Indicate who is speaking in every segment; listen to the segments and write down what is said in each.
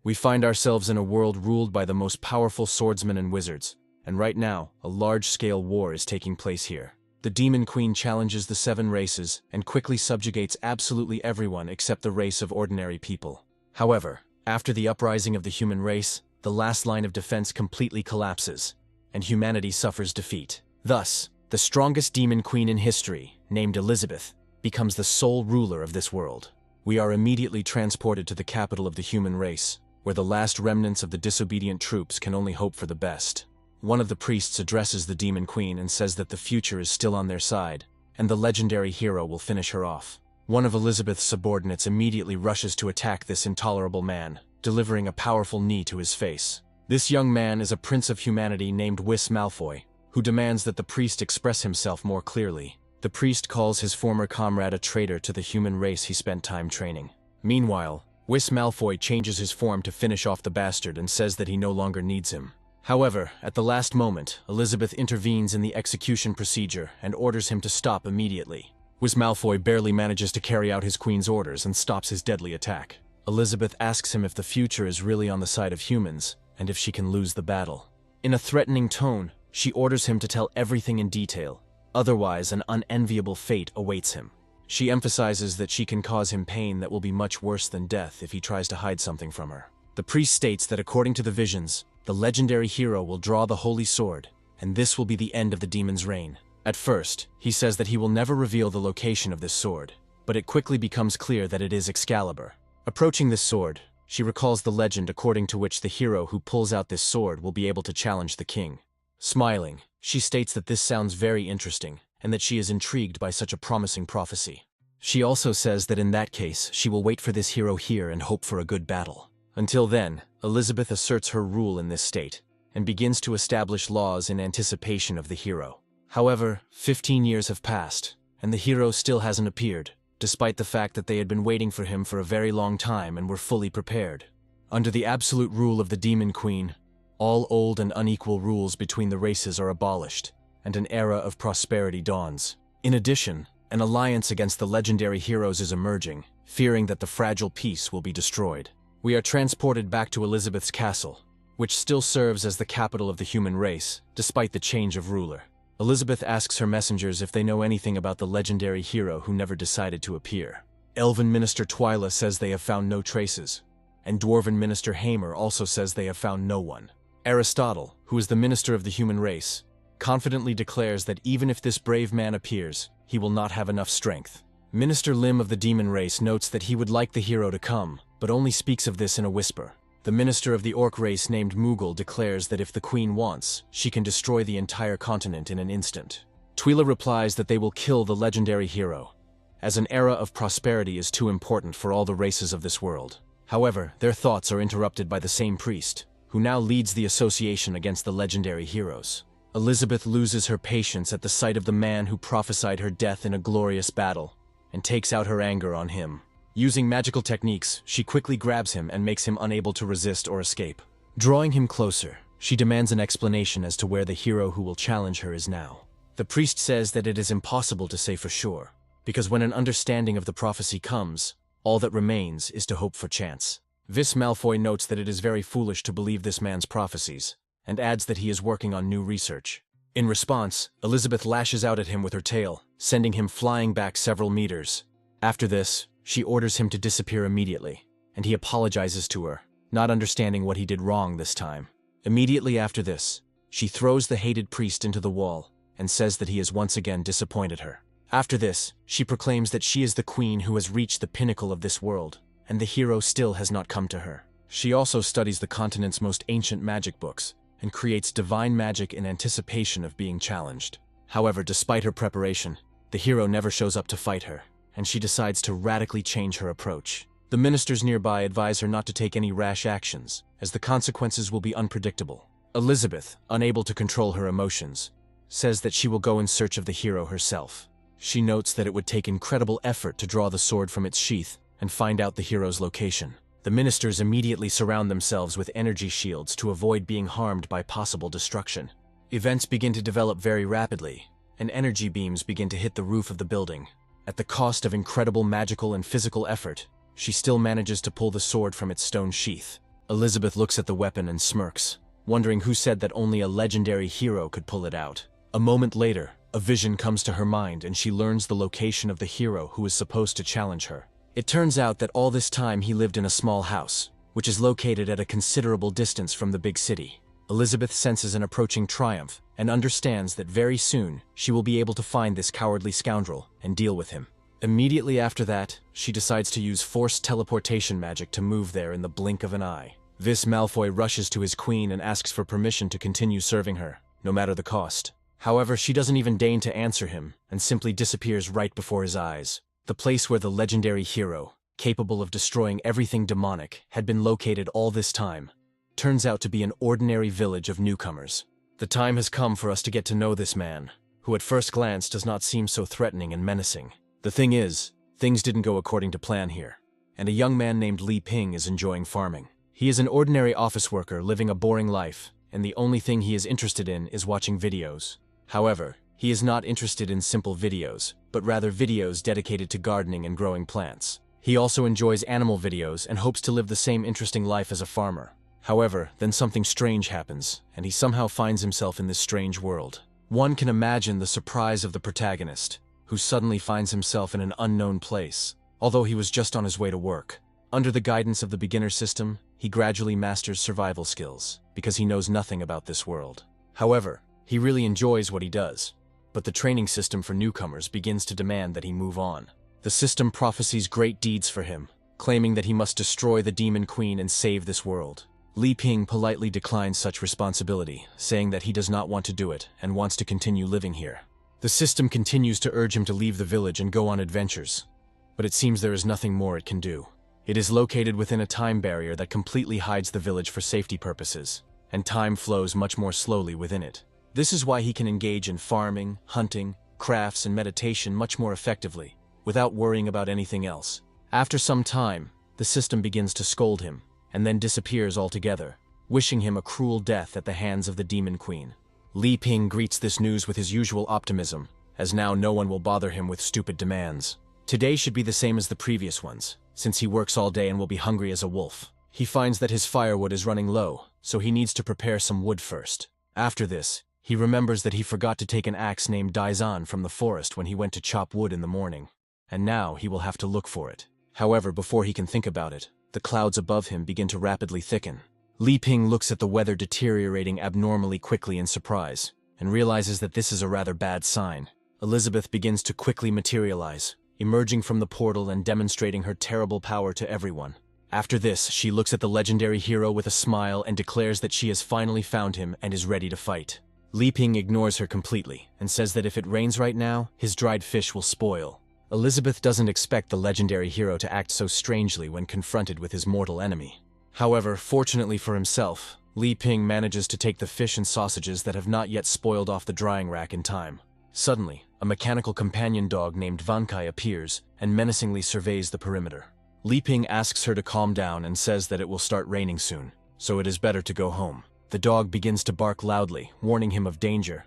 Speaker 1: We find ourselves in a world ruled by the most powerful swordsmen and wizards, and right now, a large-scale war is taking place here. The Demon Queen challenges the 7 races and quickly subjugates absolutely everyone except the race of ordinary people. However, after the uprising of the human race, the last line of defense completely collapses, and humanity suffers defeat. Thus, the strongest Demon Queen in history, named Elizabeth, becomes the sole ruler of this world. We are immediately transported to the capital of the human race, where the last remnants of the disobedient troops can only hope for the best. One of the priests addresses the Demon Queen and says that the future is still on their side, and the legendary hero will finish her off. One of Elizabeth's subordinates immediately rushes to attack this intolerable man, delivering a powerful knee to his face. This young man is a prince of humanity named Whis Malfoy, who demands that the priest express himself more clearly. The priest calls his former comrade a traitor to the human race he spent time training. Meanwhile, Whis Malfoy changes his form to finish off the bastard and says that he no longer needs him. However, at the last moment, Elizabeth intervenes in the execution procedure and orders him to stop immediately. Whis Malfoy barely manages to carry out his queen's orders and stops his deadly attack. Elizabeth asks him if the future is really on the side of humans, and if she can lose the battle. In a threatening tone, she orders him to tell everything in detail, otherwise an unenviable fate awaits him. She emphasizes that she can cause him pain that will be much worse than death if he tries to hide something from her. The priest states that according to the visions, the legendary hero will draw the holy sword, and this will be the end of the demon's reign. At first, he says that he will never reveal the location of this sword, but it quickly becomes clear that it is Excalibur. Approaching this sword, she recalls the legend according to which the hero who pulls out this sword will be able to challenge the king. Smiling, she states that this sounds very interesting, and that she is intrigued by such a promising prophecy. She also says that in that case, she will wait for this hero here and hope for a good battle. Until then, Elizabeth asserts her rule in this state, and begins to establish laws in anticipation of the hero. However, 15 years have passed, and the hero still hasn't appeared, despite the fact that they had been waiting for him for a very long time and were fully prepared. Under the absolute rule of the Demon Queen, all old and unequal rules between the races are abolished, and an era of prosperity dawns. In addition, an alliance against the legendary heroes is emerging, fearing that the fragile peace will be destroyed. We are transported back to Elizabeth's castle, which still serves as the capital of the human race, despite the change of ruler. Elizabeth asks her messengers if they know anything about the legendary hero who never decided to appear. Elven Minister Twyla says they have found no traces, and Dwarven Minister Hamer also says they have found no one. Aristotle, who is the minister of the human race, confidently declares that even if this brave man appears, he will not have enough strength. Minister Lim of the demon race notes that he would like the hero to come, but only speaks of this in a whisper. The minister of the orc race named Moogle declares that if the queen wants, she can destroy the entire continent in an instant. Twyla replies that they will kill the legendary hero, as an era of prosperity is too important for all the races of this world. However, their thoughts are interrupted by the same priest, who now leads the association against the legendary heroes. Elizabeth loses her patience at the sight of the man who prophesied her death in a glorious battle, and takes out her anger on him. Using magical techniques, she quickly grabs him and makes him unable to resist or escape. Drawing him closer, she demands an explanation as to where the hero who will challenge her is now. The priest says that it is impossible to say for sure, because when an understanding of the prophecy comes, all that remains is to hope for chance. Whis Malfoy notes that it is very foolish to believe this man's prophecies, and adds that he is working on new research. In response, Elizabeth lashes out at him with her tail, sending him flying back several meters. After this, she orders him to disappear immediately, and he apologizes to her, not understanding what he did wrong this time. Immediately after this, she throws the hated priest into the wall and says that he has once again disappointed her. After this, she proclaims that she is the queen who has reached the pinnacle of this world, and the hero still has not come to her. She also studies the continent's most ancient magic books, and creates divine magic in anticipation of being challenged. However, despite her preparation, the hero never shows up to fight her, and she decides to radically change her approach. The ministers nearby advise her not to take any rash actions, as the consequences will be unpredictable. Elizabeth, unable to control her emotions, says that she will go in search of the hero herself. She notes that it would take incredible effort to draw the sword from its sheath and find out the hero's location. The ministers immediately surround themselves with energy shields to avoid being harmed by possible destruction. Events begin to develop very rapidly, and energy beams begin to hit the roof of the building. At the cost of incredible magical and physical effort, she still manages to pull the sword from its stone sheath. Elizabeth looks at the weapon and smirks, wondering who said that only a legendary hero could pull it out. A moment later, a vision comes to her mind and she learns the location of the hero who is supposed to challenge her. It turns out that all this time he lived in a small house, which is located at a considerable distance from the big city. Elizabeth senses an approaching triumph and understands that very soon she will be able to find this cowardly scoundrel and deal with him. Immediately after that, she decides to use forced teleportation magic to move there in the blink of an eye. Vis Malfoy rushes to his queen and asks for permission to continue serving her, no matter the cost. However, she doesn't even deign to answer him and simply disappears right before his eyes. The place where the legendary hero, capable of destroying everything demonic, had been located all this time, turns out to be an ordinary village of newcomers. The time has come for us to get to know this man, who at first glance does not seem so threatening and menacing. The thing is, things didn't go according to plan here, and a young man named Li Ping is enjoying farming. He is an ordinary office worker living a boring life, and the only thing he is interested in is watching videos. However, he is not interested in simple videos, but rather videos dedicated to gardening and growing plants. He also enjoys animal videos and hopes to live the same interesting life as a farmer. However, then something strange happens, and he somehow finds himself in this strange world. One can imagine the surprise of the protagonist, who suddenly finds himself in an unknown place, although he was just on his way to work. Under the guidance of the beginner system, he gradually masters survival skills, because he knows nothing about this world. However, he really enjoys what he does, but the training system for newcomers begins to demand that he move on. The system prophesies great deeds for him, claiming that he must destroy the Demon Queen and save this world. Li Ping politely declines such responsibility, saying that he does not want to do it and wants to continue living here. The system continues to urge him to leave the village and go on adventures, but it seems there is nothing more it can do. It is located within a time barrier that completely hides the village for safety purposes, and time flows much more slowly within it. This is why he can engage in farming, hunting, crafts, and meditation much more effectively, without worrying about anything else. After some time, the system begins to scold him, and then disappears altogether, wishing him a cruel death at the hands of the Demon Queen. Li Ping greets this news with his usual optimism, as now no one will bother him with stupid demands. Today should be the same as the previous ones, since he works all day and will be hungry as a wolf. He finds that his firewood is running low, so he needs to prepare some wood first. After this, he remembers that he forgot to take an axe named Daizan from the forest when he went to chop wood in the morning, and now he will have to look for it. However, before he can think about it, the clouds above him begin to rapidly thicken. Li Ping looks at the weather deteriorating abnormally quickly in surprise, and realizes that this is a rather bad sign. Elizabeth begins to quickly materialize, emerging from the portal and demonstrating her terrible power to everyone. After this, she looks at the legendary hero with a smile and declares that she has finally found him and is ready to fight. Li Ping ignores her completely, and says that if it rains right now, his dried fish will spoil. Elizabeth doesn't expect the legendary hero to act so strangely when confronted with his mortal enemy. However, fortunately for himself, Li Ping manages to take the fish and sausages that have not yet spoiled off the drying rack in time. Suddenly, a mechanical companion dog named Vankai appears and menacingly surveys the perimeter. Li Ping asks her to calm down and says that it will start raining soon, so it is better to go home. The dog begins to bark loudly, warning him of danger,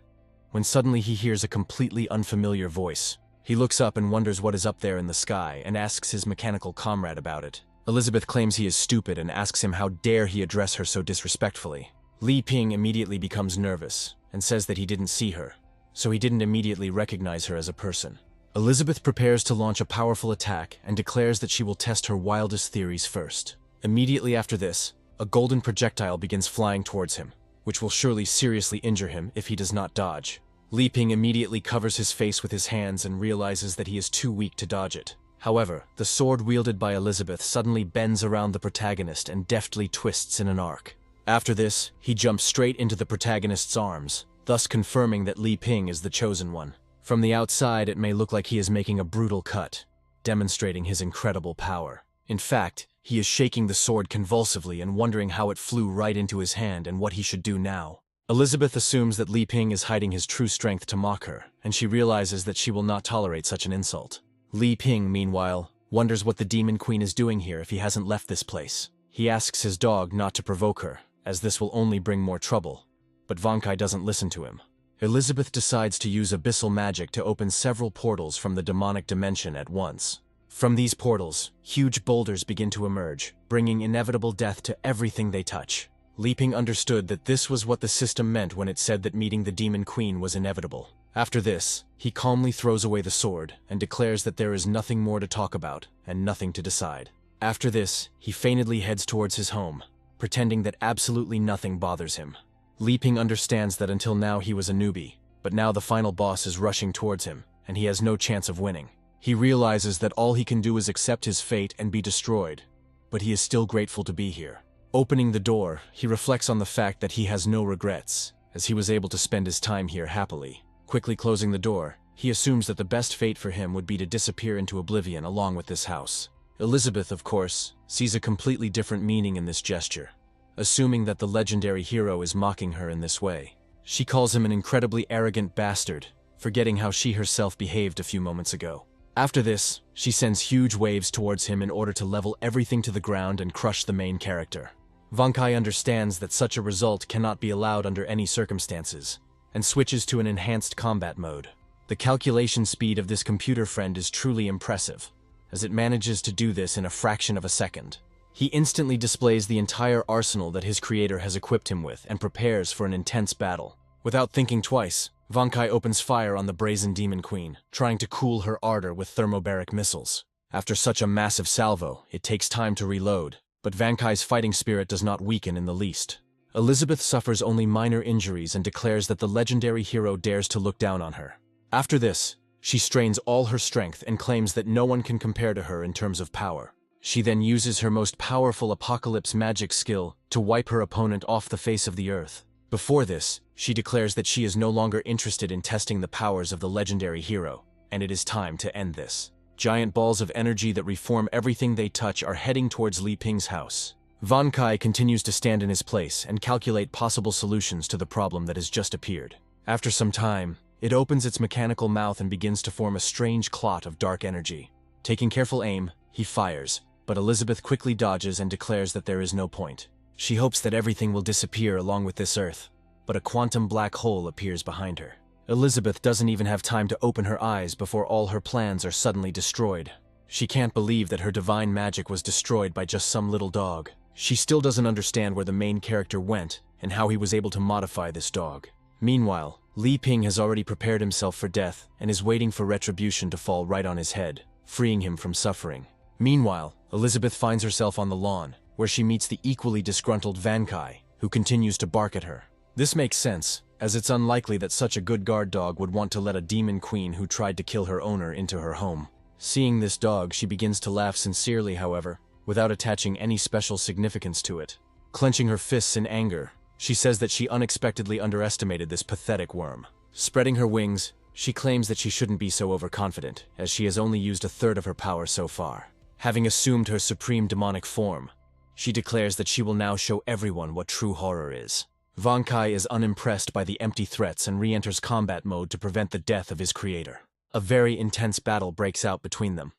Speaker 1: when suddenly he hears a completely unfamiliar voice. He looks up and wonders what is up there in the sky and asks his mechanical comrade about it. Elizabeth claims he is stupid and asks him how dare he address her so disrespectfully. Li Ping immediately becomes nervous and says that he didn't see her, so he didn't immediately recognize her as a person. Elizabeth prepares to launch a powerful attack and declares that she will test her wildest theories first. Immediately after this, a golden projectile begins flying towards him, which will surely seriously injure him if he does not dodge. Li Ping immediately covers his face with his hands and realizes that he is too weak to dodge it. However, the sword wielded by Elizabeth suddenly bends around the protagonist and deftly twists in an arc. After this, he jumps straight into the protagonist's arms, thus confirming that Li Ping is the chosen one. From the outside, it may look like he is making a brutal cut, demonstrating his incredible power. In fact, he is shaking the sword convulsively and wondering how it flew right into his hand and what he should do now. Elizabeth assumes that Li Ping is hiding his true strength to mock her, and she realizes that she will not tolerate such an insult. Li Ping, meanwhile, wonders what the Demon Queen is doing here if he hasn't left this place. He asks his dog not to provoke her, as this will only bring more trouble, but Vankai doesn't listen to him. Elizabeth decides to use abyssal magic to open several portals from the demonic dimension at once. From these portals, huge boulders begin to emerge, bringing inevitable death to everything they touch. Li Ping understood that this was what the system meant when it said that meeting the Demon Queen was inevitable. After this, he calmly throws away the sword and declares that there is nothing more to talk about and nothing to decide. After this, he feignedly heads towards his home, pretending that absolutely nothing bothers him. Li Ping understands that until now he was a newbie, but now the final boss is rushing towards him, and he has no chance of winning. He realizes that all he can do is accept his fate and be destroyed, but he is still grateful to be here. Opening the door, he reflects on the fact that he has no regrets, as he was able to spend his time here happily. Quickly closing the door, he assumes that the best fate for him would be to disappear into oblivion along with this house. Elizabeth, of course, sees a completely different meaning in this gesture, assuming that the legendary hero is mocking her in this way. She calls him an incredibly arrogant bastard, forgetting how she herself behaved a few moments ago. After this, she sends huge waves towards him in order to level everything to the ground and crush the main character. Vankai understands that such a result cannot be allowed under any circumstances, and switches to an enhanced combat mode. The calculation speed of this computer friend is truly impressive, as it manages to do this in a fraction of a second. He instantly displays the entire arsenal that his creator has equipped him with and prepares for an intense battle. Without thinking twice, Vankai opens fire on the brazen Demon Queen, trying to cool her ardor with thermobaric missiles. After such a massive salvo, it takes time to reload, but Vankai's fighting spirit does not weaken in the least. Elizabeth suffers only minor injuries and declares that the legendary hero dares to look down on her. After this, she strains all her strength and claims that no one can compare to her in terms of power. She then uses her most powerful apocalypse magic skill to wipe her opponent off the face of the earth. Before this, she declares that she is no longer interested in testing the powers of the legendary hero, and it is time to end this. Giant balls of energy that reform everything they touch are heading towards Li Ping's house. Vankai continues to stand in his place and calculate possible solutions to the problem that has just appeared. After some time, it opens its mechanical mouth and begins to form a strange clot of dark energy. Taking careful aim, he fires, but Elizabeth quickly dodges and declares that there is no point. She hopes that everything will disappear along with this earth, but a quantum black hole appears behind her. Elizabeth doesn't even have time to open her eyes before all her plans are suddenly destroyed. She can't believe that her divine magic was destroyed by just some little dog. She still doesn't understand where the main character went and how he was able to modify this dog. Meanwhile, Li Ping has already prepared himself for death and is waiting for retribution to fall right on his head, freeing him from suffering. Meanwhile, Elizabeth finds herself on the lawn, where she meets the equally disgruntled Vankai, who continues to bark at her. This makes sense, as it's unlikely that such a good guard dog would want to let a demon queen who tried to kill her owner into her home. Seeing this dog, she begins to laugh sincerely, however, without attaching any special significance to it. Clenching her fists in anger, she says that she unexpectedly underestimated this pathetic worm. Spreading her wings, she claims that she shouldn't be so overconfident, as she has only used a third of her power so far. Having assumed her supreme demonic form, she declares that she will now show everyone what true horror is. Vankai is unimpressed by the empty threats and re-enters combat mode to prevent the death of his creator. A very intense battle breaks out between them,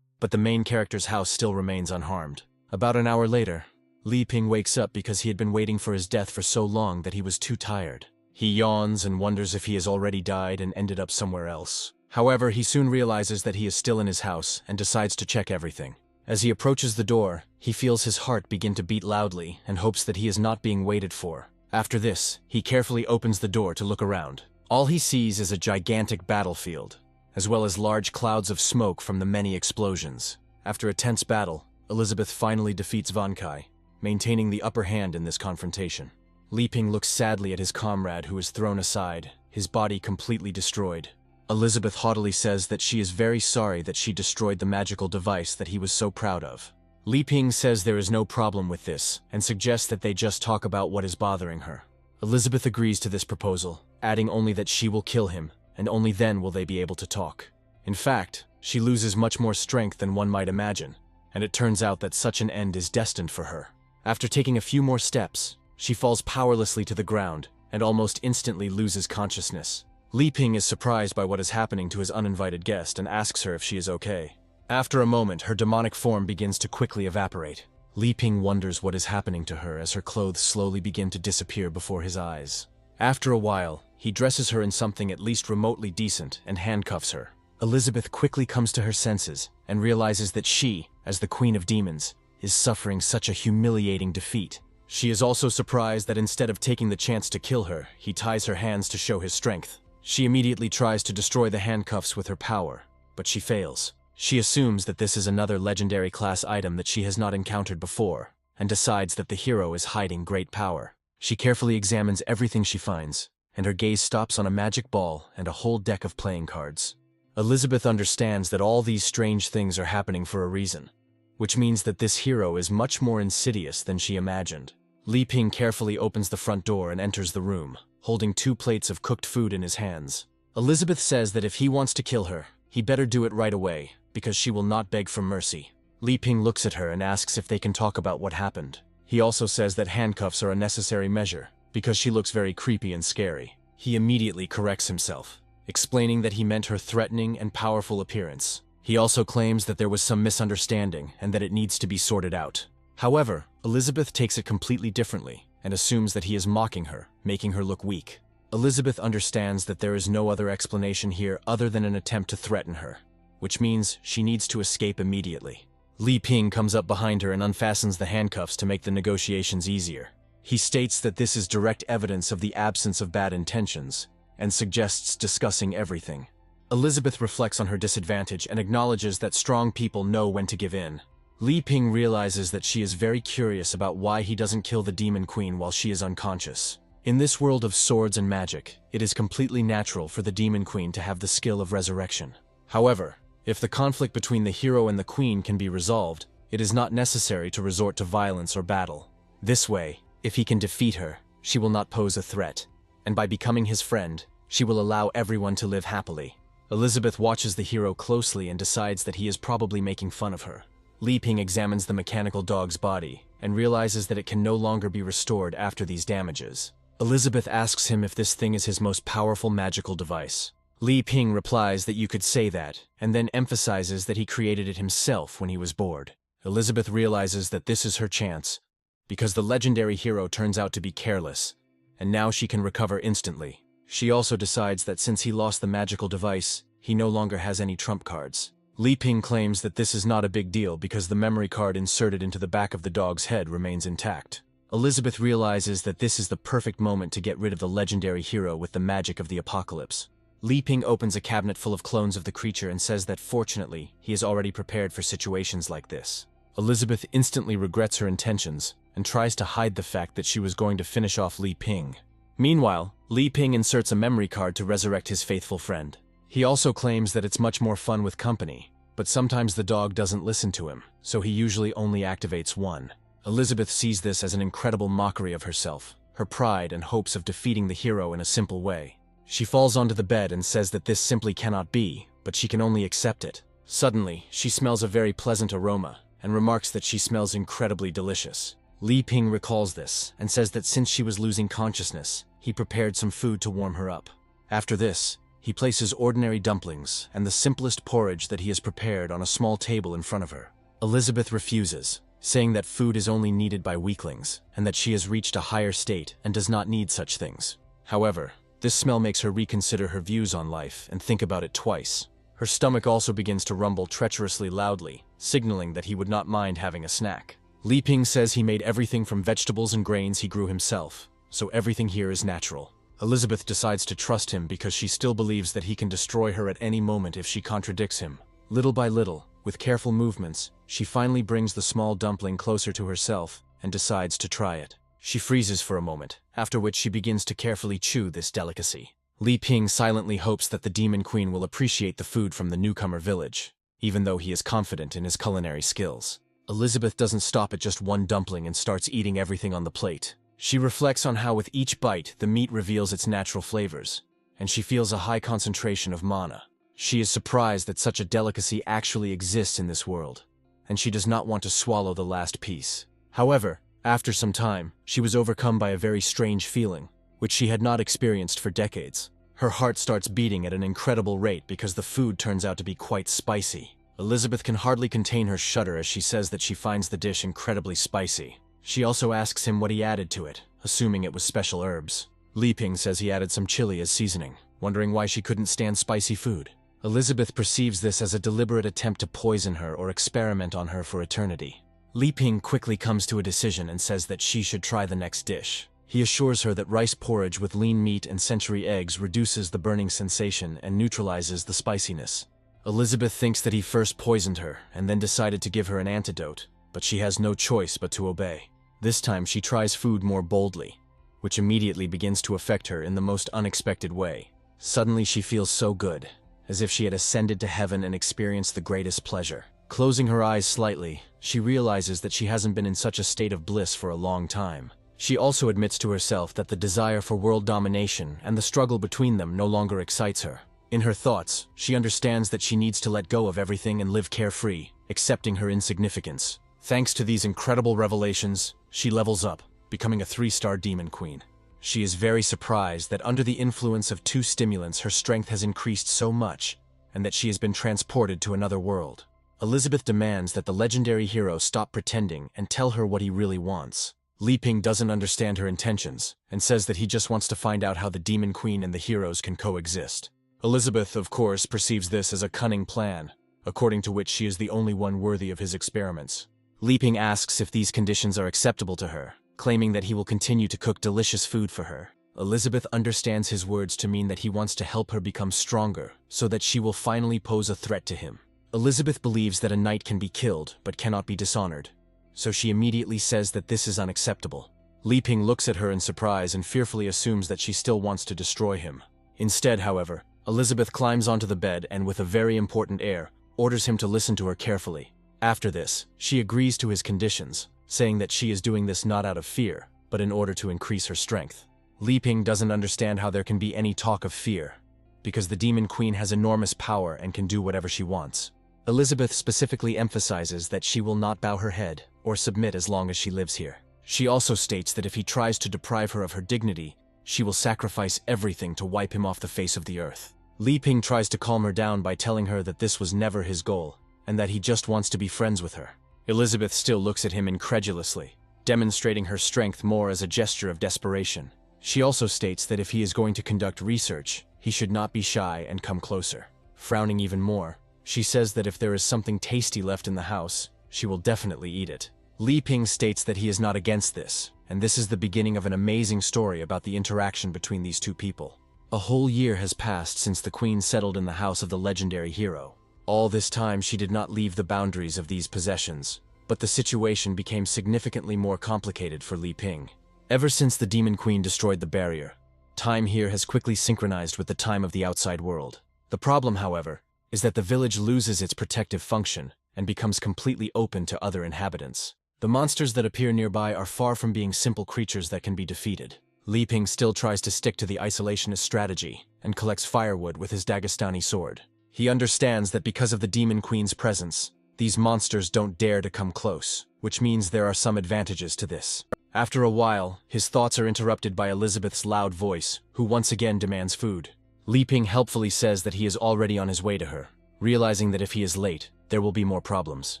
Speaker 1: but the main character's house still remains unharmed. About an hour later, Li Ping wakes up because he had been waiting for his death for so long that he was too tired. He yawns and wonders if he has already died and ended up somewhere else. However, he soon realizes that he is still in his house and decides to check everything. As he approaches the door, he feels his heart begin to beat loudly and hopes that he is not being waited for. After this, he carefully opens the door to look around. All he sees is a gigantic battlefield, as well as large clouds of smoke from the many explosions. After a tense battle, Elizabeth finally defeats Vankai, maintaining the upper hand in this confrontation. Li Ping looks sadly at his comrade who is thrown aside, his body completely destroyed. Elizabeth haughtily says that she is very sorry that she destroyed the magical device that he was so proud of. Li Ping says there is no problem with this, and suggests that they just talk about what is bothering her. Elizabeth agrees to this proposal, adding only that she will kill him, and only then will they be able to talk. In fact, she loses much more strength than one might imagine, and it turns out that such an end is destined for her. After taking a few more steps, she falls powerlessly to the ground, and almost instantly loses consciousness. Li Ping is surprised by what is happening to his uninvited guest and asks her if she is okay. After a moment, her demonic form begins to quickly evaporate. Li Ping wonders what is happening to her as her clothes slowly begin to disappear before his eyes. After a while, he dresses her in something at least remotely decent and handcuffs her. Elizabeth quickly comes to her senses and realizes that she, as the Queen of Demons, is suffering such a humiliating defeat. She is also surprised that instead of taking the chance to kill her, he ties her hands to show his strength. She immediately tries to destroy the handcuffs with her power, but she fails. She assumes that this is another legendary class item that she has not encountered before, and decides that the hero is hiding great power. She carefully examines everything she finds, and her gaze stops on a magic ball and a whole deck of playing cards. Elizabeth understands that all these strange things are happening for a reason, which means that this hero is much more insidious than she imagined. Li Ping carefully opens the front door and enters the room, holding 2 plates of cooked food in his hands. Elizabeth says that if he wants to kill her, he better do it right away, because she will not beg for mercy. Li Ping looks at her and asks if they can talk about what happened. He also says that handcuffs are a necessary measure, because she looks very creepy and scary. He immediately corrects himself, explaining that he meant her threatening and powerful appearance. He also claims that there was some misunderstanding and that it needs to be sorted out. However, Elizabeth takes it completely differently and assumes that he is mocking her, making her look weak. Elizabeth understands that there is no other explanation here other than an attempt to threaten her, which means she needs to escape immediately. Li Ping comes up behind her and unfastens the handcuffs to make the negotiations easier. He states that this is direct evidence of the absence of bad intentions and suggests discussing everything. Elizabeth reflects on her disadvantage and acknowledges that strong people know when to give in. Li Ping realizes that she is very curious about why he doesn't kill the Demon Queen while she is unconscious. In this world of swords and magic, it is completely natural for the Demon Queen to have the skill of resurrection. However, if the conflict between the hero and the queen can be resolved, it is not necessary to resort to violence or battle. This way, if he can defeat her, she will not pose a threat, and by becoming his friend, she will allow everyone to live happily. Elizabeth watches the hero closely and decides that he is probably making fun of her. Li Ping examines the mechanical dog's body and realizes that it can no longer be restored after these damages. Elizabeth asks him if this thing is his most powerful magical device. Li Ping replies that you could say that, and then emphasizes that he created it himself when he was bored. Elizabeth realizes that this is her chance, because the legendary hero turns out to be careless, and now she can recover instantly. She also decides that since he lost the magical device, he no longer has any trump cards. Li Ping claims that this is not a big deal because the memory card inserted into the back of the dog's head remains intact. Elizabeth realizes that this is the perfect moment to get rid of the legendary hero with the magic of the apocalypse. Li Ping opens a cabinet full of clones of the creature and says that fortunately, he is already prepared for situations like this. Elizabeth instantly regrets her intentions and tries to hide the fact that she was going to finish off Li Ping. Meanwhile, Li Ping inserts a memory card to resurrect his faithful friend. He also claims that it's much more fun with company, but sometimes the dog doesn't listen to him, so he usually only activates one. Elizabeth sees this as an incredible mockery of herself, her pride and hopes of defeating the hero in a simple way. She falls onto the bed and says that this simply cannot be, but she can only accept it. Suddenly, she smells a very pleasant aroma, and remarks that she smells incredibly delicious. Li Ping recalls this, and says that since she was losing consciousness, he prepared some food to warm her up. After this, he places ordinary dumplings and the simplest porridge that he has prepared on a small table in front of her. Elizabeth refuses, saying that food is only needed by weaklings, and that she has reached a higher state and does not need such things. However, this smell makes her reconsider her views on life and think about it twice. Her stomach also begins to rumble treacherously loudly, signaling that he would not mind having a snack. Li Ping says he made everything from vegetables and grains he grew himself, so everything here is natural. Elizabeth decides to trust him because she still believes that he can destroy her at any moment if she contradicts him. Little by little, with careful movements, she finally brings the small dumpling closer to herself and decides to try it. She freezes for a moment, after which she begins to carefully chew this delicacy. Li Ping silently hopes that the Demon Queen will appreciate the food from the newcomer village, even though he is confident in his culinary skills. Elizabeth doesn't stop at just one dumpling and starts eating everything on the plate. She reflects on how with each bite the meat reveals its natural flavors, and she feels a high concentration of mana. She is surprised that such a delicacy actually exists in this world, and she does not want to swallow the last piece. However, after some time, she was overcome by a very strange feeling, which she had not experienced for decades. Her heart starts beating at an incredible rate because the food turns out to be quite spicy. Elizabeth can hardly contain her shudder as she says that she finds the dish incredibly spicy. She also asks him what he added to it, assuming it was special herbs. Li Ping says he added some chili as seasoning, wondering why she couldn't stand spicy food. Elizabeth perceives this as a deliberate attempt to poison her or experiment on her for eternity. Li Ping quickly comes to a decision and says that she should try the next dish. He assures her that rice porridge with lean meat and century eggs reduces the burning sensation and neutralizes the spiciness. Elizabeth thinks that he first poisoned her and then decided to give her an antidote, but she has no choice but to obey. This time she tries food more boldly, which immediately begins to affect her in the most unexpected way. Suddenly she feels so good, as if she had ascended to heaven and experienced the greatest pleasure. Closing her eyes slightly, she realizes that she hasn't been in such a state of bliss for a long time. She also admits to herself that the desire for world domination and the struggle between them no longer excites her. In her thoughts, she understands that she needs to let go of everything and live carefree, accepting her insignificance. Thanks to these incredible revelations, she levels up, becoming a 3-star demon queen. She is very surprised that under the influence of 2 stimulants her strength has increased so much, and that she has been transported to another world. Elizabeth demands that the legendary hero stop pretending and tell her what he really wants. Li Ping doesn't understand her intentions, and says that he just wants to find out how the demon queen and the heroes can coexist. Elizabeth, of course, perceives this as a cunning plan, according to which she is the only one worthy of his experiments. Li Ping asks if these conditions are acceptable to her, claiming that he will continue to cook delicious food for her. Elizabeth understands his words to mean that he wants to help her become stronger, so that she will finally pose a threat to him. Elizabeth believes that a knight can be killed, but cannot be dishonored, so she immediately says that this is unacceptable. Li Ping looks at her in surprise and fearfully assumes that she still wants to destroy him. Instead, however, Elizabeth climbs onto the bed and with a very important air, orders him to listen to her carefully. After this, she agrees to his conditions, saying that she is doing this not out of fear, but in order to increase her strength. Li Ping doesn't understand how there can be any talk of fear, because the demon queen has enormous power and can do whatever she wants. Elizabeth specifically emphasizes that she will not bow her head or submit as long as she lives here. She also states that if he tries to deprive her of her dignity, she will sacrifice everything to wipe him off the face of the earth. Li Ping tries to calm her down by telling her that this was never his goal, and that he just wants to be friends with her. Elizabeth still looks at him incredulously, demonstrating her strength more as a gesture of desperation. She also states that if he is going to conduct research, he should not be shy and come closer. Frowning even more, she says that if there is something tasty left in the house, she will definitely eat it. Li Ping states that he is not against this, and this is the beginning of an amazing story about the interaction between these 2 people. A whole year has passed since the queen settled in the house of the legendary hero. All this time she did not leave the boundaries of these possessions, but the situation became significantly more complicated for Li Ping. Ever since the demon queen destroyed the barrier, time here has quickly synchronized with the time of the outside world. The problem, however, is that the village loses its protective function and becomes completely open to other inhabitants. The monsters that appear nearby are far from being simple creatures that can be defeated. Li Ping still tries to stick to the isolationist strategy and collects firewood with his Dagestani sword. He understands that because of the demon queen's presence, these monsters don't dare to come close, which means there are some advantages to this. After a while, his thoughts are interrupted by Elizabeth's loud voice, who once again demands food. Li Ping helpfully says that he is already on his way to her, realizing that if he is late, there will be more problems.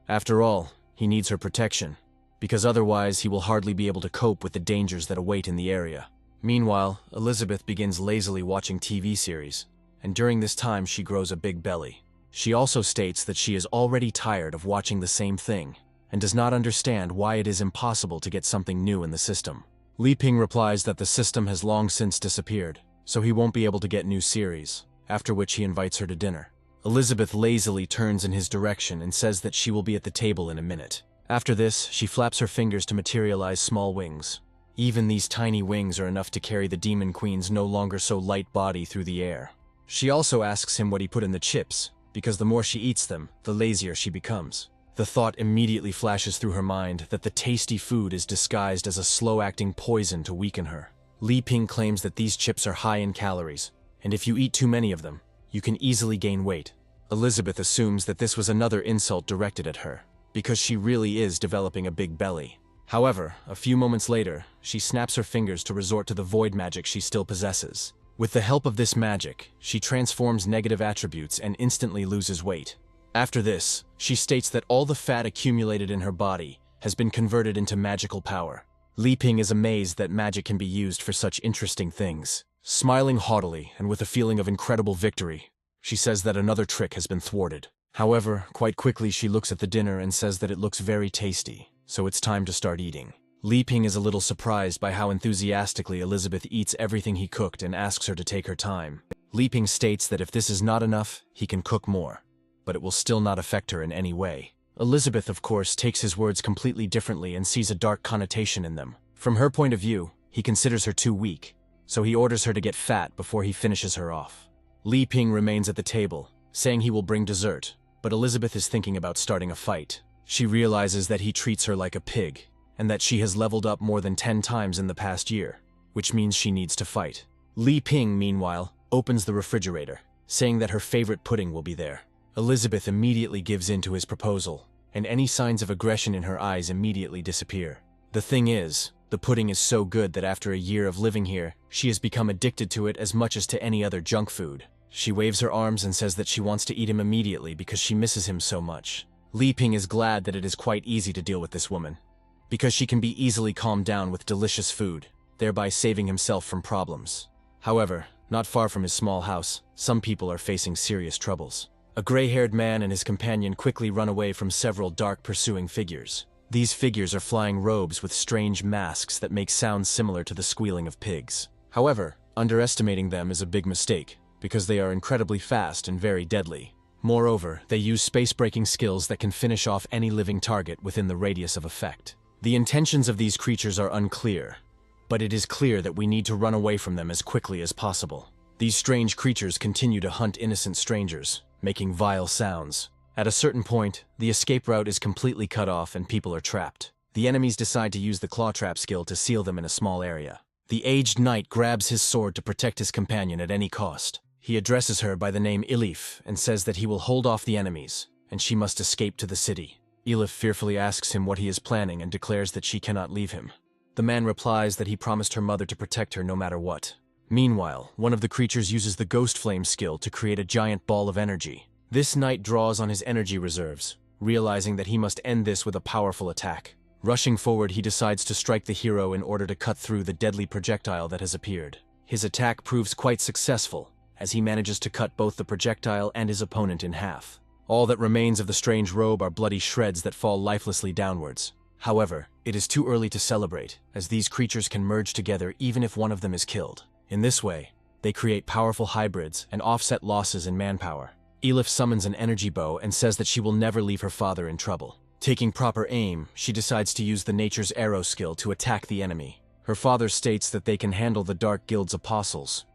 Speaker 1: After all, he needs her protection, because otherwise he will hardly be able to cope with the dangers that await in the area. Meanwhile, Elizabeth begins lazily watching TV series, and during this time she grows a big belly. She also states that she is already tired of watching the same thing, and does not understand why it is impossible to get something new in the system. Li Ping replies that the system has long since disappeared, so he won't be able to get new series, after which he invites her to dinner. Elizabeth lazily turns in his direction and says that she will be at the table in a minute. After this, she flaps her fingers to materialize small wings. Even these tiny wings are enough to carry the demon queen's no longer so light body through the air. She also asks him what he put in the chips, because the more she eats them, the lazier she becomes. The thought immediately flashes through her mind that the tasty food is disguised as a slow-acting poison to weaken her. Li Ping claims that these chips are high in calories, and if you eat too many of them, you can easily gain weight. Elizabeth assumes that this was another insult directed at her, because she really is developing a big belly. However, a few moments later, she snaps her fingers to resort to the void magic she still possesses. With the help of this magic, she transforms negative attributes and instantly loses weight. After this, she states that all the fat accumulated in her body has been converted into magical power. Li Ping is amazed that magic can be used for such interesting things. Smiling haughtily and with a feeling of incredible victory, She says that another trick has been thwarted. However, quite quickly she looks at the dinner and says that it looks very tasty, so it's time to start eating. Li Ping is a little surprised by how enthusiastically Elizabeth eats everything he cooked and asks her to take her time. Li Ping states that if this is not enough, he can cook more, but it will still not affect her in any way. Elizabeth, of course, takes his words completely differently and sees a dark connotation in them. From her point of view, he considers her too weak, so he orders her to get fat before he finishes her off. Li Ping remains at the table, saying he will bring dessert, but Elizabeth is thinking about starting a fight. She realizes that he treats her like a pig, and that she has leveled up more than 10 times in the past year, which means she needs to fight. Li Ping, meanwhile, opens the refrigerator, saying that her favorite pudding will be there. Elizabeth immediately gives in to his proposal, and any signs of aggression in her eyes immediately disappear. The thing is, the pudding is so good that after a year of living here, she has become addicted to it as much as to any other junk food. She waves her arms and says that she wants to eat him immediately because she misses him so much. Li Ping is glad that it is quite easy to deal with this woman, because she can be easily calmed down with delicious food, thereby saving himself from problems. However, not far from his small house, some people are facing serious troubles. A gray-haired man and his companion quickly run away from several dark pursuing figures. These figures are flying robes with strange masks that make sounds similar to the squealing of pigs. However, underestimating them is a big mistake, because they are incredibly fast and very deadly. Moreover, they use space-breaking skills that can finish off any living target within the radius of effect. The intentions of these creatures are unclear, but it is clear that we need to run away from them as quickly as possible. These strange creatures continue to hunt innocent strangers, making vile sounds. At a certain point, the escape route is completely cut off and people are trapped. The enemies decide to use the claw trap skill to seal them in a small area. The aged knight grabs his sword to protect his companion at any cost. He addresses her by the name Elif and says that he will hold off the enemies, and she must escape to the city. Elif fearfully asks him what he is planning and declares that she cannot leave him. The man replies that he promised her mother to protect her no matter what. Meanwhile, one of the creatures uses the Ghost Flame skill to create a giant ball of energy. This knight draws on his energy reserves, realizing that he must end this with a powerful attack. Rushing forward, he decides to strike the hero in order to cut through the deadly projectile that has appeared. His attack proves quite successful, as he manages to cut both the projectile and his opponent in half. All that remains of the strange robe are bloody shreds that fall lifelessly downwards. However, it is too early to celebrate, as these creatures can merge together even if one of them is killed. In this way, they create powerful hybrids and offset losses in manpower. Elif summons an energy bow and says that she will never leave her father in trouble. Taking proper aim, she decides to use the Nature's Arrow skill to attack the enemy. Her father states that they can handle the Dark Guild's apostles,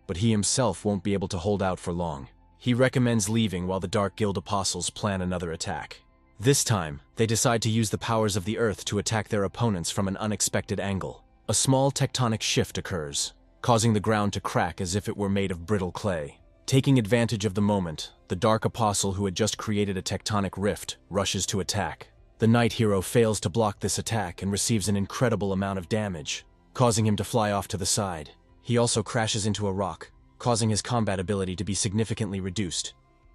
Speaker 1: but he himself won't be able to hold out for long. He recommends leaving while the Dark Guild apostles plan another attack. This time, they decide to use the powers of the earth to attack their opponents from an unexpected angle. A small tectonic shift occurs, causing the ground to crack as if it were made of brittle clay. Taking advantage of the moment, the Dark Apostle who had just created a tectonic rift rushes to attack. The Knight Hero fails to block this attack and receives an incredible amount of damage, causing him to fly off to the side. He also crashes into a rock, causing his combat ability to be significantly reduced,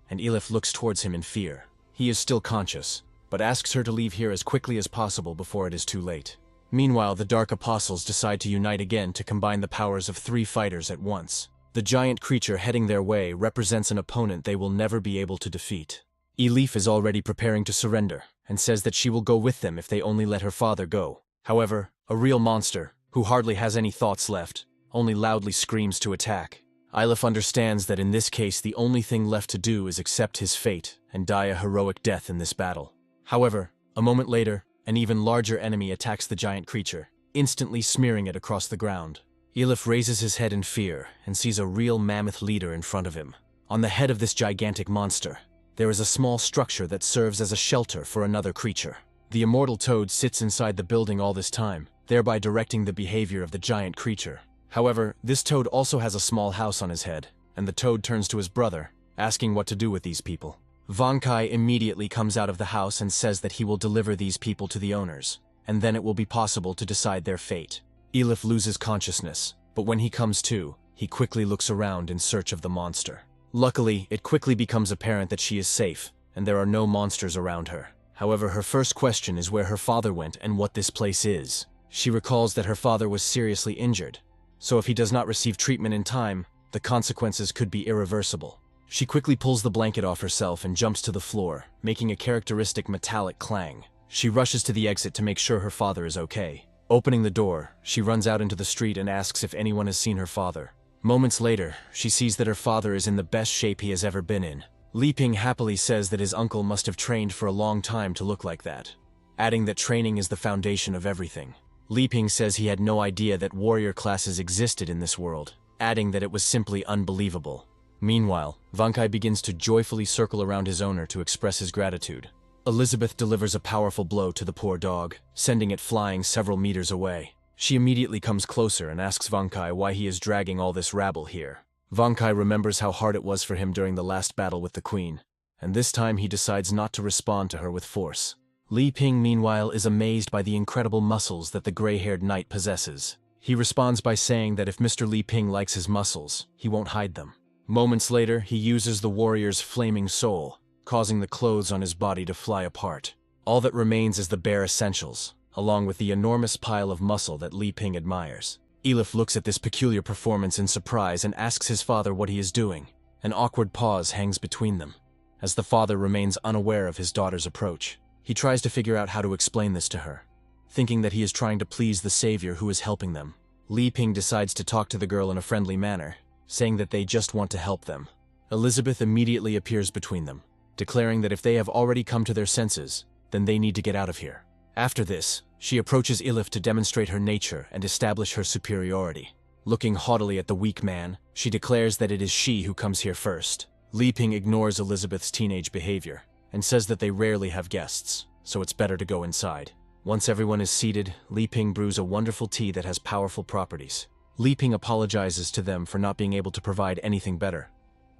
Speaker 1: and Elif looks towards him in fear. He is still conscious, but asks her to leave here as quickly as possible before it is too late. Meanwhile, the Dark Apostles decide to unite again to combine the powers of 3 fighters at once. The giant creature heading their way represents an opponent they will never be able to defeat. Elif is already preparing to surrender, and says that she will go with them if they only let her father go. However, a real monster, who hardly has any thoughts left, only loudly screams to attack. Elif understands that in this case the only thing left to do is accept his fate and die a heroic death in this battle. However, a moment later, an even larger enemy attacks the giant creature, instantly smearing it across the ground. Elif raises his head in fear and sees a real mammoth leader in front of him. On the head of this gigantic monster, there is a small structure that serves as a shelter for another creature. The immortal toad sits inside the building all this time, thereby directing the behavior of the giant creature. However, this toad also has a small house on his head, and the toad turns to his brother, asking what to do with these people. Vankai immediately comes out of the house and says that he will deliver these people to the owners, and then it will be possible to decide their fate. Elif loses consciousness, but when he comes to, he quickly looks around in search of the monster. Luckily, it quickly becomes apparent that she is safe, and there are no monsters around her. However, her first question is where her father went and what this place is. She recalls that her father was seriously injured, so if he does not receive treatment in time, the consequences could be irreversible. She quickly pulls the blanket off herself and jumps to the floor, making a characteristic metallic clang. She rushes to the exit to make sure her father is okay. Opening the door, she runs out into the street and asks if anyone has seen her father. Moments later, she sees that her father is in the best shape he has ever been in. Li Ping happily says that his uncle must have trained for a long time to look like that, adding that training is the foundation of everything. Li Ping says he had no idea that warrior classes existed in this world, adding that it was simply unbelievable. Meanwhile, Wang Kai begins to joyfully circle around his owner to express his gratitude. Elizabeth delivers a powerful blow to the poor dog, sending it flying several meters away. She immediately comes closer and asks Wang Kai why he is dragging all this rabble here. Wang Kai remembers how hard it was for him during the last battle with the queen, and this time he decides not to respond to her with force. Li Ping, meanwhile, is amazed by the incredible muscles that the gray-haired knight possesses. He responds by saying that if Mr. Li Ping likes his muscles, he won't hide them. Moments later, he uses the warrior's flaming soul, causing the clothes on his body to fly apart. All that remains is the bare essentials, along with the enormous pile of muscle that Li Ping admires. Elif looks at this peculiar performance in surprise and asks his father what he is doing. An awkward pause hangs between them, as the father remains unaware of his daughter's approach. He tries to figure out how to explain this to her, thinking that he is trying to please the savior who is helping them. Li Ping decides to talk to the girl in a friendly manner, saying that they just want to help them. Elizabeth immediately appears between them, declaring that if they have already come to their senses, then they need to get out of here. After this, she approaches Elif to demonstrate her nature and establish her superiority. Looking haughtily at the weak man, she declares that it is she who comes here first. Li Ping ignores Elizabeth's teenage behavior and says that they rarely have guests, so it's better to go inside. Once everyone is seated, Li Ping brews a wonderful tea that has powerful properties. Li Ping apologizes to them for not being able to provide anything better,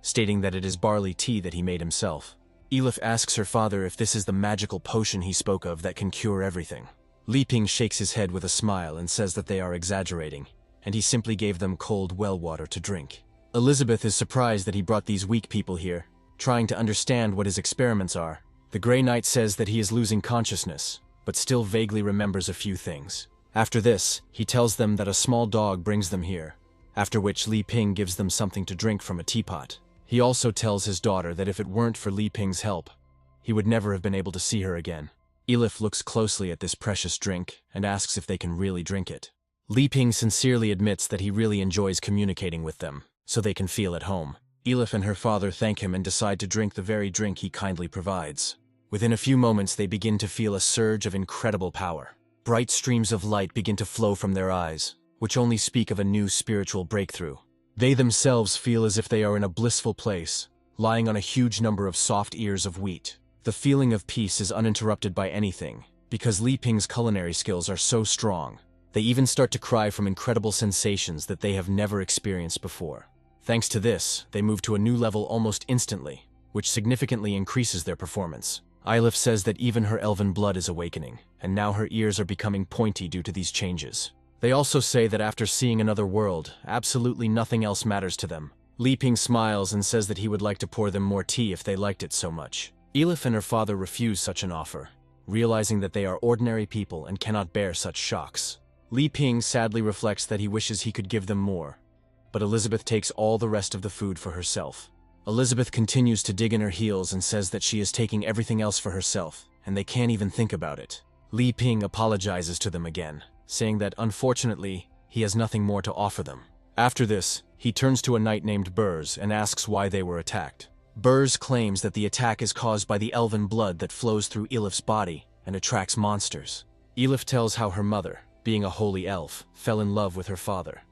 Speaker 1: stating that it is barley tea that he made himself. Elif asks her father if this is the magical potion he spoke of that can cure everything. Li Ping shakes his head with a smile and says that they are exaggerating, and he simply gave them cold well water to drink. Elizabeth is surprised that he brought these weak people here, trying to understand what his experiments are. The Grey Knight says that he is losing consciousness, but still vaguely remembers a few things. After this, he tells them that a small dog brings them here, after which Li Ping gives them something to drink from a teapot. He also tells his daughter that if it weren't for Li Ping's help, he would never have been able to see her again. Elif looks closely at this precious drink and asks if they can really drink it. Li Ping sincerely admits that he really enjoys communicating with them, so they can feel at home. Elif and her father thank him and decide to drink the very drink he kindly provides. Within a few moments, they begin to feel a surge of incredible power. Bright streams of light begin to flow from their eyes, which only speak of a new spiritual breakthrough. They themselves feel as if they are in a blissful place, lying on a huge number of soft ears of wheat. The feeling of peace is uninterrupted by anything, because Li Ping's culinary skills are so strong. They even start to cry from incredible sensations that they have never experienced before. Thanks to this, they move to a new level almost instantly, which significantly increases their performance. Elif says that even her elven blood is awakening, and now her ears are becoming pointy due to these changes. They also say that after seeing another world, absolutely nothing else matters to them. Li Ping smiles and says that he would like to pour them more tea if they liked it so much. Elif and her father refuse such an offer, realizing that they are ordinary people and cannot bear such shocks. Li Ping sadly reflects that he wishes he could give them more, but Elizabeth takes all the rest of the food for herself. Elizabeth continues to dig in her heels and says that she is taking everything else for herself, and they can't even think about it. Li Ping apologizes to them again, saying that unfortunately, he has nothing more to offer them. After this, he turns to a knight named Burrs and asks why they were attacked. Burrs claims that the attack is caused by the elven blood that flows through Elif's body and attracts monsters. Elif tells how her mother, being a holy elf, fell in love with her father.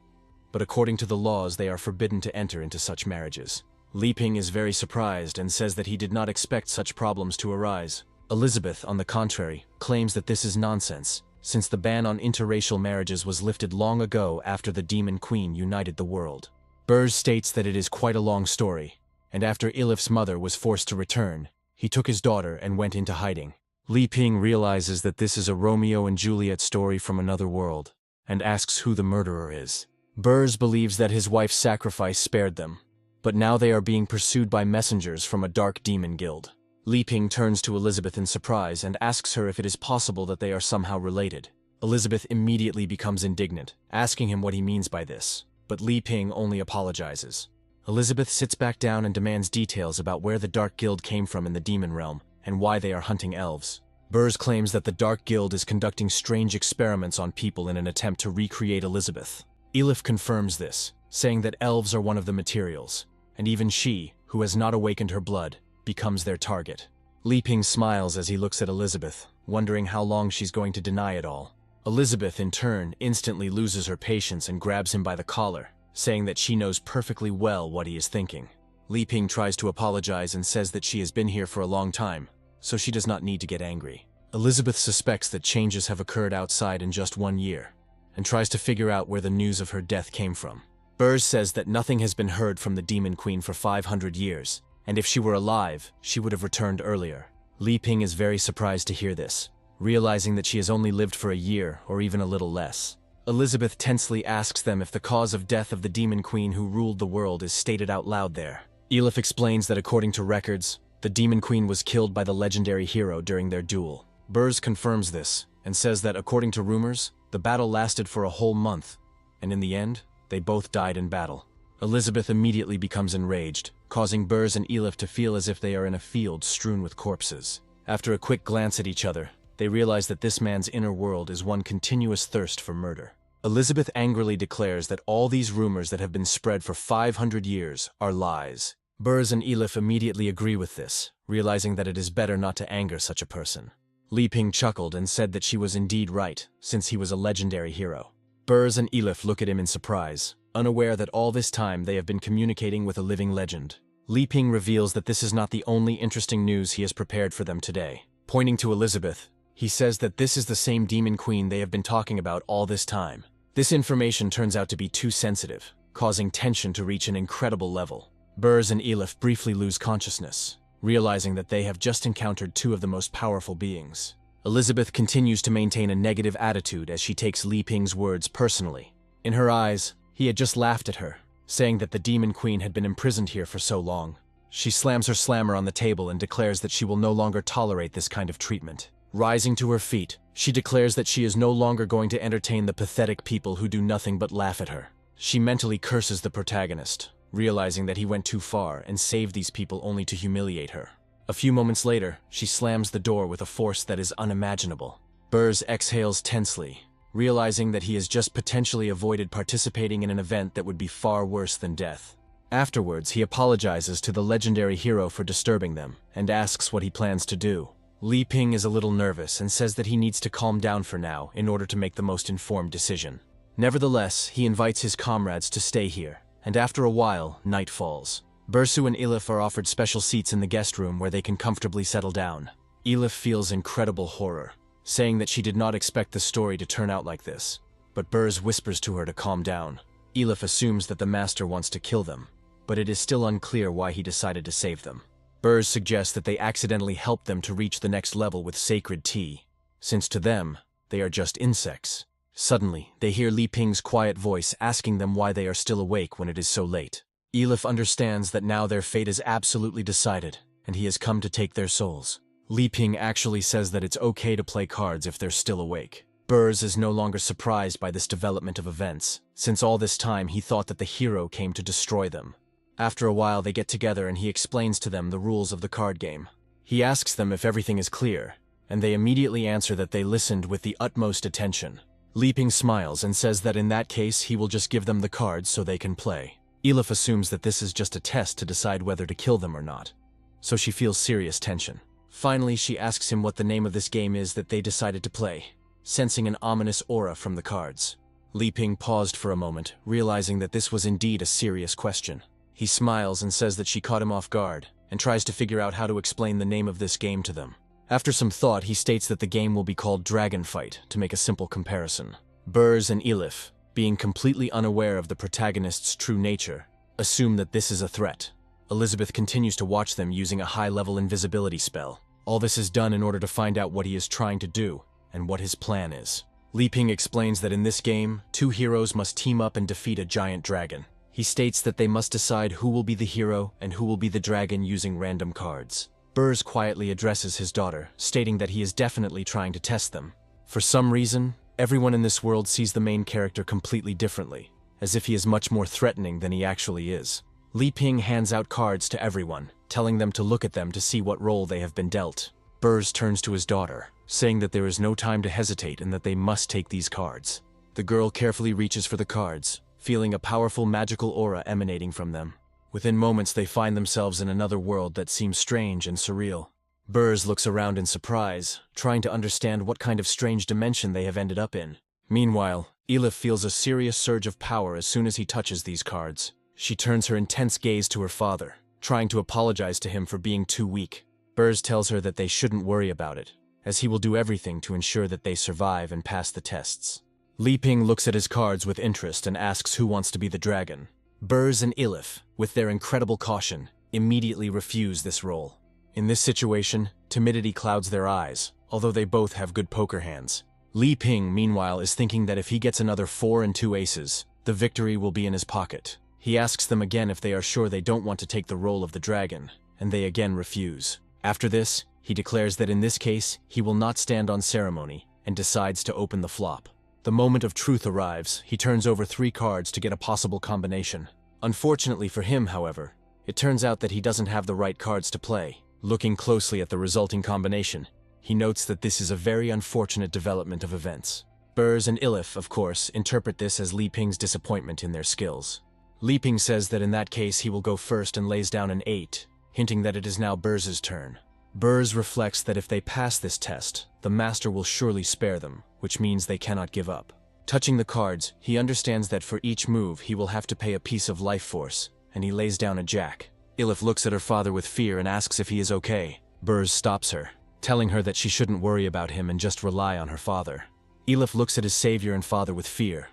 Speaker 1: But according to the laws, they are forbidden to enter into such marriages. Li Ping is very surprised and says that he did not expect such problems to arise. Elizabeth, on the contrary, claims that this is nonsense, since the ban on interracial marriages was lifted long ago after the Demon Queen united the world. Burrs states that it is quite a long story, and after Elif's mother was forced to return, he took his daughter and went into hiding. Li Ping realizes that this is a Romeo and Juliet story from another world, and asks who the murderer is. Burrs believes that his wife's sacrifice spared them, but now they are being pursued by messengers from a dark demon guild. Li Ping turns to Elizabeth in surprise and asks her if it is possible that they are somehow related. Elizabeth immediately becomes indignant, asking him what he means by this, but Li Ping only apologizes. Elizabeth sits back down and demands details about where the Dark Guild came from in the demon realm and why they are hunting elves. Burrs claims that the Dark Guild is conducting strange experiments on people in an attempt to recreate Elizabeth. Elif confirms this, saying that elves are one of the materials, and even she, who has not awakened her blood, becomes their target. Li Ping smiles as he looks at Elizabeth, wondering how long she's going to deny it all. Elizabeth, in turn, instantly loses her patience and grabs him by the collar, saying that she knows perfectly well what he is thinking. Li Ping tries to apologize and says that she has been here for a long time, so she does not need to get angry. Elizabeth suspects that changes have occurred outside in just 1 year, and tries to figure out where the news of her death came from. Burrs says that nothing has been heard from the Demon Queen for 500 years, and if she were alive, she would have returned earlier. Li Ping is very surprised to hear this, realizing that she has only lived for a year or even a little less. Elizabeth tensely asks them if the cause of death of the Demon Queen who ruled the world is stated out loud there. Elif explains that according to records, the Demon Queen was killed by the legendary hero during their duel. Burrs confirms this, and says that according to rumors, the battle lasted for a whole month, and in the end, they both died in battle. Elizabeth immediately becomes enraged, causing Burrs and Elif to feel as if they are in a field strewn with corpses. After a quick glance at each other, they realize that this man's inner world is one continuous thirst for murder. Elizabeth angrily declares that all these rumors that have been spread for 500 years are lies. Burrs and Elif immediately agree with this, realizing that it is better not to anger such a person. Li Ping chuckled and said that she was indeed right, since he was a legendary hero. Burrs and Elif look at him in surprise, unaware that all this time they have been communicating with a living legend. Li Ping reveals that this is not the only interesting news he has prepared for them today. Pointing to Elizabeth, he says that this is the same Demon Queen they have been talking about all this time. This information turns out to be too sensitive, causing tension to reach an incredible level. Burrs and Elif briefly lose consciousness, realizing that they have just encountered two of the most powerful beings. Elizabeth continues to maintain a negative attitude as she takes Li Ping's words personally. In her eyes, he had just laughed at her, saying that the Demon Queen had been imprisoned here for so long. She slams her slammer on the table and declares that she will no longer tolerate this kind of treatment. Rising to her feet, she declares that she is no longer going to entertain the pathetic people who do nothing but laugh at her. She mentally curses the protagonist, realizing that he went too far and saved these people only to humiliate her. A few moments later, she slams the door with a force that is unimaginable. Burrs exhales tensely, realizing that he has just potentially avoided participating in an event that would be far worse than death. Afterwards, he apologizes to the legendary hero for disturbing them and asks what he plans to do. Li Ping is a little nervous and says that he needs to calm down for now in order to make the most informed decision. Nevertheless, he invites his comrades to stay here, and after a while, night falls. Bursu and Elif are offered special seats in the guest room where they can comfortably settle down. Elif feels incredible horror, saying that she did not expect the story to turn out like this, but Burrs whispers to her to calm down. Elif assumes that the master wants to kill them, but it is still unclear why he decided to save them. Burrs suggests that they accidentally helped them to reach the next level with sacred tea, since to them, they are just insects. Suddenly, they hear Li Ping's quiet voice asking them why they are still awake when it is so late. Elif understands that now their fate is absolutely decided, and he has come to take their souls. Li Ping actually says that it's okay to play cards if they're still awake. Burrs is no longer surprised by this development of events, since all this time he thought that the hero came to destroy them. After a while they get together and he explains to them the rules of the card game. He asks them if everything is clear, and they immediately answer that they listened with the utmost attention. Li Ping smiles and says that in that case he will just give them the cards so they can play. Elif assumes that this is just a test to decide whether to kill them or not, so she feels serious tension. Finally, she asks him what the name of this game is that they decided to play, sensing an ominous aura from the cards. Li Ping paused for a moment, realizing that this was indeed a serious question. He smiles and says that she caught him off guard, and tries to figure out how to explain the name of this game to them. After some thought, he states that the game will be called Dragon Fight, to make a simple comparison. Burrs and Elif, being completely unaware of the protagonist's true nature, assume that this is a threat. Elizabeth continues to watch them using a high-level invisibility spell. All this is done in order to find out what he is trying to do, and what his plan is. Li Ping explains that in this game, two heroes must team up and defeat a giant dragon. He states that they must decide who will be the hero and who will be the dragon using random cards. Burrs quietly addresses his daughter, stating that he is definitely trying to test them. For some reason, everyone in this world sees the main character completely differently, as if he is much more threatening than he actually is. Li Ping hands out cards to everyone, telling them to look at them to see what role they have been dealt. Burrs turns to his daughter, saying that there is no time to hesitate and that they must take these cards. The girl carefully reaches for the cards, feeling a powerful magical aura emanating from them. Within moments they find themselves in another world that seems strange and surreal. Burrs looks around in surprise, trying to understand what kind of strange dimension they have ended up in. Meanwhile, Elif feels a serious surge of power as soon as he touches these cards. She turns her intense gaze to her father, trying to apologize to him for being too weak. Burrs tells her that they shouldn't worry about it, as he will do everything to ensure that they survive and pass the tests. Li Ping looks at his cards with interest and asks who wants to be the dragon. Burrs and Elif, with their incredible caution, immediately refuse this role. In this situation, timidity clouds their eyes, although they both have good poker hands. Li Ping, meanwhile, is thinking that if he gets another 4 and 2 aces, the victory will be in his pocket. He asks them again if they are sure they don't want to take the role of the dragon, and they again refuse. After this, he declares that in this case, he will not stand on ceremony, and decides to open the flop. The moment of truth arrives, he turns over 3 cards to get a possible combination. Unfortunately for him, however, it turns out that he doesn't have the right cards to play. Looking closely at the resulting combination, he notes that this is a very unfortunate development of events. Burrs and Elif, of course, interpret this as Li Ping's disappointment in their skills. Li Ping says that in that case he will go first and lays down an 8, hinting that it is now Burrs' turn. Burrs reflects that if they pass this test, the master will surely spare them, which means they cannot give up. Touching the cards, he understands that for each move he will have to pay a piece of life force, and he lays down a jack. Elif looks at her father with fear and asks if he is okay. Burrs stops her, telling her that she shouldn't worry about him and just rely on her father. Elif looks at his savior and father with fear,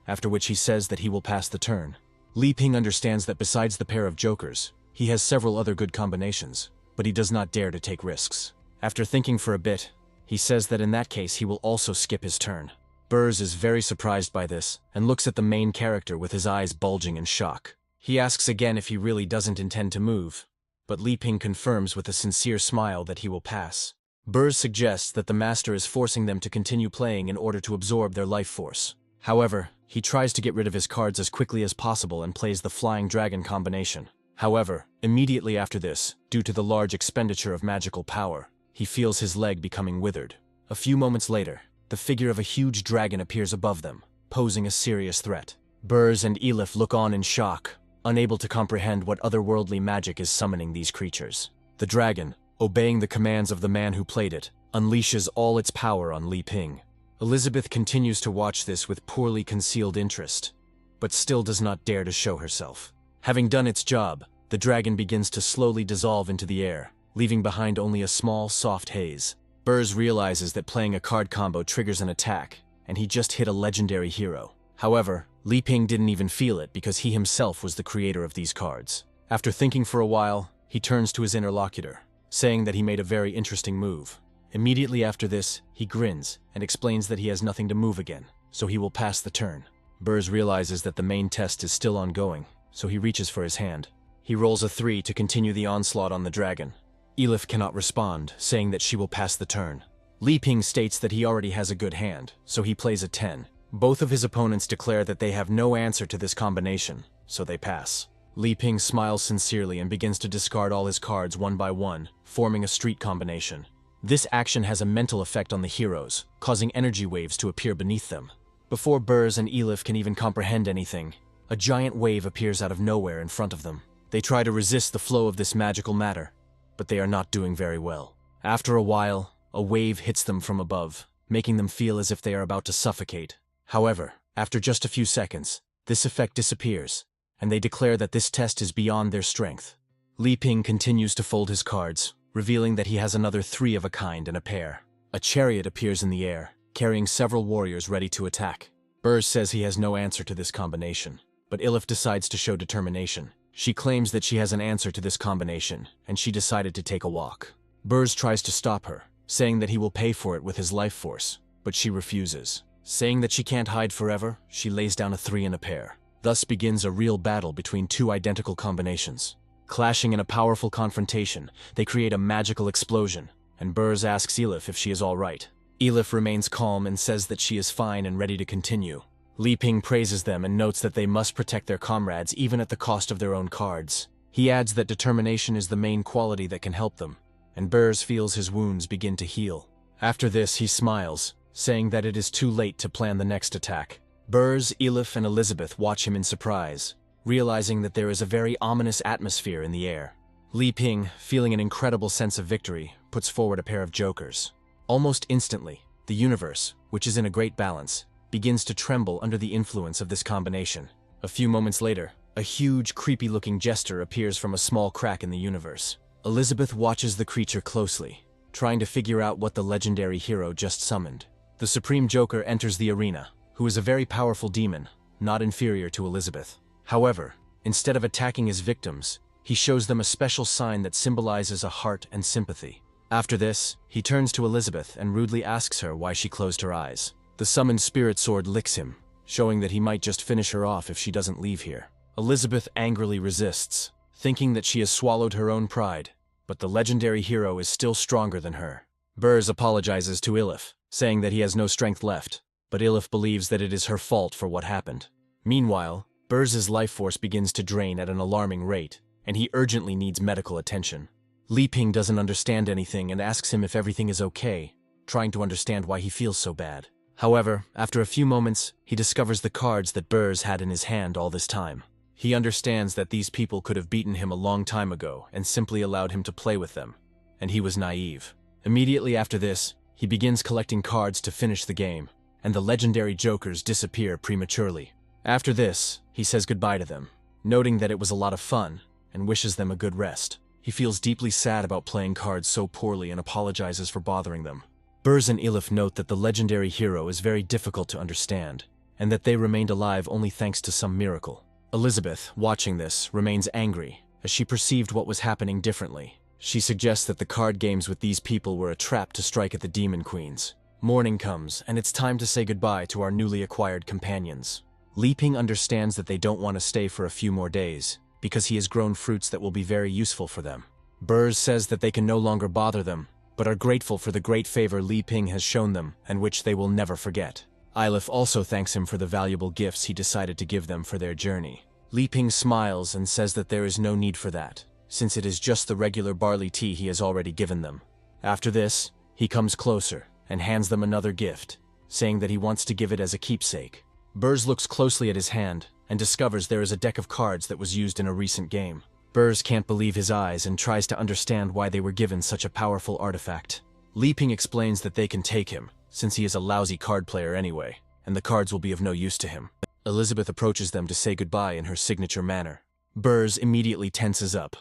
Speaker 1: after which he says that he will pass the turn. Li Ping understands that besides the pair of jokers, he has several other good combinations, but he does not dare to take risks. After thinking for a bit, he says that in that case he will also skip his turn. Burrs is very surprised by this and looks at the main character with his eyes bulging in shock. He asks again if he really doesn't intend to move, but Li Ping confirms with a sincere smile that he will pass. Burrs suggests that the master is forcing them to continue playing in order to absorb their life force. However, he tries to get rid of his cards as quickly as possible and plays the Flying Dragon combination. However, immediately after this, due to the large expenditure of magical power, he feels his leg becoming withered. A few moments later, the figure of a huge dragon appears above them, posing a serious threat. Burrs and Elif look on in shock, unable to comprehend what otherworldly magic is summoning these creatures. The dragon, obeying the commands of the man who played it, unleashes all its power on Li Ping. Elizabeth continues to watch this with poorly concealed interest, but still does not dare to show herself. Having done its job, the dragon begins to slowly dissolve into the air, leaving behind only a small, soft haze. Burrs realizes that playing a card combo triggers an attack, and he just hit a legendary hero. However, Li Ping didn't even feel it because he himself was the creator of these cards. After thinking for a while, he turns to his interlocutor, saying that he made a very interesting move. Immediately after this, he grins and explains that he has nothing to move again, so he will pass the turn. Burrs realizes that the main test is still ongoing, so he reaches for his hand. He rolls a 3 to continue the onslaught on the dragon. Elif cannot respond, saying that she will pass the turn. Li Ping states that he already has a good hand, so he plays a 10. Both of his opponents declare that they have no answer to this combination, so they pass. Li Ping smiles sincerely and begins to discard all his cards one by one, forming a street combination. This action has a mental effect on the heroes, causing energy waves to appear beneath them. Before Burrs and Elif can even comprehend anything, a giant wave appears out of nowhere in front of them. They try to resist the flow of this magical matter, but they are not doing very well. After a while, a wave hits them from above, making them feel as if they are about to suffocate. However, after just a few seconds, this effect disappears, and they declare that this test is beyond their strength. Li Ping continues to fold his cards, revealing that he has another 3 of a kind and a pair. A chariot appears in the air, carrying several warriors ready to attack. Burrs says he has no answer to this combination, but Elif decides to show determination. She claims that she has an answer to this combination, and she decided to take a walk. Burrs tries to stop her, saying that he will pay for it with his life force, but she refuses. Saying that she can't hide forever, she lays down a 3 and a pair. Thus begins a real battle between 2 identical combinations. Clashing in a powerful confrontation, they create a magical explosion, and Burrs asks Elif if she is all right. Elif remains calm and says that she is fine and ready to continue. Li Ping praises them and notes that they must protect their comrades even at the cost of their own cards. He adds that determination is the main quality that can help them, and Burrs feels his wounds begin to heal. After this, he smiles, saying that it is too late to plan the next attack. Burrs, Elif, and Elizabeth watch him in surprise, realizing that there is a very ominous atmosphere in the air. Li Ping, feeling an incredible sense of victory, puts forward a pair of jokers. Almost instantly, the universe, which is in a great balance, begins to tremble under the influence of this combination. A few moments later, a huge, creepy-looking jester appears from a small crack in the universe. Elizabeth watches the creature closely, trying to figure out what the legendary hero just summoned. The Supreme Joker enters the arena, who is a very powerful demon, not inferior to Elizabeth. However, instead of attacking his victims, he shows them a special sign that symbolizes a heart and sympathy. After this, he turns to Elizabeth and rudely asks her why she closed her eyes. The summoned spirit sword licks him, showing that he might just finish her off if she doesn't leave here. Elizabeth angrily resists, thinking that she has swallowed her own pride, but the legendary hero is still stronger than her. Burrs apologizes to Elif, saying that he has no strength left, but Elif believes that it is her fault for what happened. Meanwhile, Burrs' life force begins to drain at an alarming rate, and he urgently needs medical attention. Li Ping doesn't understand anything and asks him if everything is okay, trying to understand why he feels so bad. However, after a few moments, he discovers the cards that Burrs had in his hand all this time. He understands that these people could have beaten him a long time ago and simply allowed him to play with them, and he was naive. Immediately after this, he begins collecting cards to finish the game, and the legendary jokers disappear prematurely. After this, he says goodbye to them, noting that it was a lot of fun, and wishes them a good rest. He feels deeply sad about playing cards so poorly and apologizes for bothering them. Burrs and Elif note that the legendary hero is very difficult to understand, and that they remained alive only thanks to some miracle. Elizabeth, watching this, remains angry, as she perceived what was happening differently. She suggests that the card games with these people were a trap to strike at the Demon Queens. Morning comes, and it's time to say goodbye to our newly acquired companions. Li Ping understands that they don't want to stay for a few more days, because he has grown fruits that will be very useful for them. Burrs says that they can no longer bother them, but are grateful for the great favor Li Ping has shown them and which they will never forget. Elif also thanks him for the valuable gifts he decided to give them for their journey. Li Ping smiles and says that there is no need for that, since it is just the regular barley tea he has already given them. After this, he comes closer and hands them another gift, saying that he wants to give it as a keepsake. Burrs looks closely at his hand and discovers there is a deck of cards that was used in a recent game. Burrs can't believe his eyes and tries to understand why they were given such a powerful artifact. Li Ping explains that they can take him, since he is a lousy card player anyway, and the cards will be of no use to him. Elizabeth approaches them to say goodbye in her signature manner. Burrs immediately tenses up,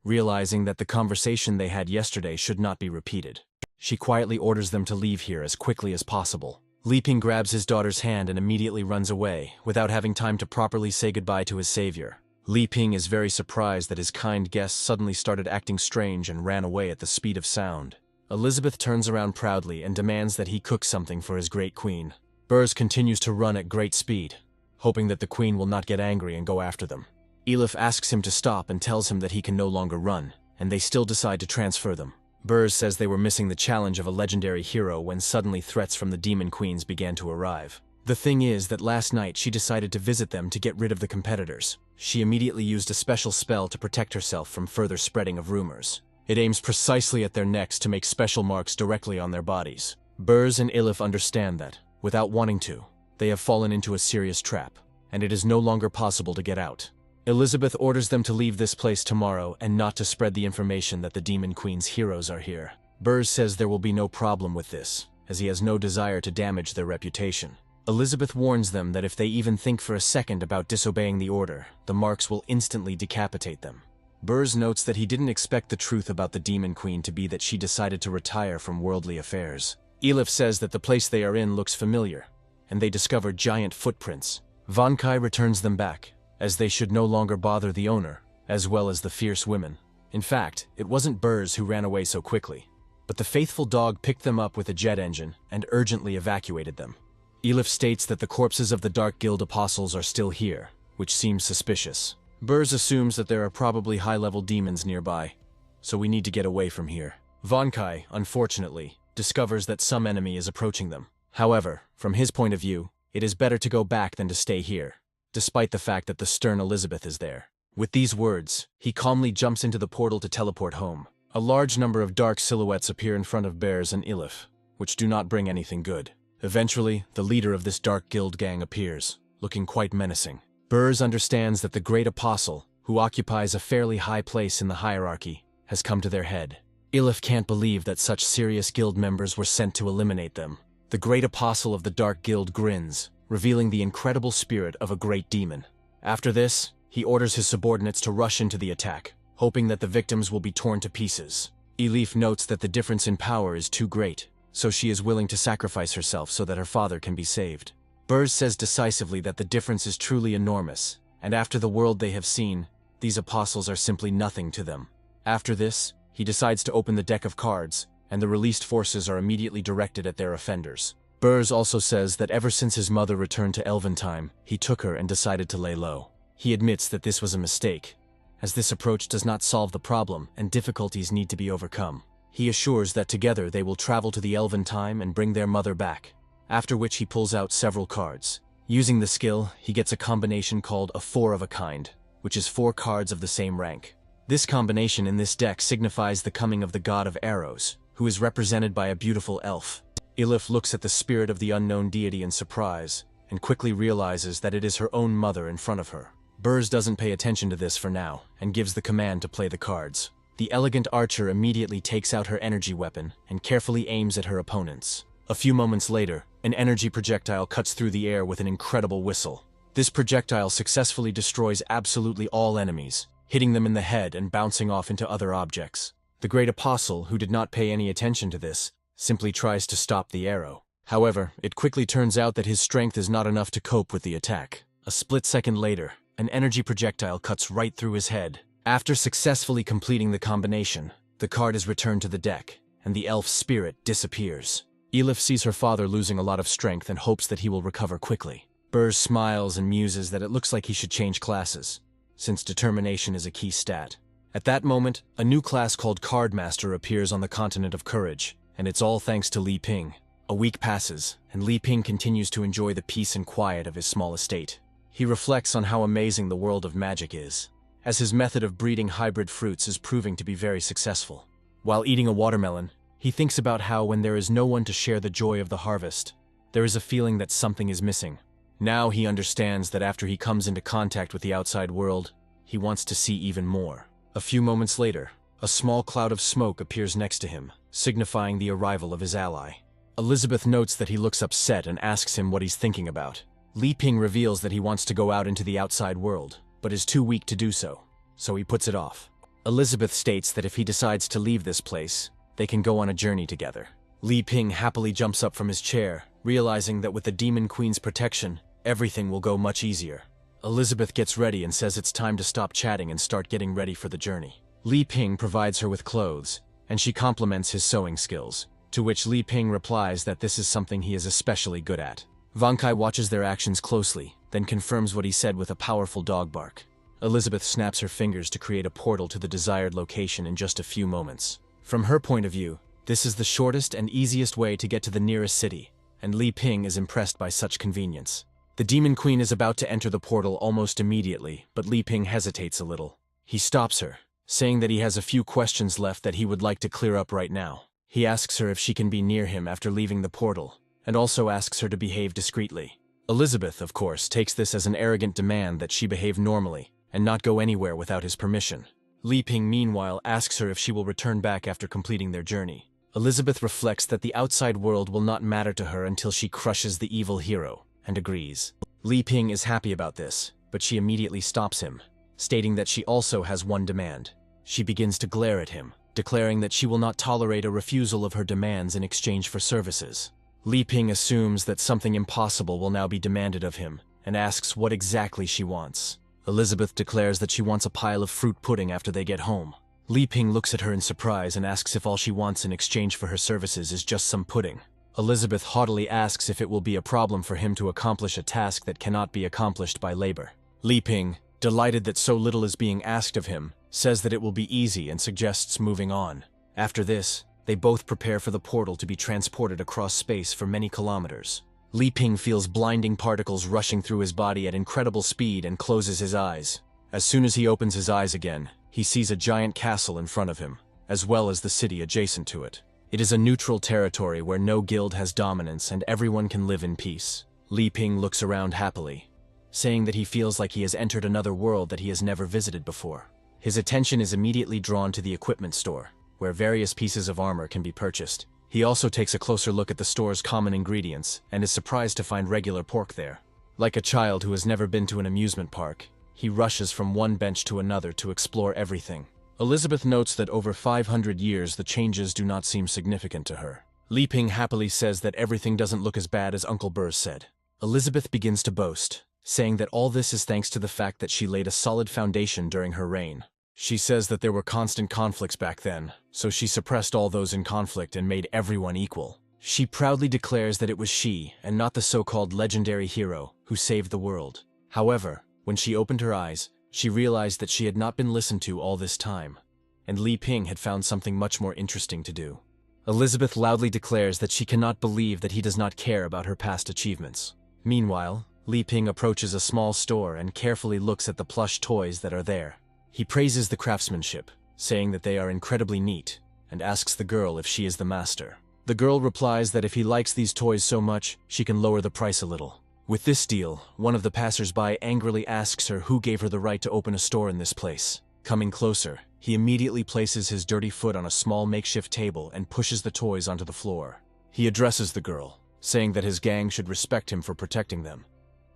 Speaker 1: realizing that the conversation they had yesterday should not be repeated. She quietly orders them to leave here as quickly as possible. Li Ping grabs his daughter's hand and immediately runs away, without having time to properly say goodbye to his savior. Li Ping is very surprised that his kind guest suddenly started acting strange and ran away at the speed of sound. Elizabeth turns around proudly and demands that he cook something for his great queen. Burrs continues to run at great speed, hoping that the queen will not get angry and go after them. Elif asks him to stop and tells him that he can no longer run, and they still decide to transfer them. Burrs says they were missing the challenge of a legendary hero when suddenly threats from the Demon Queens began to arrive. The thing is that last night she decided to visit them to get rid of the competitors. She immediately used a special spell to protect herself from further spreading of rumors. It aims precisely at their necks to make special marks directly on their bodies. Burrs and Elif understand that, without wanting to, they have fallen into a serious trap, and it is no longer possible to get out. Elizabeth orders them to leave this place tomorrow and not to spread the information that the Demon Queen's heroes are here. Burrs says there will be no problem with this, as he has no desire to damage their reputation. Elizabeth warns them that if they even think for a second about disobeying the order, the marks will instantly decapitate them. Burrs notes that he didn't expect the truth about the Demon Queen to be that she decided to retire from worldly affairs. Elif says that the place they are in looks familiar, and they discover giant footprints. Van Kai returns them back, as they should no longer bother the owner, as well as the fierce women. In fact, it wasn't Burrs who ran away so quickly, but the faithful dog picked them up with a jet engine and urgently evacuated them. Elif states that the corpses of the Dark Guild apostles are still here, which seems suspicious. Burrs assumes that there are probably high-level demons nearby, so we need to get away from here. Van Kai, unfortunately, discovers that some enemy is approaching them. However, from his point of view, It is better to go back than to stay here, despite the fact that the stern Elizabeth is there. With these words, he calmly jumps into the portal to teleport home. A large number of dark silhouettes appear in front of Bears and Ilif, which do not bring anything good. Eventually, the leader of this dark guild gang appears, looking quite menacing. Bears understands that the great apostle, who occupies a fairly high place in the hierarchy, has come to their head. Ilif can't believe that such serious guild members were sent to eliminate them. The great apostle of the Dark Guild grins, revealing the incredible spirit of a great demon. After this, he orders his subordinates to rush into the attack, hoping that the victims will be torn to pieces. Elif notes that the difference in power is too great, so she is willing to sacrifice herself so that her father can be saved. Burrs says decisively that the difference is truly enormous, and after the world they have seen, these apostles are simply nothing to them. After this, he decides to open the deck of cards, and the released forces are immediately directed at their offenders. Burrs also says that ever since his mother returned to Elventime, he took her and decided to lay low. He admits that this was a mistake, as this approach does not solve the problem and difficulties need to be overcome. He assures that together they will travel to the Elventime and bring their mother back, after which he pulls out several cards. Using the skill, he gets a combination called a 4 of a kind, which is 4 cards of the same rank. This combination in this deck signifies the coming of the god of arrows, who is represented by a beautiful elf. Ilif looks at the spirit of the unknown deity in surprise, and quickly realizes that it is her own mother in front of her. Burrs doesn't pay attention to this for now, and gives the command to play the cards. The elegant archer immediately takes out her energy weapon and carefully aims at her opponents. A few moments later, an energy projectile cuts through the air with an incredible whistle. This projectile successfully destroys absolutely all enemies, hitting them in the head and bouncing off into other objects. The great apostle, who did not pay any attention to this, simply tries to stop the arrow. However, it quickly turns out that his strength is not enough to cope with the attack. A split second later, an energy projectile cuts right through his head. After successfully completing the combination, the card is returned to the deck, and the elf's spirit disappears. Elif sees her father losing a lot of strength and hopes that he will recover quickly. Burrs smiles and muses that it looks like he should change classes, since determination is a key stat. At that moment, a new class called Cardmaster appears on the continent of Courage, and it's all thanks to Li Ping. A week passes, and Li Ping continues to enjoy the peace and quiet of his small estate. He reflects on how amazing the world of magic is, as his method of breeding hybrid fruits is proving to be very successful. While eating a watermelon, he thinks about how when there is no one to share the joy of the harvest, there is a feeling that something is missing. Now he understands that after he comes into contact with the outside world, he wants to see even more. A few moments later, a small cloud of smoke appears next to him, signifying the arrival of his ally. Elizabeth notes that he looks upset and asks him what he's thinking about. Li Ping reveals that he wants to go out into the outside world, but is too weak to do so, so he puts it off. Elizabeth states that if he decides to leave this place, they can go on a journey together. Li Ping happily jumps up from his chair, realizing that with the Demon Queen's protection, everything will go much easier. Elizabeth gets ready and says it's time to stop chatting and start getting ready for the journey. Li Ping provides her with clothes, and she compliments his sewing skills, to which Li Ping replies that this is something he is especially good at. Wang Kai watches their actions closely, then confirms what he said with a powerful dog bark. Elizabeth snaps her fingers to create a portal to the desired location in just a few moments. From her point of view, this is the shortest and easiest way to get to the nearest city, and Li Ping is impressed by such convenience. The Demon Queen is about to enter the portal almost immediately, but Li Ping hesitates a little. He stops her, saying that he has a few questions left that he would like to clear up right now. He asks her if she can be near him after leaving the portal, and also asks her to behave discreetly. Elizabeth, of course, takes this as an arrogant demand that she behave normally, and not go anywhere without his permission. Li Ping, meanwhile, asks her if she will return back after completing their journey. Elizabeth reflects that the outside world will not matter to her until she crushes the evil hero, and agrees. Li Ping is happy about this, but she immediately stops him, stating that she also has one demand. She begins to glare at him, declaring that she will not tolerate a refusal of her demands in exchange for services. Li Ping assumes that something impossible will now be demanded of him, and asks what exactly she wants. Elizabeth declares that she wants a pile of fruit pudding after they get home. Li Ping looks at her in surprise and asks if all she wants in exchange for her services is just some pudding. Elizabeth haughtily asks if it will be a problem for him to accomplish a task that cannot be accomplished by labor. Li Ping, delighted that so little is being asked of him, says that it will be easy and suggests moving on. After this, they both prepare for the portal to be transported across space for many kilometers. Li Ping feels blinding particles rushing through his body at incredible speed and closes his eyes. As soon as he opens his eyes again, he sees a giant castle in front of him, as well as the city adjacent to it. It is a neutral territory where no guild has dominance and everyone can live in peace. Li Ping looks around happily, saying that he feels like he has entered another world that he has never visited before. His attention is immediately drawn to the equipment store, where various pieces of armor can be purchased. He also takes a closer look at the store's common ingredients and is surprised to find regular pork there. Like a child who has never been to an amusement park, he rushes from one bench to another to explore everything. Elizabeth notes that over 500 years the changes do not seem significant to her. Li Ping happily says that everything doesn't look as bad as Uncle Burr said. Elizabeth begins to boast, saying that all this is thanks to the fact that she laid a solid foundation during her reign. She says that there were constant conflicts back then, so she suppressed all those in conflict and made everyone equal. She proudly declares that it was she, and not the so-called legendary hero, who saved the world. However, when she opened her eyes, she realized that she had not been listened to all this time, and Li Ping had found something much more interesting to do. Elizabeth loudly declares that she cannot believe that he does not care about her past achievements. Meanwhile, Li Ping approaches a small store and carefully looks at the plush toys that are there. He praises the craftsmanship, saying that they are incredibly neat, and asks the girl if she is the master. The girl replies that if he likes these toys so much, she can lower the price a little. With this deal, one of the passers-by angrily asks her who gave her the right to open a store in this place. Coming closer, he immediately places his dirty foot on a small makeshift table and pushes the toys onto the floor. He addresses the girl, saying that his gang should respect him for protecting them,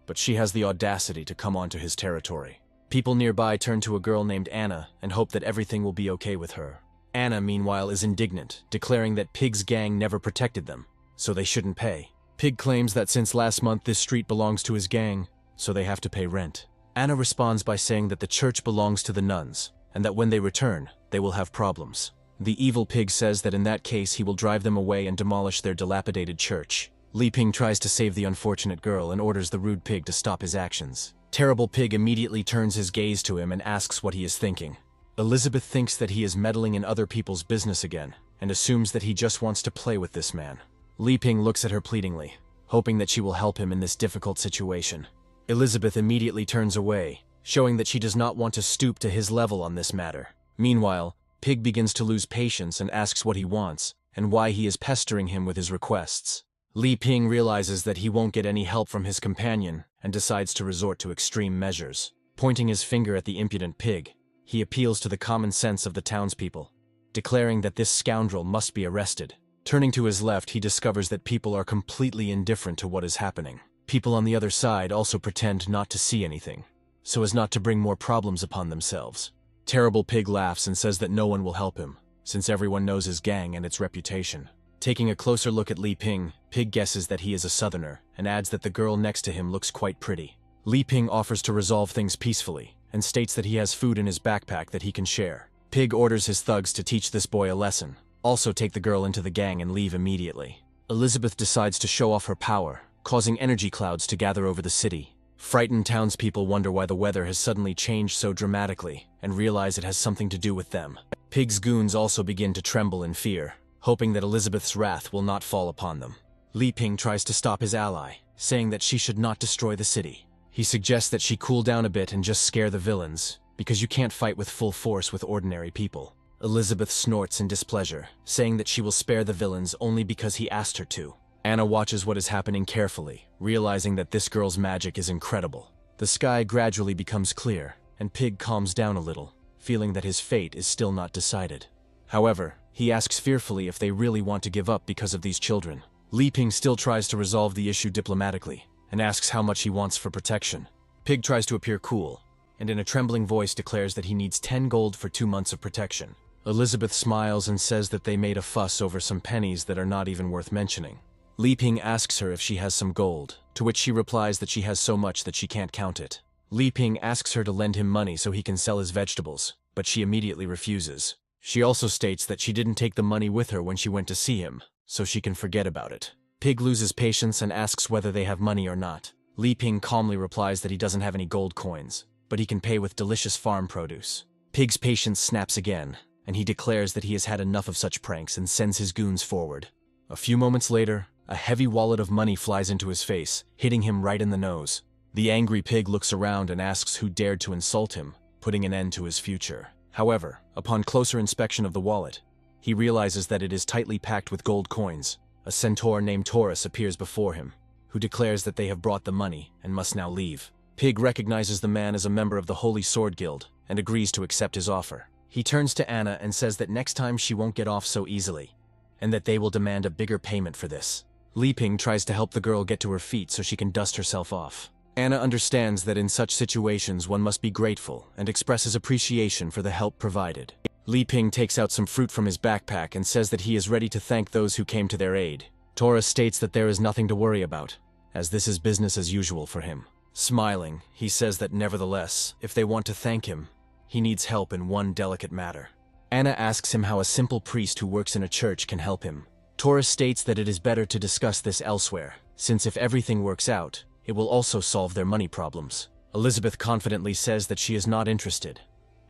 Speaker 1: but she has the audacity to come onto his territory. People nearby turn to a girl named Anna and hope that everything will be okay with her. Anna, meanwhile, is indignant, declaring that Pig's gang never protected them, so they shouldn't pay. Pig claims that since last month this street belongs to his gang, so they have to pay rent. Anna responds by saying that the church belongs to the nuns, and that when they return, they will have problems. The evil pig says that in that case he will drive them away and demolish their dilapidated church. Li Ping tries to save the unfortunate girl and orders the rude pig to stop his actions. Terrible Pig immediately turns his gaze to him and asks what he is thinking. Elizabeth thinks that he is meddling in other people's business again, and assumes that he just wants to play with this man. Li Ping looks at her pleadingly, hoping that she will help him in this difficult situation. Elizabeth immediately turns away, showing that she does not want to stoop to his level on this matter. Meanwhile, Pig begins to lose patience and asks what he wants, and why he is pestering him with his requests. Li Ping realizes that he won't get any help from his companion, and decides to resort to extreme measures. Pointing his finger at the impudent pig, he appeals to the common sense of the townspeople, declaring that this scoundrel must be arrested. Turning to his left, he discovers that people are completely indifferent to what is happening. People on the other side also pretend not to see anything, so as not to bring more problems upon themselves. Terrible Pig laughs and says that no one will help him, since everyone knows his gang and its reputation. Taking a closer look at Li Ping, Pig guesses that he is a southerner, and adds that the girl next to him looks quite pretty. Li Ping offers to resolve things peacefully, and states that he has food in his backpack that he can share. Pig orders his thugs to teach this boy a lesson, also take the girl into the gang and leave immediately. Elizabeth decides to show off her power, causing energy clouds to gather over the city. Frightened townspeople wonder why the weather has suddenly changed so dramatically, and realize it has something to do with them. Pig's goons also begin to tremble in fear, hoping that Elizabeth's wrath will not fall upon them. Li Ping tries to stop his ally, saying that she should not destroy the city. He suggests that she cool down a bit and just scare the villains, because you can't fight with full force with ordinary people. Elizabeth snorts in displeasure, saying that she will spare the villains only because he asked her to. Anna watches what is happening carefully, realizing that this girl's magic is incredible. The sky gradually becomes clear, and Pig calms down a little, feeling that his fate is still not decided. However, he asks fearfully if they really want to give up because of these children. Li Ping still tries to resolve the issue diplomatically, and asks how much he wants for protection. Pig tries to appear cool, and in a trembling voice declares that he needs 10 gold for 2 months of protection. Elizabeth smiles and says that they made a fuss over some pennies that are not even worth mentioning. Li Ping asks her if she has some gold, to which she replies that she has so much that she can't count it. Li Ping asks her to lend him money so he can sell his vegetables, but she immediately refuses. She also states that she didn't take the money with her when she went to see him, so she can forget about it. Pig loses patience and asks whether they have money or not. Li Ping calmly replies that he doesn't have any gold coins, but he can pay with delicious farm produce. Pig's patience snaps again, and he declares that he has had enough of such pranks and sends his goons forward. A few moments later, A heavy wallet of money flies into his face, hitting him right in the nose. The angry pig looks around and asks who dared to insult him, putting an end to his future. However, upon closer inspection of the wallet, he realizes that it is tightly packed with gold coins. A centaur named Taurus appears before him, who declares that they have brought the money and must now leave. Pig recognizes the man as a member of the Holy Sword Guild and agrees to accept his offer. He turns to Anna and says that next time she won't get off so easily, and that they will demand a bigger payment for this. Li Ping tries to help the girl get to her feet so she can dust herself off. Anna understands that in such situations one must be grateful and expresses appreciation for the help provided. Li Ping takes out some fruit from his backpack and says that he is ready to thank those who came to their aid. Taurus states that there is nothing to worry about, as this is business as usual for him. Smiling, he says that nevertheless, if they want to thank him, he needs help in one delicate matter. Anna asks him how a simple priest who works in a church can help him. Taurus states that it is better to discuss this elsewhere, since if everything works out, it will also solve their money problems. Elizabeth confidently says that she is not interested,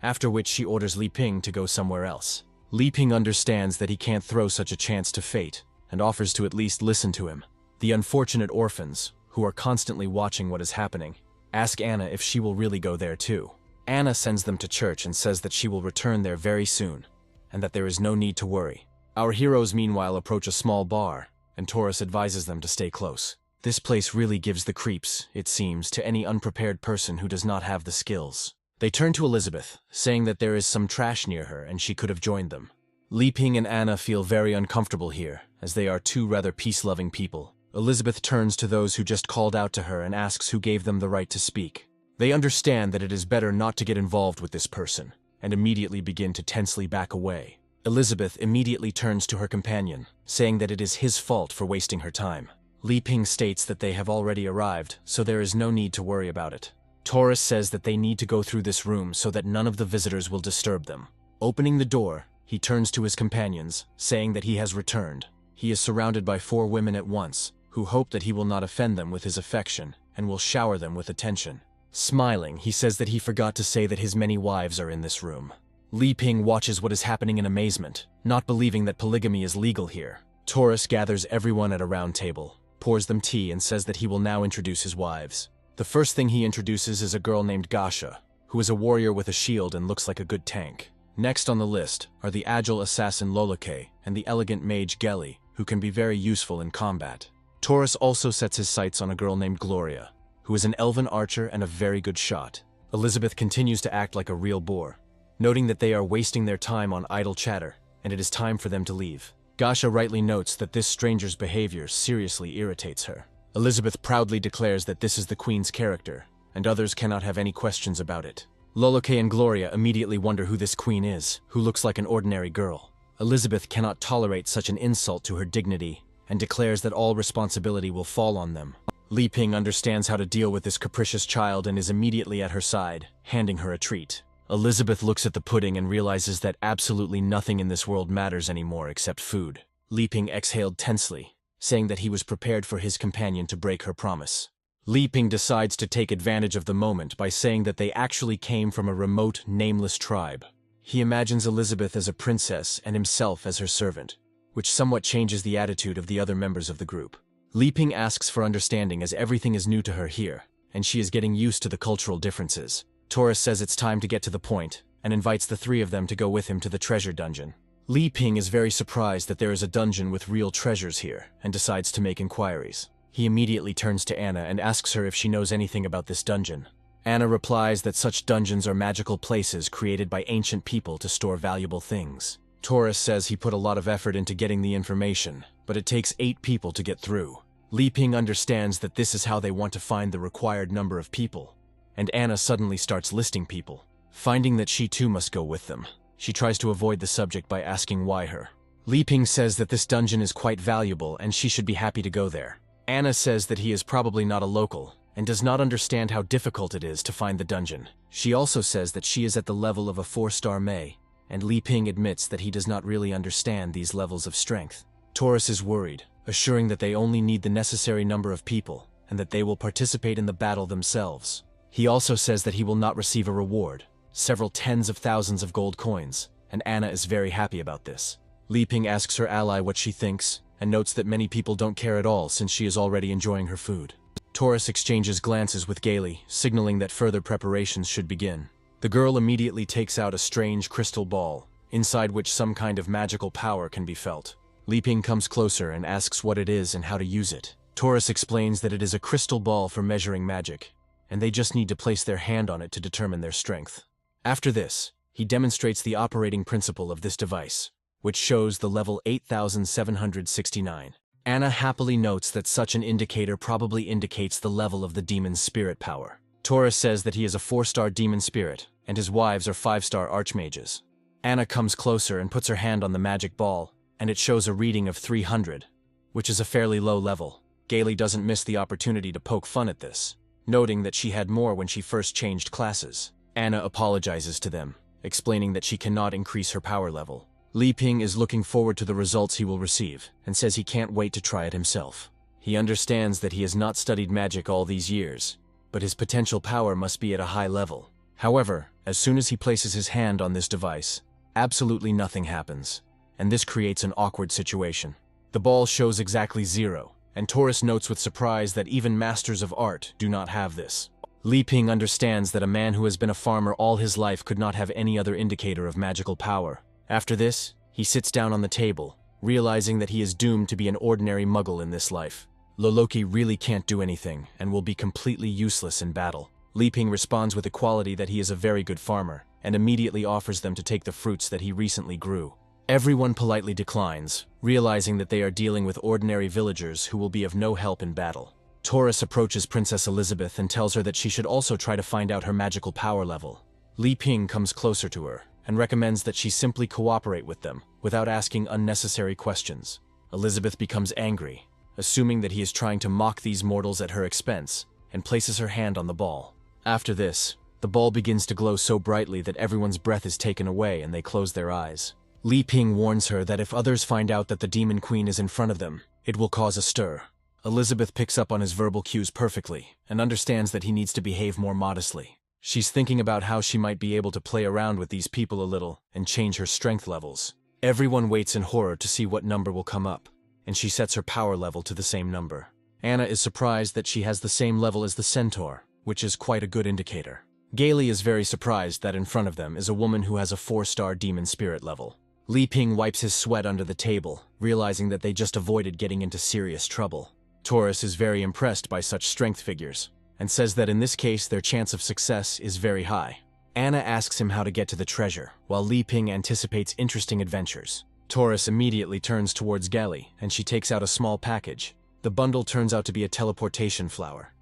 Speaker 1: after which she orders Li Ping to go somewhere else. Li Ping understands that he can't throw such a chance to fate, and offers to at least listen to him. The unfortunate orphans, who are constantly watching what is happening, ask Anna if she will really go there too. Anna sends them to church and says that she will return there very soon, and that there is no need to worry. Our heroes meanwhile approach a small bar, and Taurus advises them to stay close. This place really gives the creeps, it seems, to any unprepared person who does not have the skills. They turn to Elizabeth, saying that there is some trash near her and she could have joined them. Li Ping and Anna feel very uncomfortable here, as they are two rather peace-loving people. Elizabeth turns to those who just called out to her and asks who gave them the right to speak. They understand that it is better not to get involved with this person, and immediately begin to tensely back away. Elizabeth immediately turns to her companion, saying that it is his fault for wasting her time. Li Ping states that they have already arrived, so there is no need to worry about it. Taurus says that they need to go through this room so that none of the visitors will disturb them. Opening the door, he turns to his companions, saying that he has returned. He is surrounded by 4 women at once, who hope that he will not offend them with his affection, and will shower them with attention. Smiling, he says that he forgot to say that his many wives are in this room. Li Ping watches what is happening in amazement, not believing that polygamy is legal here. Taurus gathers everyone at a round table, pours them tea and says that he will now introduce his wives. The first thing he introduces is a girl named Gasha, who is a warrior with a shield and looks like a good tank. Next on the list are the agile assassin Loloke and the elegant mage Geli, who can be very useful in combat. Taurus also sets his sights on a girl named Gloria, who is an elven archer and a very good shot. Elizabeth continues to act like a real bore, noting that they are wasting their time on idle chatter, and it is time for them to leave. Gasha rightly notes that this stranger's behavior seriously irritates her. Elizabeth proudly declares that this is the queen's character, and others cannot have any questions about it. Loloke and Gloria immediately wonder who this queen is, who looks like an ordinary girl. Elizabeth cannot tolerate such an insult to her dignity, and declares that all responsibility will fall on them. Li Ping understands how to deal with this capricious child and is immediately at her side, handing her a treat. Elizabeth looks at the pudding and realizes that absolutely nothing in this world matters anymore except food. Li Ping exhaled tensely, saying that he was prepared for his companion to break her promise. Li Ping decides to take advantage of the moment by saying that they actually came from a remote, nameless tribe. He imagines Elizabeth as a princess and himself as her servant, which somewhat changes the attitude of the other members of the group. Li Ping asks for understanding as everything is new to her here, and she is getting used to the cultural differences. Taurus says it's time to get to the point, and invites the 3 of them to go with him to the treasure dungeon. Li Ping is very surprised that there is a dungeon with real treasures here, and decides to make inquiries. He immediately turns to Anna and asks her if she knows anything about this dungeon. Anna replies that such dungeons are magical places created by ancient people to store valuable things. Taurus says he put a lot of effort into getting the information, but it takes 8 people to get through. Li Ping understands that this is how they want to find the required number of people, and Anna suddenly starts listing people. Finding that she too must go with them, she tries to avoid the subject by asking why her. Li Ping says that this dungeon is quite valuable and she should be happy to go there. Anna says that he is probably not a local, and does not understand how difficult it is to find the dungeon. She also says that she is at the level of a 4-star Mei, and Li Ping admits that he does not really understand these levels of strength. Taurus is worried, assuring that they only need the necessary number of people, and that they will participate in the battle themselves. He also says that he will not receive a reward, several tens of thousands of gold coins, and Anna is very happy about this. Li Ping asks her ally what she thinks, and notes that many people don't care at all since she is already enjoying her food. Taurus exchanges glances with Gaily, signaling that further preparations should begin. The girl immediately takes out a strange crystal ball, inside which some kind of magical power can be felt. Li Ping comes closer and asks what it is and how to use it. Taurus explains that it is a crystal ball for measuring magic, and they just need to place their hand on it to determine their strength. After this, he demonstrates the operating principle of this device, which shows the level 8769. Anna happily notes that such an indicator probably indicates the level of the demon's spirit power. Taurus says that he is a 4-star demon spirit, and his wives are 5-star archmages. Anna comes closer and puts her hand on the magic ball, and it shows a reading of 300, which is a fairly low level. Gaily doesn't miss the opportunity to poke fun at this, noting that she had more when she first changed classes. Anna apologizes to them, explaining that she cannot increase her power level. Li Ping is looking forward to the results he will receive, and says he can't wait to try it himself. He understands that he has not studied magic all these years, but his potential power must be at a high level. However, as soon as he places his hand on this device, absolutely nothing happens, and this creates an awkward situation. The ball shows exactly 0, and Taurus notes with surprise that even masters of art do not have this. Li Ping understands that a man who has been a farmer all his life could not have any other indicator of magical power. After this, he sits down on the table, realizing that he is doomed to be an ordinary muggle in this life. Loloki really can't do anything and will be completely useless in battle. Li Ping responds with equality that he is a very good farmer, and immediately offers them to take the fruits that he recently grew. Everyone politely declines, realizing that they are dealing with ordinary villagers who will be of no help in battle. Taurus approaches Princess Elizabeth and tells her that she should also try to find out her magical power level. Li Ping comes closer to her and recommends that she simply cooperate with them without asking unnecessary questions. Elizabeth becomes angry, assuming that he is trying to mock these mortals at her expense, and places her hand on the ball. After this, the ball begins to glow so brightly that everyone's breath is taken away and they close their eyes. Li Ping warns her that if others find out that the Demon Queen is in front of them, it will cause a stir. Elizabeth picks up on his verbal cues perfectly and understands that he needs to behave more modestly. She's thinking about how she might be able to play around with these people a little and change her strength levels. Everyone waits in horror to see what number will come up, and she sets her power level to the same number. Anna is surprised that she has the same level as the centaur, which is quite a good indicator. Gaily is very surprised that in front of them is a woman who has a 4-star demon spirit level. Li Ping wipes his sweat under the table, realizing that they just avoided getting into serious trouble. Taurus is very impressed by such strength figures, and says that in this case their chance of success is very high. Anna asks him how to get to the treasure, while Li Ping anticipates interesting adventures. Taurus immediately turns towards Gaily, and she takes out a small package. The bundle turns out to be a teleportation flower,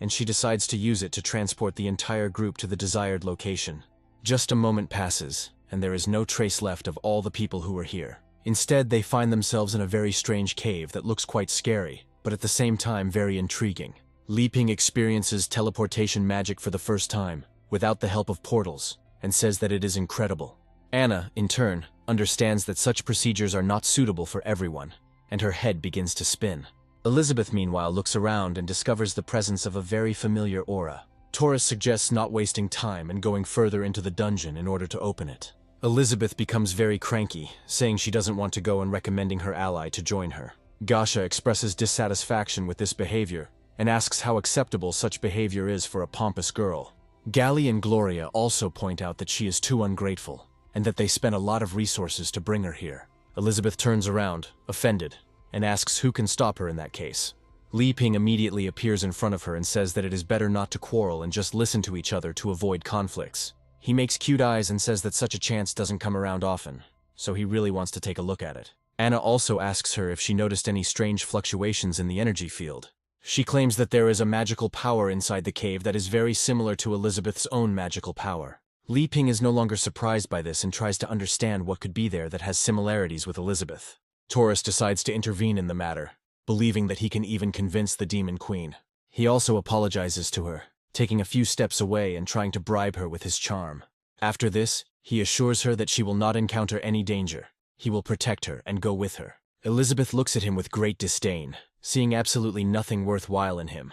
Speaker 1: and she decides to use it to transport the entire group to the desired location. Just a moment passes, and there is no trace left of all the people who were here. Instead, they find themselves in a very strange cave that looks quite scary, but at the same time very intriguing. Li Ping experiences teleportation magic for the first time, without the help of portals, and says that it is incredible. Anna, in turn, understands that such procedures are not suitable for everyone, and her head begins to spin. Elizabeth, meanwhile, looks around and discovers the presence of a very familiar aura. Taurus suggests not wasting time and going further into the dungeon in order to open it. Elizabeth becomes very cranky, saying she doesn't want to go and recommending her ally to join her. Gasha expresses dissatisfaction with this behavior, and asks how acceptable such behavior is for a pompous girl. Gaily and Gloria also point out that she is too ungrateful, and that they spent a lot of resources to bring her here. Elizabeth turns around, offended, and asks who can stop her in that case. Li Ping immediately appears in front of her and says that it is better not to quarrel and just listen to each other to avoid conflicts. He makes cute eyes and says that such a chance doesn't come around often, so he really wants to take a look at it. Anna also asks her if she noticed any strange fluctuations in the energy field. She claims that there is a magical power inside the cave that is very similar to Elizabeth's own magical power. Li Ping is no longer surprised by this and tries to understand what could be there that has similarities with Elizabeth. Taurus decides to intervene in the matter, believing that he can even convince the Demon Queen. He also apologizes to her, taking a few steps away and trying to bribe her with his charm. After this, he assures her that she will not encounter any danger. He will protect her and go with her. Elizabeth looks at him with great disdain, seeing absolutely nothing worthwhile in him.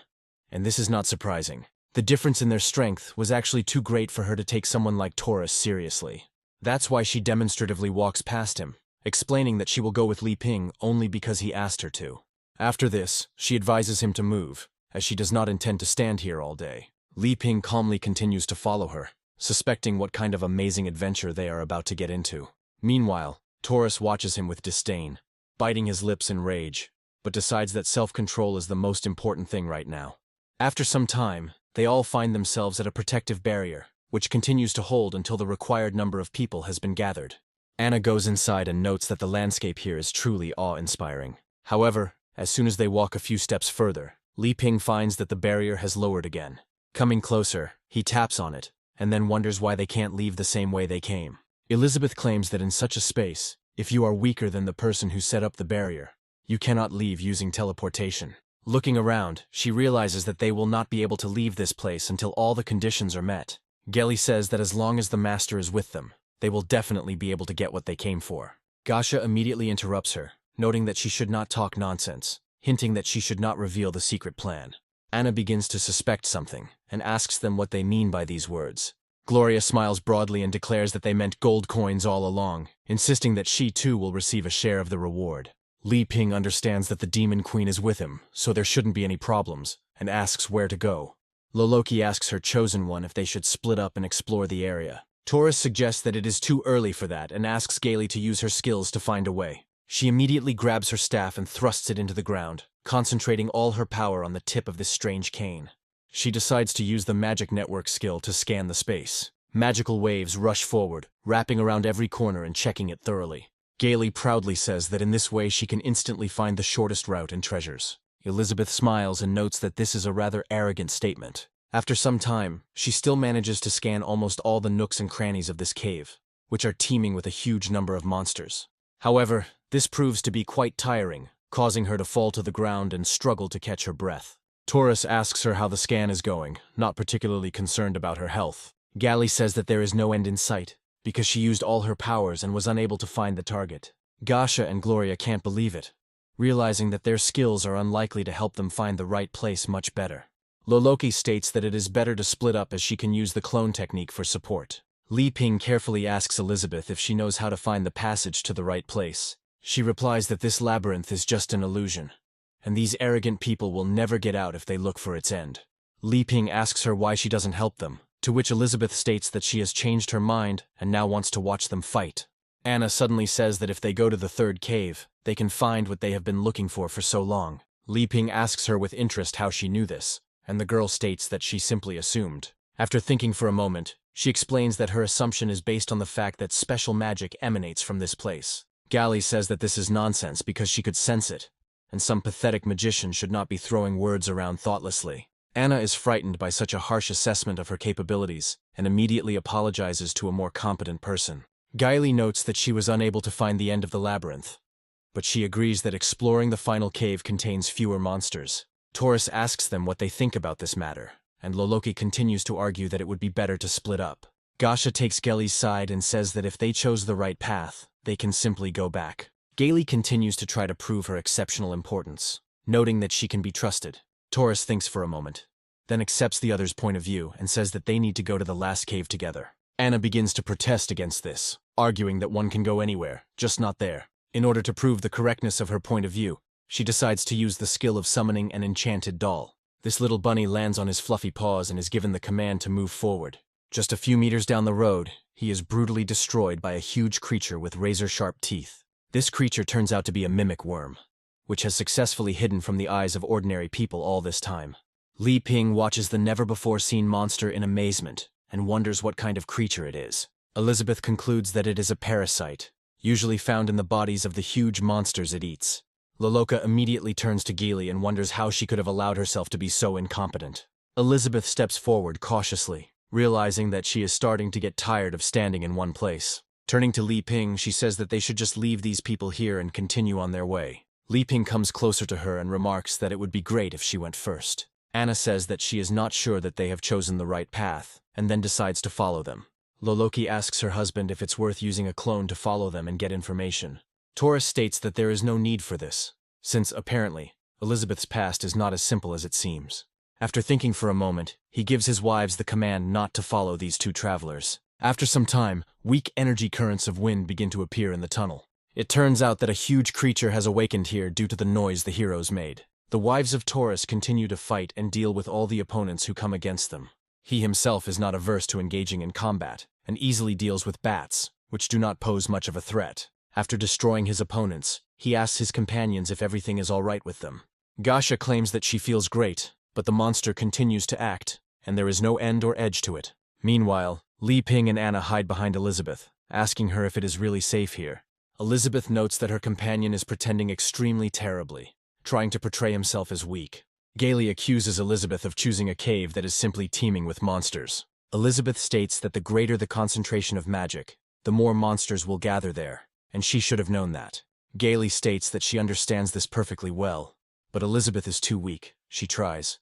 Speaker 1: And this is not surprising. The difference in their strength was actually too great for her to take someone like Taurus seriously. That's why she demonstratively walks past him, explaining that she will go with Li Ping only because he asked her to. After this, she advises him to move, as she does not intend to stand here all day. Li Ping calmly continues to follow her, suspecting what kind of amazing adventure they are about to get into. Meanwhile, Taurus watches him with disdain, biting his lips in rage, but decides that self-control is the most important thing right now. After some time, they all find themselves at a protective barrier, which continues to hold until the required number of people has been gathered. Anna goes inside and notes that the landscape here is truly awe-inspiring. However, as soon as they walk a few steps further, Li Ping finds that the barrier has lowered again. Coming closer, he taps on it, and then wonders why they can't leave the same way they came. Elizabeth claims that in such a space, if you are weaker than the person who set up the barrier, you cannot leave using teleportation. Looking around, she realizes that they will not be able to leave this place until all the conditions are met. Gelly says that as long as the master is with them, they will definitely be able to get what they came for. Gasha immediately interrupts her, noting that she should not talk nonsense, hinting that she should not reveal the secret plan. Anna begins to suspect something, and asks them what they mean by these words. Gloria smiles broadly and declares that they meant gold coins all along, insisting that she too will receive a share of the reward. Li Ping understands that the Demon Queen is with him, so there shouldn't be any problems, and asks where to go. Loloki asks her chosen one if they should split up and explore the area. Taurus suggests that it is too early for that and asks Gaily to use her skills to find a way. She immediately grabs her staff and thrusts it into the ground, concentrating all her power on the tip of this strange cane. She decides to use the magic network skill to scan the space. Magical waves rush forward, wrapping around every corner and checking it thoroughly. Gaily proudly says that in this way she can instantly find the shortest route and treasures. Elizabeth smiles and notes that this is a rather arrogant statement. After some time, she still manages to scan almost all the nooks and crannies of this cave, which are teeming with a huge number of monsters. However, this proves to be quite tiring, causing her to fall to the ground and struggle to catch her breath. Taurus asks her how the scan is going, not particularly concerned about her health. Gaily says that there is no end in sight, because she used all her powers and was unable to find the target. Gasha and Gloria can't believe it, realizing that their skills are unlikely to help them find the right place much better. Loloki states that it is better to split up as she can use the clone technique for support. Li Ping carefully asks Elizabeth if she knows how to find the passage to the right place. She replies that this labyrinth is just an illusion, and these arrogant people will never get out if they look for its end. Li Ping asks her why she doesn't help them, to which Elizabeth states that she has changed her mind and now wants to watch them fight. Anna suddenly says that if they go to the third cave, they can find what they have been looking for so long. Li Ping asks her with interest how she knew this, and the girl states that she simply assumed. After thinking for a moment, she explains that her assumption is based on the fact that special magic emanates from this place. Gaily says that this is nonsense because she could sense it, and some pathetic magician should not be throwing words around thoughtlessly. Anna is frightened by such a harsh assessment of her capabilities and immediately apologizes to a more competent person. Gaily notes that she was unable to find the end of the labyrinth, but she agrees that exploring the final cave contains fewer monsters. Taurus asks them what they think about this matter, and Loloki continues to argue that it would be better to split up. Gasha takes Gaily's side and says that if they chose the right path, they can simply go back. Gaily continues to try to prove her exceptional importance, noting that she can be trusted. Taurus thinks for a moment, then accepts the other's point of view and says that they need to go to the last cave together. Anna begins to protest against this, arguing that one can go anywhere, just not there. In order to prove the correctness of her point of view, she decides to use the skill of summoning an enchanted doll. This little bunny lands on his fluffy paws and is given the command to move forward. Just a few meters down the road, he is brutally destroyed by a huge creature with razor-sharp teeth. This creature turns out to be a mimic worm, which has successfully hidden from the eyes of ordinary people all this time. Li Ping watches the never-before-seen monster in amazement and wonders what kind of creature it is. Elizabeth concludes that it is a parasite, usually found in the bodies of the huge monsters it eats. Loloka immediately turns to Gaily and wonders how she could have allowed herself to be so incompetent. Elizabeth steps forward cautiously, realizing that she is starting to get tired of standing in one place. Turning to Li Ping, she says that they should just leave these people here and continue on their way. Li Ping comes closer to her and remarks that it would be great if she went first. Anna says that she is not sure that they have chosen the right path, and then decides to follow them. Loloki asks her husband if it's worth using a clone to follow them and get information. Taurus states that there is no need for this, since, apparently, Elizabeth's past is not as simple as it seems. After thinking for a moment, he gives his wives the command not to follow these two travelers. After some time, weak energy currents of wind begin to appear in the tunnel. It turns out that a huge creature has awakened here due to the noise the heroes made. The wives of Taurus continue to fight and deal with all the opponents who come against them. He himself is not averse to engaging in combat, and easily deals with bats, which do not pose much of a threat. After destroying his opponents, he asks his companions if everything is all right with them. Gasha claims that she feels great, but the monster continues to act, and there is no end or edge to it. Meanwhile, Li Ping and Anna hide behind Elizabeth, asking her if it is really safe here. Elizabeth notes that her companion is pretending extremely terribly, trying to portray himself as weak. Gaily accuses Elizabeth of choosing a cave that is simply teeming with monsters. Elizabeth states that the greater the concentration of magic, the more monsters will gather there, and she should have known that. Gaily states that she understands this perfectly well, but Elizabeth is too weak. She tries,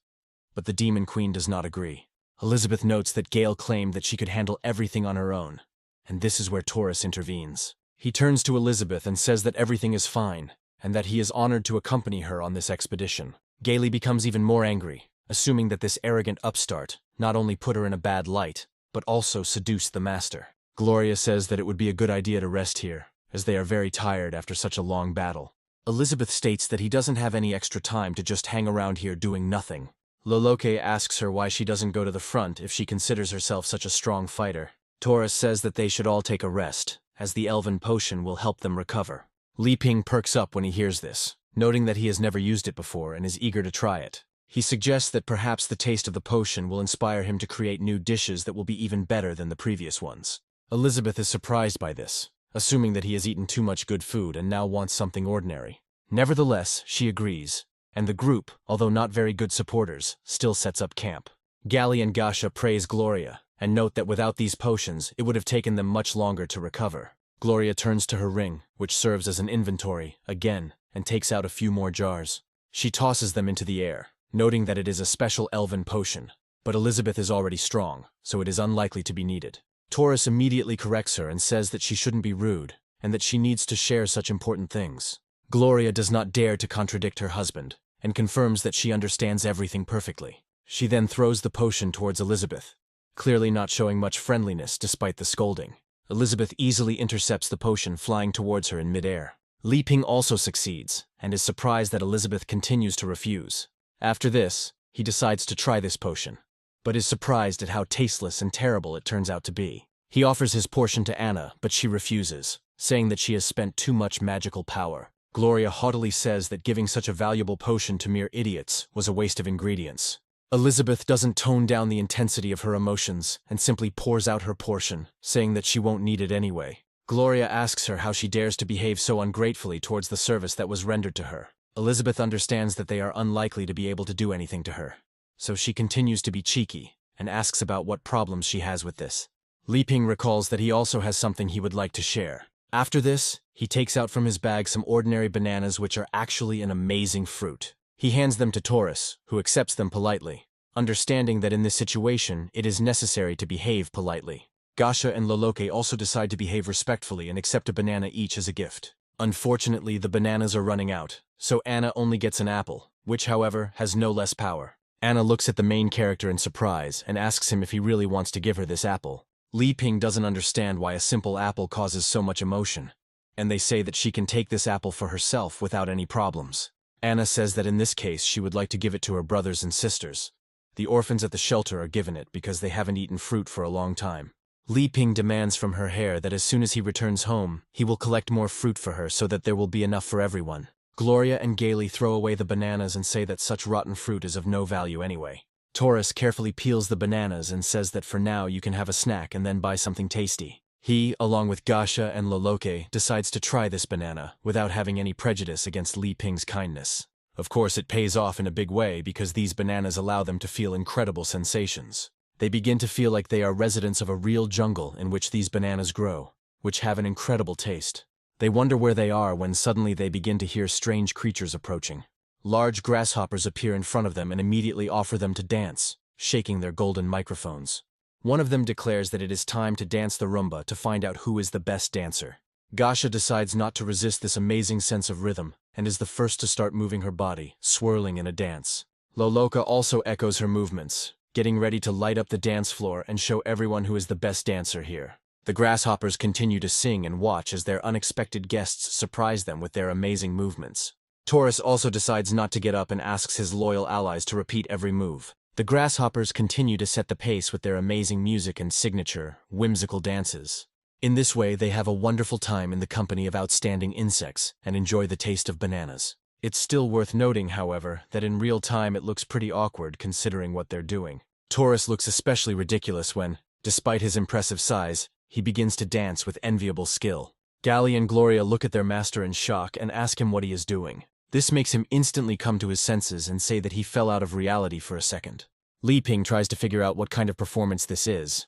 Speaker 1: but the Demon Queen does not agree. Elizabeth notes that Gale claimed that she could handle everything on her own, and this is where Taurus intervenes. He turns to Elizabeth and says that everything is fine, and that he is honored to accompany her on this expedition. Gaily becomes even more angry, assuming that this arrogant upstart not only put her in a bad light, but also seduced the master. Gloria says that it would be a good idea to rest here, as they are very tired after such a long battle. Elizabeth states that he doesn't have any extra time to just hang around here doing nothing. Loloke asks her why she doesn't go to the front if she considers herself such a strong fighter. Taurus says that they should all take a rest, as the elven potion will help them recover. Li Ping perks up when he hears this, noting that he has never used it before and is eager to try it. He suggests that perhaps the taste of the potion will inspire him to create new dishes that will be even better than the previous ones. Elizabeth is surprised by this, assuming that he has eaten too much good food and now wants something ordinary. Nevertheless, she agrees, and the group, although not very good supporters, still sets up camp. Gally and Gasha praise Gloria, and note that without these potions, it would have taken them much longer to recover. Gloria turns to her ring, which serves as an inventory, again, and takes out a few more jars. She tosses them into the air, noting that it is a special elven potion, but Elizabeth is already strong, so it is unlikely to be needed. Taurus immediately corrects her and says that she shouldn't be rude, and that she needs to share such important things. Gloria does not dare to contradict her husband, and confirms that she understands everything perfectly. She then throws the potion towards Elizabeth, clearly not showing much friendliness despite the scolding. Elizabeth easily intercepts the potion flying towards her in midair. Li Ping also succeeds, and is surprised that Elizabeth continues to refuse. After this, he decides to try this potion, but is surprised at how tasteless and terrible it turns out to be. He offers his portion to Anna, but she refuses, saying that she has spent too much magical power. Gloria haughtily says that giving such a valuable potion to mere idiots was a waste of ingredients. Elizabeth doesn't tone down the intensity of her emotions and simply pours out her portion, saying that she won't need it anyway. Gloria asks her how she dares to behave so ungratefully towards the service that was rendered to her. Elizabeth understands that they are unlikely to be able to do anything to her, so she continues to be cheeky and asks about what problems she has with this. Li Ping recalls that he also has something he would like to share. After this, he takes out from his bag some ordinary bananas which are actually an amazing fruit. He hands them to Taurus, who accepts them politely, understanding that in this situation it is necessary to behave politely. Gasha and Loloke also decide to behave respectfully and accept a banana each as a gift. Unfortunately, the bananas are running out, so Anna only gets an apple, which, however, has no less power. Anna looks at the main character in surprise and asks him if he really wants to give her this apple. Li Ping doesn't understand why a simple apple causes so much emotion, and they say that she can take this apple for herself without any problems. Anna says that in this case she would like to give it to her brothers and sisters. The orphans at the shelter are given it because they haven't eaten fruit for a long time. Li Ping demands from her heir that as soon as he returns home, he will collect more fruit for her so that there will be enough for everyone. Gloria and Gaily throw away the bananas and say that such rotten fruit is of no value anyway. Taurus carefully peels the bananas and says that for now you can have a snack and then buy something tasty. He, along with Gasha and Loloke, decides to try this banana without having any prejudice against Li Ping's kindness. Of course, it pays off in a big way because these bananas allow them to feel incredible sensations. They begin to feel like they are residents of a real jungle in which these bananas grow, which have an incredible taste. They wonder where they are when suddenly they begin to hear strange creatures approaching. Large grasshoppers appear in front of them and immediately offer them to dance, shaking their golden microphones. One of them declares that it is time to dance the rumba to find out who is the best dancer. Gasha decides not to resist this amazing sense of rhythm and is the first to start moving her body, swirling in a dance. Loloka also echoes her movements, getting ready to light up the dance floor and show everyone who is the best dancer here. The grasshoppers continue to sing and watch as their unexpected guests surprise them with their amazing movements. Taurus also decides not to get up and asks his loyal allies to repeat every move. The grasshoppers continue to set the pace with their amazing music and signature, whimsical dances. In this way, they have a wonderful time in the company of outstanding insects and enjoy the taste of bananas. It's still worth noting, however, that in real time it looks pretty awkward considering what they're doing. Taurus looks especially ridiculous when, despite his impressive size, he begins to dance with enviable skill. Gally and Gloria look at their master in shock and ask him what he is doing. This makes him instantly come to his senses and say that he fell out of reality for a second. Li Ping tries to figure out what kind of performance this is,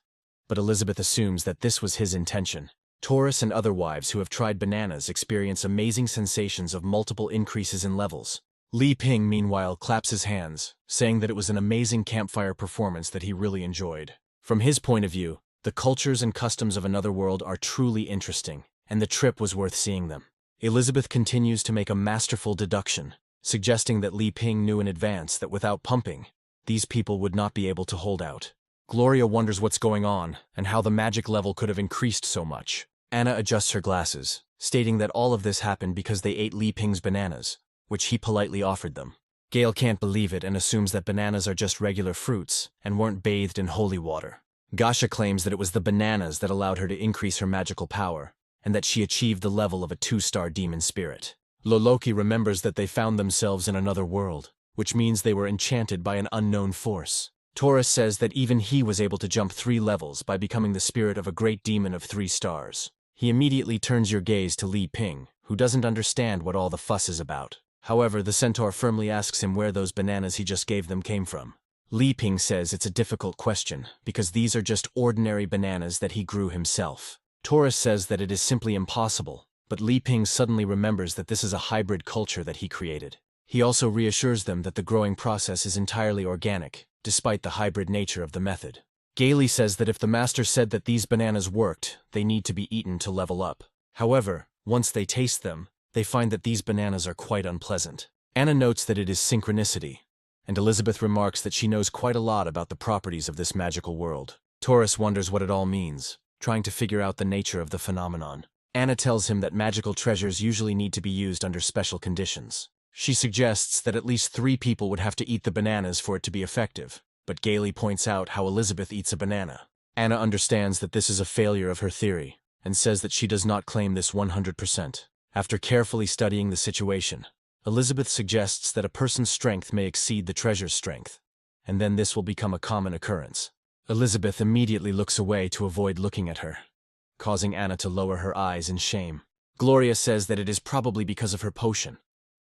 Speaker 1: but Elizabeth assumes that this was his intention. Taurus and other wives who have tried bananas experience amazing sensations of multiple increases in levels. Li Ping, meanwhile, claps his hands, saying that it was an amazing campfire performance that he really enjoyed. From his point of view, the cultures and customs of another world are truly interesting, and the trip was worth seeing them. Elizabeth continues to make a masterful deduction, suggesting that Li Ping knew in advance that without pumping, these people would not be able to hold out. Gloria wonders what's going on and how the magic level could have increased so much. Anna adjusts her glasses, stating that all of this happened because they ate Li Ping's bananas, which he politely offered them. Gale can't believe it and assumes that bananas are just regular fruits and weren't bathed in holy water. Gasha claims that it was the bananas that allowed her to increase her magical power, and that she achieved the level of a 2-star demon spirit. Loloki remembers that they found themselves in another world, which means they were enchanted by an unknown force. Taurus says that even he was able to jump 3 levels by becoming the spirit of a great demon of 3 stars. He immediately turns your gaze to Li Ping, who doesn't understand what all the fuss is about. However, the centaur firmly asks him where those bananas he just gave them came from. Li Ping says it's a difficult question, because these are just ordinary bananas that he grew himself. Taurus says that it is simply impossible, but Li Ping suddenly remembers that this is a hybrid culture that he created. He also reassures them that the growing process is entirely organic, despite the hybrid nature of the method. Gailey says that if the master said that these bananas worked, they need to be eaten to level up. However, once they taste them, they find that these bananas are quite unpleasant. Anna notes that it is synchronicity, and Elizabeth remarks that she knows quite a lot about the properties of this magical world. Taurus wonders what it all means, trying to figure out the nature of the phenomenon. Anna tells him that magical treasures usually need to be used under special conditions. She suggests that at least 3 people would have to eat the bananas for it to be effective, but Gailey points out how Elizabeth eats a banana. Anna understands that this is a failure of her theory, and says that she does not claim this 100%. After carefully studying the situation, Elizabeth suggests that a person's strength may exceed the treasure's strength, and then this will become a common occurrence. Elizabeth immediately looks away to avoid looking at her, causing Anna to lower her eyes in shame. Gloria says that it is probably because of her potion,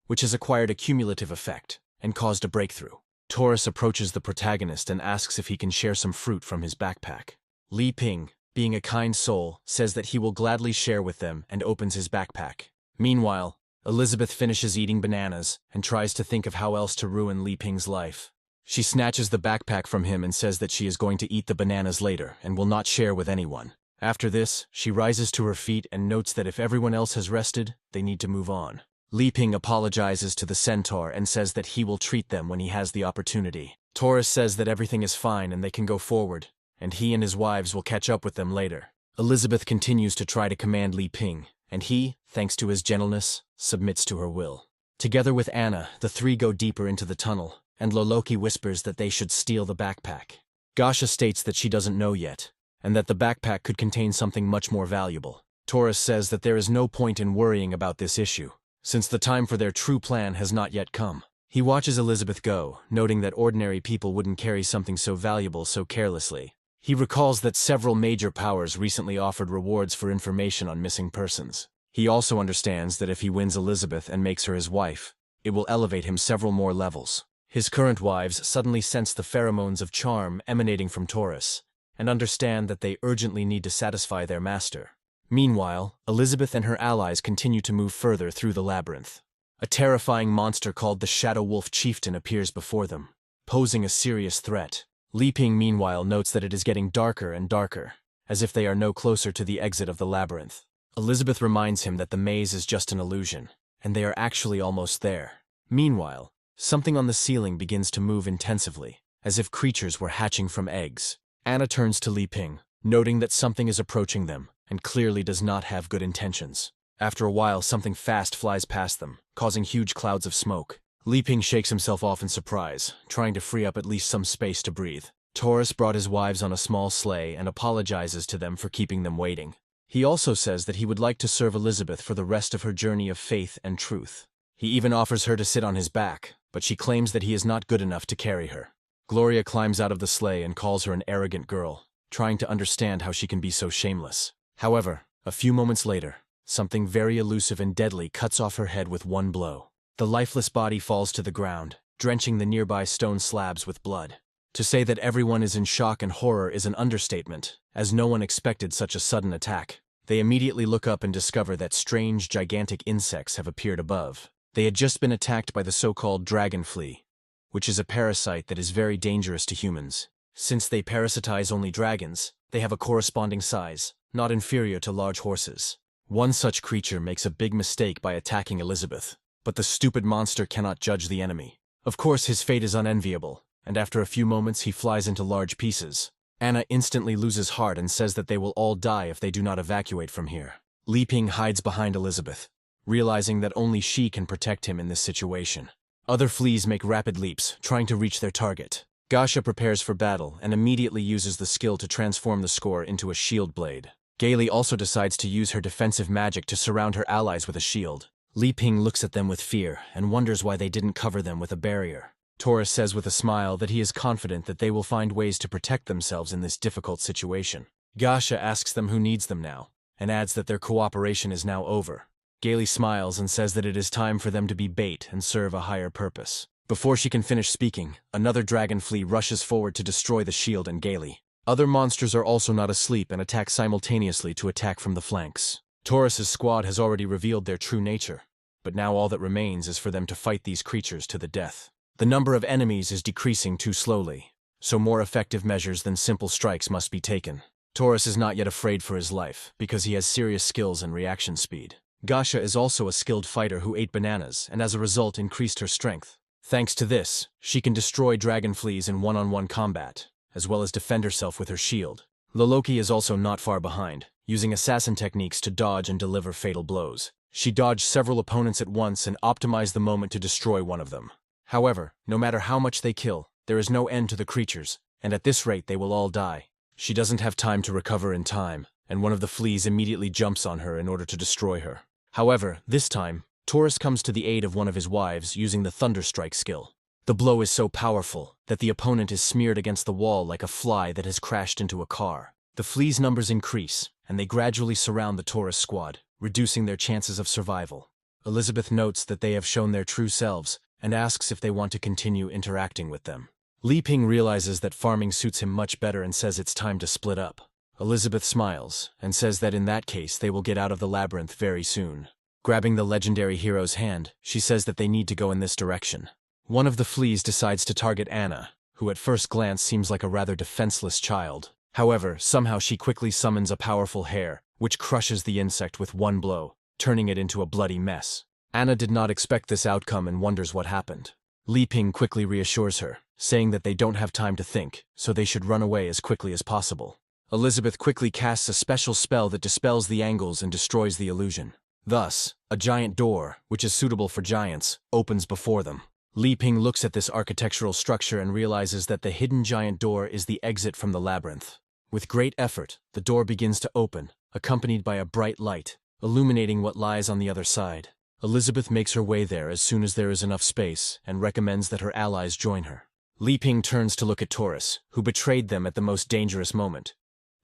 Speaker 1: which has acquired a cumulative effect and caused a breakthrough. Taurus approaches the protagonist and asks if he can share some fruit from his backpack. Li Ping, being a kind soul, says that he will gladly share with them and opens his backpack. Meanwhile, Elizabeth finishes eating bananas and tries to think of how else to ruin Li Ping's life. She snatches the backpack from him and says that she is going to eat the bananas later and will not share with anyone. After this, she rises to her feet and notes that if everyone else has rested, they need to move on. Li Ping apologizes to the centaur and says that he will treat them when he has the opportunity. Taurus says that everything is fine and they can go forward, and he and his wives will catch up with them later. Elizabeth continues to try to command Li Ping, and he, thanks to his gentleness, submits to her will. Together with Anna, the 3 go deeper into the tunnel, and Loloki whispers that they should steal the backpack. Gasha states that she doesn't know yet, and that the backpack could contain something much more valuable. Taurus says that there is no point in worrying about this issue, since the time for their true plan has not yet come. He watches Elizabeth go, noting that ordinary people wouldn't carry something so valuable so carelessly. He recalls that several major powers recently offered rewards for information on missing persons. He also understands that if he wins Elizabeth and makes her his wife, it will elevate him several more levels. His current wives suddenly sense the pheromones of charm emanating from Taurus, and understand that they urgently need to satisfy their master. Meanwhile, Elizabeth and her allies continue to move further through the labyrinth. A terrifying monster called the Shadow Wolf Chieftain appears before them, posing a serious threat. Li Ping meanwhile notes that it is getting darker and darker, as if they are no closer to the exit of the labyrinth. Elizabeth reminds him that the maze is just an illusion, and they are actually almost there. Meanwhile, something on the ceiling begins to move intensively, as if creatures were hatching from eggs. Anna turns to Li Ping, noting that something is approaching them and clearly does not have good intentions. After a while, something fast flies past them, causing huge clouds of smoke. Li Ping shakes himself off in surprise, trying to free up at least some space to breathe. Taurus brought his wives on a small sleigh and apologizes to them for keeping them waiting. He also says that he would like to serve Elizabeth for the rest of her journey of faith and truth. He even offers her to sit on his back, but she claims that he is not good enough to carry her. Gloria climbs out of the sleigh and calls her an arrogant girl, trying to understand how she can be so shameless. However, a few moments later, something very elusive and deadly cuts off her head with one blow. The lifeless body falls to the ground, drenching the nearby stone slabs with blood. To say that everyone is in shock and horror is an understatement, as no one expected such a sudden attack. They immediately look up and discover that strange, gigantic insects have appeared above. They had just been attacked by the so-called dragon flea, which is a parasite that is very dangerous to humans. Since they parasitize only dragons, they have a corresponding size, not inferior to large horses. One such creature makes a big mistake by attacking Elizabeth, but the stupid monster cannot judge the enemy. Of course, his fate is unenviable, and after a few moments he flies into large pieces. Anna instantly loses heart and says that they will all die if they do not evacuate from here. Li Ping hides behind Elizabeth, realizing that only she can protect him in this situation. Other fleas make rapid leaps, trying to reach their target. Gasha prepares for battle and immediately uses the skill to transform the score into a shield blade. Gailey also decides to use her defensive magic to surround her allies with a shield. Li Ping looks at them with fear and wonders why they didn't cover them with a barrier. Taurus says with a smile that he is confident that they will find ways to protect themselves in this difficult situation. Gasha asks them who needs them now, and adds that their cooperation is now over. Gailey smiles and says that it is time for them to be bait and serve a higher purpose. Before she can finish speaking, another dragon flea rushes forward to destroy the shield and Gailey. Other monsters are also not asleep and attack simultaneously to attack from the flanks. Taurus's squad has already revealed their true nature, but now all that remains is for them to fight these creatures to the death. The number of enemies is decreasing too slowly, so more effective measures than simple strikes must be taken. Taurus is not yet afraid for his life, because he has serious skills and reaction speed. Gasha is also a skilled fighter who ate bananas and as a result increased her strength. Thanks to this, she can destroy dragon fleas in one-on-one combat, as well as defend herself with her shield. Loloki is also not far behind, using assassin techniques to dodge and deliver fatal blows. She dodged several opponents at once and optimized the moment to destroy one of them. However, no matter how much they kill, there is no end to the creatures, and at this rate they will all die. She doesn't have time to recover in time, and one of the fleas immediately jumps on her in order to destroy her. However, this time, Taurus comes to the aid of one of his wives using the Thunderstrike skill. The blow is so powerful that the opponent is smeared against the wall like a fly that has crashed into a car. The fleas' numbers increase, and they gradually surround the Taurus squad, reducing their chances of survival. Elizabeth notes that they have shown their true selves, and asks if they want to continue interacting with them. Li Ping realizes that farming suits him much better and says it's time to split up. Elizabeth smiles, and says that in that case they will get out of the labyrinth very soon. Grabbing the legendary hero's hand, she says that they need to go in this direction. One of the fleas decides to target Anna, who at first glance seems like a rather defenseless child. However, somehow she quickly summons a powerful hair, which crushes the insect with one blow, turning it into a bloody mess. Anna did not expect this outcome and wonders what happened. Li Ping quickly reassures her, saying that they don't have time to think, so they should run away as quickly as possible. Elizabeth quickly casts a special spell that dispels the angles and destroys the illusion. Thus, a giant door, which is suitable for giants, opens before them. Li Ping looks at this architectural structure and realizes that the hidden giant door is the exit from the labyrinth. With great effort, the door begins to open, accompanied by a bright light, illuminating what lies on the other side. Elizabeth makes her way there as soon as there is enough space and recommends that her allies join her. Li Ping turns to look at Taurus, who betrayed them at the most dangerous moment.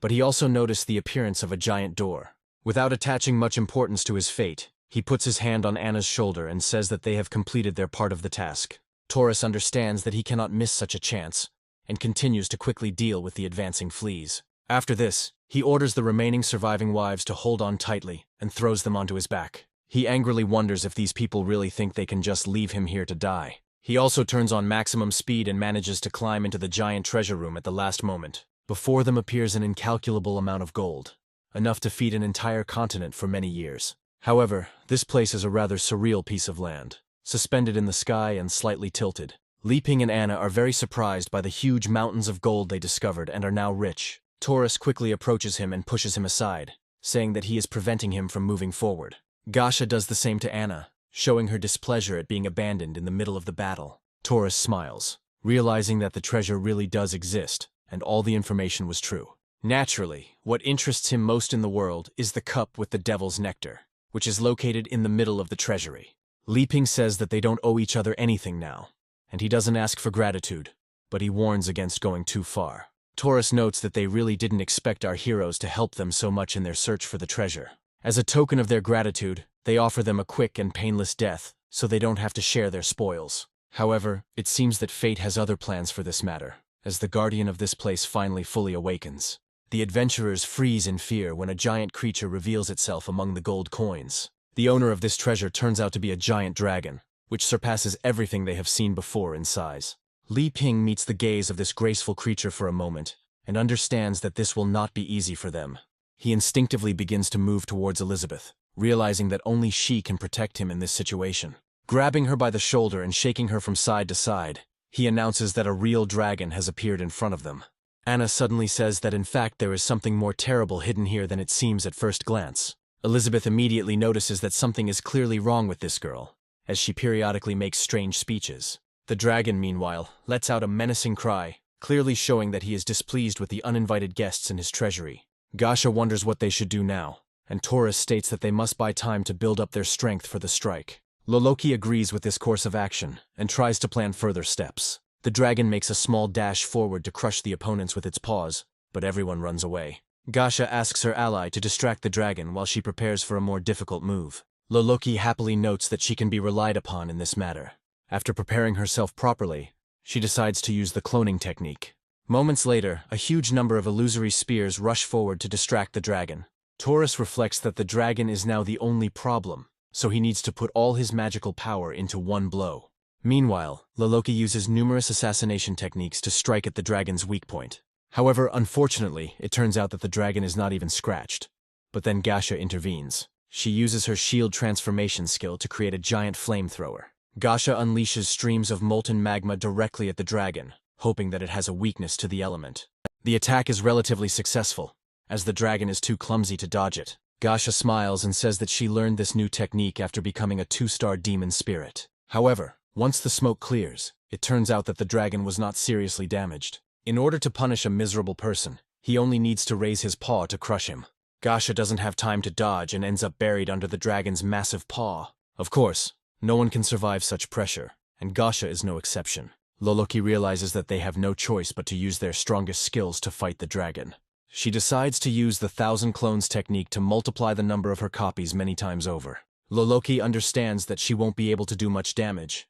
Speaker 1: But he also noticed the appearance of a giant door. Without attaching much importance to his fate, he puts his hand on Anna's shoulder and says that they have completed their part of the task. Taurus understands that he cannot miss such a chance, and continues to quickly deal with the advancing fleas. After this, he orders the remaining surviving wives to hold on tightly and throws them onto his back. He angrily wonders if these people really think they can just leave him here to die. He also turns on maximum speed and manages to climb into the giant treasure room at the last moment. Before them appears an incalculable amount of gold, enough to feed an entire continent for many years. However, this place is a rather surreal piece of land, suspended in the sky and slightly tilted. Li Ping and Anna are very surprised by the huge mountains of gold they discovered and are now rich. Taurus quickly approaches him and pushes him aside, saying that he is preventing him from moving forward. Gasha does the same to Anna, showing her displeasure at being abandoned in the middle of the battle. Taurus smiles, realizing that the treasure really does exist, and all the information was true. Naturally, what interests him most in the world is the cup with the devil's nectar, which is located in the middle of the treasury. Li Ping says that they don't owe each other anything now, and he doesn't ask for gratitude, but he warns against going too far. Taurus notes that they really didn't expect our heroes to help them so much in their search for the treasure. As a token of their gratitude, they offer them a quick and painless death, so they don't have to share their spoils. However, it seems that fate has other plans for this matter, as the guardian of this place finally fully awakens. The adventurers freeze in fear when a giant creature reveals itself among the gold coins. The owner of this treasure turns out to be a giant dragon, which surpasses everything they have seen before in size. Li Ping meets the gaze of this graceful creature for a moment, and understands that this will not be easy for them. He instinctively begins to move towards Elizabeth, realizing that only she can protect him in this situation. Grabbing her by the shoulder and shaking her from side to side, he announces that a real dragon has appeared in front of them. Anna suddenly says that in fact there is something more terrible hidden here than it seems at first glance. Elizabeth immediately notices that something is clearly wrong with this girl, as she periodically makes strange speeches. The dragon, meanwhile, lets out a menacing cry, clearly showing that he is displeased with the uninvited guests in his treasury. Gasha wonders what they should do now, and Taurus states that they must buy time to build up their strength for the strike. Loloki agrees with this course of action, and tries to plan further steps. The dragon makes a small dash forward to crush the opponents with its paws, but everyone runs away. Gasha asks her ally to distract the dragon while she prepares for a more difficult move. Loloki happily notes that she can be relied upon in this matter. After preparing herself properly, she decides to use the cloning technique. Moments later, a huge number of illusory spears rush forward to distract the dragon. Taurus reflects that the dragon is now the only problem, so he needs to put all his magical power into one blow. Meanwhile, Loloki uses numerous assassination techniques to strike at the dragon's weak point. However, unfortunately, it turns out that the dragon is not even scratched. But then Gasha intervenes. She uses her shield transformation skill to create a giant flamethrower. Gasha unleashes streams of molten magma directly at the dragon, hoping that it has a weakness to the element. The attack is relatively successful, as the dragon is too clumsy to dodge it. Gasha smiles and says that she learned this new technique after becoming a 2-star demon spirit. However, once the smoke clears, it turns out that the dragon was not seriously damaged. In order to punish a miserable person, he only needs to raise his paw to crush him. Gasha doesn't have time to dodge and ends up buried under the dragon's massive paw. Of course, no one can survive such pressure, and Gasha is no exception. Loloki realizes that they have no choice but to use their strongest skills to fight the dragon. She decides to use the 1,000 clones technique to multiply the number of her copies many times over. Loloki understands that she won't be able to do much damage,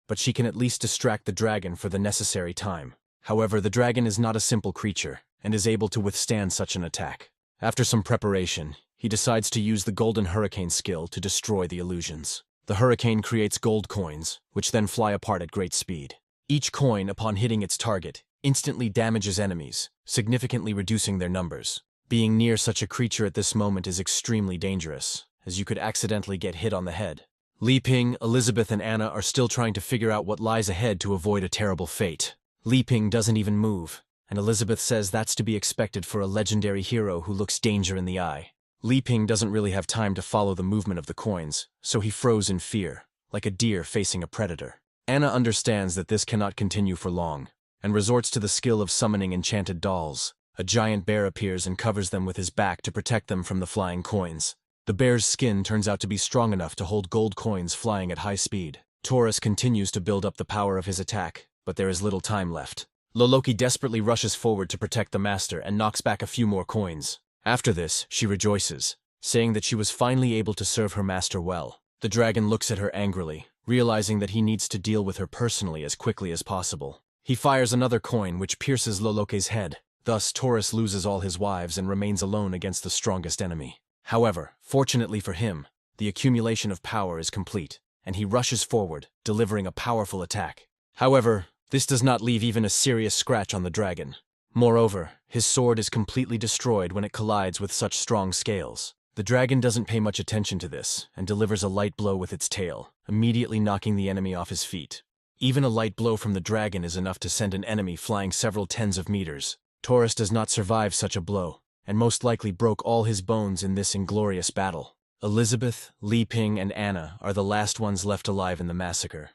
Speaker 1: but she can at least distract the dragon for the necessary time. However, the dragon is not a simple creature, and is able to withstand such an attack. After some preparation, he decides to use the Golden Hurricane skill to destroy the illusions. The hurricane creates gold coins, which then fly apart at great speed. Each coin, upon hitting its target, instantly damages enemies, significantly reducing their numbers. Being near such a creature at this moment is extremely dangerous, as you could accidentally get hit on the head. Li Ping, Elizabeth, and Anna are still trying to figure out what lies ahead to avoid a terrible fate. Li Ping doesn't even move, and Elizabeth says that's to be expected for a legendary hero who looks danger in the eye. Li Ping doesn't really have time to follow the movement of the coins, so he froze in fear, like a deer facing a predator. Anna understands that this cannot continue for long, and resorts to the skill of summoning enchanted dolls. A giant bear appears and covers them with his back to protect them from the flying coins. The bear's skin turns out to be strong enough to hold gold coins flying at high speed. Taurus continues to build up the power of his attack, but there is little time left. Loloki desperately rushes forward to protect the master and knocks back a few more coins. After this, she rejoices, saying that she was finally able to serve her master well. The dragon looks at her angrily, realizing that he needs to deal with her personally as quickly as possible. He fires another coin which pierces Loloke's head. Thus, Taurus loses all his wives and remains alone against the strongest enemy. However, fortunately for him, the accumulation of power is complete, and he rushes forward, delivering a powerful attack. However, this does not leave even a serious scratch on the dragon. Moreover, his sword is completely destroyed when it collides with such strong scales. The dragon doesn't pay much attention to this, and delivers a light blow with its tail, immediately knocking the enemy off his feet. Even a light blow from the dragon is enough to send an enemy flying several tens of meters. Taurus does not survive such a blow, and most likely broke all his bones in this inglorious battle. Elizabeth, Li Ping, and Anna are the last ones left alive in the massacre.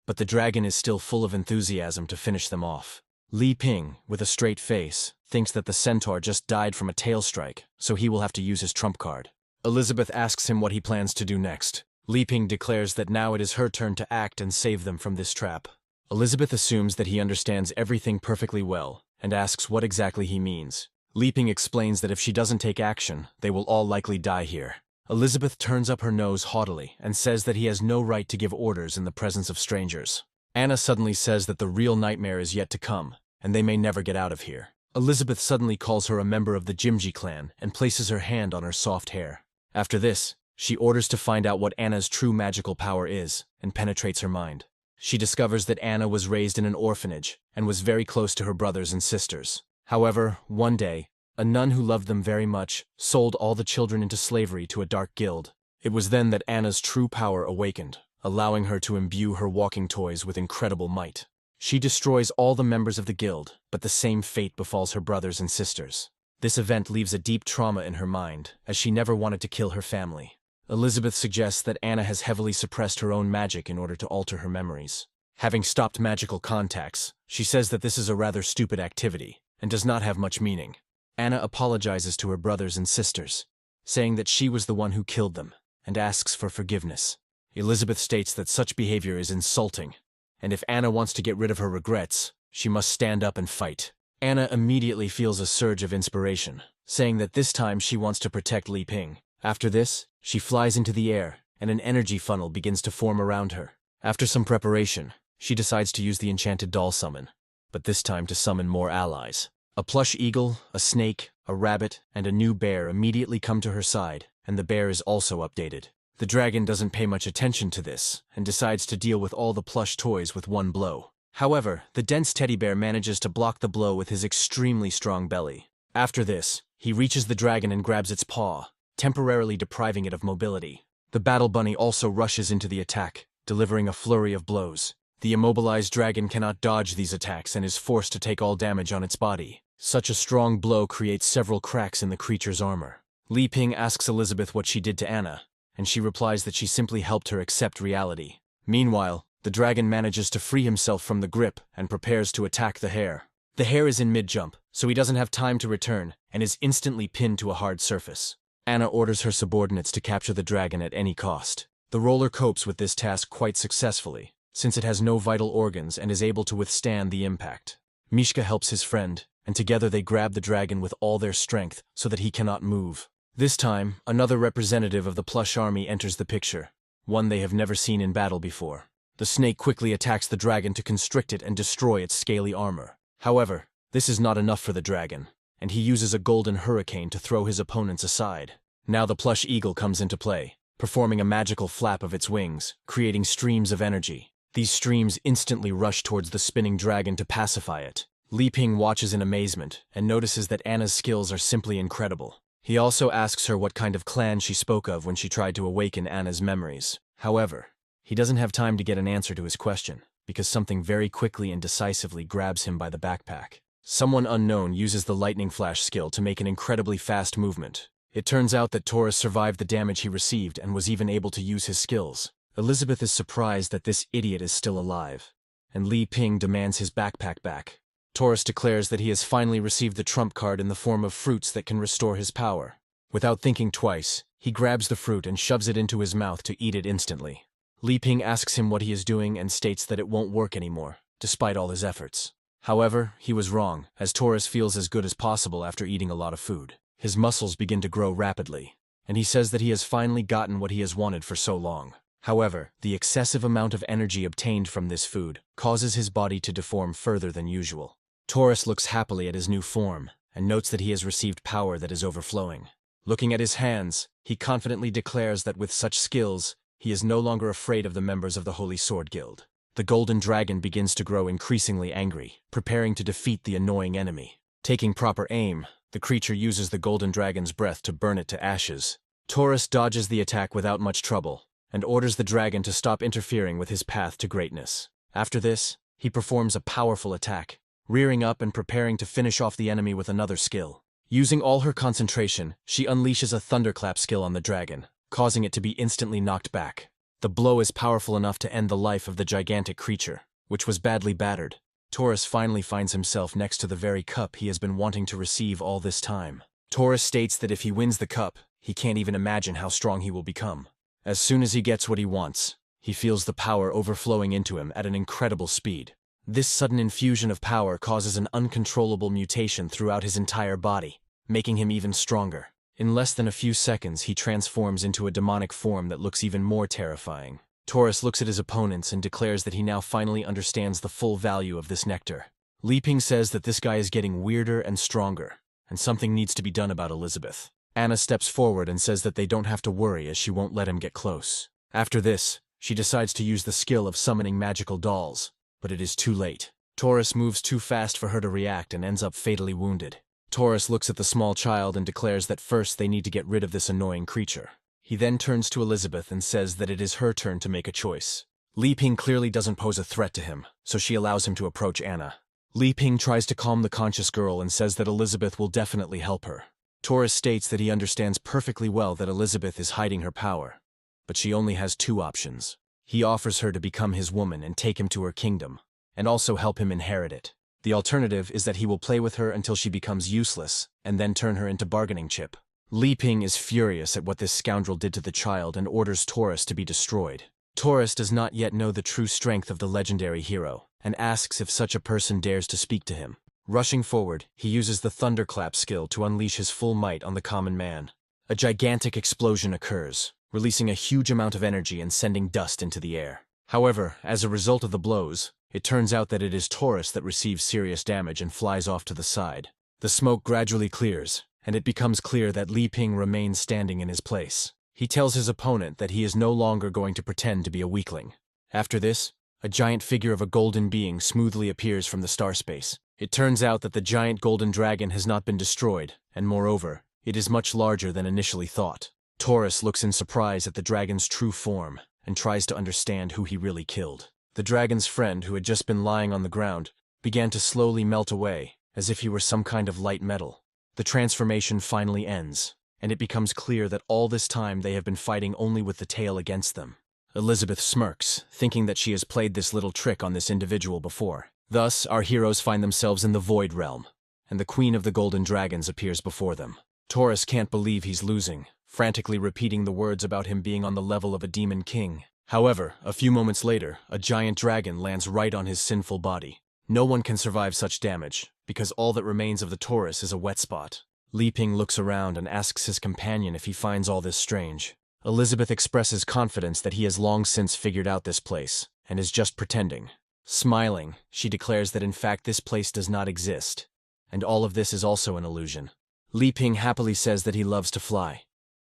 Speaker 1: But the dragon is still full of enthusiasm to finish them off. Li Ping, with a straight face, thinks that the centaur just died from a tail strike, so he will have to use his trump card. Elizabeth asks him what he plans to do next. Li Ping declares that now it is her turn to act and save them from this trap. Elizabeth assumes that he understands everything perfectly well, and asks what exactly he means. Li Ping explains that if she doesn't take action, they will all likely die here. Elizabeth turns up her nose haughtily and says that he has no right to give orders in the presence of strangers. Anna suddenly says that the real nightmare is yet to come, and they may never get out of here. Elizabeth suddenly calls her a member of the Jimji clan and places her hand on her soft hair. After this, she orders to find out what Anna's true magical power is, and penetrates her mind. She discovers that Anna was raised in an orphanage and was very close to her brothers and sisters. However, one day, a nun who loved them very much sold all the children into slavery to a dark guild. It was then that Anna's true power awakened, allowing her to imbue her walking toys with incredible might. She destroys all the members of the guild, but the same fate befalls her brothers and sisters. This event leaves a deep trauma in her mind, as she never wanted to kill her family. Elizabeth suggests that Anna has heavily suppressed her own magic in order to alter her memories. Having stopped magical contacts, she says that this is a rather stupid activity, and does not have much meaning. Anna apologizes to her brothers and sisters, saying that she was the one who killed them, and asks for forgiveness. Elizabeth states that such behavior is insulting, and if Anna wants to get rid of her regrets, she must stand up and fight. Anna immediately feels a surge of inspiration, saying that this time she wants to protect Li Ping. After this, she flies into the air, and an energy funnel begins to form around her. After some preparation, she decides to use the enchanted doll summon, but this time to summon more allies. A plush eagle, a snake, a rabbit, and a new bear immediately come to her side, and the bear is also updated. The dragon doesn't pay much attention to this, and decides to deal with all the plush toys with one blow. However, the dense teddy bear manages to block the blow with his extremely strong belly. After this, he reaches the dragon and grabs its paw, temporarily depriving it of mobility. The battle bunny also rushes into the attack, delivering a flurry of blows. The immobilized dragon cannot dodge these attacks and is forced to take all damage on its body. Such a strong blow creates several cracks in the creature's armor. Li Ping asks Elizabeth what she did to Anna, and she replies that she simply helped her accept reality. Meanwhile, the dragon manages to free himself from the grip and prepares to attack the hare. The hare is in mid-jump, so he doesn't have time to return and is instantly pinned to a hard surface. Anna orders her subordinates to capture the dragon at any cost. The roller copes with this task quite successfully, since it has no vital organs and is able to withstand the impact. Mishka helps his friend, and together they grab the dragon with all their strength so that he cannot move. This time, another representative of the plush army enters the picture, one they have never seen in battle before. The snake quickly attacks the dragon to constrict it and destroy its scaly armor. However, this is not enough for the dragon, and he uses a golden hurricane to throw his opponents aside. Now the plush eagle comes into play, performing a magical flap of its wings, creating streams of energy. These streams instantly rush towards the spinning dragon to pacify it. Li Ping watches in amazement and notices that Anna's skills are simply incredible. He also asks her what kind of clan she spoke of when she tried to awaken Anna's memories. However, he doesn't have time to get an answer to his question, because something very quickly and decisively grabs him by the backpack. Someone unknown uses the lightning flash skill to make an incredibly fast movement. It turns out that Taurus survived the damage he received and was even able to use his skills. Elizabeth is surprised that this idiot is still alive, and Li Ping demands his backpack back. Taurus declares that he has finally received the trump card in the form of fruits that can restore his power. Without thinking twice, he grabs the fruit and shoves it into his mouth to eat it instantly. Li Ping asks him what he is doing and states that it won't work anymore, despite all his efforts. However, he was wrong, as Taurus feels as good as possible after eating a lot of food. His muscles begin to grow rapidly, and he says that he has finally gotten what he has wanted for so long. However, the excessive amount of energy obtained from this food causes his body to deform further than usual. Taurus looks happily at his new form, and notes that he has received power that is overflowing. Looking at his hands, he confidently declares that with such skills, he is no longer afraid of the members of the Holy Sword Guild. The golden dragon begins to grow increasingly angry, preparing to defeat the annoying enemy. Taking proper aim, the creature uses the golden dragon's breath to burn it to ashes. Taurus dodges the attack without much trouble, and orders the dragon to stop interfering with his path to greatness. After this, he performs a powerful attack, rearing up and preparing to finish off the enemy with another skill. Using all her concentration, she unleashes a thunderclap skill on the dragon, causing it to be instantly knocked back. The blow is powerful enough to end the life of the gigantic creature, which was badly battered. Taurus finally finds himself next to the very cup he has been wanting to receive all this time. Taurus states that if he wins the cup, he can't even imagine how strong he will become. As soon as he gets what he wants, he feels the power overflowing into him at an incredible speed. This sudden infusion of power causes an uncontrollable mutation throughout his entire body, making him even stronger. In less than a few seconds, he transforms into a demonic form that looks even more terrifying. Taurus looks at his opponents and declares that he now finally understands the full value of this nectar. Li Ping says that this guy is getting weirder and stronger, and something needs to be done about Elizabeth. Anna steps forward and says that they don't have to worry as she won't let him get close. After this, she decides to use the skill of summoning magical dolls, but it is too late. Taurus moves too fast for her to react and ends up fatally wounded. Taurus looks at the small child and declares that first they need to get rid of this annoying creature. He then turns to Elizabeth and says that it is her turn to make a choice. Li Ping clearly doesn't pose a threat to him, so she allows him to approach Anna. Li Ping tries to calm the conscious girl and says that Elizabeth will definitely help her. Taurus states that he understands perfectly well that Elizabeth is hiding her power, but she only has two options. He offers her to become his woman and take him to her kingdom, and also help him inherit it. The alternative is that he will play with her until she becomes useless, and then turn her into bargaining chip. Li Ping is furious at what this scoundrel did to the child and orders Taurus to be destroyed. Taurus does not yet know the true strength of the legendary hero, and asks if such a person dares to speak to him. Rushing forward, he uses the thunderclap skill to unleash his full might on the common man. A gigantic explosion occurs, releasing a huge amount of energy and sending dust into the air. However, as a result of the blows, it turns out that it is Taurus that receives serious damage and flies off to the side. The smoke gradually clears, and it becomes clear that Li Ping remains standing in his place. He tells his opponent that he is no longer going to pretend to be a weakling. After this, a giant figure of a golden being smoothly appears from the star space. It turns out that the giant golden dragon has not been destroyed, and moreover, it is much larger than initially thought. Taurus looks in surprise at the dragon's true form and tries to understand who he really killed. The dragon's friend, who had just been lying on the ground, began to slowly melt away, as if he were some kind of light metal. The transformation finally ends, and it becomes clear that all this time they have been fighting only with the tail against them. Elizabeth smirks, thinking that she has played this little trick on this individual before. Thus, our heroes find themselves in the Void Realm, and the Queen of the Golden Dragons appears before them. Taurus can't believe he's losing, frantically repeating the words about him being on the level of a demon king. However, a few moments later, a giant dragon lands right on his sinful body. No one can survive such damage, because all that remains of the Taurus is a wet spot. Li Ping looks around and asks his companion if he finds all this strange. Elizabeth expresses confidence that he has long since figured out this place, and is just pretending. Smiling, she declares that in fact this place does not exist, and all of this is also an illusion. Li Ping happily says that he loves to fly,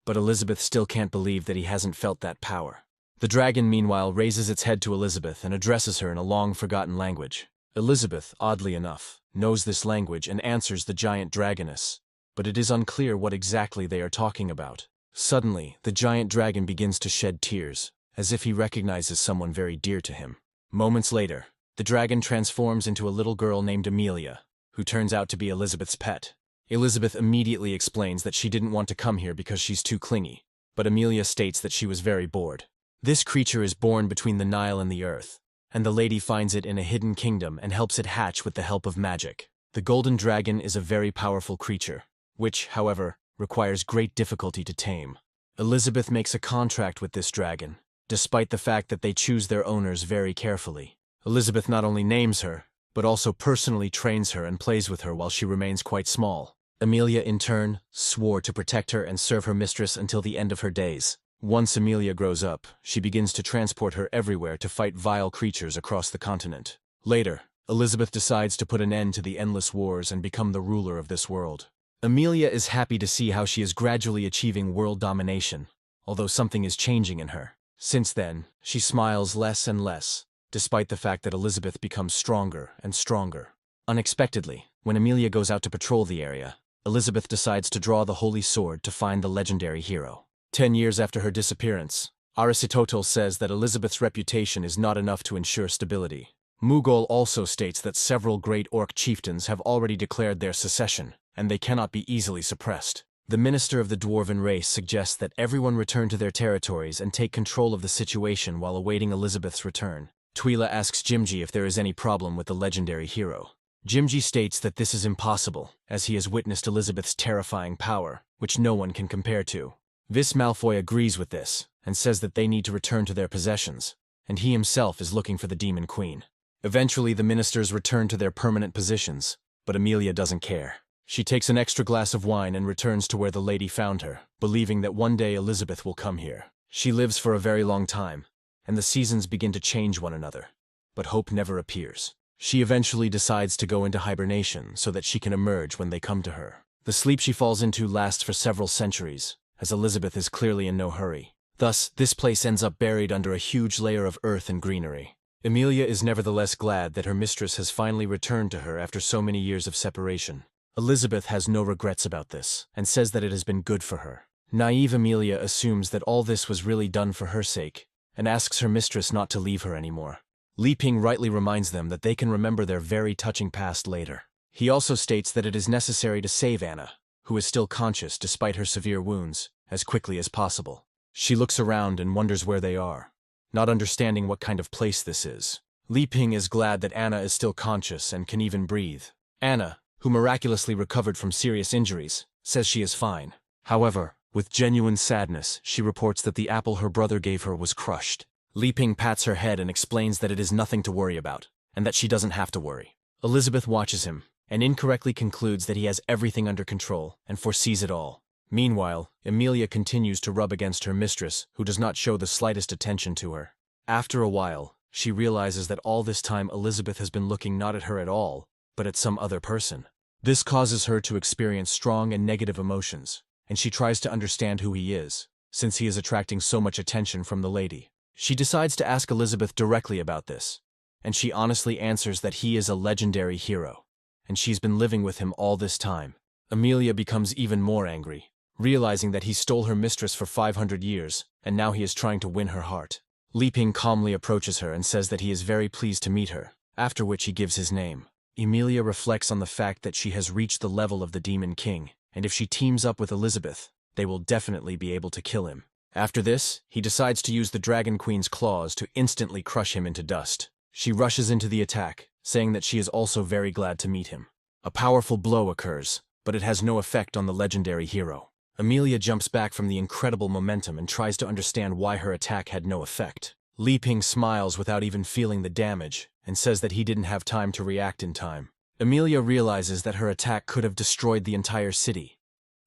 Speaker 1: but Elizabeth still can't believe that he hasn't felt that power. The dragon, meanwhile, raises its head to Elizabeth and addresses her in a long-forgotten language. Elizabeth, oddly enough, knows this language and answers the giant dragoness, but it is unclear what exactly they are talking about. Suddenly, the giant dragon begins to shed tears, as if he recognizes someone very dear to him. Moments later, the dragon transforms into a little girl named Amelia, who turns out to be Elizabeth's pet. Elizabeth immediately explains that she didn't want to come here because she's too clingy, but Amelia states that she was very bored. This creature is born between the Nile and the earth, and the lady finds it in a hidden kingdom and helps it hatch with the help of magic. The golden dragon is a very powerful creature, which, however, requires great difficulty to tame. Elizabeth makes a contract with this dragon, despite the fact that they choose their owners very carefully. Elizabeth not only names her, but also personally trains her and plays with her while she remains quite small. Amelia, in turn, swore to protect her and serve her mistress until the end of her days. Once Amelia grows up, she begins to transport her everywhere to fight vile creatures across the continent. Later, Elizabeth decides to put an end to the endless wars and become the ruler of this world. Amelia is happy to see how she is gradually achieving world domination, although something is changing in her. Since then, she smiles less and less, despite the fact that Elizabeth becomes stronger and stronger. Unexpectedly, when Amelia goes out to patrol the area, Elizabeth decides to draw the holy sword to find the legendary hero. 10 years after her disappearance, Aristotle says that Elizabeth's reputation is not enough to ensure stability. Mughal also states that several great orc chieftains have already declared their secession, and they cannot be easily suppressed. The minister of the dwarven race suggests that everyone return to their territories and take control of the situation while awaiting Elizabeth's return. Twyla asks Jimji if there is any problem with the legendary hero. Jimji states that this is impossible, as he has witnessed Elizabeth's terrifying power, which no one can compare to. Vis Malfoy agrees with this, and says that they need to return to their possessions, and he himself is looking for the Demon Queen. Eventually, the ministers return to their permanent positions, but Amelia doesn't care. She takes an extra glass of wine and returns to where the lady found her, believing that one day Elizabeth will come here. She lives for a very long time, and the seasons begin to change one another, but hope never appears. She eventually decides to go into hibernation so that she can emerge when they come to her. The sleep she falls into lasts for several centuries, as Elizabeth is clearly in no hurry. Thus, this place ends up buried under a huge layer of earth and greenery. Amelia is nevertheless glad that her mistress has finally returned to her after so many years of separation. Elizabeth has no regrets about this, and says that it has been good for her. Naive Amelia assumes that all this was really done for her sake, and asks her mistress not to leave her anymore. Li Ping rightly reminds them that they can remember their very touching past later. He also states that it is necessary to save Anna, who is still conscious despite her severe wounds, as quickly as possible. She looks around and wonders where they are, not understanding what kind of place this is. Li Ping is glad that Anna is still conscious and can even breathe. Anna, who miraculously recovered from serious injuries, says she is fine. However, with genuine sadness, she reports that the apple her brother gave her was crushed. Li Ping pats her head and explains that it is nothing to worry about, and that she doesn't have to worry. Elizabeth watches him, and incorrectly concludes that he has everything under control and foresees it all. Meanwhile, Amelia continues to rub against her mistress, who does not show the slightest attention to her. After a while, she realizes that all this time Elizabeth has been looking not at her at all, but at some other person. This causes her to experience strong and negative emotions, and she tries to understand who he is, since he is attracting so much attention from the lady. She decides to ask Elizabeth directly about this, and she honestly answers that he is a legendary hero, and she's been living with him all this time. Amelia becomes even more angry, realizing that he stole her mistress for 500 years, and now he is trying to win her heart. Li Ping calmly approaches her and says that he is very pleased to meet her, after which he gives his name. Amelia reflects on the fact that she has reached the level of the Demon King, and if she teams up with Elizabeth, they will definitely be able to kill him. After this, he decides to use the Dragon Queen's claws to instantly crush him into dust. She rushes into the attack, saying that she is also very glad to meet him. A powerful blow occurs, but it has no effect on the legendary hero. Amelia jumps back from the incredible momentum and tries to understand why her attack had no effect. Li Ping smiles without even feeling the damage, and says that he didn't have time to react in time. Amelia realizes that her attack could have destroyed the entire city,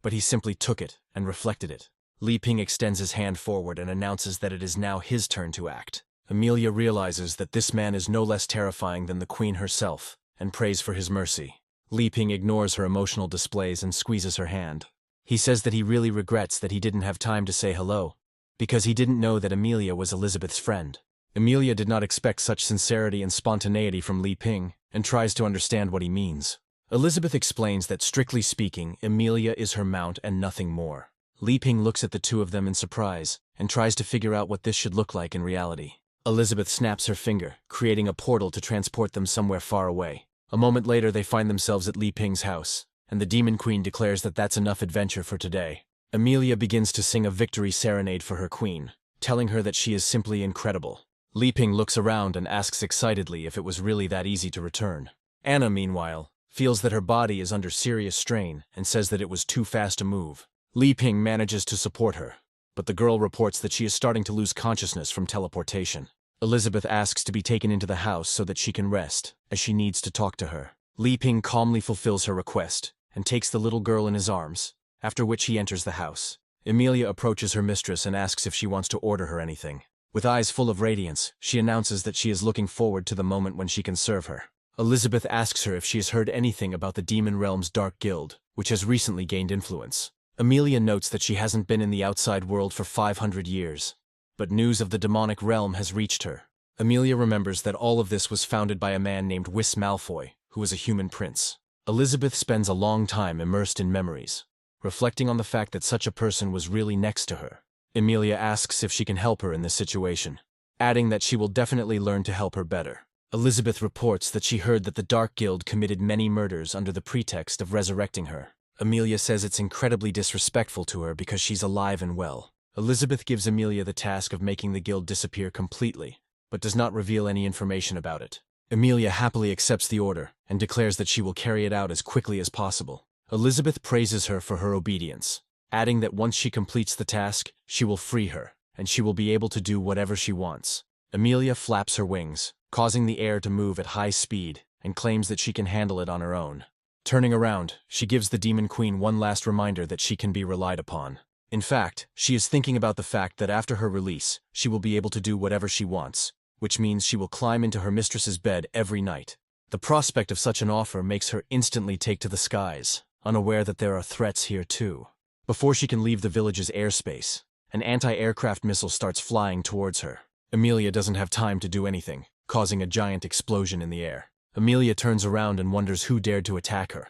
Speaker 1: but he simply took it and reflected it. Li Ping extends his hand forward and announces that it is now his turn to act. Amelia realizes that this man is no less terrifying than the queen herself, and prays for his mercy. Li Ping ignores her emotional displays and squeezes her hand. He says that he really regrets that he didn't have time to say hello, because he didn't know that Amelia was Elizabeth's friend. Amelia did not expect such sincerity and spontaneity from Li Ping, and tries to understand what he means. Elizabeth explains that strictly speaking, Amelia is her mount and nothing more. Li Ping looks at the two of them in surprise, and tries to figure out what this should look like in reality. Elizabeth snaps her finger, creating a portal to transport them somewhere far away. A moment later they find themselves at Li Ping's house, and the Demon Queen declares that that's enough adventure for today. Amelia begins to sing a victory serenade for her queen, telling her that she is simply incredible. Li Ping looks around and asks excitedly if it was really that easy to return. Anna, meanwhile, feels that her body is under serious strain and says that it was too fast to move. Li Ping manages to support her, but the girl reports that she is starting to lose consciousness from teleportation. Elizabeth asks to be taken into the house so that she can rest, as she needs to talk to her. Li Ping calmly fulfills her request, and takes the little girl in his arms, after which he enters the house. Amelia approaches her mistress and asks if she wants to order her anything. With eyes full of radiance, she announces that she is looking forward to the moment when she can serve her. Elizabeth asks her if she has heard anything about the Demon Realm's Dark Guild, which has recently gained influence. Amelia notes that she hasn't been in the outside world for 500 years, but news of the demonic realm has reached her. Amelia remembers that all of this was founded by a man named Vis Malfoy, who was a human prince. Elizabeth spends a long time immersed in memories, reflecting on the fact that such a person was really next to her. Amelia asks if she can help her in this situation, adding that she will definitely learn to help her better. Elizabeth reports that she heard that the Dark Guild committed many murders under the pretext of resurrecting her. Amelia says it's incredibly disrespectful to her because she's alive and well. Elizabeth gives Amelia the task of making the guild disappear completely, but does not reveal any information about it. Amelia happily accepts the order and declares that she will carry it out as quickly as possible. Elizabeth praises her for her obedience, adding that once she completes the task, she will free her, and she will be able to do whatever she wants. Amelia flaps her wings, causing the air to move at high speed, and claims that she can handle it on her own. Turning around, she gives the Demon Queen one last reminder that she can be relied upon. In fact, she is thinking about the fact that after her release, she will be able to do whatever she wants, which means she will climb into her mistress's bed every night. The prospect of such an offer makes her instantly take to the skies, unaware that there are threats here too. Before she can leave the village's airspace, an anti-aircraft missile starts flying towards her. Amelia doesn't have time to do anything, causing a giant explosion in the air. Amelia turns around and wonders who dared to attack her.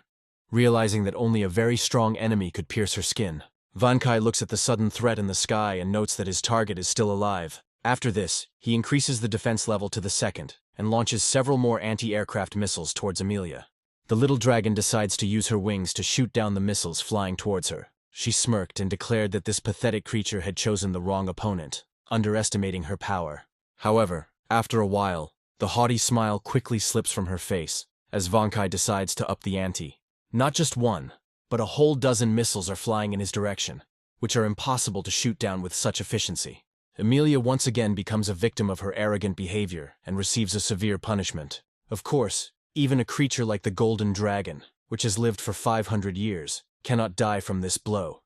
Speaker 1: Realizing that only a very strong enemy could pierce her skin, Vankai looks at the sudden threat in the sky and notes that his target is still alive. After this, he increases the defense level to the second, and launches several more anti-aircraft missiles towards Amelia. The little dragon decides to use her wings to shoot down the missiles flying towards her. She smirked and declared that this pathetic creature had chosen the wrong opponent, underestimating her power. However, after a while, the haughty smile quickly slips from her face, as Vankai decides to up the ante. Not just one, but a whole dozen missiles are flying in his direction, which are impossible to shoot down with such efficiency. Amelia once again becomes a victim of her arrogant behavior and receives a severe punishment. Of course, even a creature like the Golden Dragon, which has lived for 500 years, cannot die from this blow.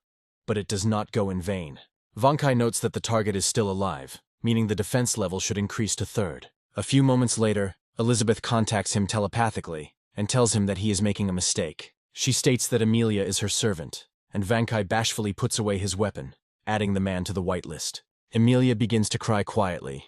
Speaker 1: But it does not go in vain. Vankai notes that the target is still alive, meaning the defense level should increase to third. A few moments later, Elizabeth contacts him telepathically and tells him that he is making a mistake. She states that Amelia is her servant, and Vankai bashfully puts away his weapon, adding the man to the whitelist. Amelia begins to cry quietly,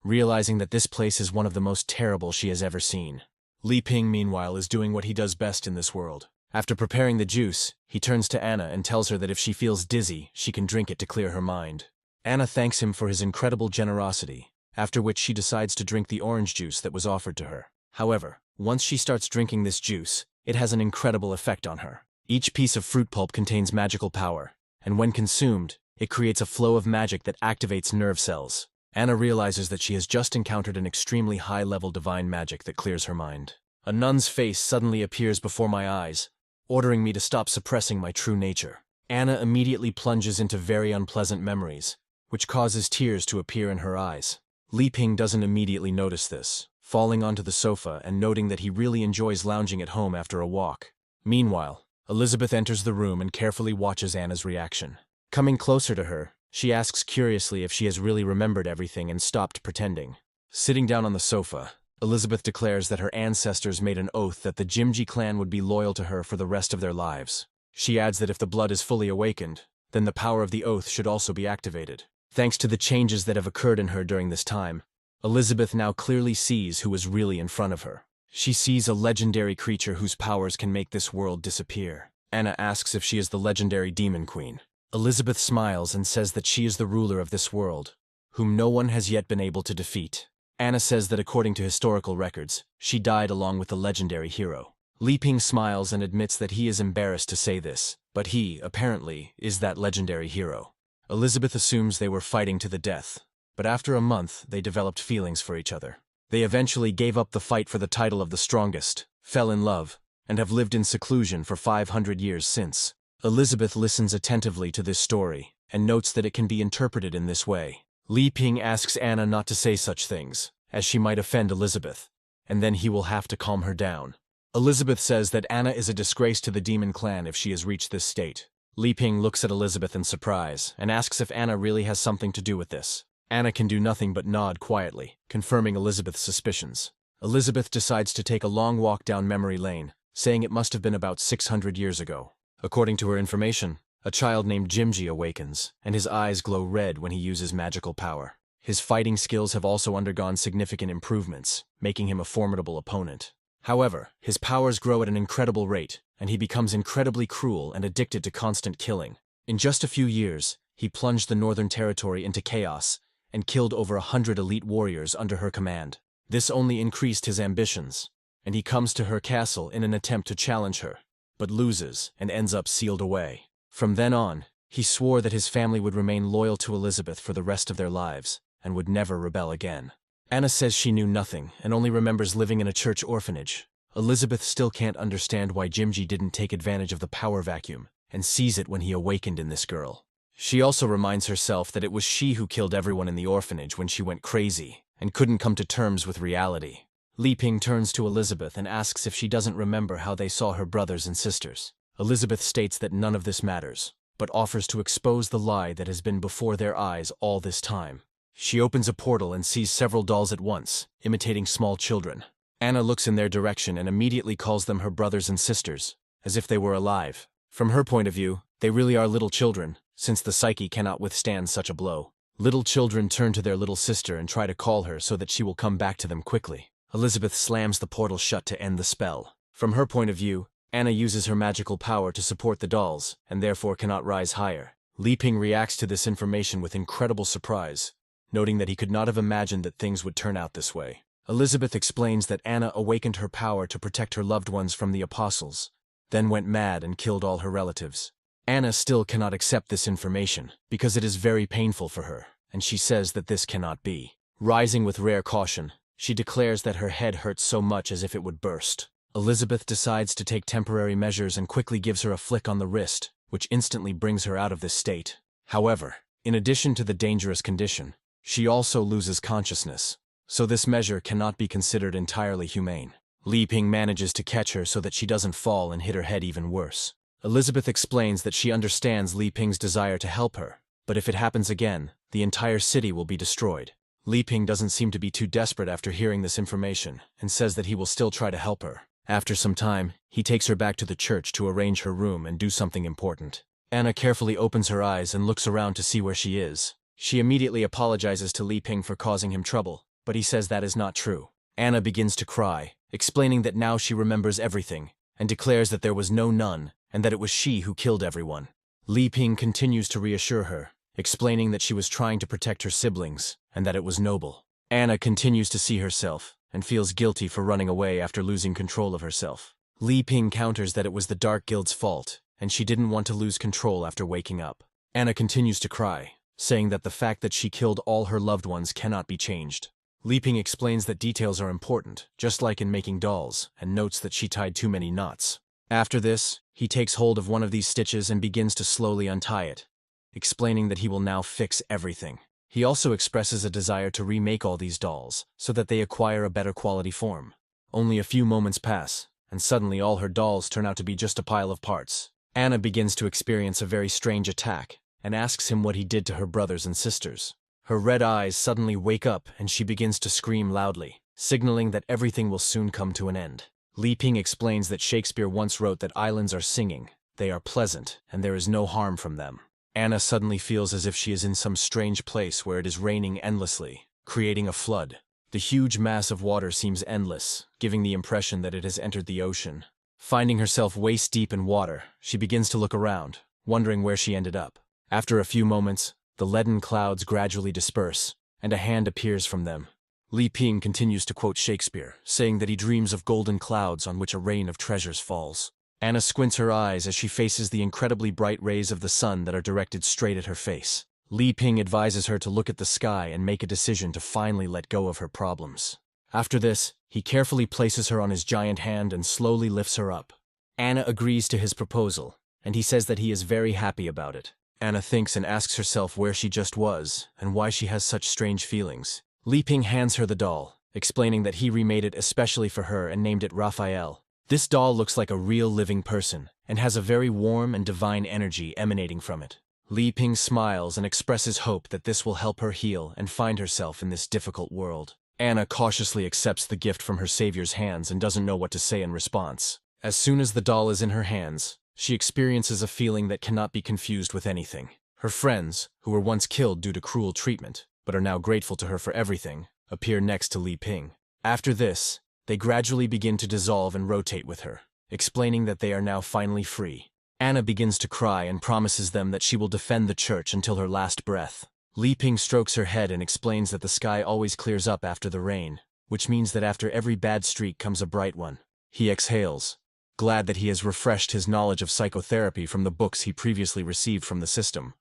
Speaker 1: realizing that this place is one of the most terrible she has ever seen. Li Ping, meanwhile, is doing what he does best in this world. After preparing the juice, he turns to Anna and tells her that if she feels dizzy, she can drink it to clear her mind. Anna thanks him for his incredible generosity, after which she decides to drink the orange juice that was offered to her. However, once she starts drinking this juice, it has an incredible effect on her. Each piece of fruit pulp contains magical power, and when consumed, it creates a flow of magic that activates nerve cells. Anna realizes that she has just encountered an extremely high-level divine magic that clears her mind. A nun's face suddenly appears before my eyes, ordering me to stop suppressing my true nature. Anna immediately plunges into very unpleasant memories, which causes tears to appear in her eyes. Li Ping doesn't immediately notice this, falling onto the sofa and noting that he really enjoys lounging at home after a walk. Meanwhile, Elizabeth enters the room and carefully watches Anna's reaction. Coming closer to her, she asks curiously if she has really remembered everything and stopped pretending. Sitting down on the sofa, Elizabeth declares that her ancestors made an oath that the Jimji clan would be loyal to her for the rest of their lives. She adds that if the blood is fully awakened, then the power of the oath should also be activated. Thanks to the changes that have occurred in her during this time, Elizabeth now clearly sees who is really in front of her. She sees a legendary creature whose powers can make this world disappear. Anna asks if she is the legendary Demon Queen. Elizabeth smiles and says that she is the ruler of this world, whom no one has yet been able to defeat. Anna says that according to historical records, she died along with the legendary hero. Li Ping smiles and admits that he is embarrassed to say this, but he, apparently, is that legendary hero. Elizabeth assumes they were fighting to the death, but after a month they developed feelings for each other. They eventually gave up the fight for the title of the strongest, fell in love, and have lived in seclusion for 500 years since. Elizabeth listens attentively to this story, and notes that it can be interpreted in this way. Li Ping asks Anna not to say such things, as she might offend Elizabeth, and then he will have to calm her down. Elizabeth says that Anna is a disgrace to the demon clan if she has reached this state. Li Ping looks at Elizabeth in surprise, and asks if Anna really has something to do with this. Anna can do nothing but nod quietly, confirming Elizabeth's suspicions. Elizabeth decides to take a long walk down memory lane, saying it must have been about 600 years ago. According to her information, a child named Jimji awakens, and his eyes glow red when he uses magical power. His fighting skills have also undergone significant improvements, making him a formidable opponent. However, his powers grow at an incredible rate, and he becomes incredibly cruel and addicted to constant killing. In just a few years, he plunged the Northern Territory into chaos and killed over 100 elite warriors under her command. This only increased his ambitions, and he comes to her castle in an attempt to challenge her, but loses and ends up sealed away. From then on, he swore that his family would remain loyal to Elizabeth for the rest of their lives and would never rebel again. Anna says she knew nothing and only remembers living in a church orphanage. Elizabeth still can't understand why Jimji didn't take advantage of the power vacuum and seize it when he awakened in this girl. She also reminds herself that it was she who killed everyone in the orphanage when she went crazy and couldn't come to terms with reality. Li Ping turns to Elizabeth and asks if she doesn't remember how they saw her brothers and sisters. Elizabeth states that none of this matters, but offers to expose the lie that has been before their eyes all this time. She opens a portal and sees several dolls at once, imitating small children. Anna looks in their direction and immediately calls them her brothers and sisters, as if they were alive. From her point of view, they really are little children, since the psyche cannot withstand such a blow. Little children turn to their little sister and try to call her so that she will come back to them quickly. Elizabeth slams the portal shut to end the spell. From her point of view, Anna uses her magical power to support the dolls, and therefore cannot rise higher. Li Ping reacts to this information with incredible surprise, noting that he could not have imagined that things would turn out this way. Elizabeth explains that Anna awakened her power to protect her loved ones from the apostles, then went mad and killed all her relatives. Anna still cannot accept this information, because it is very painful for her, and she says that this cannot be. Rising with rare caution, she declares that her head hurts so much as if it would burst. Elizabeth decides to take temporary measures and quickly gives her a flick on the wrist, which instantly brings her out of this state. However, in addition to the dangerous condition, she also loses consciousness, so this measure cannot be considered entirely humane. Li Ping manages to catch her so that she doesn't fall and hit her head even worse. Elizabeth explains that she understands Li Ping's desire to help her, but if it happens again, the entire city will be destroyed. Li Ping doesn't seem to be too desperate after hearing this information, and says that he will still try to help her. After some time, he takes her back to the church to arrange her room and do something important. Anna carefully opens her eyes and looks around to see where she is. She immediately apologizes to Li Ping for causing him trouble, but he says that is not true. Anna begins to cry, explaining that now she remembers everything, and declares that there was no nun, and that it was she who killed everyone. Li Ping continues to reassure her, explaining that she was trying to protect her siblings, and that it was noble. Anna continues to see herself, and feels guilty for running away after losing control of herself. Li Ping counters that it was the Dark Guild's fault, and she didn't want to lose control after waking up. Anna continues to cry, saying that the fact that she killed all her loved ones cannot be changed. Li Ping explains that details are important, just like in making dolls, and notes that she tied too many knots. After this, he takes hold of one of these stitches and begins to slowly untie it, explaining that he will now fix everything. He also expresses a desire to remake all these dolls, so that they acquire a better quality form. Only a few moments pass, and suddenly all her dolls turn out to be just a pile of parts. Anna begins to experience a very strange attack, and asks him what he did to her brothers and sisters. Her red eyes suddenly wake up and she begins to scream loudly, signaling that everything will soon come to an end. Li Ping explains that Shakespeare once wrote that islands are singing, they are pleasant, and there is no harm from them. Anna suddenly feels as if she is in some strange place where it is raining endlessly, creating a flood. The huge mass of water seems endless, giving the impression that it has entered the ocean. Finding herself waist-deep in water, she begins to look around, wondering where she ended up. After a few moments, the leaden clouds gradually disperse, and a hand appears from them. Li Ping continues to quote Shakespeare, saying that he dreams of golden clouds on which a rain of treasures falls. Anna squints her eyes as she faces the incredibly bright rays of the sun that are directed straight at her face. Li Ping advises her to look at the sky and make a decision to finally let go of her problems. After this, he carefully places her on his giant hand and slowly lifts her up. Anna agrees to his proposal, and he says that he is very happy about it. Anna thinks and asks herself where she just was, and why she has such strange feelings. Li Ping hands her the doll, explaining that he remade it especially for her and named it Raphael. This doll looks like a real living person, and has a very warm and divine energy emanating from it. Li Ping smiles and expresses hope that this will help her heal and find herself in this difficult world. Anna cautiously accepts the gift from her savior's hands and doesn't know what to say in response. As soon as the doll is in her hands, she experiences a feeling that cannot be confused with anything. Her friends, who were once killed due to cruel treatment, but are now grateful to her for everything, appear next to Li Ping. After this, they gradually begin to dissolve and rotate with her, explaining that they are now finally free. Anna begins to cry and promises them that she will defend the church until her last breath. Li Ping strokes her head and explains that the sky always clears up after the rain, which means that after every bad streak comes a bright one. He exhales, glad that he has refreshed his knowledge of psychotherapy from the books he previously received from the system,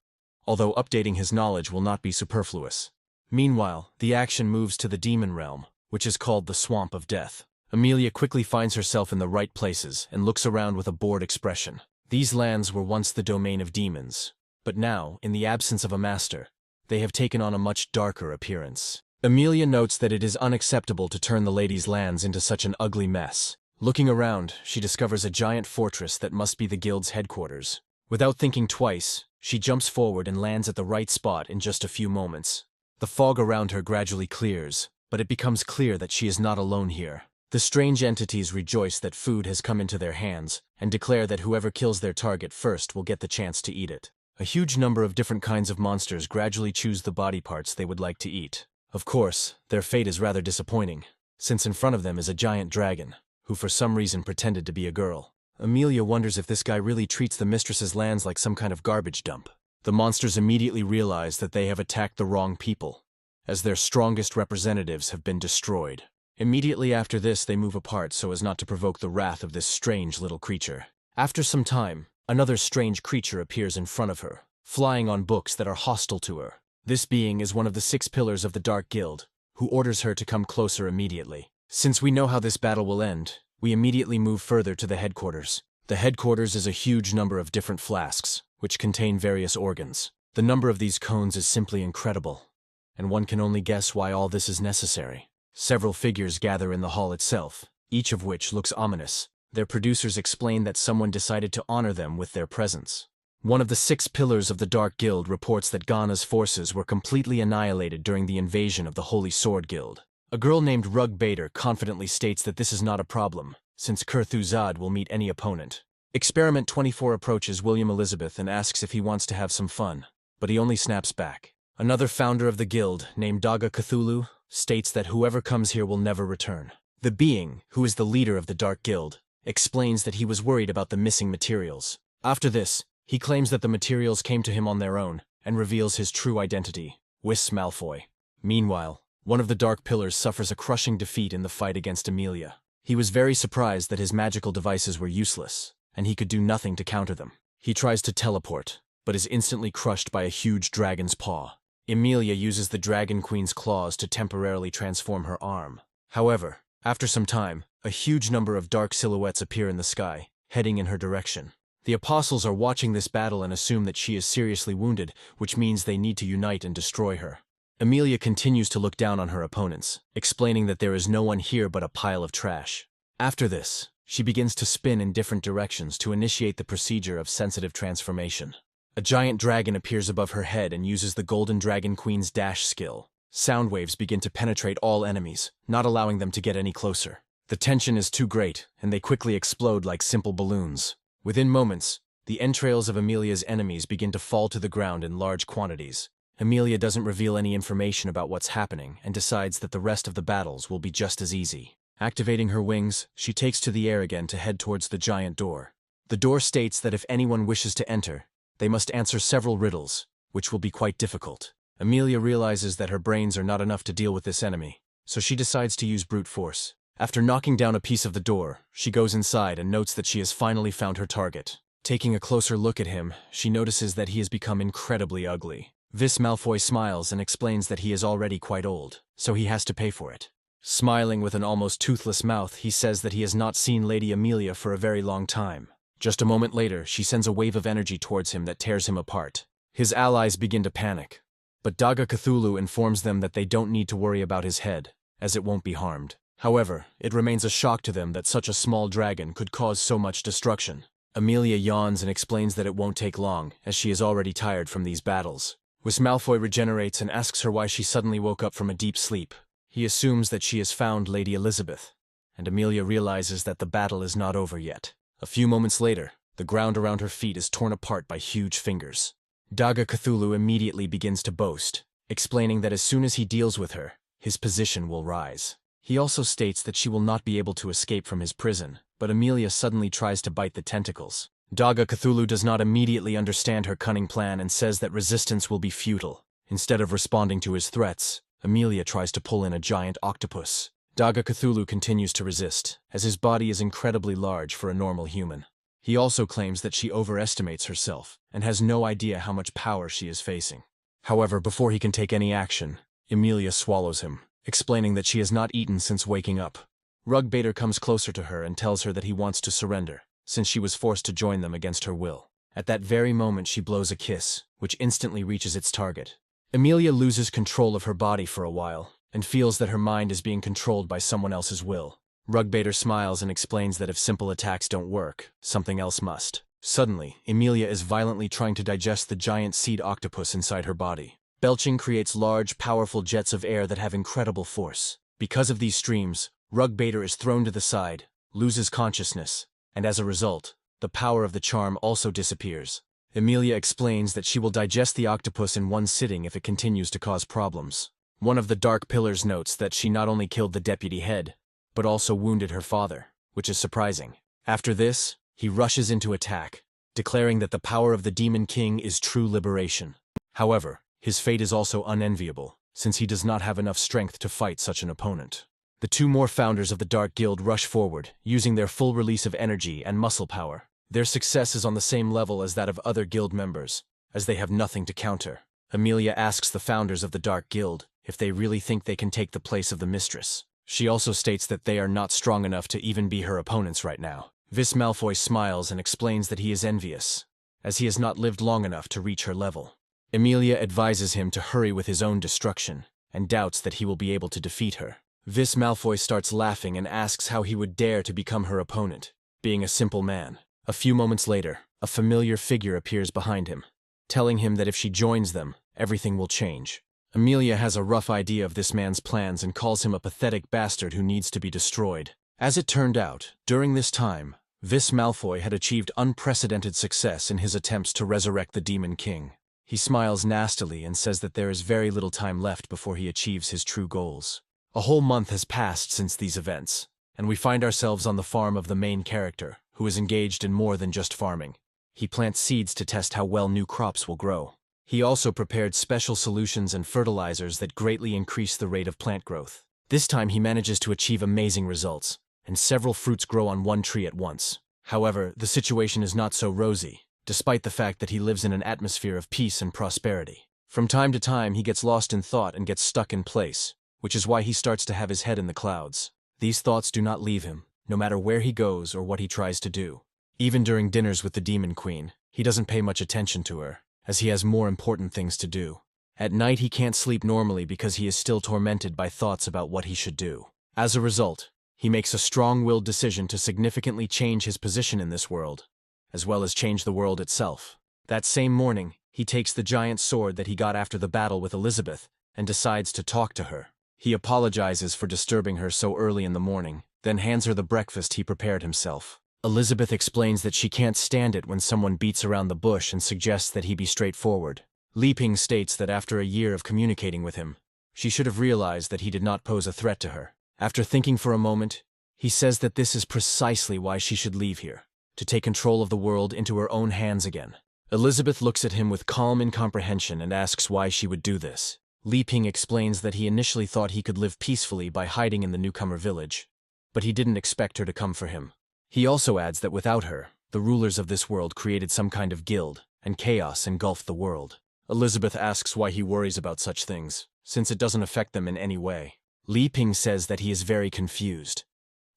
Speaker 1: although updating his knowledge will not be superfluous. Meanwhile, the action moves to the demon realm, which is called the Swamp of Death. Amelia quickly finds herself in the right places and looks around with a bored expression. These lands were once the domain of demons, but now, in the absence of a master, they have taken on a much darker appearance. Amelia notes that it is unacceptable to turn the lady's lands into such an ugly mess. Looking around, she discovers a giant fortress that must be the guild's headquarters. Without thinking twice, she jumps forward and lands at the right spot in just a few moments. The fog around her gradually clears, but it becomes clear that she is not alone here. The strange entities rejoice that food has come into their hands and declare that whoever kills their target first will get the chance to eat it. A huge number of different kinds of monsters gradually choose the body parts they would like to eat. Of course, their fate is rather disappointing, since in front of them is a giant dragon, who for some reason pretended to be a girl. Amelia wonders if this guy really treats the mistress's lands like some kind of garbage dump. The monsters immediately realize that they have attacked the wrong people, as their strongest representatives have been destroyed. Immediately after this, they move apart so as not to provoke the wrath of this strange little creature. After some time, another strange creature appears in front of her, flying on books that are hostile to her. This being is one of the 6 pillars of the Dark Guild, who orders her to come closer immediately. Since we know how this battle will end, we immediately move further to the headquarters. The headquarters is a huge number of different flasks, which contain various organs. The number of these cones is simply incredible, and one can only guess why all this is necessary. Several figures gather in the hall itself, each of which looks ominous. Their producers explain that someone decided to honor them with their presence. One of the 6 pillars of the Dark Guild reports that Ghana's forces were completely annihilated during the invasion of the Holy Sword Guild. A girl named Rug Bader confidently states that this is not a problem, since Kurthuzad will meet any opponent. Experiment 24 approaches William Elizabeth and asks if he wants to have some fun, but he only snaps back. Another founder of the guild, named Daga Cthulhu, states that whoever comes here will never return. The being, who is the leader of the Dark Guild, explains that he was worried about the missing materials. After this, he claims that the materials came to him on their own, and reveals his true identity, Whis Malfoy. Meanwhile, one of the Dark Pillars suffers a crushing defeat in the fight against Amelia. He was very surprised that his magical devices were useless, and he could do nothing to counter them. He tries to teleport, but is instantly crushed by a huge dragon's paw. Amelia uses the Dragon Queen's claws to temporarily transform her arm. However, after some time, a huge number of dark silhouettes appear in the sky, heading in her direction. The apostles are watching this battle and assume that she is seriously wounded, which means they need to unite and destroy her. Amelia continues to look down on her opponents, explaining that there is no one here but a pile of trash. After this, she begins to spin in different directions to initiate the procedure of sensitive transformation. A giant dragon appears above her head and uses the Golden Dragon Queen's dash skill. Sound waves begin to penetrate all enemies, not allowing them to get any closer. The tension is too great, and they quickly explode like simple balloons. Within moments, the entrails of Amelia's enemies begin to fall to the ground in large quantities. Amelia doesn't reveal any information about what's happening and decides that the rest of the battles will be just as easy. Activating her wings, she takes to the air again to head towards the giant door. The door states that if anyone wishes to enter, they must answer several riddles, which will be quite difficult. Amelia realizes that her brains are not enough to deal with this enemy, so she decides to use brute force. After knocking down a piece of the door, she goes inside and notes that she has finally found her target. Taking a closer look at him, she notices that he has become incredibly ugly. Whis Malfoy smiles and explains that he is already quite old, so he has to pay for it. Smiling with an almost toothless mouth, he says that he has not seen Lady Amelia for a very long time. Just a moment later, she sends a wave of energy towards him that tears him apart. His allies begin to panic, but Daga Cthulhu informs them that they don't need to worry about his head, as it won't be harmed. However, it remains a shock to them that such a small dragon could cause so much destruction. Amelia yawns and explains that it won't take long, as she is already tired from these battles. Whis Malfoy regenerates and asks her why she suddenly woke up from a deep sleep. He assumes that she has found Lady Elizabeth, and Amelia realizes that the battle is not over yet. A few moments later, the ground around her feet is torn apart by huge fingers. Daga Cthulhu immediately begins to boast, explaining that as soon as he deals with her, his position will rise. He also states that she will not be able to escape from his prison, but Amelia suddenly tries to bite the tentacles. Daga Cthulhu does not immediately understand her cunning plan and says that resistance will be futile. Instead of responding to his threats, Amelia tries to pull in a giant octopus. Daga Cthulhu continues to resist, as his body is incredibly large for a normal human. He also claims that she overestimates herself and has no idea how much power she is facing. However, before he can take any action, Emilia swallows him, explaining that she has not eaten since waking up. Rugbaiter comes closer to her and tells her that he wants to surrender, since she was forced to join them against her will. At that very moment she blows a kiss, which instantly reaches its target. Emilia loses control of her body for a while, and feels that her mind is being controlled by someone else's will. Rugbaiter smiles and explains that if simple attacks don't work, something else must. Suddenly, Emilia is violently trying to digest the giant seed octopus inside her body. Belching creates large, powerful jets of air that have incredible force. Because of these streams, Rugbaiter is thrown to the side, loses consciousness, and as a result, the power of the charm also disappears. Emilia explains that she will digest the octopus in one sitting if it continues to cause problems. One of the Dark Pillars notes that she not only killed the deputy head, but also wounded her father, which is surprising. After this, he rushes into attack, declaring that the power of the Demon King is true liberation. However, his fate is also unenviable, since he does not have enough strength to fight such an opponent. The two more founders of the Dark Guild rush forward, using their full release of energy and muscle power. Their success is on the same level as that of other guild members, as they have nothing to counter. Emilia asks the founders of the Dark Guild if they really think they can take the place of the mistress. She also states that they are not strong enough to even be her opponents right now. Vis Malfoy smiles and explains that he is envious, as he has not lived long enough to reach her level. Emilia advises him to hurry with his own destruction, and doubts that he will be able to defeat her. Vis Malfoy starts laughing and asks how he would dare to become her opponent, being a simple man. A few moments later, a familiar figure appears behind him, telling him that if she joins them, everything will change. Emilia has a rough idea of this man's plans and calls him a pathetic bastard who needs to be destroyed. As it turned out, during this time, Vis Malfoy had achieved unprecedented success in his attempts to resurrect the Demon King. He smiles nastily and says that there is very little time left before he achieves his true goals. A whole month has passed since these events, and we find ourselves on the farm of the main character, who is engaged in more than just farming. He plants seeds to test how well new crops will grow. He also prepared special solutions and fertilizers that greatly increase the rate of plant growth. This time he manages to achieve amazing results, and several fruits grow on one tree at once. However, the situation is not so rosy, despite the fact that he lives in an atmosphere of peace and prosperity. From time to time he gets lost in thought and gets stuck in place, which is why he starts to have his head in the clouds. These thoughts do not leave him, no matter where he goes or what he tries to do. Even during dinners with the Demon Queen, he doesn't pay much attention to her, as he has more important things to do. At night he can't sleep normally because he is still tormented by thoughts about what he should do. As a result, he makes a strong-willed decision to significantly change his position in this world, as well as change the world itself. That same morning, he takes the giant sword that he got after the battle with Elizabeth and decides to talk to her. He apologizes for disturbing her so early in the morning, then hands her the breakfast he prepared himself. Elizabeth explains that she can't stand it when someone beats around the bush and suggests that he be straightforward. Li Ping states that after a year of communicating with him, she should have realized that he did not pose a threat to her. After thinking for a moment, he says that this is precisely why she should leave here, to take control of the world into her own hands again. Elizabeth looks at him with calm incomprehension and asks why she would do this. Li Ping explains that he initially thought he could live peacefully by hiding in the newcomer village, but he didn't expect her to come for him. He also adds that without her, the rulers of this world created some kind of guild, and chaos engulfed the world. Elizabeth asks why he worries about such things, since it doesn't affect them in any way. Li Ping says that he is very confused,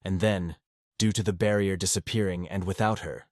Speaker 1: and then, due to the barrier disappearing and without her,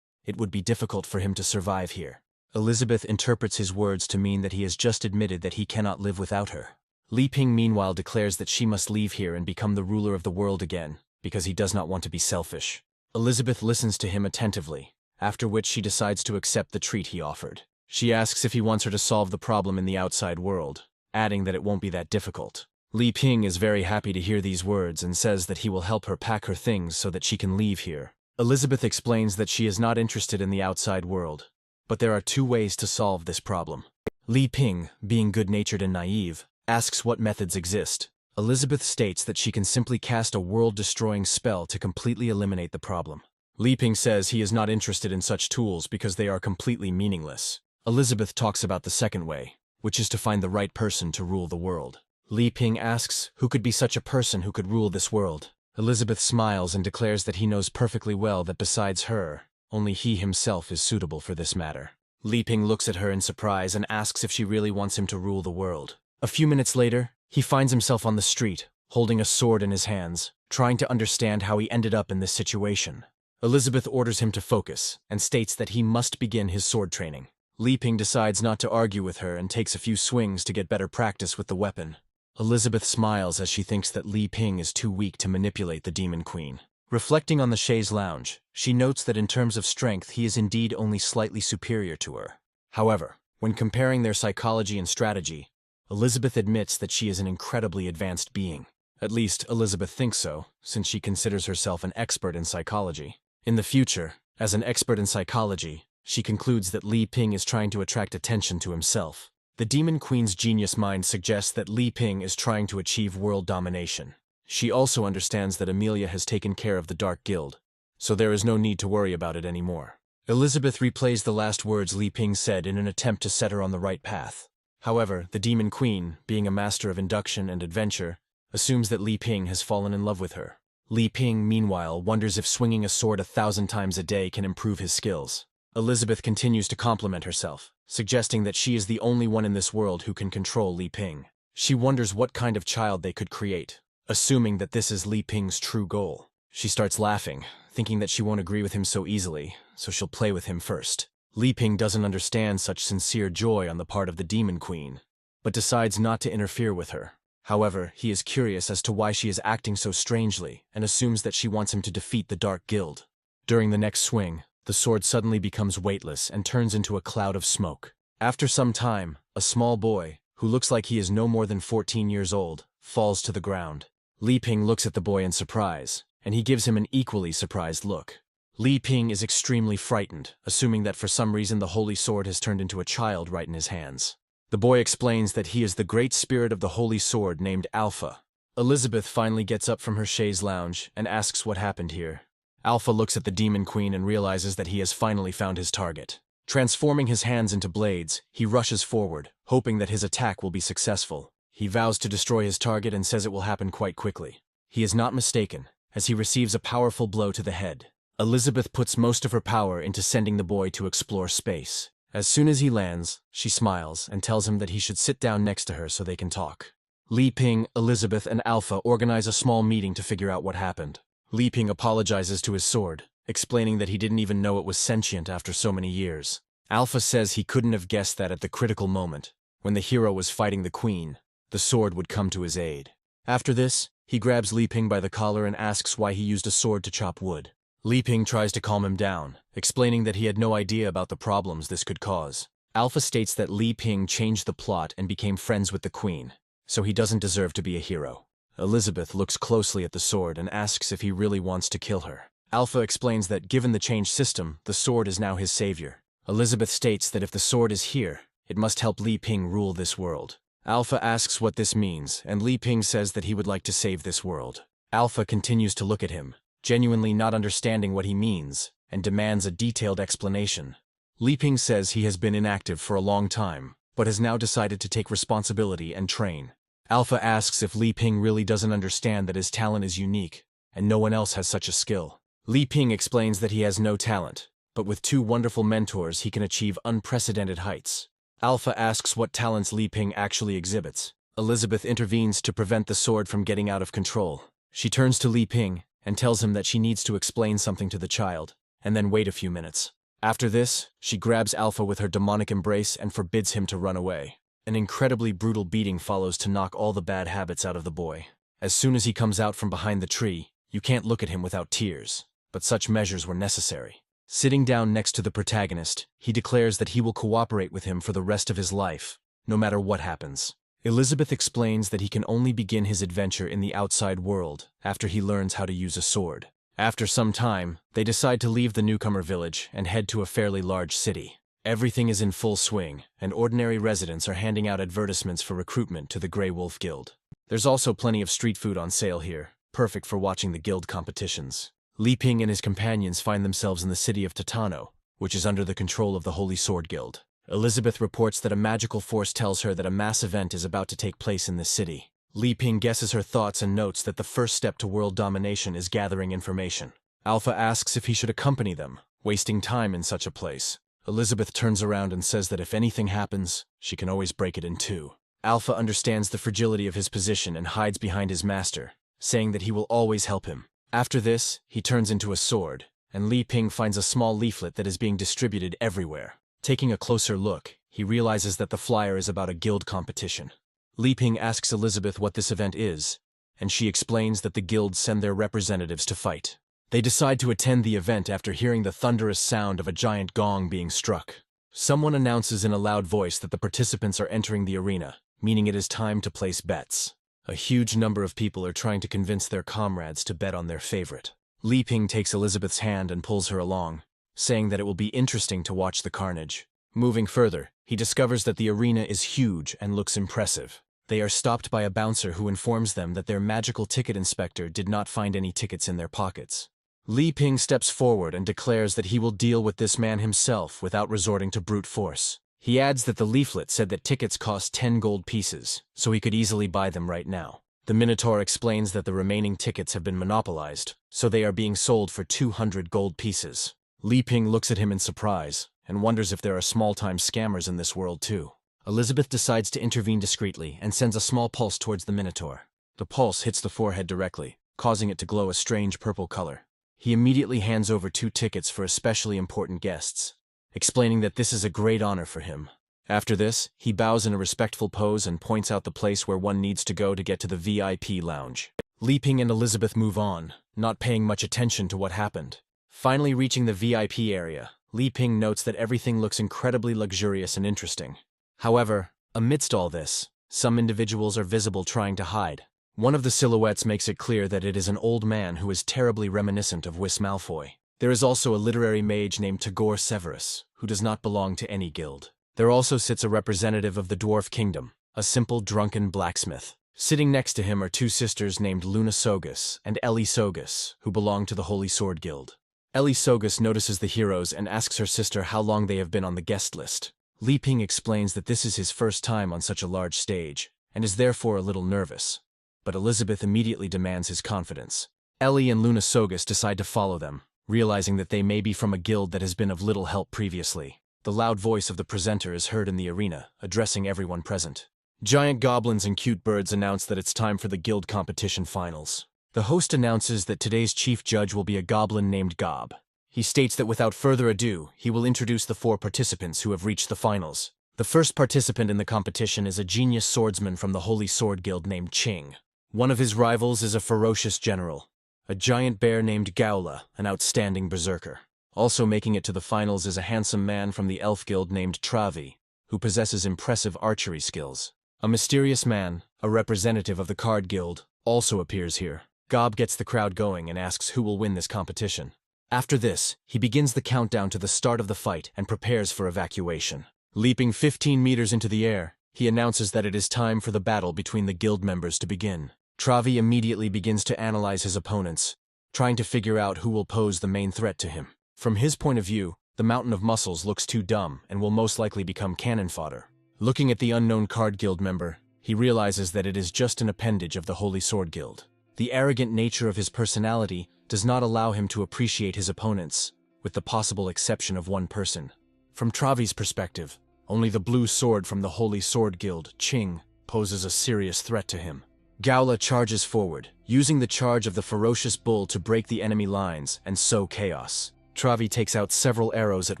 Speaker 1: it would be difficult for him to survive here. Elizabeth interprets his words to mean that he has just admitted that he cannot live without her. Li Ping meanwhile declares that she must leave here and become the ruler of the world again, because he does not want to be selfish. Elizabeth listens to him attentively, after which she decides to accept the treat he offered. She asks if he wants her to solve the problem in the outside world, adding that it won't be that difficult. Li Ping is very happy to hear these words and says that he will help her pack her things so that she can leave here. Elizabeth explains that she is not interested in the outside world, but there are two ways to solve this problem. Li Ping, being good-natured and naive, asks what methods exist. Elizabeth states that she can simply cast a world-destroying spell to completely eliminate the problem. Li Ping says he is not interested in such tools because they are completely meaningless. Elizabeth talks about the second way, which is to find the right person to rule the world. Li Ping asks who could be such a person who could rule this world. Elizabeth smiles and declares that he knows perfectly well that besides her, only he himself is suitable for this matter. Li Ping looks at her in surprise and asks if she really wants him to rule the world. A few minutes later, he finds himself on the street, holding a sword in his hands, trying to understand how he ended up in this situation. Elizabeth orders him to focus and states that he must begin his sword training. Li Ping decides not to argue with her and takes a few swings to get better practice with the weapon. Elizabeth smiles as she thinks that Li Ping is too weak to manipulate the Demon Queen. Reflecting on the chaise lounge, she notes that in terms of strength he is indeed only slightly superior to her. However, when comparing their psychology and strategy, Elizabeth admits that she is an incredibly advanced being. At least, Elizabeth thinks so, since she considers herself an expert in psychology. In the future, as an expert in psychology, she concludes that Li Ping is trying to attract attention to himself. The Demon Queen's genius mind suggests that Li Ping is trying to achieve world domination. She also understands that Amelia has taken care of the Dark Guild, so there is no need to worry about it anymore. Elizabeth replays the last words Li Ping said in an attempt to set her on the right path. However, the Demon Queen, being a master of induction and adventure, assumes that Li Ping has fallen in love with her. Li Ping, meanwhile, wonders if swinging a sword 1,000 times a day can improve his skills. Elizabeth continues to compliment herself, suggesting that she is the only one in this world who can control Li Ping. She wonders what kind of child they could create, assuming that this is Li Ping's true goal. She starts laughing, thinking that she won't agree with him so easily, so she'll play with him first. Li Ping doesn't understand such sincere joy on the part of the Demon Queen, but decides not to interfere with her. However, he is curious as to why she is acting so strangely and assumes that she wants him to defeat the Dark Guild. During the next swing, the sword suddenly becomes weightless and turns into a cloud of smoke. After some time, a small boy, who looks like he is no more than 14 years old, falls to the ground. Li Ping looks at the boy in surprise, and he gives him an equally surprised look. Li Ping is extremely frightened, assuming that for some reason the holy sword has turned into a child right in his hands. The boy explains that he is the great spirit of the holy sword named Alpha. Elizabeth finally gets up from her chaise lounge and asks what happened here. Alpha looks at the Demon Queen and realizes that he has finally found his target. Transforming his hands into blades, he rushes forward, hoping that his attack will be successful. He vows to destroy his target and says it will happen quite quickly. He is not mistaken, as he receives a powerful blow to the head. Elizabeth puts most of her power into sending the boy to explore space. As soon as he lands, she smiles and tells him that he should sit down next to her so they can talk. Li Ping, Elizabeth, and Alpha organize a small meeting to figure out what happened. Li Ping apologizes to his sword, explaining that he didn't even know it was sentient after so many years. Alpha says he couldn't have guessed that at the critical moment, when the hero was fighting the queen, the sword would come to his aid. After this, he grabs Li Ping by the collar and asks why he used a sword to chop wood. Li Ping tries to calm him down, explaining that he had no idea about the problems this could cause. Alpha states that Li Ping changed the plot and became friends with the queen, so he doesn't deserve to be a hero. Elizabeth looks closely at the sword and asks if he really wants to kill her. Alpha explains that given the changed system, the sword is now his savior. Elizabeth states that if the sword is here, it must help Li Ping rule this world. Alpha asks what this means, and Li Ping says that he would like to save this world. Alpha continues to look at him, genuinely not understanding what he means, and demands a detailed explanation. Li Ping says he has been inactive for a long time, but has now decided to take responsibility and train. Alpha asks if Li Ping really doesn't understand that his talent is unique, and no one else has such a skill. Li Ping explains that he has no talent, but with 2 wonderful mentors he can achieve unprecedented heights. Alpha asks what talents Li Ping actually exhibits. Elizabeth intervenes to prevent the sword from getting out of control. She turns to Li Ping and tells him that she needs to explain something to the child, and then wait a few minutes. After this, she grabs Alpha with her demonic embrace and forbids him to run away. An incredibly brutal beating follows to knock all the bad habits out of the boy. As soon as he comes out from behind the tree, you can't look at him without tears, but such measures were necessary. Sitting down next to the protagonist, he declares that he will cooperate with him for the rest of his life, no matter what happens. Elizabeth explains that he can only begin his adventure in the outside world after he learns how to use a sword. After some time, they decide to leave the newcomer village and head to a fairly large city. Everything is in full swing, and ordinary residents are handing out advertisements for recruitment to the Grey Wolf Guild. There's also plenty of street food on sale here, perfect for watching the guild competitions. Li Ping and his companions find themselves in the city of Titano, which is under the control of the Holy Sword Guild. Elizabeth reports that a magical force tells her that a mass event is about to take place in this city. Li Ping guesses her thoughts and notes that the first step to world domination is gathering information. Alpha asks if he should accompany them, wasting time in such a place. Elizabeth turns around and says that if anything happens, she can always break it in two. Alpha understands the fragility of his position and hides behind his master, saying that he will always help him. After this, he turns into a sword, and Li Ping finds a small leaflet that is being distributed everywhere. Taking a closer look, he realizes that the flyer is about a guild competition. Li Ping asks Elizabeth what this event is, and she explains that the guilds send their representatives to fight. They decide to attend the event after hearing the thunderous sound of a giant gong being struck. Someone announces in a loud voice that the participants are entering the arena, meaning it is time to place bets. A huge number of people are trying to convince their comrades to bet on their favorite. Li Ping takes Elizabeth's hand and pulls her along, saying that it will be interesting to watch the carnage. Moving further, he discovers that the arena is huge and looks impressive. They are stopped by a bouncer who informs them that their magical ticket inspector did not find any tickets in their pockets. Li Ping steps forward and declares that he will deal with this man himself without resorting to brute force. He adds that the leaflet said that tickets cost 10 gold pieces, so he could easily buy them right now. The Minotaur explains that the remaining tickets have been monopolized, so they are being sold for 200 gold pieces. Li Ping looks at him in surprise and wonders if there are small-time scammers in this world too. Elizabeth decides to intervene discreetly and sends a small pulse towards the Minotaur. The pulse hits the forehead directly, causing it to glow a strange purple color. He immediately hands over 2 tickets for especially important guests, explaining that this is a great honor for him. After this, he bows in a respectful pose and points out the place where one needs to go to get to the VIP lounge. Li Ping and Elizabeth move on, not paying much attention to what happened. Finally reaching the VIP area, Li Ping notes that everything looks incredibly luxurious and interesting. However, amidst all this, some individuals are visible trying to hide. One of the silhouettes makes it clear that it is an old man who is terribly reminiscent of Whis Malfoy. There is also a literary mage named Tagore Severus, who does not belong to any guild. There also sits a representative of the Dwarf Kingdom, a simple drunken blacksmith. Sitting next to him are 2 sisters named Luna Sogus and Ellie Sogus, who belong to the Holy Sword Guild. Ellie Sogus notices the heroes and asks her sister how long they have been on the guest list. Li Ping explains that this is his first time on such a large stage, and is therefore a little nervous. But Elizabeth immediately demands his confidence. Ellie and Luna Sogus decide to follow them, realizing that they may be from a guild that has been of little help previously. The loud voice of the presenter is heard in the arena, addressing everyone present. Giant goblins and cute birds announce that it's time for the guild competition finals. The host announces that today's chief judge will be a goblin named Gob. He states that without further ado, he will introduce the 4 participants who have reached the finals. The first participant in the competition is a genius swordsman from the Holy Sword Guild named Ching. One of his rivals is a ferocious general, a giant bear named Gaula, an outstanding berserker. Also making it to the finals is a handsome man from the Elf Guild named Travi, who possesses impressive archery skills. A mysterious man, a representative of the Card Guild, also appears here. Gob gets the crowd going and asks who will win this competition. After this, he begins the countdown to the start of the fight and prepares for evacuation. Leaping 15 meters into the air, he announces that it is time for the battle between the guild members to begin. Travi immediately begins to analyze his opponents, trying to figure out who will pose the main threat to him. From his point of view, the mountain of muscles looks too dumb and will most likely become cannon fodder. Looking at the unknown Card Guild member, he realizes that it is just an appendage of the Holy Sword Guild. The arrogant nature of his personality does not allow him to appreciate his opponents, with the possible exception of one person. From Travi's perspective, only the blue sword from the Holy Sword Guild, Ching, poses a serious threat to him. Gaula charges forward, using the charge of the ferocious bull to break the enemy lines and sow chaos. Travi takes out several arrows at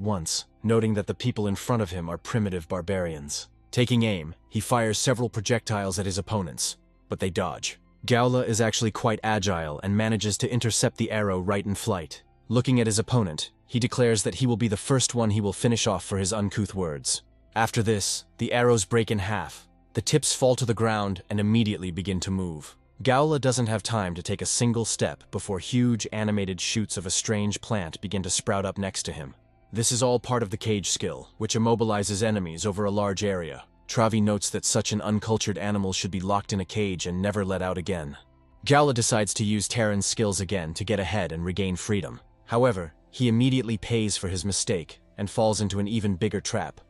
Speaker 1: once, noting that the people in front of him are primitive barbarians. Taking aim, he fires several projectiles at his opponents, but they dodge. Gaula is actually quite agile and manages to intercept the arrow right in flight. Looking at his opponent, he declares that he will be the first one he will finish off for his uncouth words. After this, the arrows break in half. The tips fall to the ground and immediately begin to move. Gaula doesn't have time to take a single step before huge animated shoots of a strange plant begin to sprout up next to him. This is all part of the cage skill, which immobilizes enemies over a large area. Travi notes that such an uncultured animal should be locked in a cage and never let out again. Gaula decides to use Terran's skills again to get ahead and regain freedom. However, he immediately pays for his mistake and falls into an even bigger trap,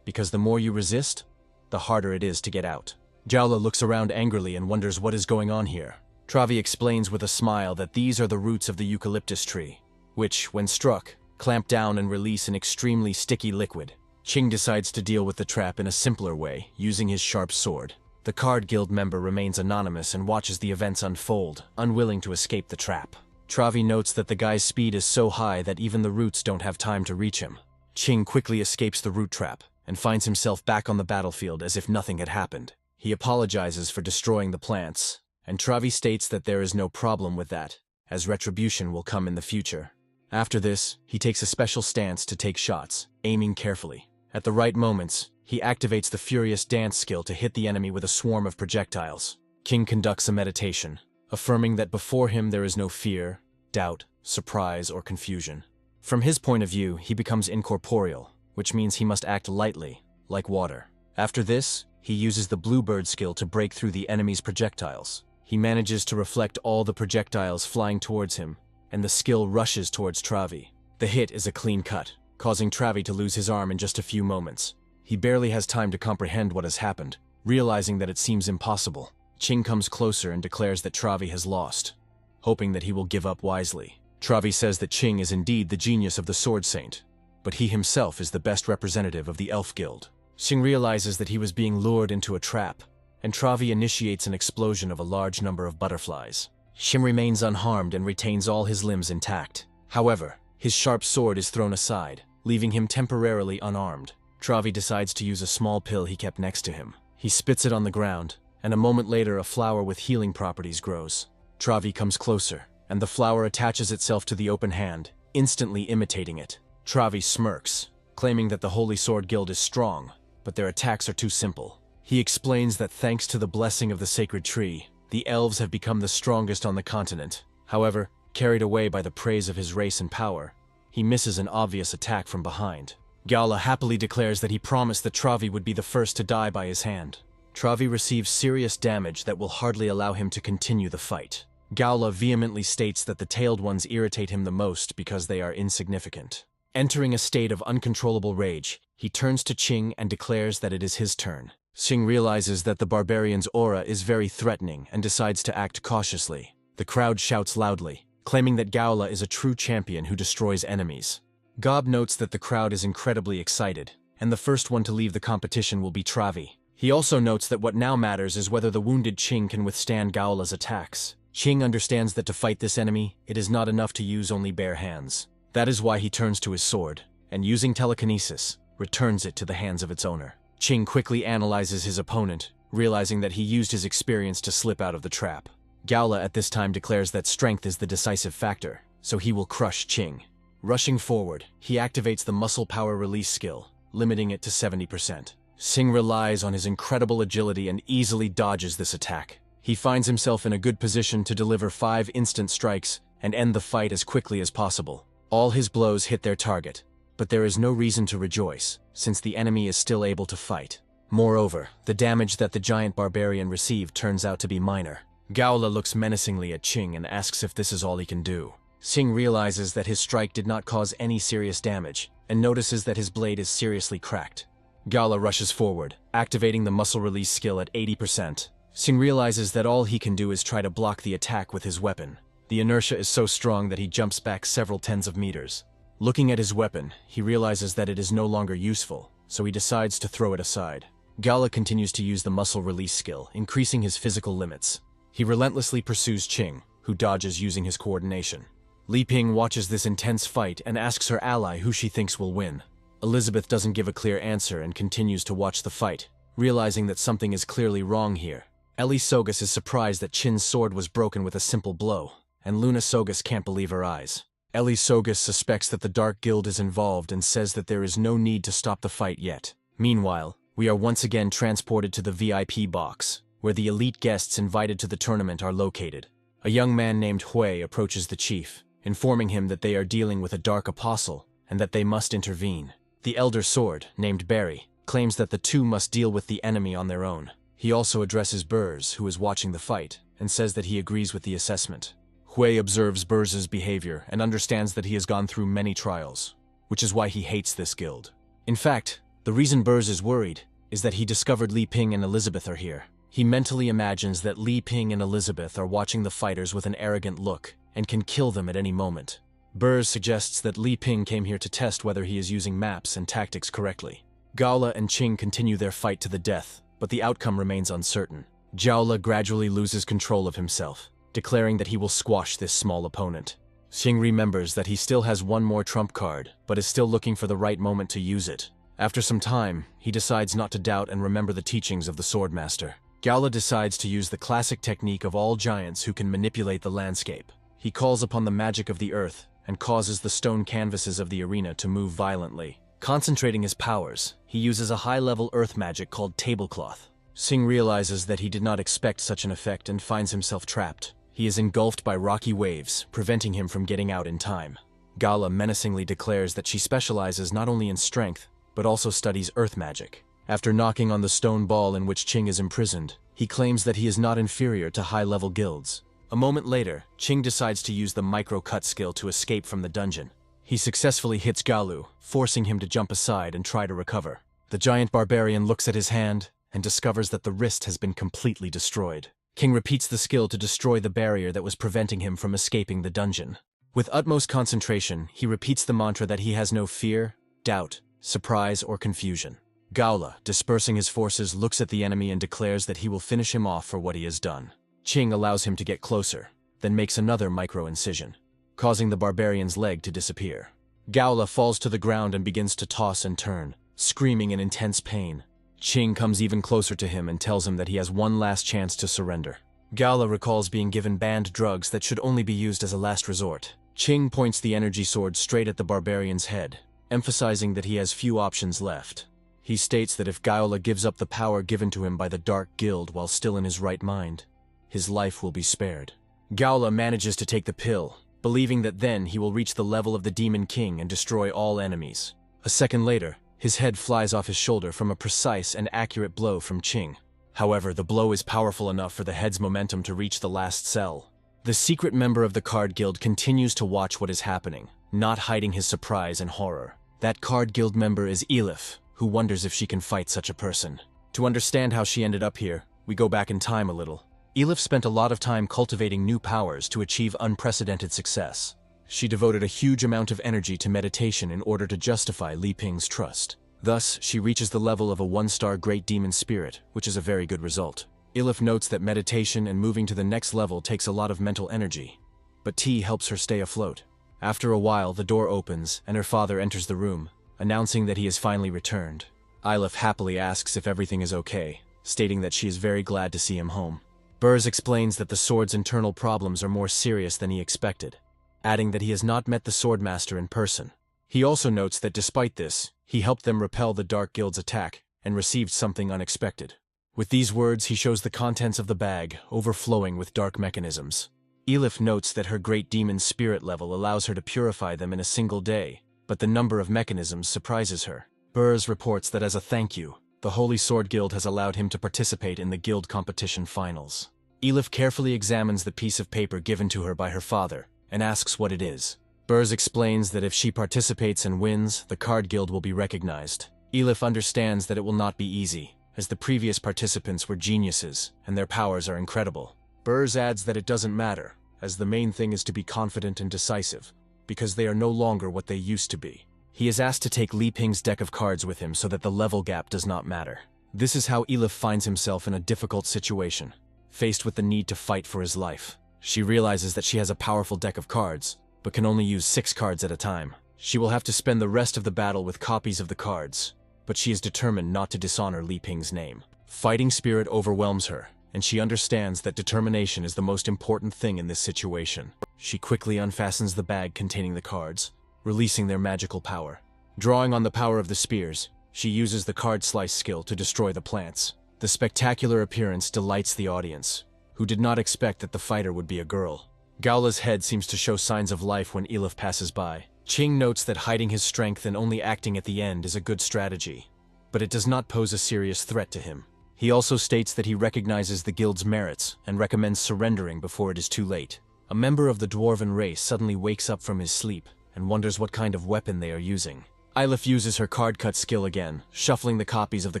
Speaker 1: because the more you resist, the harder it is to get out. Yahello looks around angrily and wonders what is going on here. Travi explains with a smile that these are the roots of the eucalyptus tree, which, when struck, clamp down and release an extremely sticky liquid. Ching decides to deal with the trap in a simpler way, using his sharp sword. The Card Guild member remains anonymous and watches the events unfold, unwilling to escape the trap. Travi notes that the guy's speed is so high that even the roots don't have time to reach him. Ching quickly escapes the root trap and finds himself back on the battlefield as if nothing had happened. He apologizes for destroying the plants, and Travi states that there is no problem with that, as retribution will come in the future. After this, he takes a special stance to take shots, aiming carefully. At the right moments, he activates the Furious Dance skill to hit the enemy with a swarm of projectiles. King conducts a meditation, affirming that before him there is no fear, doubt, surprise, or confusion. From his point of view, he becomes incorporeal, which means he must act lightly, like water. After this, he uses the Bluebird skill to break through the enemy's projectiles. He manages to reflect all the projectiles flying towards him, and the skill rushes towards Travi. The hit is a clean cut, causing Travi to lose his arm in just a few moments. He barely has time to comprehend what has happened, realizing that it seems impossible. Ching comes closer and declares that Travi has lost, hoping that he will give up wisely. Travi says that Ching is indeed the genius of the Sword Saint, but he himself is the best representative of the Elf Guild. Ching realizes that he was being lured into a trap, and Travi initiates an explosion of a large number of butterflies. Ching remains unharmed and retains all his limbs intact. However, his sharp sword is thrown aside, leaving him temporarily unarmed. Travi decides to use a small pill he kept next to him. He spits it on the ground, and a moment later a flower with healing properties grows. Travi comes closer, and the flower attaches itself to the open hand, instantly imitating it. Travi smirks, claiming that the Holy Sword Guild is strong, but their attacks are too simple. He explains that thanks to the blessing of the sacred tree, the elves have become the strongest on the continent. However, carried away by the praise of his race and power, he misses an obvious attack from behind. Yahello happily declares that he promised that Travi would be the first to die by his hand. Travi receives serious damage that will hardly allow him to continue the fight. Yahello vehemently states that the tailed ones irritate him the most because they are insignificant. Entering a state of uncontrollable rage, he turns to Ching and declares that it is his turn. Ching realizes that the barbarian's aura is very threatening and decides to act cautiously. The crowd shouts loudly, claiming that Yahello is a true champion who destroys enemies. Gob notes that the crowd is incredibly excited, and the first one to leave the competition will be Travi. He also notes that what now matters is whether the wounded Ching can withstand Yahello's attacks. Ching understands that to fight this enemy, it is not enough to use only bare hands. That is why he turns to his sword, and using telekinesis, returns it to the hands of its owner. Ching quickly analyzes his opponent, realizing that he used his experience to slip out of the trap. Yahello at this time declares that strength is the decisive factor, so he will crush Ching. Rushing forward, he activates the muscle power release skill, limiting it to 70%. Ching relies on his incredible agility and easily dodges this attack. He finds himself in a good position to deliver 5 instant strikes and end the fight as quickly as possible. All his blows hit their target, but there is no reason to rejoice, since the enemy is still able to fight. Moreover, the damage that the giant barbarian received turns out to be minor. Yahello looks menacingly at Ching and asks if this is all he can do. Ching realizes that his strike did not cause any serious damage, and notices that his blade is seriously cracked. Yahello rushes forward, activating the muscle release skill at 80%. Ching realizes that all he can do is try to block the attack with his weapon. The inertia is so strong that he jumps back several tens of meters. Looking at his weapon, he realizes that it is no longer useful, so he decides to throw it aside. Yahello continues to use the muscle release skill, increasing his physical limits. He relentlessly pursues Ching, who dodges using his coordination. Li Ping watches this intense fight and asks her ally who she thinks will win. Elizabeth doesn't give a clear answer and continues to watch the fight, realizing that something is clearly wrong here. Ellie Sogus is surprised that Chin's sword was broken with a simple blow, and Luna Sogus can't believe her eyes. Ellie Sogus suspects that the Dark Guild is involved and says that there is no need to stop the fight yet. Meanwhile, we are once again transported to the VIP box, where the elite guests invited to the tournament are located. A young man named Hui approaches the chief, informing him that they are dealing with a dark apostle and that they must intervene. The Elder Sword, named Barry, claims that the two must deal with the enemy on their own. He also addresses Burrs, who is watching the fight, and says that he agrees with the assessment. Hui observes Burrs' behavior and understands that he has gone through many trials, which is why he hates this guild. In fact, the reason Burrs is worried is that he discovered Li Ping and Elizabeth are here. He mentally imagines that Li Ping and Elizabeth are watching the fighters with an arrogant look and can kill them at any moment. Burrs suggests that Li Ping came here to test whether he is using maps and tactics correctly. Gaola and Qing continue their fight to the death, but the outcome remains uncertain. Jiaola gradually loses control of himself, declaring that he will squash this small opponent. Qing remembers that he still has one more trump card, but is still looking for the right moment to use it. After some time, he decides not to doubt and remember the teachings of the Swordmaster. Gaola decides to use the classic technique of all giants who can manipulate the landscape. He calls upon the magic of the earth and causes the stone canvases of the arena to move violently. Concentrating his powers, he uses a high-level earth magic called tablecloth. Qing realizes that he did not expect such an effect and finds himself trapped. He is engulfed by rocky waves, preventing him from getting out in time. Gaola menacingly declares that she specializes not only in strength, but also studies earth magic. After knocking on the stone ball in which Qing is imprisoned, he claims that he is not inferior to high-level guilds. A moment later, Qing decides to use the micro-cut skill to escape from the dungeon. He successfully hits Galu, forcing him to jump aside and try to recover. The giant barbarian looks at his hand and discovers that the wrist has been completely destroyed. Qing repeats the skill to destroy the barrier that was preventing him from escaping the dungeon. With utmost concentration, he repeats the mantra that he has no fear, doubt, surprise, or confusion. Gaola, dispersing his forces, looks at the enemy and declares that he will finish him off for what he has done. Qing allows him to get closer, then makes another micro-incision, causing the barbarian's leg to disappear. Gaola falls to the ground and begins to toss and turn, screaming in intense pain. Qing comes even closer to him and tells him that he has one last chance to surrender. Gaola recalls being given banned drugs that should only be used as a last resort. Qing points the energy sword straight at the barbarian's head, emphasizing that he has few options left. He states that if Gaola gives up the power given to him by the Dark Guild while still in his right mind, his life will be spared. Gaola manages to take the pill, believing that then he will reach the level of the Demon King and destroy all enemies. A second later, his head flies off his shoulder from a precise and accurate blow from Qing. However, the blow is powerful enough for the head's momentum to reach the last cell. The secret member of the Card Guild continues to watch what is happening, not hiding his surprise and horror. That Card Guild member is Elif, who wonders if she can fight such a person. To understand how she ended up here, we go back in time a little. Elif spent a lot of time cultivating new powers to achieve unprecedented success. She devoted a huge amount of energy to meditation in order to justify Li Ping's trust. Thus, she reaches the level of a 1-star Great Demon Spirit, which is a very good result. Elif notes that meditation and moving to the next level takes a lot of mental energy, but tea helps her stay afloat. After a while, the door opens and her father enters the room, announcing that he has finally returned. Elif happily asks if everything is okay, stating that she is very glad to see him home. Burrs explains that the sword's internal problems are more serious than he expected, adding that he has not met the Swordmaster in person. He also notes that despite this, he helped them repel the Dark Guild's attack and received something unexpected. With these words, he shows the contents of the bag, overflowing with dark mechanisms. Elif notes that her Great Demon Spirit level allows her to purify them in a single day, but the number of mechanisms surprises her. Burrs reports that as a thank you, the Holy Sword Guild has allowed him to participate in the guild competition finals. Elif carefully examines the piece of paper given to her by her father and asks what it is. Burrs explains that if she participates and wins, the Card Guild will be recognized. Elif understands that it will not be easy, as the previous participants were geniuses and their powers are incredible. Burrs adds that it doesn't matter, as the main thing is to be confident and decisive, because they are no longer what they used to be. He is asked to take Li Ping's deck of cards with him so that the level gap does not matter. This is how Elif finds himself in a difficult situation, faced with the need to fight for his life. She realizes that she has a powerful deck of cards, but can only use 6 cards at a time. She will have to spend the rest of the battle with copies of the cards, but she is determined not to dishonor Li Ping's name. Fighting spirit overwhelms her, and she understands that determination is the most important thing in this situation. She quickly unfastens the bag containing the cards, releasing their magical power. Drawing on the power of the spears, she uses the card slice skill to destroy the plants. The spectacular appearance delights the audience, who did not expect that the fighter would be a girl. Gaola's head seems to show signs of life when Elif passes by. Qing notes that hiding his strength and only acting at the end is a good strategy, but it does not pose a serious threat to him. He also states that he recognizes the guild's merits and recommends surrendering before it is too late. A member of the dwarven race suddenly wakes up from his sleep and wonders what kind of weapon they are using. Elif uses her card cut skill again, shuffling the copies of the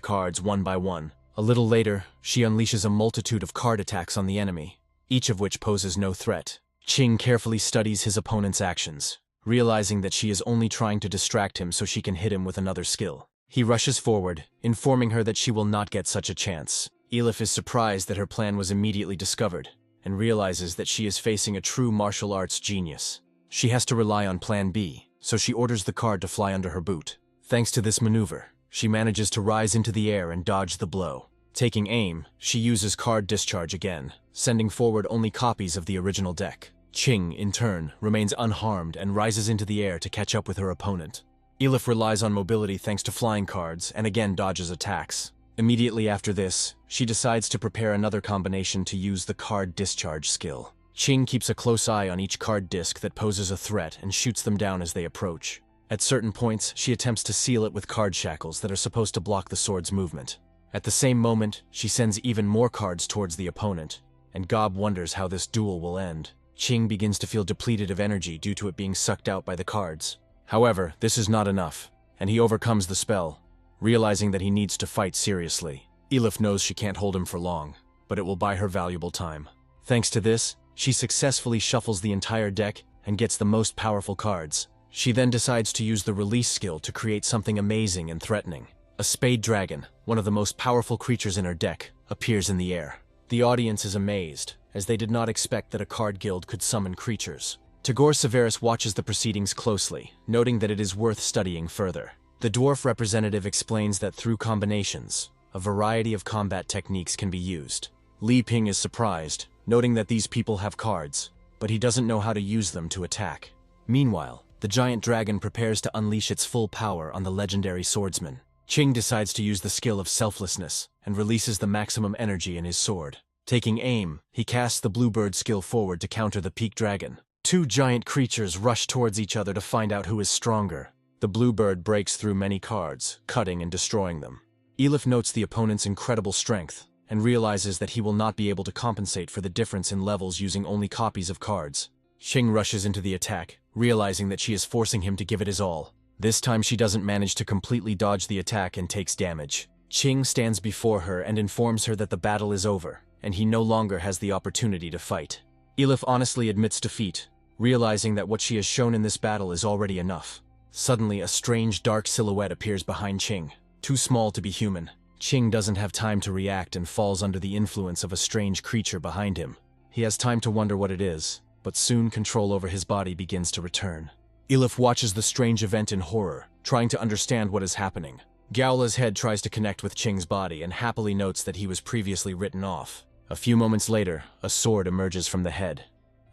Speaker 1: cards one by one, A little later, she unleashes a multitude of card attacks on the enemy, each of which poses no threat. Qing carefully studies his opponent's actions, realizing that she is only trying to distract him so she can hit him with another skill. He rushes forward, informing her that she will not get such a chance. Elif is surprised that her plan was immediately discovered, and realizes that she is facing a true martial arts genius. She has to rely on Plan B, so she orders the card to fly under her boot. Thanks to this maneuver, she manages to rise into the air and dodge the blow. Taking aim, she uses card discharge again, sending forward only copies of the original deck. Qing, in turn, remains unharmed and rises into the air to catch up with her opponent. Elif relies on mobility thanks to flying cards and again dodges attacks. Immediately after this, she decides to prepare another combination to use the card discharge skill. Qing keeps a close eye on each card disc that poses a threat and shoots them down as they approach. At certain points, she attempts to seal it with card shackles that are supposed to block the sword's movement. At the same moment, she sends even more cards towards the opponent, and Gob wonders how this duel will end. Qing begins to feel depleted of energy due to it being sucked out by the cards. However, this is not enough, and he overcomes the spell, realizing that he needs to fight seriously. Elif knows she can't hold him for long, but it will buy her valuable time. Thanks to this, she successfully shuffles the entire deck and gets the most powerful cards. She then decides to use the release skill to create something amazing and threatening. A spade dragon, one of the most powerful creatures in her deck, appears in the air. The audience is amazed, as they did not expect that a card guild could summon creatures. Tagore Severus watches the proceedings closely, noting that it is worth studying further. The dwarf representative explains that through combinations, a variety of combat techniques can be used. Li Ping is surprised, noting that these people have cards, but he doesn't know how to use them to attack. Meanwhile, the giant dragon prepares to unleash its full power on the legendary swordsman. Qing decides to use the skill of selflessness and releases the maximum energy in his sword. Taking aim, he casts the bluebird skill forward to counter the peak dragon. Two giant creatures rush towards each other to find out who is stronger. The bluebird breaks through many cards, cutting and destroying them. Elif notes the opponent's incredible strength and realizes that he will not be able to compensate for the difference in levels using only copies of cards. Qing rushes into the attack, realizing that she is forcing him to give it his all. This time she doesn't manage to completely dodge the attack and takes damage. Qing stands before her and informs her that the battle is over, and he no longer has the opportunity to fight. Elif honestly admits defeat, realizing that what she has shown in this battle is already enough. Suddenly, a strange dark silhouette appears behind Qing. Too small to be human, Qing doesn't have time to react and falls under the influence of a strange creature behind him. He has time to wonder what it is, but soon control over his body begins to return. Elif watches the strange event in horror, trying to understand what is happening. Gaola's head tries to connect with Qing's body and happily notes that he was previously written off. A few moments later, a sword emerges from the head.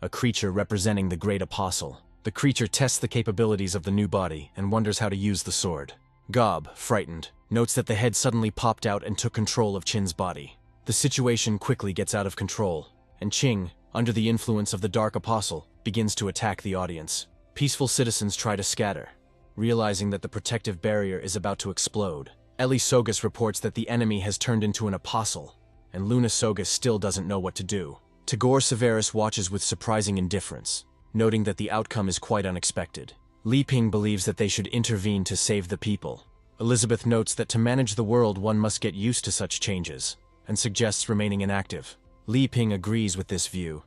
Speaker 1: A creature representing the Great Apostle. The creature tests the capabilities of the new body and wonders how to use the sword. Gob, frightened, notes that the head suddenly popped out and took control of Qing's body. The situation quickly gets out of control, and Qing, under the influence of the Dark Apostle, begins to attack the audience. Peaceful citizens try to scatter, realizing that the protective barrier is about to explode. Eli Sogus reports that the enemy has turned into an apostle, and Luna Sogus still doesn't know what to do. Tagore Severus watches with surprising indifference, noting that the outcome is quite unexpected. Li Ping believes that they should intervene to save the people. Elizabeth notes that to manage the world one must get used to such changes, and suggests remaining inactive. Li Ping agrees with this view,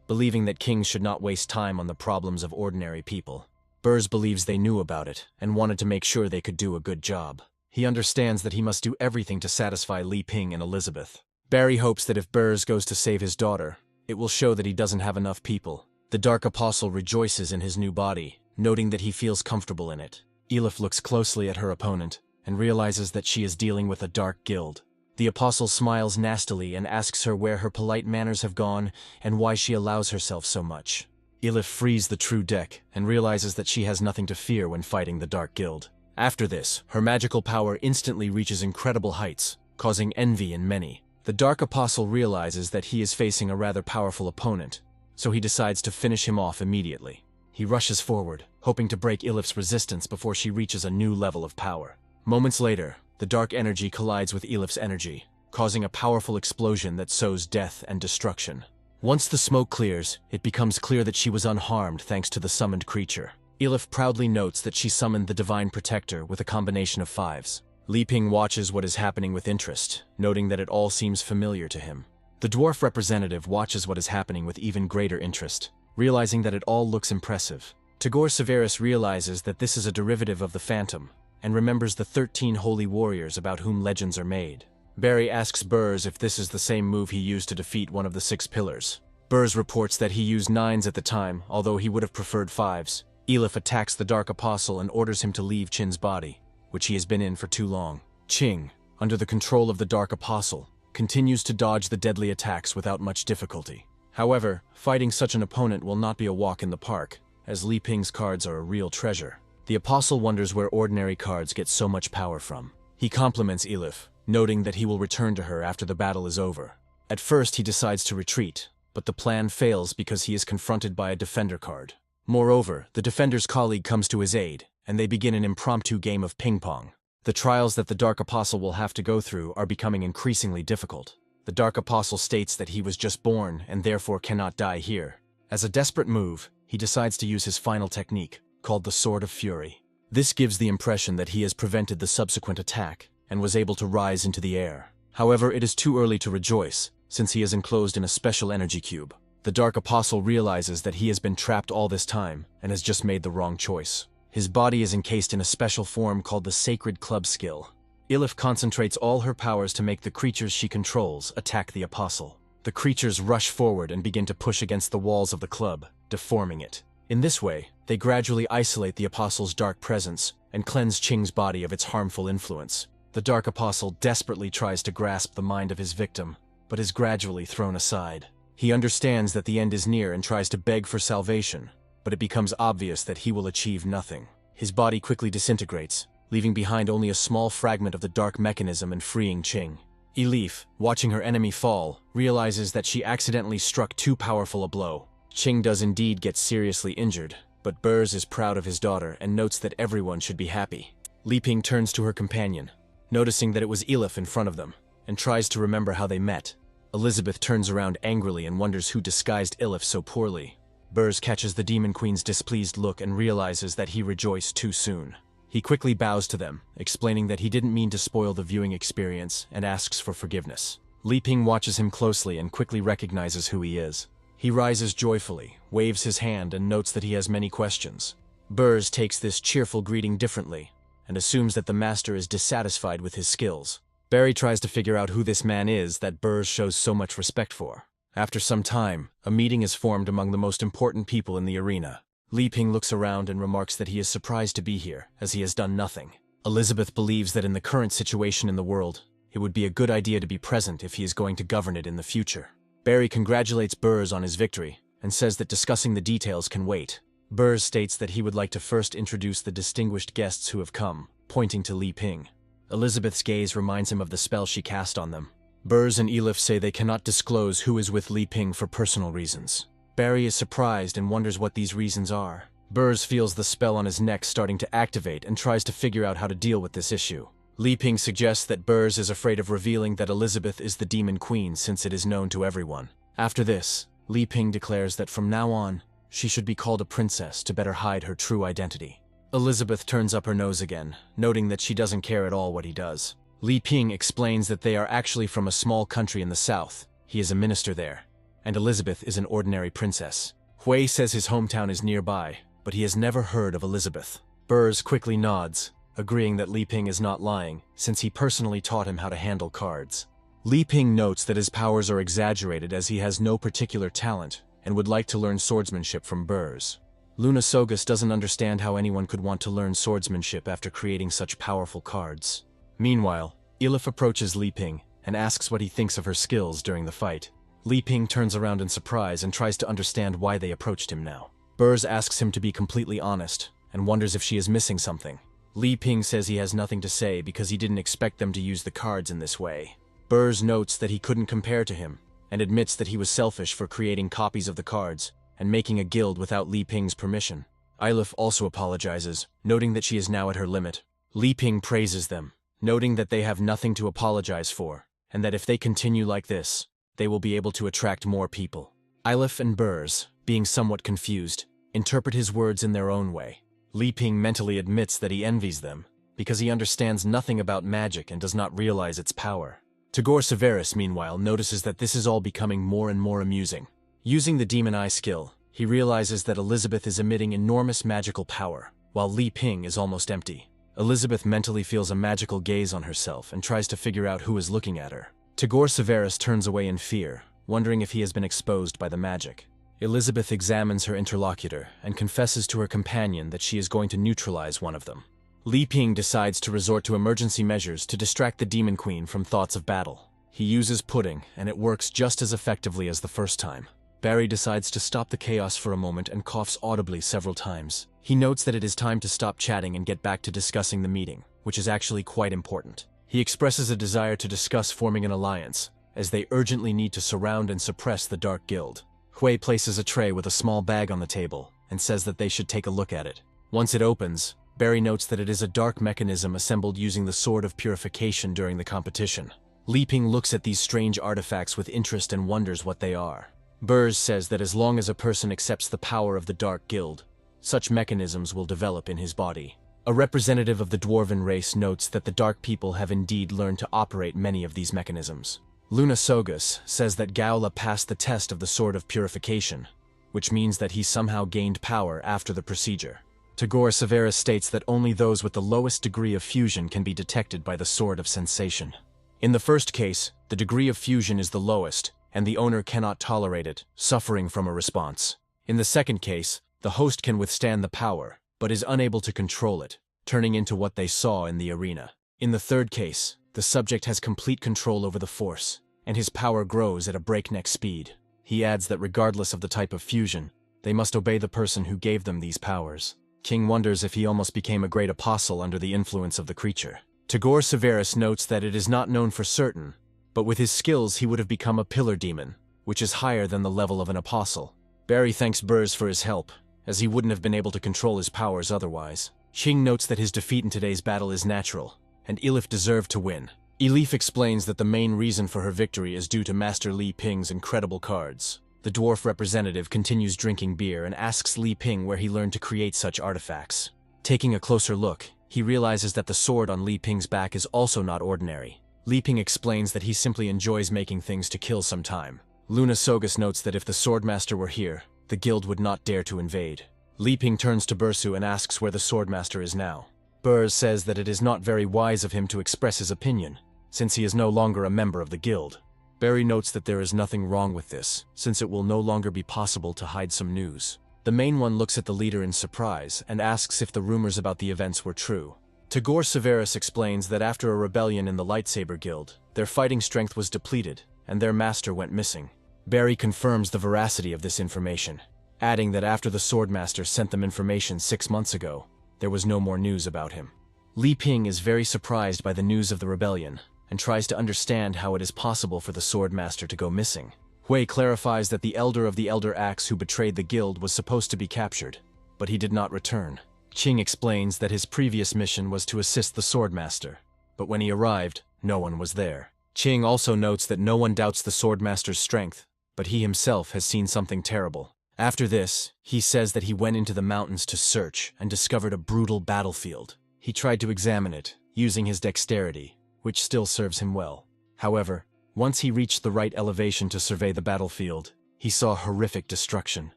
Speaker 1: believing that kings should not waste time on the problems of ordinary people. Burrs believes they knew about it, and wanted to make sure they could do a good job. He understands that he must do everything to satisfy Li Ping and Elizabeth. Barry hopes that if Burrs goes to save his daughter, it will show that he doesn't have enough people. The Dark Apostle rejoices in his new body, noting that he feels comfortable in it. Elif looks closely at her opponent, and realizes that she is dealing with a dark guild. The Apostle smiles nastily and asks her where her polite manners have gone and why she allows herself so much. Elif frees the true deck and realizes that she has nothing to fear when fighting the Dark Guild. After this, her magical power instantly reaches incredible heights, causing envy in many. The Dark Apostle realizes that he is facing a rather powerful opponent, so he decides to finish him off immediately. He rushes forward, hoping to break Elif's resistance before she reaches a new level of power. Moments later, the dark energy collides with Elif's energy, causing a powerful explosion that sows death and destruction. Once the smoke clears, it becomes clear that she was unharmed thanks to the summoned creature. Elif proudly notes that she summoned the Divine Protector with a combination of 5s. Li Ping watches what is happening with interest, noting that it all seems familiar to him. The dwarf representative watches what is happening with even greater interest, realizing that it all looks impressive. Tagore Severus realizes that this is a derivative of the Phantom, and remembers the 13 holy warriors about whom legends are made. Barry asks Burrs if this is the same move he used to defeat one of the 6 pillars. Burrs reports that he used 9s at the time, although he would have preferred 5s. Elif attacks the Dark Apostle and orders him to leave Qin's body, which he has been in for too long. Qing, under the control of the Dark Apostle, continues to dodge the deadly attacks without much difficulty. However, fighting such an opponent will not be a walk in the park, as Li Ping's cards are a real treasure. The Apostle wonders where ordinary cards get so much power from. He compliments Elif, noting that he will return to her after the battle is over. At first he decides to retreat, but the plan fails because he is confronted by a defender card. Moreover, the defender's colleague comes to his aid, and they begin an impromptu game of ping-pong. The trials that the Dark Apostle will have to go through are becoming increasingly difficult. The Dark Apostle states that he was just born and therefore cannot die here. As a desperate move, he decides to use his final technique, called the Sword of Fury. This gives the impression that he has prevented the subsequent attack and was able to rise into the air. However, it is too early to rejoice, since he is enclosed in a special energy cube. The Dark Apostle realizes that he has been trapped all this time and has just made the wrong choice. His body is encased in a special form called the Sacred Club Skill. Elif concentrates all her powers to make the creatures she controls attack the Apostle. The creatures rush forward and begin to push against the walls of the club, deforming it. In this way, they gradually isolate the Apostle's dark presence and cleanse Qing's body of its harmful influence. The Dark Apostle desperately tries to grasp the mind of his victim, but is gradually thrown aside. He understands that the end is near and tries to beg for salvation, but it becomes obvious that he will achieve nothing. His body quickly disintegrates, leaving behind only a small fragment of the dark mechanism and freeing Qing. Elif, watching her enemy fall, realizes that she accidentally struck too powerful a blow. Qing does indeed get seriously injured, but Burrs is proud of his daughter and notes that everyone should be happy. Li Ping turns to her companion, noticing that it was Elif in front of them, and tries to remember how they met. Elizabeth turns around angrily and wonders who disguised Elif so poorly. Burrs catches the Demon Queen's displeased look and realizes that he rejoiced too soon. He quickly bows to them, explaining that he didn't mean to spoil the viewing experience and asks for forgiveness. Li Ping watches him closely and quickly recognizes who he is. He rises joyfully, waves his hand, and notes that he has many questions. Burrs takes this cheerful greeting differently, and assumes that the master is dissatisfied with his skills. Barry tries to figure out who this man is that Burrs shows so much respect for. After some time, a meeting is formed among the most important people in the arena. Li Ping looks around and remarks that he is surprised to be here, as he has done nothing. Elizabeth believes that in the current situation in the world, it would be a good idea to be present if he is going to govern it in the future. Barry congratulates Burrs on his victory, and says that discussing the details can wait. Burrs states that he would like to first introduce the distinguished guests who have come, pointing to Li Ping. Elizabeth's gaze reminds him of the spell she cast on them. Burrs and Elif say they cannot disclose who is with Li Ping for personal reasons. Barry is surprised and wonders what these reasons are. Burrs feels the spell on his neck starting to activate and tries to figure out how to deal with this issue. Li Ping suggests that Burrs is afraid of revealing that Elizabeth is the Demon Queen since it is known to everyone. After this, Li Ping declares that from now on, she should be called a princess to better hide her true identity. Elizabeth turns up her nose again, noting that she doesn't care at all what he does. Li Ping explains that they are actually from a small country in the south. He is a minister there, and Elizabeth is an ordinary princess. Hui says his hometown is nearby, but he has never heard of Elizabeth. Burrs quickly nods, agreeing that Li Ping is not lying, since he personally taught him how to handle cards. Li Ping notes that his powers are exaggerated as he has no particular talent, and would like to learn swordsmanship from Burrs. Luna Sogus doesn't understand how anyone could want to learn swordsmanship after creating such powerful cards. Meanwhile, Elif approaches Li Ping and asks what he thinks of her skills during the fight. Li Ping turns around in surprise and tries to understand why they approached him now. Burrs asks him to be completely honest and wonders if she is missing something. Li Ping says he has nothing to say because he didn't expect them to use the cards in this way. Burrs notes that he couldn't compare to him and admits that he was selfish for creating copies of the cards and making a guild without Li Ping's permission. Elif also apologizes, noting that she is now at her limit. Li Ping praises them, noting that they have nothing to apologize for, and that if they continue like this, they will be able to attract more people. Elif and Burrs, being somewhat confused, interpret his words in their own way. Li Ping mentally admits that he envies them, because he understands nothing about magic and does not realize its power. Tagore Severus, meanwhile, notices that this is all becoming more and more amusing. Using the Demon Eye skill, he realizes that Elizabeth is emitting enormous magical power, while Li Ping is almost empty. Elizabeth mentally feels a magical gaze on herself and tries to figure out who is looking at her. Tagore Severus turns away in fear, wondering if he has been exposed by the magic. Elizabeth examines her interlocutor and confesses to her companion that she is going to neutralize one of them. Li Ping decides to resort to emergency measures to distract the Demon Queen from thoughts of battle. He uses pudding, and it works just as effectively as the first time. Barry decides to stop the chaos for a moment and coughs audibly several times. He notes that it is time to stop chatting and get back to discussing the meeting, which is actually quite important. He expresses a desire to discuss forming an alliance, as they urgently need to surround and suppress the Dark Guild. Hui places a tray with a small bag on the table and says that they should take a look at it. Once it opens, Barry notes that it is a dark mechanism assembled using the Sword of Purification during the competition. Li Ping looks at these strange artifacts with interest and wonders what they are. Burrs says that as long as a person accepts the power of the Dark Guild, such mechanisms will develop in his body. A representative of the dwarven race notes that the Dark People have indeed learned to operate many of these mechanisms. Luna Sogus says that Gaola passed the test of the Sword of Purification, which means that he somehow gained power after the procedure. Tagore Severus states that only those with the lowest degree of fusion can be detected by the Sword of Sensation. In the first case, the degree of fusion is the lowest, and the owner cannot tolerate it, suffering from a response. In the second case, the host can withstand the power, but is unable to control it, turning into what they saw in the arena. In the third case, the subject has complete control over the force, and his power grows at a breakneck speed. He adds that regardless of the type of fusion, they must obey the person who gave them these powers. King wonders if he almost became a great apostle under the influence of the creature. Tagore Severus notes that it is not known for certain, but with his skills he would have become a pillar demon, which is higher than the level of an apostle. Barry thanks Burrs for his help, as he wouldn't have been able to control his powers otherwise. Ching notes that his defeat in today's battle is natural, and Elif deserved to win. Elif explains that the main reason for her victory is due to Master Li Ping's incredible cards. The dwarf representative continues drinking beer and asks Li Ping where he learned to create such artifacts. Taking a closer look, he realizes that the sword on Li Ping's back is also not ordinary. Li Ping explains that he simply enjoys making things to kill some time. Luna Sogus notes that if the Swordmaster were here, the guild would not dare to invade. Li Ping turns to Bursu and asks where the Swordmaster is now. Burrs says that it is not very wise of him to express his opinion, since he is no longer a member of the guild. Barry notes that there is nothing wrong with this, since it will no longer be possible to hide some news. The main one looks at the leader in surprise and asks if the rumors about the events were true. Tagore Severus explains that after a rebellion in the Lightsaber Guild, their fighting strength was depleted, and their master went missing. Barry confirms the veracity of this information, adding that after the Swordmaster sent them information 6 months ago, there was no more news about him. Li Ping is very surprised by the news of the rebellion, and tries to understand how it is possible for the Swordmaster to go missing. Hui clarifies that the Elder of the Elder Axe who betrayed the guild was supposed to be captured, but he did not return. Ching explains that his previous mission was to assist the Swordmaster, but when he arrived, no one was there. Ching also notes that no one doubts the Swordmaster's strength, but he himself has seen something terrible. After this, he says that he went into the mountains to search and discovered a brutal battlefield. He tried to examine it, using his dexterity, which still serves him well. However, once he reached the right elevation to survey the battlefield, he saw horrific destruction.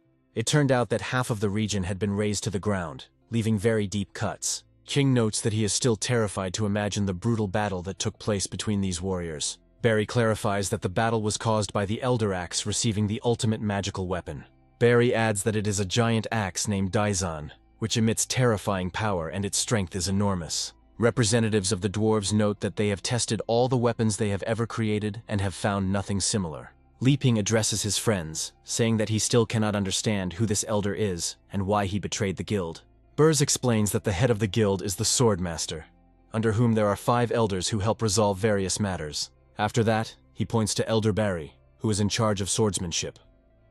Speaker 1: It turned out that half of the region had been razed to the ground, leaving very deep cuts. Ching notes that he is still terrified to imagine the brutal battle that took place between these warriors. Barry clarifies that the battle was caused by the Elder Axe receiving the ultimate magical weapon. Barry adds that it is a giant axe named Daizan, which emits terrifying power and its strength is enormous. Representatives of the dwarves note that they have tested all the weapons they have ever created and have found nothing similar. Li Ping addresses his friends, saying that he still cannot understand who this elder is and why he betrayed the guild. Burrs explains that the head of the guild is the Swordmaster, under whom there are 5 elders who help resolve various matters. After that, he points to Elder Barry, who is in charge of swordsmanship.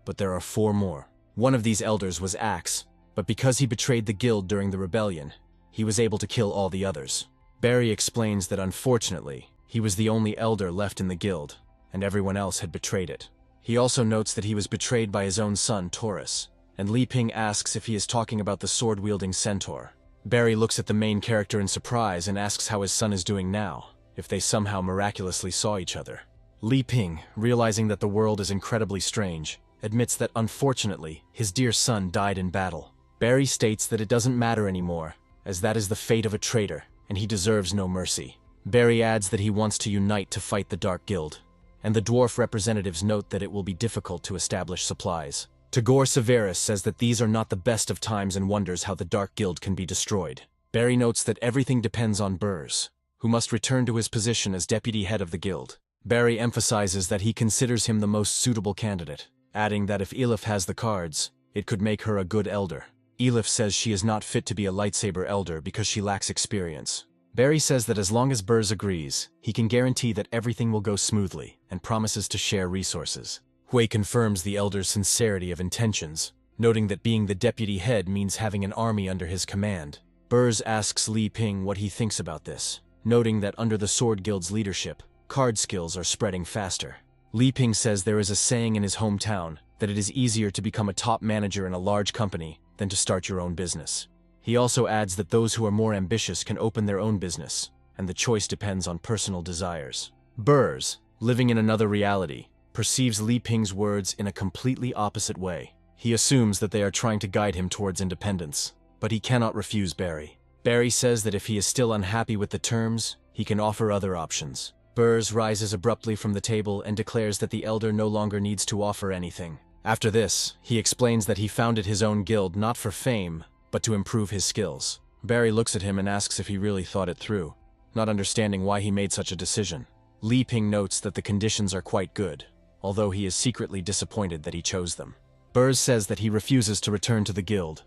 Speaker 1: But there are 4 more. One of these elders was Axe, but because he betrayed the guild during the rebellion, he was able to kill all the others. Barry explains that unfortunately, he was the only elder left in the guild, and everyone else had betrayed it. He also notes that he was betrayed by his own son, Taurus, and Li Ping asks if he is talking about the sword-wielding centaur. Barry looks at the main character in surprise and asks how his son is doing now, if they somehow miraculously saw each other. Li Ping, realizing that the world is incredibly strange, admits that unfortunately, his dear son died in battle. Barry states that it doesn't matter anymore, as that is the fate of a traitor, and he deserves no mercy. Barry adds that he wants to unite to fight the Dark Guild, and the dwarf representatives note that it will be difficult to establish supplies. Tagore Severus says that these are not the best of times and wonders how the Dark Guild can be destroyed. Barry notes that everything depends on Burrs, who must return to his position as deputy head of the guild. Barry emphasizes that he considers him the most suitable candidate, adding that if Elif has the cards, it could make her a good elder. Elif says she is not fit to be a lightsaber elder because she lacks experience. Barry says that as long as Burrs agrees, he can guarantee that everything will go smoothly and promises to share resources. Hui confirms the elder's sincerity of intentions, noting that being the deputy head means having an army under his command. Burrs asks Li Ping what he thinks about this, noting that under the Sword Guild's leadership, card skills are spreading faster. Li Ping says there is a saying in his hometown that it is easier to become a top manager in a large company than to start your own business. He also adds that those who are more ambitious can open their own business, and the choice depends on personal desires. Burrs, living in another reality, perceives Li Ping's words in a completely opposite way. He assumes that they are trying to guide him towards independence, but he cannot refuse Barry. Barry says that if he is still unhappy with the terms, he can offer other options. Burrs rises abruptly from the table and declares that the elder no longer needs to offer anything. After this, he explains that he founded his own guild not for fame, but to improve his skills. Barry looks at him and asks if he really thought it through, not understanding why he made such a decision. Li Ping notes that the conditions are quite good, although he is secretly disappointed that he chose them. Burrs says that he refuses to return to the guild,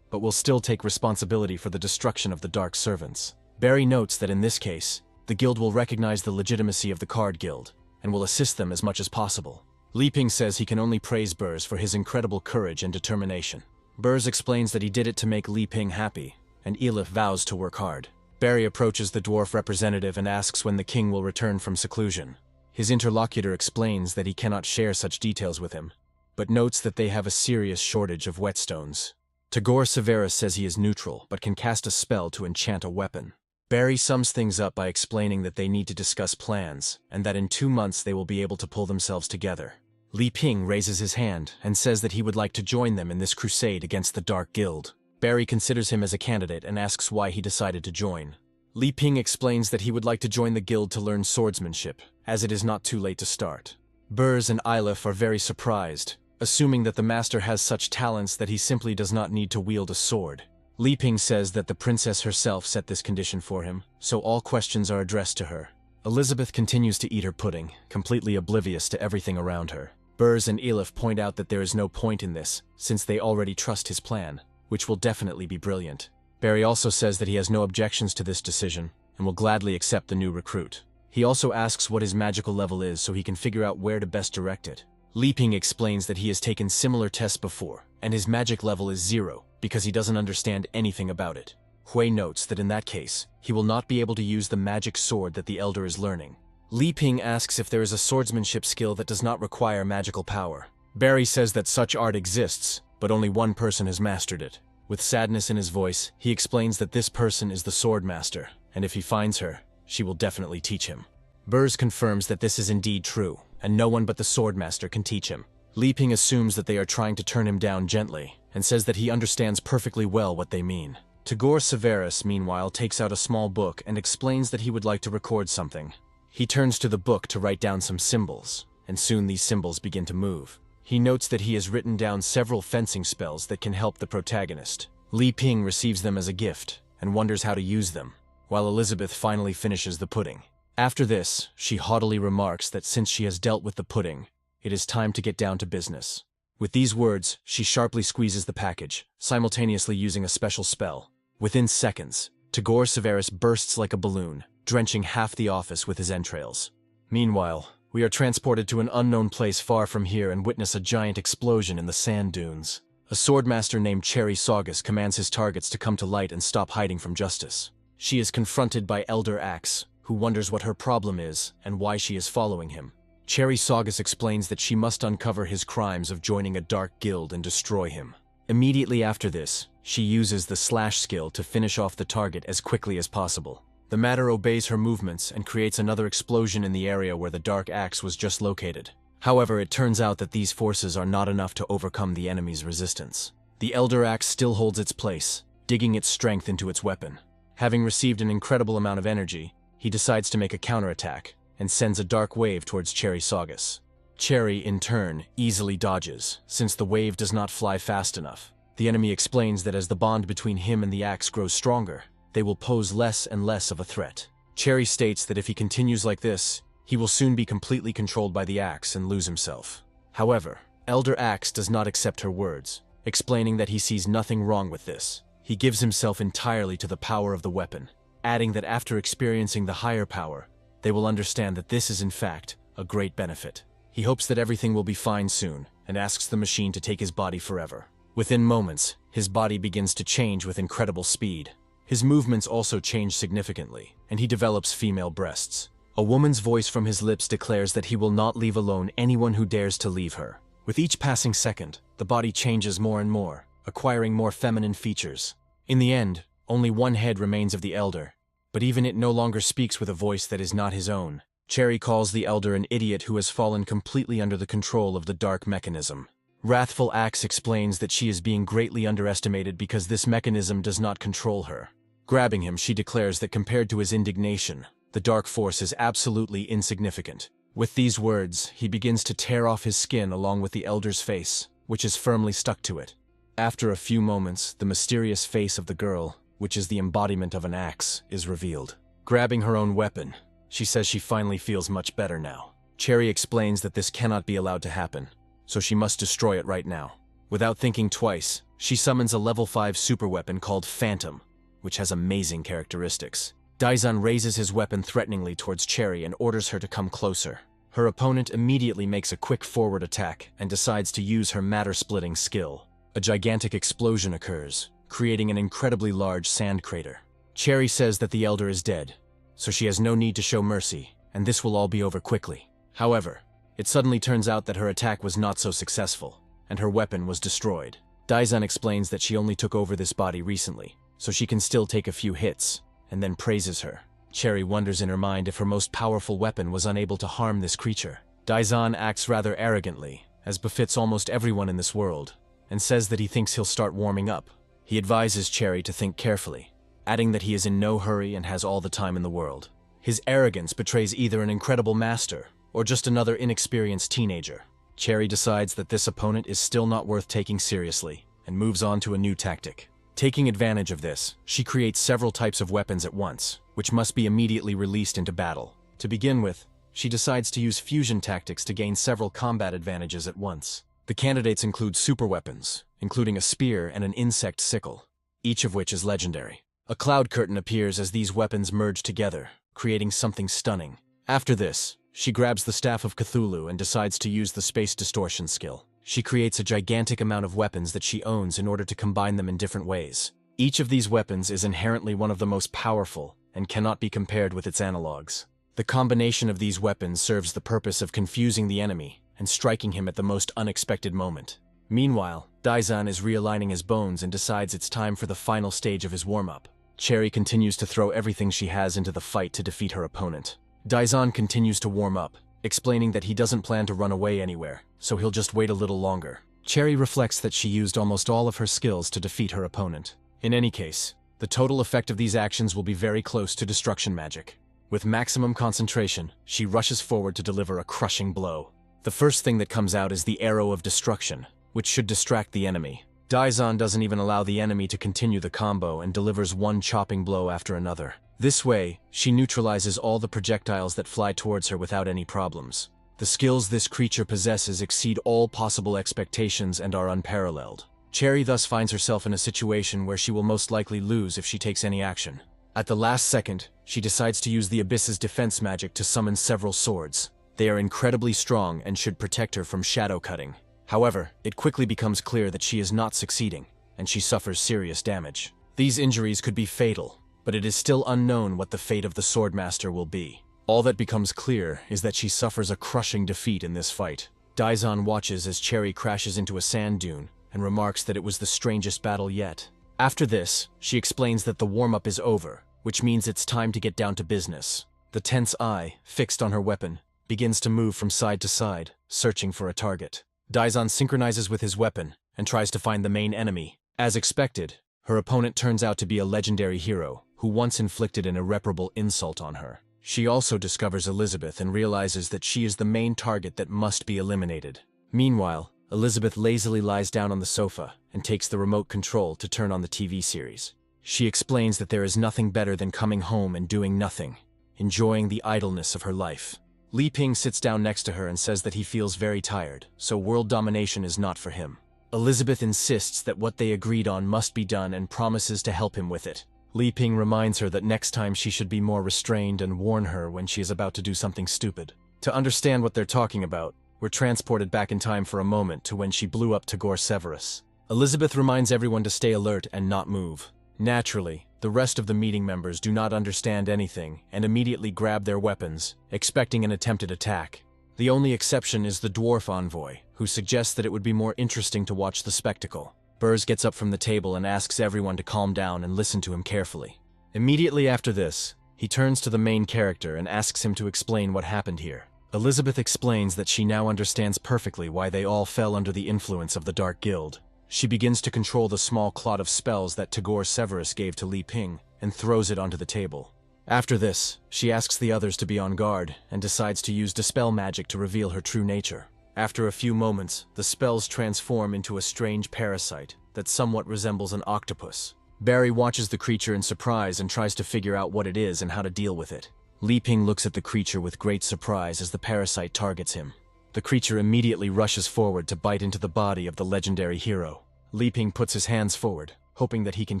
Speaker 1: but will still take responsibility for the destruction of the Dark Servants. Barry notes that in this case, the guild will recognize the legitimacy of the Card Guild, and will assist them as much as possible. Li Ping says he can only praise Burrs for his incredible courage and determination. Burrs explains that he did it to make Li Ping happy, and Elif vows to work hard. Barry approaches the dwarf representative and asks when the king will return from seclusion. His interlocutor explains that he cannot share such details with him, but notes that they have a serious shortage of whetstones. Tagore Severus says he is neutral, but can cast a spell to enchant a weapon. Barry sums things up by explaining that they need to discuss plans, and that in 2 months they will be able to pull themselves together. Li Ping raises his hand and says that he would like to join them in this crusade against the Dark Guild. Barry considers him as a candidate and asks why he decided to join. Li Ping explains that he would like to join the guild to learn swordsmanship, as it is not too late to start. Burrs and Ilif are very surprised, assuming that the master has such talents that he simply does not need to wield a sword. Li Ping says that the princess herself set this condition for him, so all questions are addressed to her. Elizabeth continues to eat her pudding, completely oblivious to everything around her. Burrs and Elif point out that there is no point in this, since they already trust his plan, which will definitely be brilliant. Barry also says that he has no objections to this decision, and will gladly accept the new recruit. He also asks what his magical level is so he can figure out where to best direct it. Li Ping explains that he has taken similar tests before, and his magic level is 0, because he doesn't understand anything about it. Hui notes that in that case, he will not be able to use the magic sword that the elder is learning. Li Ping asks if there is a swordsmanship skill that does not require magical power. Barry says that such art exists, but only one person has mastered it. With sadness in his voice, he explains that this person is the sword master, and if he finds her, she will definitely teach him. Burrs confirms that this is indeed true, and no one but the sword master can teach him. Li Ping assumes that they are trying to turn him down gently, and says that he understands perfectly well what they mean. Tagore Severus, meanwhile, takes out a small book and explains that he would like to record something. He turns to the book to write down some symbols, and soon these symbols begin to move. He notes that he has written down several fencing spells that can help the protagonist. Li Ping receives them as a gift, and wonders how to use them, while Elizabeth finally finishes the pudding. After this, she haughtily remarks that since she has dealt with the pudding, it is time to get down to business. With these words, she sharply squeezes the package, simultaneously using a special spell. Within seconds, Tagore Severus bursts like a balloon, drenching half the office with his entrails. Meanwhile, we are transported to an unknown place far from here and witness a giant explosion in the sand dunes. A swordmaster named Cherry Saugus commands his targets to come to light and stop hiding from justice. She is confronted by Elder Axe, who wonders what her problem is and why she is following him. Cherry Saugus explains that she must uncover his crimes of joining a dark guild and destroy him. Immediately after this, She uses the slash skill to finish off the target as quickly as possible. The matter obeys her movements and creates another explosion in the area where the dark axe was just located. However, it turns out that these forces are not enough to overcome the enemy's resistance. The Elder Axe still holds its place, digging its strength into its weapon. Having received an incredible amount of energy, he decides to make a counterattack and sends a dark wave towards Cherry Saugus. Cherry, in turn, easily dodges, since the wave does not fly fast enough. The enemy explains that as the bond between him and the axe grows stronger, they will pose less and less of a threat. Cherry states that if he continues like this, he will soon be completely controlled by the axe and lose himself. However, Elder Axe does not accept her words, explaining that he sees nothing wrong with this. He gives himself entirely to the power of the weapon, adding that after experiencing the higher power, they will understand that this is in fact a great benefit. He hopes that everything will be fine soon, and asks the machine to take his body forever. Within moments, his body begins to change with incredible speed. His movements also change significantly, and he develops female breasts. A woman's voice from his lips declares that he will not leave alone anyone who dares to leave her. With each passing second, the body changes more and more, acquiring more feminine features. In the end, only one head remains of the Elder, but even it no longer speaks with a voice that is not his own. Cherry calls the Elder an idiot who has fallen completely under the control of the dark mechanism. Wrathful Axe explains that she is being greatly underestimated because this mechanism does not control her. Grabbing him, she declares that compared to his indignation, the dark force is absolutely insignificant. With these words, he begins to tear off his skin along with the Elder's face, which is firmly stuck to it. After a few moments, the mysterious face of the girl, which is the embodiment of an axe, is revealed. Grabbing her own weapon, she says she finally feels much better now. Cherry explains that this cannot be allowed to happen, so she must destroy it right now. Without thinking twice, she summons a level 5 superweapon called Phantom, which has amazing characteristics. Daizan raises his weapon threateningly towards Cherry and orders her to come closer. Her opponent immediately makes a quick forward attack and decides to use her matter-splitting skill. A gigantic explosion occurs, creating an incredibly large sand crater. Cherry says that the Elder is dead, so she has no need to show mercy, and this will all be over quickly. However, it suddenly turns out that her attack was not so successful, and her weapon was destroyed. Daizan explains that she only took over this body recently, so she can still take a few hits, and then praises her. Cherry wonders in her mind if her most powerful weapon was unable to harm this creature. Daizan acts rather arrogantly, as befits almost everyone in this world, and says that he thinks he'll start warming up. He advises Cherry to think carefully, adding that he is in no hurry and has all the time in the world. His arrogance betrays either an incredible master or just another inexperienced teenager. Cherry decides that this opponent is still not worth taking seriously and moves on to a new tactic. Taking advantage of this, she creates several types of weapons at once, which must be immediately released into battle. To begin with, she decides to use fusion tactics to gain several combat advantages at once. The candidates include super weapons, including a spear and an insect sickle, each of which is legendary. A cloud curtain appears as these weapons merge together, creating something stunning. After this, she grabs the Staff of Cthulhu and decides to use the space distortion skill. She creates a gigantic amount of weapons that she owns in order to combine them in different ways. Each of these weapons is inherently one of the most powerful and cannot be compared with its analogs. The combination of these weapons serves the purpose of confusing the enemy and striking him at the most unexpected moment. Meanwhile, Daizan is realigning his bones and decides it's time for the final stage of his warm-up. Cherry continues to throw everything she has into the fight to defeat her opponent. Daizan continues to warm up, explaining that he doesn't plan to run away anywhere, so he'll just wait a little longer. Cherry reflects that she used almost all of her skills to defeat her opponent. In any case, the total effect of these actions will be very close to destruction magic. With maximum concentration, she rushes forward to deliver a crushing blow. The first thing that comes out is the Arrow of Destruction, which should distract the enemy. Daizan doesn't even allow the enemy to continue the combo and delivers one chopping blow after another. This way, she neutralizes all the projectiles that fly towards her without any problems. The skills this creature possesses exceed all possible expectations and are unparalleled. Cherry thus finds herself in a situation where she will most likely lose if she takes any action. At the last second, she decides to use the Abyss's defense magic to summon several swords. They are incredibly strong and should protect her from shadow cutting. However, it quickly becomes clear that she is not succeeding, and she suffers serious damage. These injuries could be fatal, but it is still unknown what the fate of the Swordmaster will be. All that becomes clear is that she suffers a crushing defeat in this fight. Daizan watches as Cherry crashes into a sand dune and remarks that it was the strangest battle yet. After this, she explains that the warm-up is over, which means it's time to get down to business. The tense eye, fixed on her weapon, begins to move from side to side, searching for a target. Daizan synchronizes with his weapon and tries to find the main enemy. As expected, her opponent turns out to be a legendary hero who once inflicted an irreparable insult on her. She also discovers Elizabeth and realizes that she is the main target that must be eliminated. Meanwhile, Elizabeth lazily lies down on the sofa and takes the remote control to turn on the TV series. She explains that there is nothing better than coming home and doing nothing, enjoying the idleness of her life. Li Ping sits down next to her and says that he feels very tired, so world domination is not for him. Elizabeth insists that what they agreed on must be done and promises to help him with it. Li Ping reminds her that next time she should be more restrained and warn her when she is about to do something stupid. To understand what they're talking about, we're transported back in time for a moment to when she blew up Tagore Severus. Elizabeth reminds everyone to stay alert and not move. Naturally, the rest of the meeting members do not understand anything and immediately grab their weapons, expecting an attempted attack. The only exception is the dwarf envoy, who suggests that it would be more interesting to watch the spectacle. Burrs gets up from the table and asks everyone to calm down and listen to him carefully. Immediately after this, he turns to the main character and asks him to explain what happened here. Elizabeth explains that she now understands perfectly why they all fell under the influence of the Dark Guild. She begins to control the small clot of spells that Tagore Severus gave to Li Ping and throws it onto the table. After this, she asks the others to be on guard and decides to use dispel magic to reveal her true nature. After a few moments, the spells transform into a strange parasite that somewhat resembles an octopus. Barry watches the creature in surprise and tries to figure out what it is and how to deal with it. Li Ping looks at the creature with great surprise as the parasite targets him. The creature immediately rushes forward to bite into the body of the legendary hero. Li Ping puts his hands forward, hoping that he can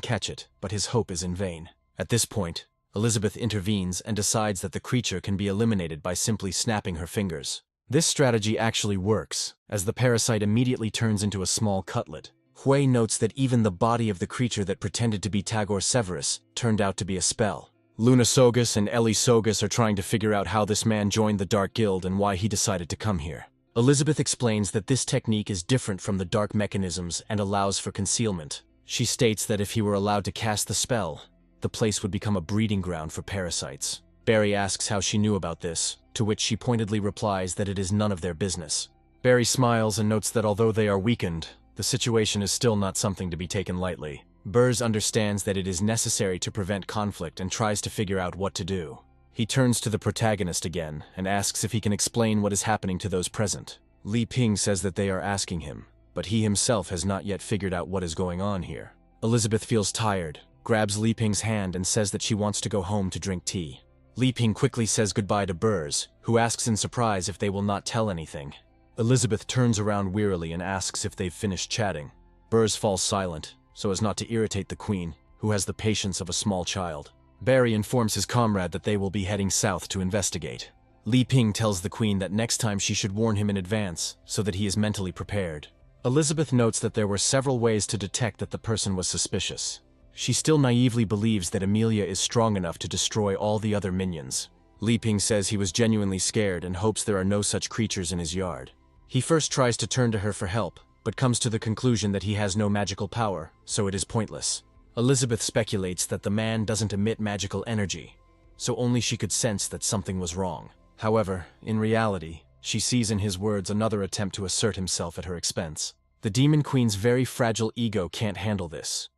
Speaker 1: catch it, but his hope is in vain. At this point, Elizabeth intervenes and decides that the creature can be eliminated by simply snapping her fingers. This strategy actually works, as the parasite immediately turns into a small cutlet. Hui notes that even the body of the creature that pretended to be Tagore Severus turned out to be a spell. Luna Sogus and Ellie Sogus are trying to figure out how this man joined the Dark Guild and why he decided to come here. Elizabeth explains that this technique is different from the dark mechanisms and allows for concealment. She states that if he were allowed to cast the spell, the place would become a breeding ground for parasites. Barry asks how she knew about this, to which she pointedly replies that it is none of their business. Barry smiles and notes that although they are weakened, the situation is still not something to be taken lightly. Burrs understands that it is necessary to prevent conflict and tries to figure out what to do. He turns to the protagonist again and asks if he can explain what is happening to those present. Li Ping says that they are asking him, but he himself has not yet figured out what is going on here. Elizabeth feels tired, grabs Li Ping's hand and says that she wants to go home to drink tea. Li Ping quickly says goodbye to Burrs, who asks in surprise if they will not tell anything. Elizabeth turns around wearily and asks if they've finished chatting. Burrs falls silent, so as not to irritate the queen, who has the patience of a small child. Barry informs his comrade that they will be heading south to investigate. Li Ping tells the queen that next time she should warn him in advance, so that he is mentally prepared. Elizabeth notes that there were several ways to detect that the person was suspicious. She still naively believes that Amelia is strong enough to destroy all the other minions. Li Ping says he was genuinely scared and hopes there are no such creatures in his yard. He first tries to turn to her for help, but comes to the conclusion that he has no magical power, so it is pointless. Elizabeth speculates that the man doesn't emit magical energy, so only she could sense that something was wrong. However, in reality, she sees in his words another attempt to assert himself at her expense. The Demon Queen's very fragile ego can't handle this,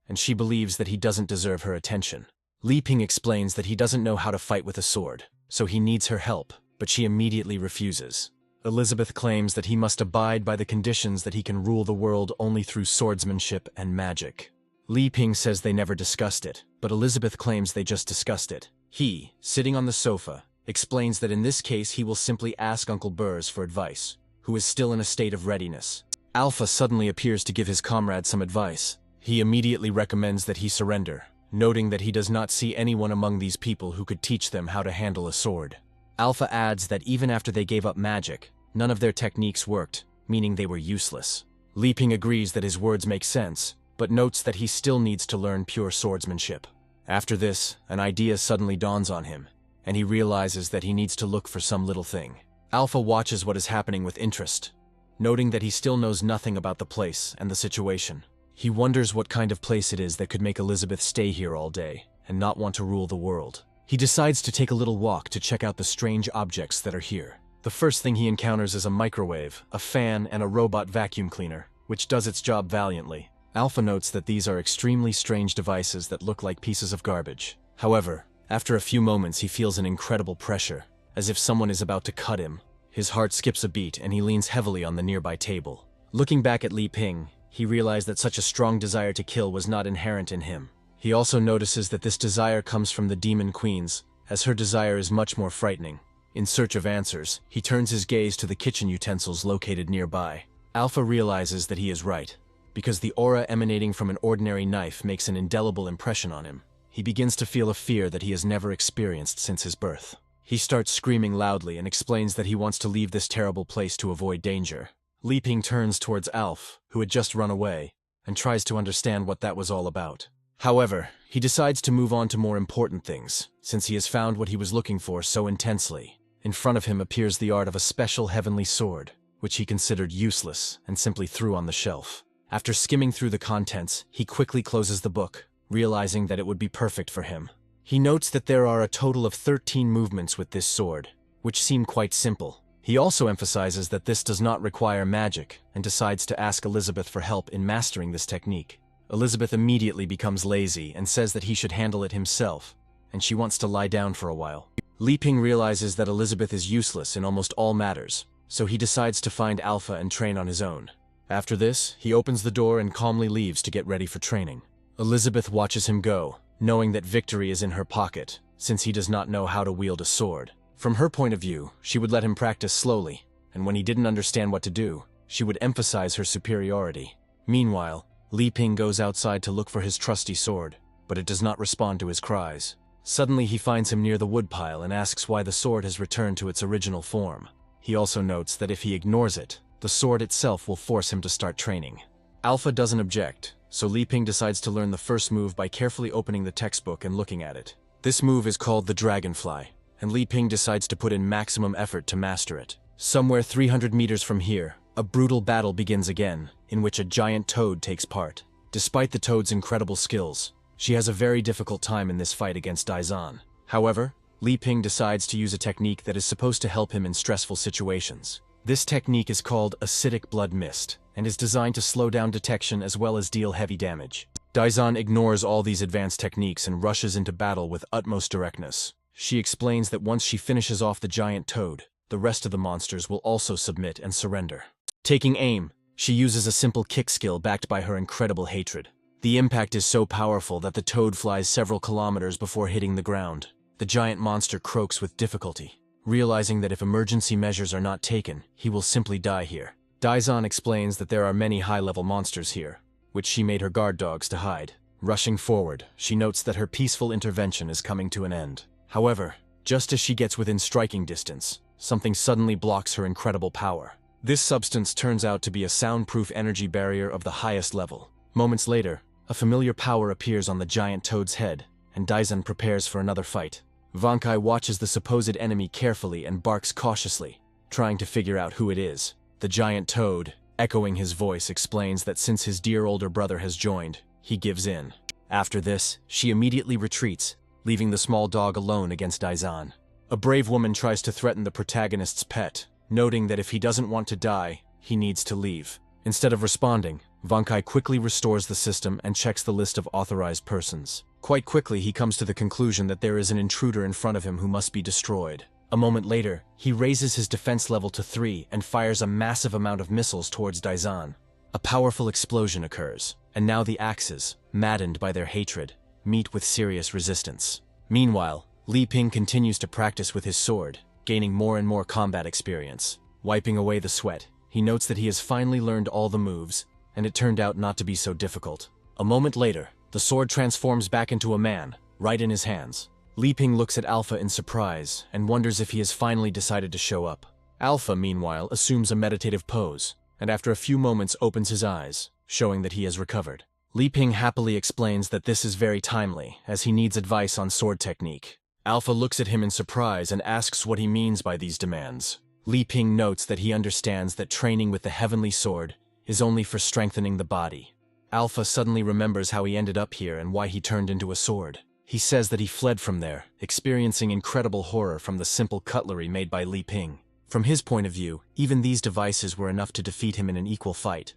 Speaker 1: and she believes that he doesn't deserve her attention. Li Ping explains that he doesn't know how to fight with a sword, so he needs her help, but she immediately refuses. Elizabeth claims that he must abide by the conditions that he can rule the world only through swordsmanship and magic. Li Ping says they never discussed it, but Elizabeth claims they just discussed it. He, sitting on the sofa, explains that in this case he will simply ask Uncle Burrs for advice, who is still in a state of readiness. Alpha suddenly appears to give his comrade some advice. He immediately recommends that he surrender, noting that he does not see anyone among these people who could teach them how to handle a sword. Alpha adds that even after they gave up magic, none of their techniques worked, meaning they were useless. Li Ping agrees that his words make sense, but notes that he still needs to learn pure swordsmanship. After this, an idea suddenly dawns on him, and he realizes that he needs to look for some little thing. Alpha watches what is happening with interest, noting that he still knows nothing about the place and the situation. He wonders what kind of place it is that could make Elizabeth stay here all day and not want to rule the world. He decides to take a little walk to check out the strange objects that are here. The first thing he encounters is a microwave, a fan, and a robot vacuum cleaner, which does its job valiantly. Alpha notes that these are extremely strange devices that look like pieces of garbage. However, after a few moments he feels an incredible pressure, as if someone is about to cut him. His heart skips a beat and he leans heavily on the nearby table. Looking back at Li Ping, he realized that such a strong desire to kill was not inherent in him. He also notices that this desire comes from the Demon Queens, as her desire is much more frightening. In search of answers, he turns his gaze to the kitchen utensils located nearby. Alpha realizes that he is right, because the aura emanating from an ordinary knife makes an indelible impression on him. He begins to feel a fear that he has never experienced since his birth. He starts screaming loudly and explains that he wants to leave this terrible place to avoid danger. Li Ping turns towards Alf, who had just run away, and tries to understand what that was all about. However, he decides to move on to more important things, since he has found what he was looking for so intensely. In front of him appears the art of a special heavenly sword, which he considered useless and simply threw on the shelf. After skimming through the contents, he quickly closes the book, realizing that it would be perfect for him. He notes that there are a total of 13 movements with this sword, which seem quite simple. He also emphasizes that this does not require magic and decides to ask Elizabeth for help in mastering this technique. Elizabeth immediately becomes lazy and says that he should handle it himself, and she wants to lie down for a while. Li Ping realizes that Elizabeth is useless in almost all matters, so he decides to find Alpha and train on his own. After this, he opens the door and calmly leaves to get ready for training. Elizabeth watches him go, knowing that victory is in her pocket, since he does not know how to wield a sword. From her point of view, she would let him practice slowly, and when he didn't understand what to do, she would emphasize her superiority. Meanwhile, Li Ping goes outside to look for his trusty sword, but it does not respond to his cries. Suddenly he finds him near the woodpile and asks why the sword has returned to its original form. He also notes that if he ignores it, the sword itself will force him to start training. Alpha doesn't object, so Li Ping decides to learn the first move by carefully opening the textbook and looking at it. This move is called the Dragonfly, and Li Ping decides to put in maximum effort to master it. Somewhere 300 meters from here, a brutal battle begins again, in which a giant toad takes part. Despite the toad's incredible skills, she has a very difficult time in this fight against Daizan. However, Li Ping decides to use a technique that is supposed to help him in stressful situations. This technique is called Acidic Blood Mist, and is designed to slow down detection as well as deal heavy damage. Daizan ignores all these advanced techniques and rushes into battle with utmost directness. She explains that once she finishes off the giant toad, the rest of the monsters will also submit and surrender. Taking aim, she uses a simple kick skill backed by her incredible hatred. The impact is so powerful that the toad flies several kilometers before hitting the ground. The giant monster croaks with difficulty, realizing that if emergency measures are not taken, he will simply die here. Daizan explains that there are many high-level monsters here, which she made her guard dogs to hide. Rushing forward, she notes that her peaceful intervention is coming to an end. However, just as she gets within striking distance, something suddenly blocks her incredible power. This substance turns out to be a soundproof energy barrier of the highest level. Moments later, a familiar power appears on the giant toad's head, and Daizan prepares for another fight. Vankai watches the supposed enemy carefully and barks cautiously, trying to figure out who it is. The giant toad, echoing his voice, explains that since his dear older brother has joined, he gives in. After this, she immediately retreats, leaving the small dog alone against Daizan. A brave woman tries to threaten the protagonist's pet, noting that if he doesn't want to die, he needs to leave. Instead of responding, Vankai quickly restores the system and checks the list of authorized persons. Quite quickly, he comes to the conclusion that there is an intruder in front of him who must be destroyed. A moment later, he raises his defense level to 3 and fires a massive amount of missiles towards Daizan. A powerful explosion occurs, and now the axes, maddened by their hatred, meet with serious resistance. Meanwhile, Li Ping continues to practice with his sword, gaining more and more combat experience. Wiping away the sweat, he notes that he has finally learned all the moves, and it turned out not to be so difficult. A moment later, the sword transforms back into a man, right in his hands. Li Ping looks at Alpha in surprise and wonders if he has finally decided to show up. Alpha, meanwhile, assumes a meditative pose, and after a few moments opens his eyes, showing that he has recovered. Li Ping happily explains that this is very timely, as he needs advice on sword technique. Alpha looks at him in surprise and asks what he means by these demands. Li Ping notes that he understands that training with the heavenly sword is only for strengthening the body. Alpha suddenly remembers how he ended up here and why he turned into a sword. He says that he fled from there, experiencing incredible horror from the simple cutlery made by Li Ping. From his point of view, even these devices were enough to defeat him in an equal fight.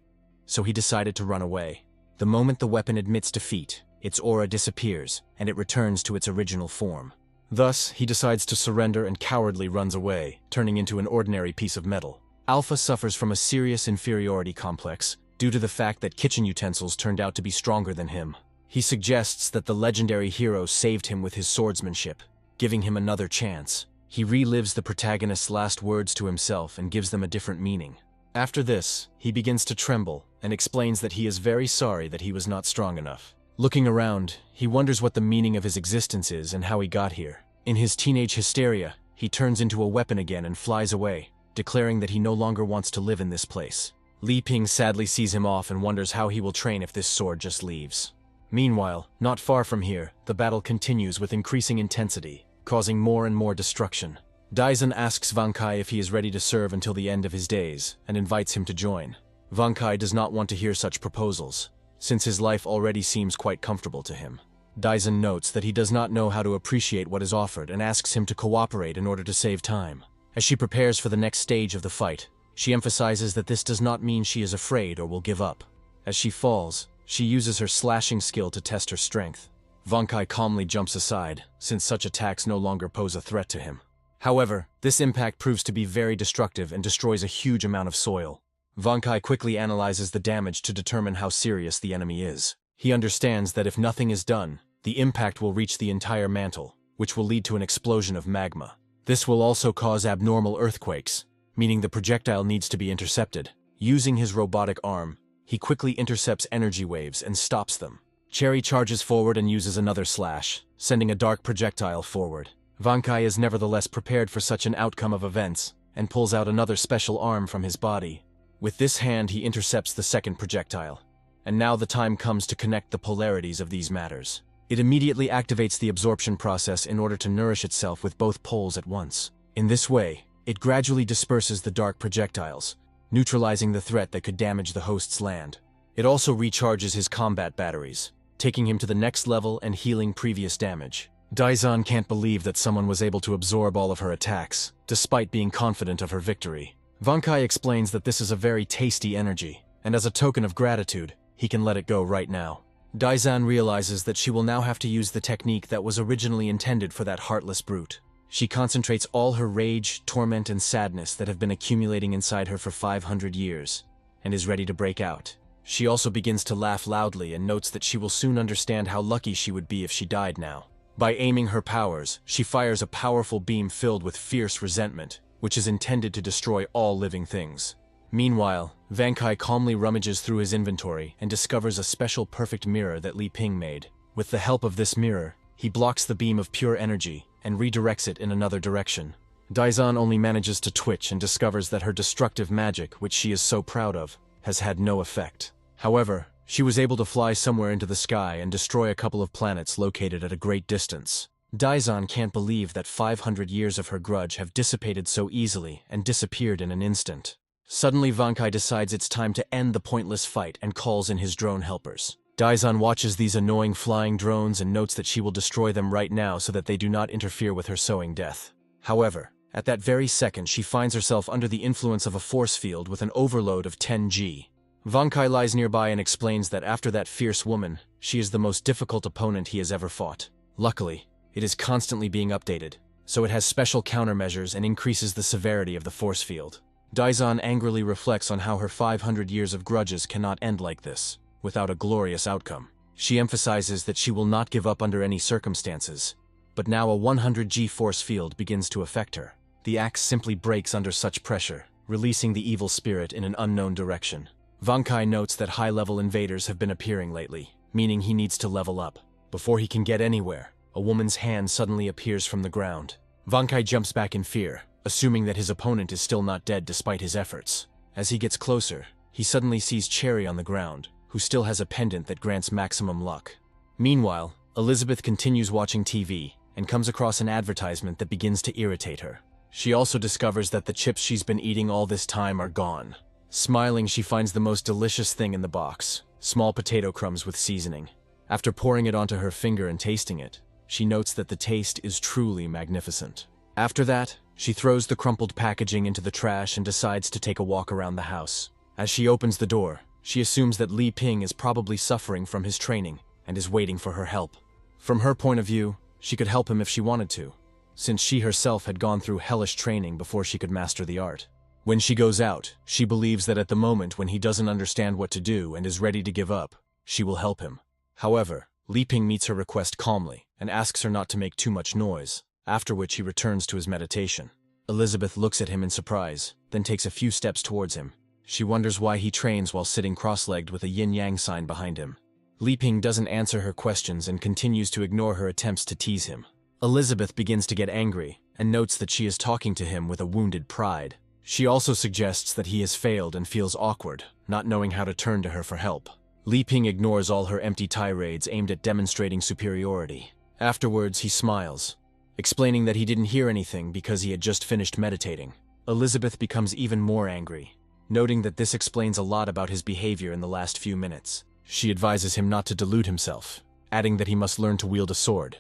Speaker 1: So he decided to run away. The moment the weapon admits defeat, its aura disappears, and it returns to its original form. Thus, he decides to surrender and cowardly runs away, turning into an ordinary piece of metal. Alpha suffers from a serious inferiority complex due to the fact that kitchen utensils turned out to be stronger than him. He suggests that the legendary hero saved him with his swordsmanship, giving him another chance. He relives the protagonist's last words to himself and gives them a different meaning. After this, he begins to tremble and explains that he is very sorry that he was not strong enough. Looking around, he wonders what the meaning of his existence is and how he got here. In his teenage hysteria, he turns into a weapon again and flies away, declaring that he no longer wants to live in this place. Li Ping sadly sees him off and wonders how he will train if this sword just leaves. Meanwhile, not far from here, the battle continues with increasing intensity, causing more and more destruction. Daizan asks Wang Kai if he is ready to serve until the end of his days, and invites him to join. Wang Kai does not want to hear such proposals, since his life already seems quite comfortable to him. Daizan notes that he does not know how to appreciate what is offered and asks him to cooperate in order to save time. As she prepares for the next stage of the fight, she emphasizes that this does not mean she is afraid or will give up. As she falls, she uses her slashing skill to test her strength. Wang Kai calmly jumps aside, since such attacks no longer pose a threat to him. However, this impact proves to be very destructive and destroys a huge amount of soil. Wang Kai quickly analyzes the damage to determine how serious the enemy is. He understands that if nothing is done, the impact will reach the entire mantle, which will lead to an explosion of magma. This will also cause abnormal earthquakes, meaning the projectile needs to be intercepted. Using his robotic arm, he quickly intercepts energy waves and stops them. Cherry charges forward and uses another slash, sending a dark projectile forward. Wang Kai is nevertheless prepared for such an outcome of events, and pulls out another special arm from his body. With this hand he intercepts the second projectile. And now the time comes to connect the polarities of these matters. It immediately activates the absorption process in order to nourish itself with both poles at once. In this way, it gradually disperses the dark projectiles, neutralizing the threat that could damage the host's land. It also recharges his combat batteries, taking him to the next level and healing previous damage. Daizan can't believe that someone was able to absorb all of her attacks, despite being confident of her victory. Wang Kai explains that this is a very tasty energy, and as a token of gratitude, he can let it go right now. Daizan realizes that she will now have to use the technique that was originally intended for that heartless brute. She concentrates all her rage, torment, and sadness that have been accumulating inside her for 500 years, and is ready to break out. She also begins to laugh loudly and notes that she will soon understand how lucky she would be if she died now. By aiming her powers, she fires a powerful beam filled with fierce resentment, which is intended to destroy all living things. Meanwhile, Wang Kai calmly rummages through his inventory and discovers a special perfect mirror that Li Ping made. With the help of this mirror, he blocks the beam of pure energy and redirects it in another direction. Daizan only manages to twitch and discovers that her destructive magic, which she is so proud of, has had no effect. However, she was able to fly somewhere into the sky and destroy a couple of planets located at a great distance. Daizan can't believe that 500 years of her grudge have dissipated so easily and disappeared in an instant. Suddenly Wang Kai decides it's time to end the pointless fight and calls in his drone helpers. Daizan watches these annoying flying drones and notes that she will destroy them right now so that they do not interfere with her sowing death. However, at that very second she finds herself under the influence of a force field with an overload of 10G. Wang Kai lies nearby and explains that after that fierce woman, she is the most difficult opponent he has ever fought. Luckily, it is constantly being updated, so it has special countermeasures and increases the severity of the force field. Daizan angrily reflects on how her 500 years of grudges cannot end like this, without a glorious outcome. She emphasizes that she will not give up under any circumstances, but now a 100G force field begins to affect her. The axe simply breaks under such pressure, releasing the evil spirit in an unknown direction. Wang Kai notes that high-level invaders have been appearing lately, meaning he needs to level up. Before he can get anywhere, a woman's hand suddenly appears from the ground. Wang Kai jumps back in fear, assuming that his opponent is still not dead despite his efforts. As he gets closer, he suddenly sees Cherry on the ground, who still has a pendant that grants maximum luck. Meanwhile, Elizabeth continues watching TV and comes across an advertisement that begins to irritate her. She also discovers that the chips she's been eating all this time are gone. Smiling, she finds the most delicious thing in the box, small potato crumbs with seasoning. After pouring it onto her finger and tasting it, she notes that the taste is truly magnificent. After that, she throws the crumpled packaging into the trash and decides to take a walk around the house. As she opens the door, she assumes that Li Ping is probably suffering from his training and is waiting for her help. From her point of view, she could help him if she wanted to, since she herself had gone through hellish training before she could master the art. When she goes out, she believes that at the moment when he doesn't understand what to do and is ready to give up, she will help him. However, Li Ping meets her request calmly and asks her not to make too much noise, after which he returns to his meditation. Elizabeth looks at him in surprise, then takes a few steps towards him. She wonders why he trains while sitting cross-legged with a yin-yang sign behind him. Li Ping doesn't answer her questions and continues to ignore her attempts to tease him. Elizabeth begins to get angry and notes that she is talking to him with a wounded pride. She also suggests that he has failed and feels awkward, not knowing how to turn to her for help. Li Ping ignores all her empty tirades aimed at demonstrating superiority. Afterwards, he smiles, explaining that he didn't hear anything because he had just finished meditating. Elizabeth becomes even more angry, noting that this explains a lot about his behavior in the last few minutes. She advises him not to delude himself, adding that he must learn to wield a sword,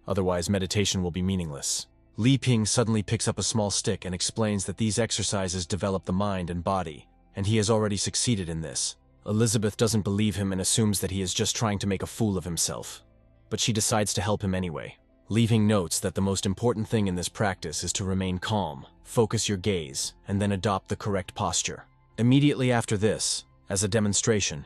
Speaker 1: otherwise meditation will be meaningless. Li Ping suddenly picks up a small stick and explains that these exercises develop the mind and body, and he has already succeeded in this. Elizabeth doesn't believe him and assumes that he is just trying to make a fool of himself, but she decides to help him anyway. Leaving notes that the most important thing in this practice is to remain calm, focus your gaze, and then adopt the correct posture. Immediately after this, as a demonstration,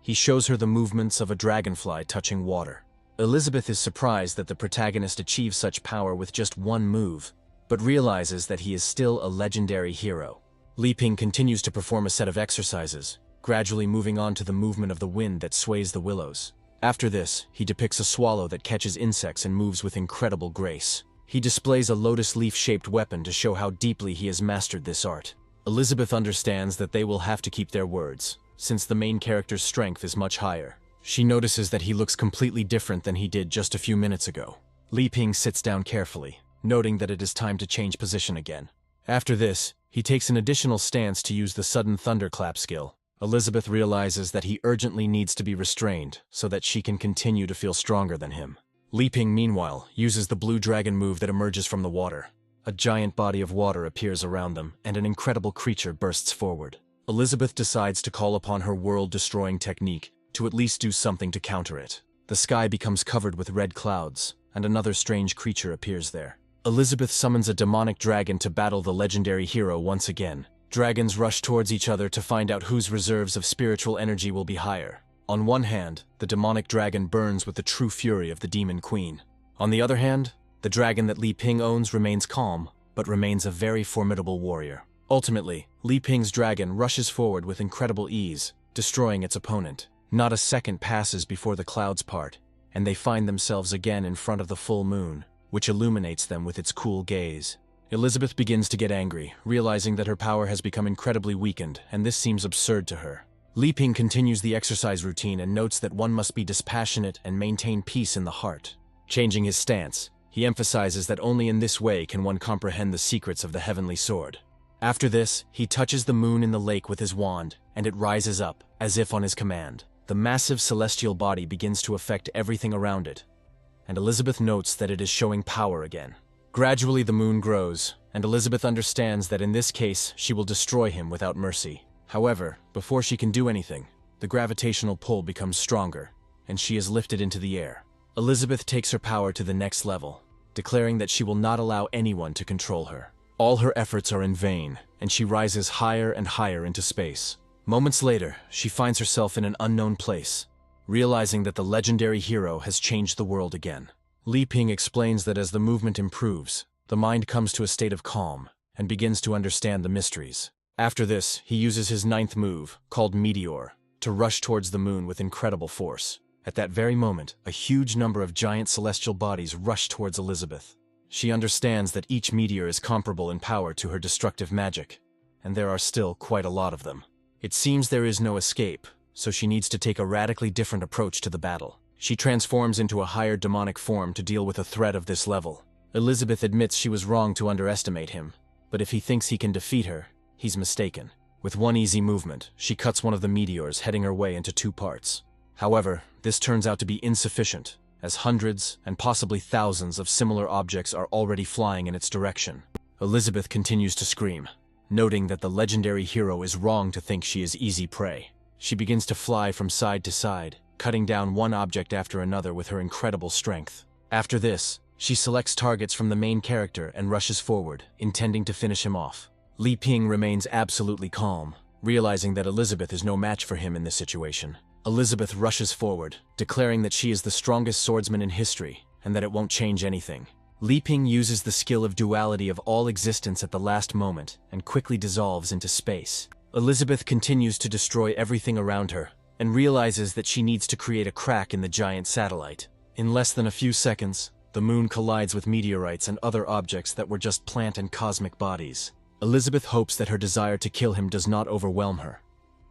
Speaker 1: he shows her the movements of a dragonfly touching water. Elizabeth is surprised that the protagonist achieves such power with just one move, but realizes that he is still a legendary hero. Li Ping continues to perform a set of exercises, gradually moving on to the movement of the wind that sways the willows. After this, he depicts a swallow that catches insects and moves with incredible grace. He displays a lotus leaf-shaped weapon to show how deeply he has mastered this art. Elizabeth understands that they will have to keep their words, since the main character's strength is much higher. She notices that he looks completely different than he did just a few minutes ago. Li Ping sits down carefully, noting that it is time to change position again. After this, he takes an additional stance to use the sudden thunderclap skill. Elizabeth realizes that he urgently needs to be restrained so that she can continue to feel stronger than him. Li Ping, meanwhile, uses the blue dragon move that emerges from the water. A giant body of water appears around them, and an incredible creature bursts forward. Elizabeth decides to call upon her world-destroying technique to at least do something to counter it. The sky becomes covered with red clouds, and another strange creature appears there. Elizabeth summons a demonic dragon to battle the legendary hero once again. Dragons rush towards each other to find out whose reserves of spiritual energy will be higher. On one hand, the demonic dragon burns with the true fury of the demon queen. On the other hand, the dragon that Li Ping owns remains calm, but remains a very formidable warrior. Ultimately, Li Ping's dragon rushes forward with incredible ease, destroying its opponent. Not a second passes before the clouds part, and they find themselves again in front of the full moon, which illuminates them with its cool gaze. Elizabeth begins to get angry, realizing that her power has become incredibly weakened, and this seems absurd to her. Li Ping continues the exercise routine and notes that one must be dispassionate and maintain peace in the heart. Changing his stance, he emphasizes that only in this way can one comprehend the secrets of the heavenly sword. After this, he touches the moon in the lake with his wand, and it rises up, as if on his command. The massive celestial body begins to affect everything around it, and Elizabeth notes that it is showing power again. Gradually the moon grows, and Elizabeth understands that in this case she will destroy him without mercy. However, before she can do anything, the gravitational pull becomes stronger, and she is lifted into the air. Elizabeth takes her power to the next level, declaring that she will not allow anyone to control her. All her efforts are in vain, and she rises higher and higher into space. Moments later, she finds herself in an unknown place, realizing that the legendary hero has changed the world again. Li Ping explains that as the movement improves, the mind comes to a state of calm and begins to understand the mysteries. After this, he uses his ninth move, called Meteor, to rush towards the moon with incredible force. At that very moment, a huge number of giant celestial bodies rush towards Elizabeth. She understands that each meteor is comparable in power to her destructive magic, and there are still quite a lot of them. It seems there is no escape, so she needs to take a radically different approach to the battle. She transforms into a higher demonic form to deal with a threat of this level. Elizabeth admits she was wrong to underestimate him, but if he thinks he can defeat her, he's mistaken. With one easy movement, she cuts one of the meteors, heading her way into 2 parts. However, this turns out to be insufficient, as hundreds and possibly thousands of similar objects are already flying in its direction. Elizabeth continues to scream, noting that the legendary hero is wrong to think she is easy prey. She begins to fly from side to side, cutting down one object after another with her incredible strength. After this, she selects targets from the main character and rushes forward, intending to finish him off. Li Ping remains absolutely calm, realizing that Elizabeth is no match for him in this situation. Elizabeth rushes forward, declaring that she is the strongest swordsman in history, and that it won't change anything. Li Ping uses the skill of duality of all existence at the last moment, and quickly dissolves into space. Elizabeth continues to destroy everything around her, and realizes that she needs to create a crack in the giant satellite. In less than a few seconds, the moon collides with meteorites and other objects that were just plant and cosmic bodies. Elizabeth hopes that her desire to kill him does not overwhelm her,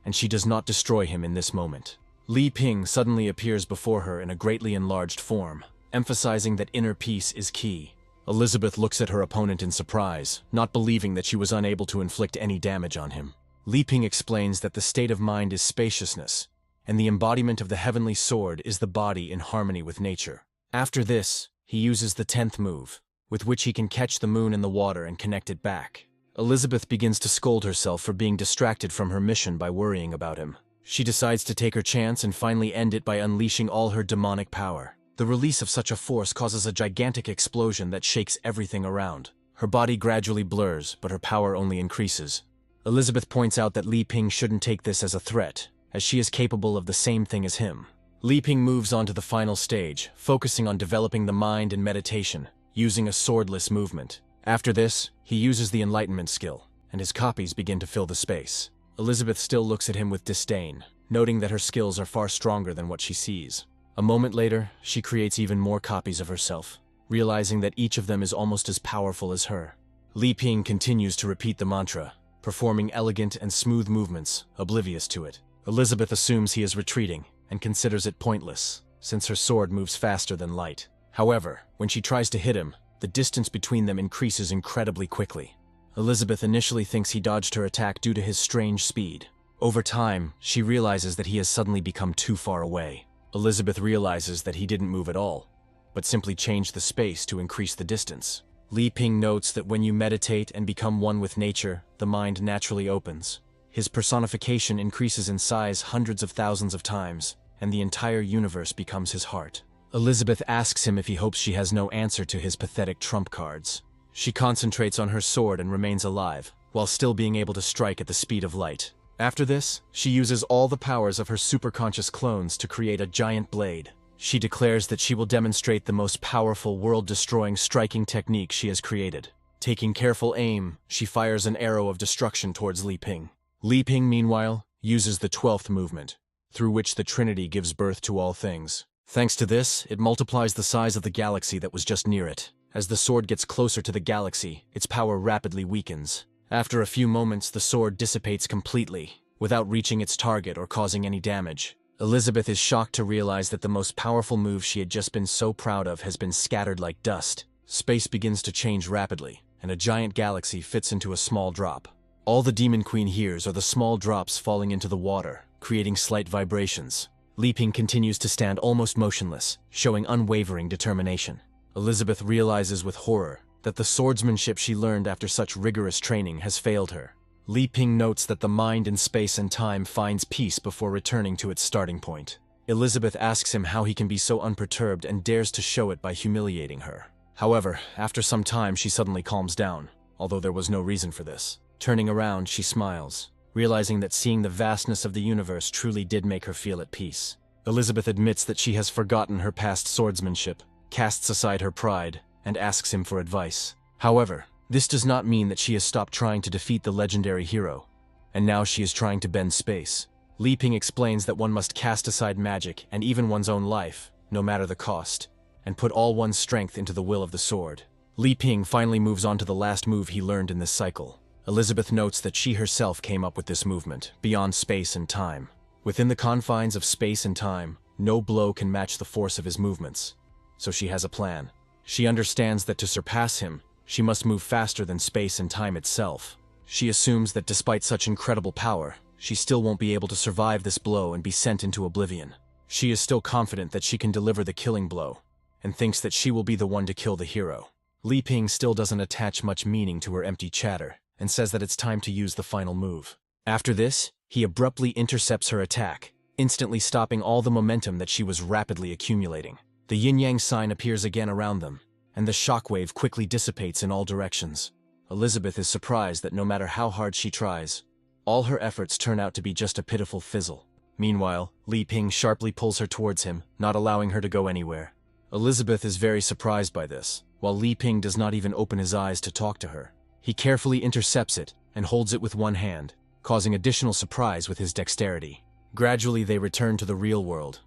Speaker 1: and she does not destroy him in this moment. Li Ping suddenly appears before her in a greatly enlarged form, emphasizing that inner peace is key. Elizabeth looks at her opponent in surprise, not believing that she was unable to inflict any damage on him. Li Ping explains that the state of mind is spaciousness, and the embodiment of the heavenly sword is the body in harmony with nature. After this, he uses the 10th move, with which he can catch the moon in the water and connect it back. Elizabeth begins to scold herself for being distracted from her mission by worrying about him. She decides to take her chance and finally end it by unleashing all her demonic power. The release of such a force causes a gigantic explosion that shakes everything around. Her body gradually blurs, but her power only increases. Elizabeth points out that Li Ping shouldn't take this as a threat, as she is capable of the same thing as him. Li Ping moves on to the final stage, focusing on developing the mind in meditation, using a swordless movement. After this, he uses the enlightenment skill, and his copies begin to fill the space. Elizabeth still looks at him with disdain, noting that her skills are far stronger than what she sees. A moment later, she creates even more copies of herself, realizing that each of them is almost as powerful as her. Li Ping continues to repeat the mantra, performing elegant and smooth movements, oblivious to it. Elizabeth assumes he is retreating, and considers it pointless, since her sword moves faster than light. However, when she tries to hit him, the distance between them increases incredibly quickly. Elizabeth initially thinks he dodged her attack due to his strange speed. Over time, she realizes that he has suddenly become too far away. Elizabeth realizes that he didn't move at all, but simply changed the space to increase the distance. Li Ping notes that when you meditate and become one with nature, the mind naturally opens. His personification increases in size hundreds of thousands of times, and the entire universe becomes his heart. Elizabeth asks him if he hopes she has no answer to his pathetic trump cards. She concentrates on her sword and remains alive, while still being able to strike at the speed of light. After this, she uses all the powers of her superconscious clones to create a giant blade. She declares that she will demonstrate the most powerful, world-destroying striking technique she has created. Taking careful aim, she fires an arrow of destruction towards Li Ping. Li Ping, meanwhile, uses the 12th movement, through which the Trinity gives birth to all things. Thanks to this, it multiplies the size of the galaxy that was just near it. As the sword gets closer to the galaxy, its power rapidly weakens. After a few moments, the sword dissipates completely, without reaching its target or causing any damage. Elizabeth is shocked to realize that the most powerful move she had just been so proud of has been scattered like dust. Space begins to change rapidly, and a giant galaxy fits into a small drop. All the Demon Queen hears are the small drops falling into the water, creating slight vibrations. Li Ping continues to stand almost motionless, showing unwavering determination. Elizabeth realizes with horror that the swordsmanship she learned after such rigorous training has failed her. Li Ping notes that the mind in space and time finds peace before returning to its starting point. Elizabeth asks him how he can be so unperturbed and dares to show it by humiliating her. However, after some time she suddenly calms down, although there was no reason for this. Turning around, she smiles, realizing that seeing the vastness of the universe truly did make her feel at peace. Elizabeth admits that she has forgotten her past swordsmanship, casts aside her pride, and asks him for advice. However, this does not mean that she has stopped trying to defeat the legendary hero, and now she is trying to bend space. Li Ping explains that one must cast aside magic and even one's own life, no matter the cost, and put all one's strength into the will of the sword. Li Ping finally moves on to the last move he learned in this cycle. Elizabeth notes that she herself came up with this movement, beyond space and time. Within the confines of space and time, no blow can match the force of his movements. So she has a plan. She understands that to surpass him, she must move faster than space and time itself. she assumes that despite such incredible power, she still won't be able to survive this blow and be sent into oblivion. She is still confident that she can deliver the killing blow, and thinks that she will be the one to kill the hero. Li Ping still doesn't attach much meaning to her empty chatter, and says that it's time to use the final move. After this, he abruptly intercepts her attack, instantly stopping all the momentum that she was rapidly accumulating. The yin-yang sign appears again around them, and the shockwave quickly dissipates in all directions. Elizabeth is surprised that no matter how hard she tries, all her efforts turn out to be just a pitiful fizzle. Meanwhile, Li Ping sharply pulls her towards him, not allowing her to go anywhere. Elizabeth is very surprised by this, while Li Ping does not even open his eyes to talk to her. He carefully intercepts it and holds it with one hand, causing additional surprise with his dexterity. Gradually they return to the real world,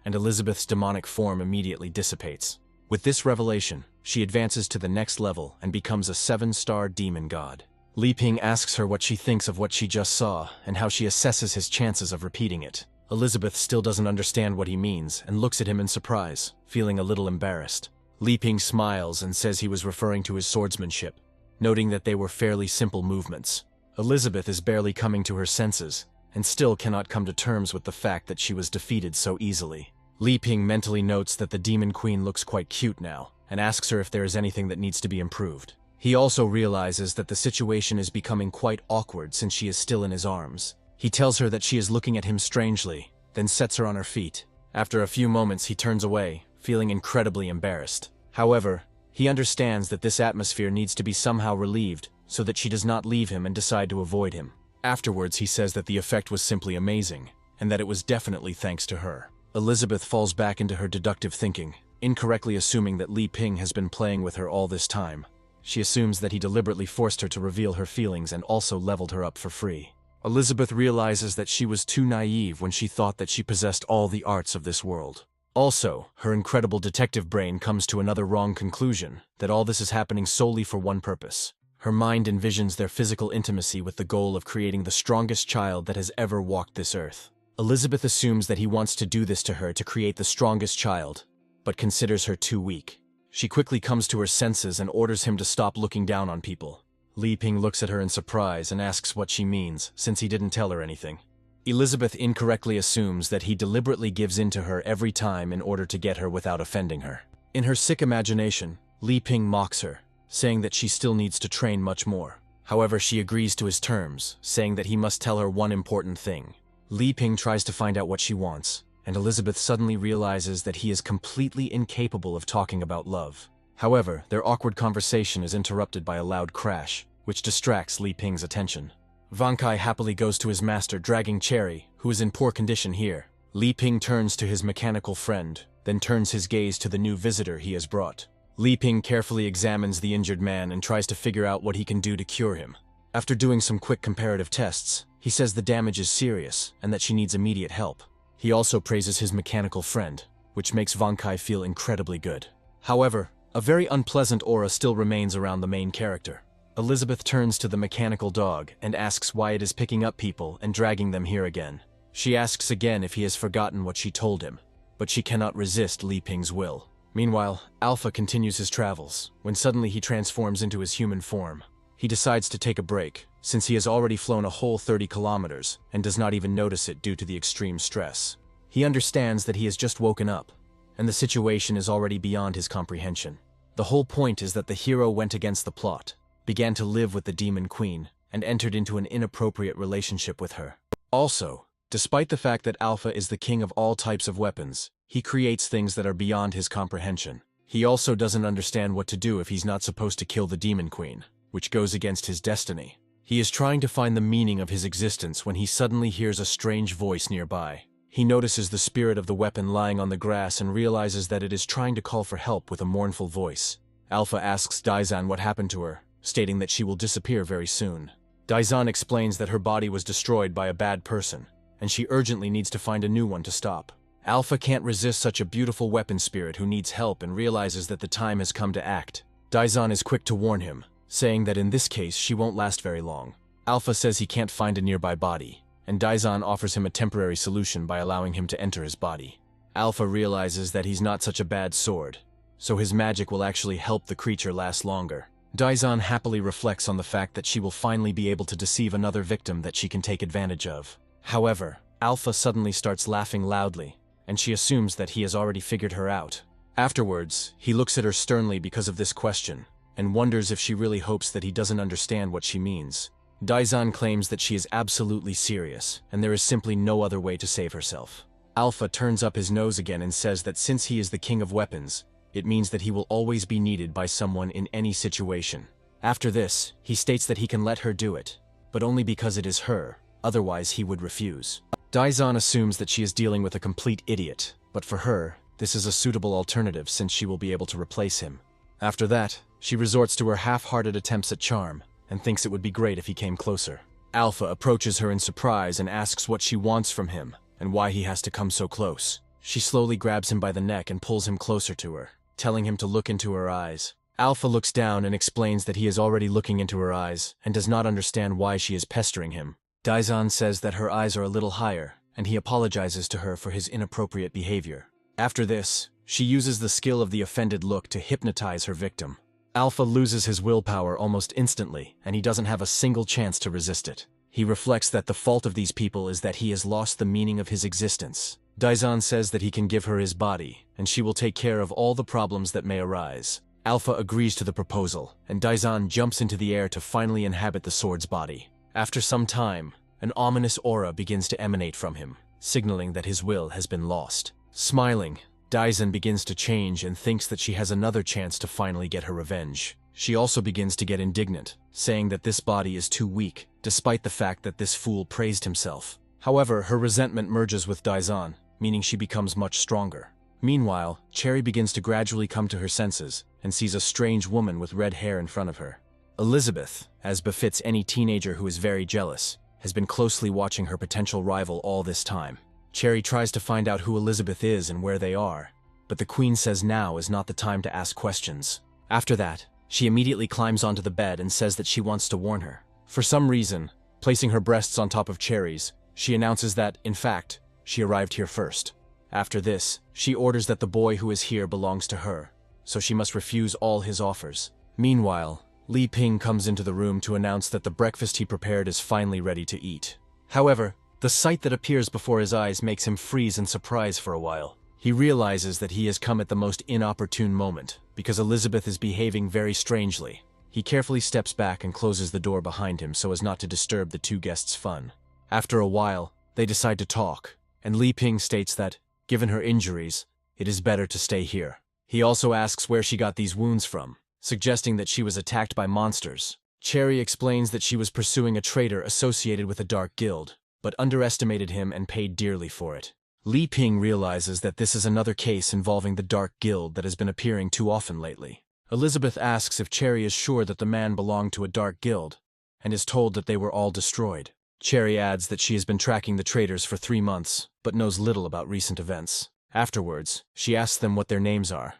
Speaker 1: and Elizabeth's demonic form immediately dissipates. With this revelation, she advances to the next level and becomes a 7-star demon god. Li Ping asks her what she thinks of what she just saw and how she assesses his chances of repeating it. Elizabeth still doesn't understand what he means and looks at him in surprise, feeling a little embarrassed. Li Ping smiles and says he was referring to his swordsmanship, noting that they were fairly simple movements. Elizabeth is barely coming to her senses and still cannot come to terms with the fact that she was defeated so easily. Li Ping mentally notes that the demon queen looks quite cute now and asks her if there is anything that needs to be improved. He also realizes that the situation is becoming quite awkward since she is still in his arms. He tells her that she is looking at him strangely, then sets her on her feet. After a few moments he turns away, feeling incredibly embarrassed. However, he understands that this atmosphere needs to be somehow relieved so that she does not leave him and decide to avoid him. Afterwards he says that the effect was simply amazing, and that it was definitely thanks to her. Elizabeth falls back into her deductive thinking, incorrectly assuming that Li Ping has been playing with her all this time. She assumes that he deliberately forced her to reveal her feelings and also leveled her up for free. Elizabeth realizes that she was too naive when she thought that she possessed all the arts of this world. Also, her incredible detective brain comes to another wrong conclusion, that all this is happening solely for one purpose. Her mind envisions their physical intimacy with the goal of creating the strongest child that has ever walked this earth. Elizabeth assumes that he wants to do this to her to create the strongest child, but considers her too weak. She quickly comes to her senses and orders him to stop looking down on people. Li Ping looks at her in surprise and asks what she means, since he didn't tell her anything. Elizabeth incorrectly assumes that he deliberately gives in to her every time in order to get her without offending her. In her sick imagination, Li Ping mocks her, saying that she still needs to train much more. However, she agrees to his terms, saying that he must tell her one important thing. Li Ping tries to find out what she wants, and Elizabeth suddenly realizes that he is completely incapable of talking about love. However, their awkward conversation is interrupted by a loud crash, which distracts Li Ping's attention. Vankai happily goes to his master, dragging Cherry, who is in poor condition here. Li Ping turns to his mechanical friend, then turns his gaze to the new visitor he has brought. Li Ping carefully examines the injured man and tries to figure out what he can do to cure him. After doing some quick comparative tests, he says the damage is serious and that she needs immediate help. He also praises his mechanical friend, which makes Vankai feel incredibly good. However, a very unpleasant aura still remains around the main character. Elizabeth turns to the mechanical dog and asks why it is picking up people and dragging them here again. She asks again if he has forgotten what she told him, but she cannot resist Li Ping's will. Meanwhile, Alpha continues his travels, when suddenly he transforms into his human form. He decides to take a break, since he has already flown a whole 30 kilometers and does not even notice it due to the extreme stress. He understands that he has just woken up, and the situation is already beyond his comprehension. The whole point is that the hero went against the plot, began to live with the demon queen, and entered into an inappropriate relationship with her. Also, despite the fact that Alpha is the king of all types of weapons, he creates things that are beyond his comprehension. He also doesn't understand what to do if he's not supposed to kill the demon queen, which goes against his destiny. He is trying to find the meaning of his existence when he suddenly hears a strange voice nearby. He notices the spirit of the weapon lying on the grass and realizes that it is trying to call for help with a mournful voice. Alpha asks Daizan what happened to her, stating that she will disappear very soon. Daizan explains that her body was destroyed by a bad person, and she urgently needs to find a new one to stop. Alpha can't resist such a beautiful weapon spirit who needs help and realizes that the time has come to act. Daizan is quick to warn him, saying that in this case she won't last very long. Alpha says he can't find a nearby body, and Daizan offers him a temporary solution by allowing him to enter his body. Alpha realizes that he's not such a bad sword, so his magic will actually help the creature last longer. Daizan happily reflects on the fact that she will finally be able to deceive another victim that she can take advantage of. However, Alpha suddenly starts laughing loudly, and she assumes that he has already figured her out. Afterwards, he looks at her sternly because of this question, and wonders if she really hopes that he doesn't understand what she means. Daizan claims that she is absolutely serious, and there is simply no other way to save herself. Alpha turns up his nose again and says that since he is the king of weapons, it means that he will always be needed by someone in any situation. After this, he states that he can let her do it, but only because it is her, otherwise he would refuse. Daizan assumes that she is dealing with a complete idiot, but for her, this is a suitable alternative since she will be able to replace him. After that, she resorts to her half-hearted attempts at charm, and thinks it would be great if he came closer. Alpha approaches her in surprise and asks what she wants from him, and why he has to come so close. She slowly grabs him by the neck and pulls him closer to her, telling him to look into her eyes. Alpha looks down and explains that he is already looking into her eyes, and does not understand why she is pestering him. Daizan says that her eyes are a little higher, and he apologizes to her for his inappropriate behavior. After this, she uses the skill of the offended look to hypnotize her victim. Alpha loses his willpower almost instantly, and he doesn't have a single chance to resist it. He reflects that the fault of these people is that he has lost the meaning of his existence. Daizan says that he can give her his body, and she will take care of all the problems that may arise. Alpha agrees to the proposal, and Daizan jumps into the air to finally inhabit the sword's body. After some time, an ominous aura begins to emanate from him, signaling that his will has been lost. Smiling, Daizan begins to change and thinks that she has another chance to finally get her revenge. She also begins to get indignant, saying that this body is too weak, despite the fact that this fool praised himself. However, her resentment merges with Daizan, meaning she becomes much stronger. Meanwhile, Cherry begins to gradually come to her senses, and sees a strange woman with red hair in front of her. Elizabeth, as befits any teenager who is very jealous, has been closely watching her potential rival all this time. Cherry tries to find out who Elizabeth is and where they are, but the queen says now is not the time to ask questions. After that, she immediately climbs onto the bed and says that she wants to warn her. For some reason, placing her breasts on top of Cherry's, she announces that, in fact, she arrived here first. After this, she orders that the boy who is here belongs to her, so she must refuse all his offers. Meanwhile, Li Ping comes into the room to announce that the breakfast he prepared is finally ready to eat. However, the sight that appears before his eyes makes him freeze in surprise for a while. He realizes that he has come at the most inopportune moment, because Elizabeth is behaving very strangely. He carefully steps back and closes the door behind him so as not to disturb the two guests' fun. After a while, they decide to talk, and Li Ping states that, given her injuries, it is better to stay here. He also asks where she got these wounds from, suggesting that she was attacked by monsters. Cherry explains that she was pursuing a traitor associated with a dark guild, but underestimated him and paid dearly for it. Li Ping realizes that this is another case involving the Dark Guild that has been appearing too often lately. Elizabeth asks if Cherry is sure that the man belonged to a Dark Guild, and is told that they were all destroyed. Cherry adds that she has been tracking the traitors for 3 months, but knows little about recent events. Afterwards, she asks them what their names are,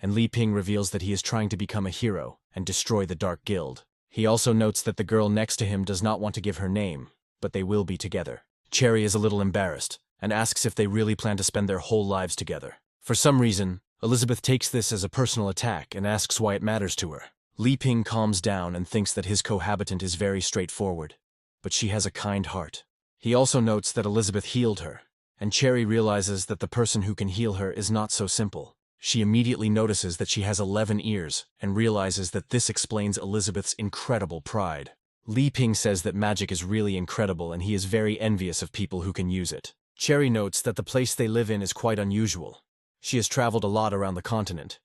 Speaker 1: and Li Ping reveals that he is trying to become a hero and destroy the Dark Guild. He also notes that the girl next to him does not want to give her name, but they will be together. Cherry is a little embarrassed, and asks if they really plan to spend their whole lives together. For some reason, Elizabeth takes this as a personal attack and asks why it matters to her. Li Ping calms down and thinks that his cohabitant is very straightforward, but she has a kind heart. He also notes that Elizabeth healed her, and Cherry realizes that the person who can heal her is not so simple. She immediately notices that she has 11 ears, and realizes that this explains Elizabeth's incredible pride. Li Ping says that magic is really incredible and he is very envious of people who can use it. Cherry notes that the place they live in is quite unusual. She has traveled a lot around the continent,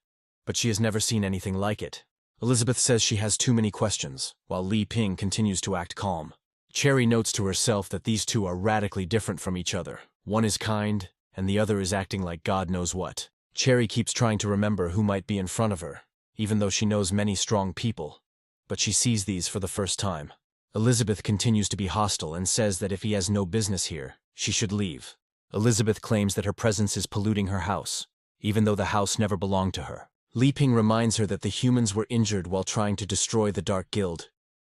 Speaker 1: but she has never seen anything like it. Elizabeth says she has too many questions, while Li Ping continues to act calm. Cherry notes to herself that these two are radically different from each other. One is kind, and the other is acting like God knows what. Cherry keeps trying to remember who might be in front of her, even though she knows many strong people, but she sees these for the first time. Elizabeth continues to be hostile and says that if he has no business here, she should leave. Elizabeth claims that her presence is polluting her house, even though the house never belonged to her. Li Ping reminds her that the humans were injured while trying to destroy the Dark Guild,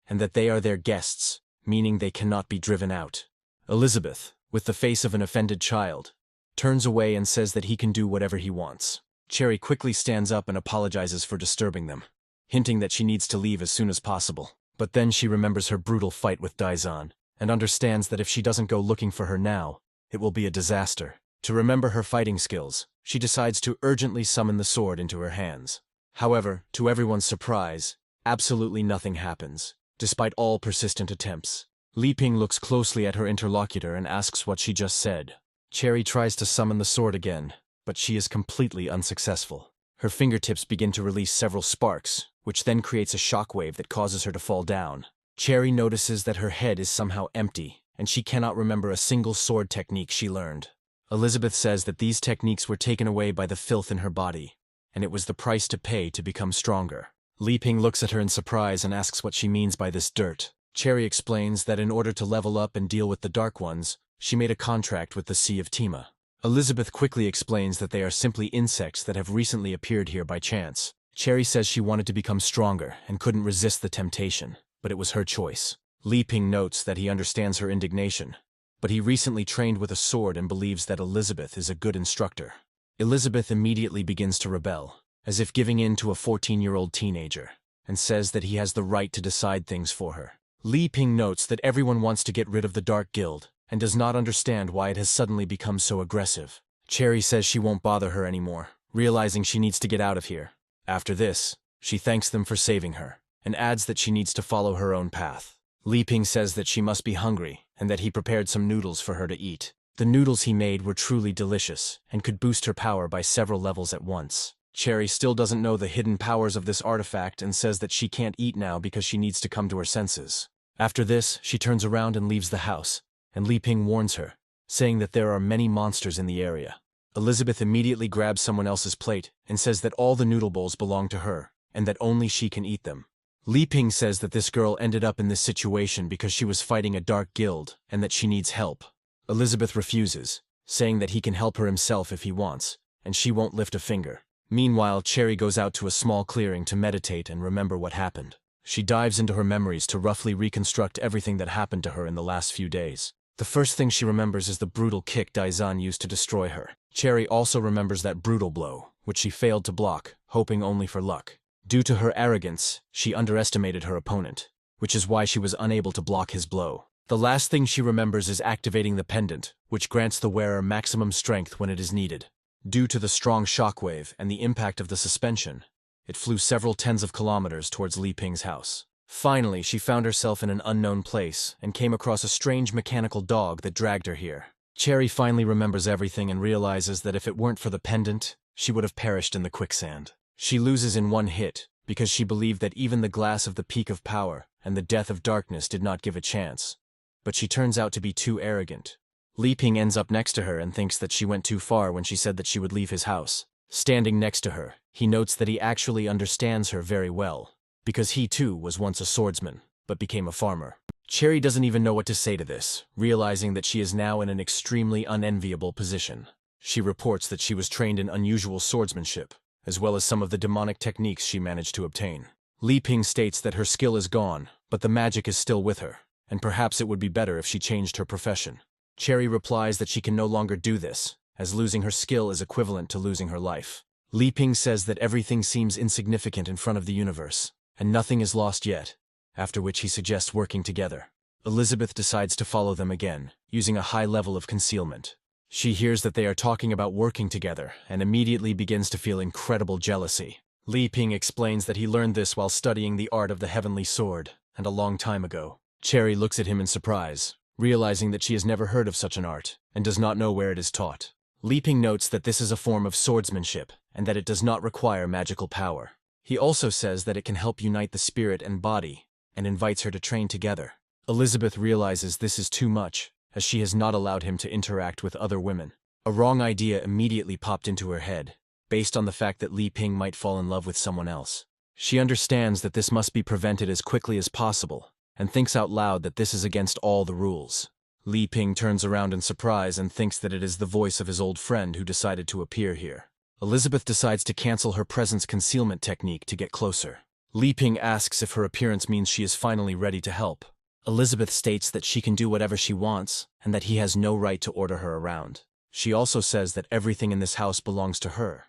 Speaker 1: and that they are their guests, meaning they cannot be driven out. Elizabeth, with the face of an offended child, turns away and says that he can do whatever he wants. Cherry quickly stands up and apologizes for disturbing them. hinting that she needs to leave as soon as possible. But then she remembers her brutal fight with Daizan, and understands that if she doesn't go looking for her now, it will be a disaster. To remember her fighting skills, she decides to urgently summon the sword into her hands. However, to everyone's surprise, absolutely nothing happens, despite all persistent attempts. Li Ping looks closely at her interlocutor and asks what she just said. Cherry tries to summon the sword again, but she is completely unsuccessful. Her fingertips begin to release several sparks, which then creates a shockwave that causes her to fall down. Cherry notices that her head is somehow empty, and she cannot remember a single sword technique she learned. Elizabeth says that these techniques were taken away by the filth in her body, and it was the price to pay to become stronger. Li Ping looks at her in surprise and asks what she means by this dirt. Cherry explains that in order to level up and deal with the Dark Ones, she made a contract with the Sea of Tima. Elizabeth quickly explains that they are simply insects that have recently appeared here by chance. Cherry says she wanted to become stronger and couldn't resist the temptation, but it was her choice. Li Ping notes that he understands her indignation, but he recently trained with a sword and believes that Elizabeth is a good instructor. Elizabeth immediately begins to rebel, as if giving in to a 14-year-old teenager, and says that he has the right to decide things for her. Li Ping notes that everyone wants to get rid of the Dark Guild, and does not understand why it has suddenly become so aggressive. Cherry says she won't bother her anymore, realizing she needs to get out of here. After this, she thanks them for saving her, and adds that she needs to follow her own path. Li Ping says that she must be hungry, and that he prepared some noodles for her to eat. The noodles he made were truly delicious, and could boost her power by several levels at once. Cherry still doesn't know the hidden powers of this artifact and says that she can't eat now because she needs to come to her senses. After this, she turns around and leaves the house, and Li Ping warns her, saying that there are many monsters in the area. Elizabeth immediately grabs someone else's plate and says that all the noodle bowls belong to her, and that only she can eat them. Li Ping says that this girl ended up in this situation because she was fighting a dark guild, and that she needs help. Elizabeth refuses, saying that he can help her himself if he wants, and she won't lift a finger. Meanwhile, Cherry goes out to a small clearing to meditate and remember what happened. She dives into her memories to roughly reconstruct everything that happened to her in the last few days. The first thing she remembers is the brutal kick Daizan used to destroy her. Cherry also remembers that brutal blow, which she failed to block, hoping only for luck. Due to her arrogance, she underestimated her opponent, which is why she was unable to block his blow. The last thing she remembers is activating the pendant, which grants the wearer maximum strength when it is needed. Due to the strong shockwave and the impact of the suspension, it flew several tens of kilometers towards Li Ping's house. Finally, she found herself in an unknown place and came across a strange mechanical dog that dragged her here. Cherry finally remembers everything and realizes that if it weren't for the pendant, she would have perished in the quicksand. She loses in one hit because she believed that even the glass of the Peak of Power and the Death of Darkness did not give a chance. But she turns out to be too arrogant. Li Ping ends up next to her and thinks that she went too far when she said that she would leave his house. Standing next to her, he notes that he actually understands her very well, because he too was once a swordsman, but became a farmer. Cherry doesn't even know what to say to this, realizing that she is now in an extremely unenviable position. She reports that she was trained in unusual swordsmanship, as well as some of the demonic techniques she managed to obtain. Li Ping states that her skill is gone, but the magic is still with her, and perhaps it would be better if she changed her profession. Cherry replies that she can no longer do this, as losing her skill is equivalent to losing her life. Li Ping says that everything seems insignificant in front of the universe, and nothing is lost yet, after which he suggests working together. Elizabeth decides to follow them again, using a high level of concealment. She hears that they are talking about working together, and immediately begins to feel incredible jealousy. Li Ping explains that he learned this while studying the art of the Heavenly Sword, and a long time ago. Cherry looks at him in surprise, realizing that she has never heard of such an art, and does not know where it is taught. Li Ping notes that this is a form of swordsmanship, and that it does not require magical power. He also says that it can help unite the spirit and body, and invites her to train together. Elizabeth realizes this is too much, as she has not allowed him to interact with other women. A wrong idea immediately popped into her head, based on the fact that Li Ping might fall in love with someone else. She understands that this must be prevented as quickly as possible, and thinks out loud that this is against all the rules. Li Ping turns around in surprise and thinks that it is the voice of his old friend who decided to appear here. Elizabeth decides to cancel her presence concealment technique to get closer. Li Ping asks if her appearance means she is finally ready to help. Elizabeth states that she can do whatever she wants, and that he has no right to order her around. She also says that everything in this house belongs to her.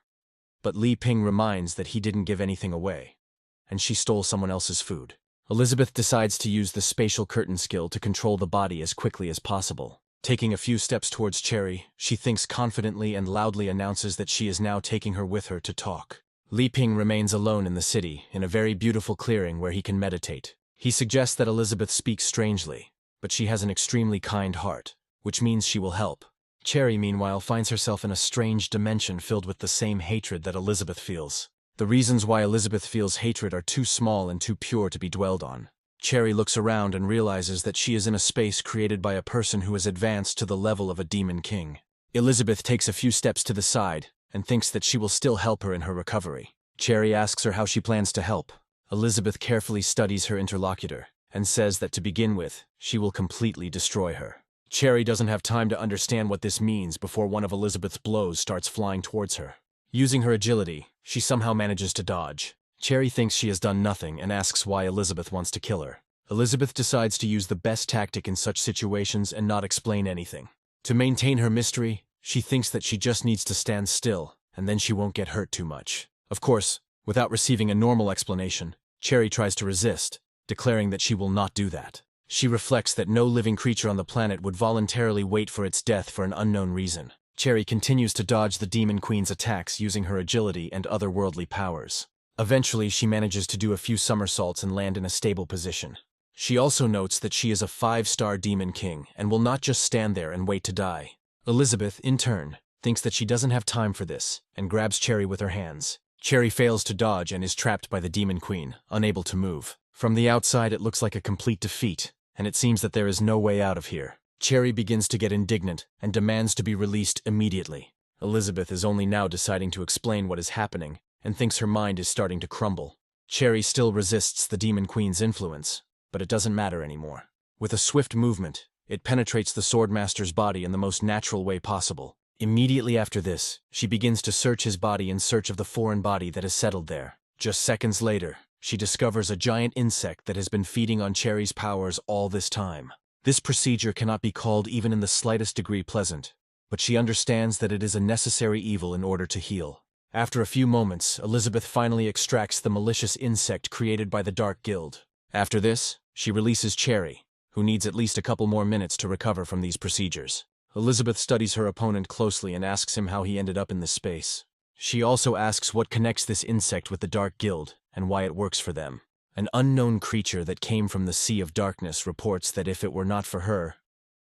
Speaker 1: But Li Ping reminds that he didn't give anything away, and she stole someone else's food. Elizabeth decides to use the spatial curtain skill to control the body as quickly as possible. Taking a few steps towards Cherry, she thinks confidently and loudly announces that she is now taking her with her to talk. Li Ping remains alone in the city, in a very beautiful clearing where he can meditate. He suggests that Elizabeth speaks strangely, but she has an extremely kind heart, which means she will help. Cherry, meanwhile, finds herself in a strange dimension filled with the same hatred that Elizabeth feels. The reasons why Elizabeth feels hatred are too small and too pure to be dwelled on. Cherry looks around and realizes that she is in a space created by a person who has advanced to the level of a demon king. Elizabeth takes a few steps to the side and thinks that she will still help her in her recovery. Cherry asks her how she plans to help. Elizabeth carefully studies her interlocutor and says that to begin with, she will completely destroy her. Cherry doesn't have time to understand what this means before one of Elizabeth's blows starts flying towards her. Using her agility, she somehow manages to dodge. Cherry thinks she has done nothing and asks why Elizabeth wants to kill her. Elizabeth decides to use the best tactic in such situations and not explain anything. To maintain her mystery, she thinks that she just needs to stand still, and then she won't get hurt too much. Of course, without receiving a normal explanation, Cherry tries to resist, declaring that she will not do that. She reflects that no living creature on the planet would voluntarily wait for its death for an unknown reason. Cherry continues to dodge the Demon Queen's attacks using her agility and otherworldly powers. Eventually, she manages to do a few somersaults and land in a stable position. She also notes that she is a 5-star Demon King and will not just stand there and wait to die. Elizabeth, in turn, thinks that she doesn't have time for this and grabs Cherry with her hands. Cherry fails to dodge and is trapped by the Demon Queen, unable to move. From the outside, it looks like a complete defeat, and it seems that there is no way out of here. Cherry begins to get indignant and demands to be released immediately. Elizabeth is only now deciding to explain what is happening and thinks her mind is starting to crumble. Cherry still resists the Demon Queen's influence, but it doesn't matter anymore. With a swift movement, it penetrates the Swordmaster's body in the most natural way possible. Immediately after this, she begins to search his body in search of the foreign body that has settled there. Just seconds later, she discovers a giant insect that has been feeding on Cherry's powers all this time. This procedure cannot be called even in the slightest degree pleasant, but she understands that it is a necessary evil in order to heal. After a few moments, Elizabeth finally extracts the malicious insect created by the Dark Guild. After this, she releases Cherry, who needs at least a couple more minutes to recover from these procedures. Elizabeth studies her opponent closely and asks him how he ended up in this space. She also asks what connects this insect with the Dark Guild and why it works for them. An unknown creature that came from the Sea of Darkness reports that if it were not for her,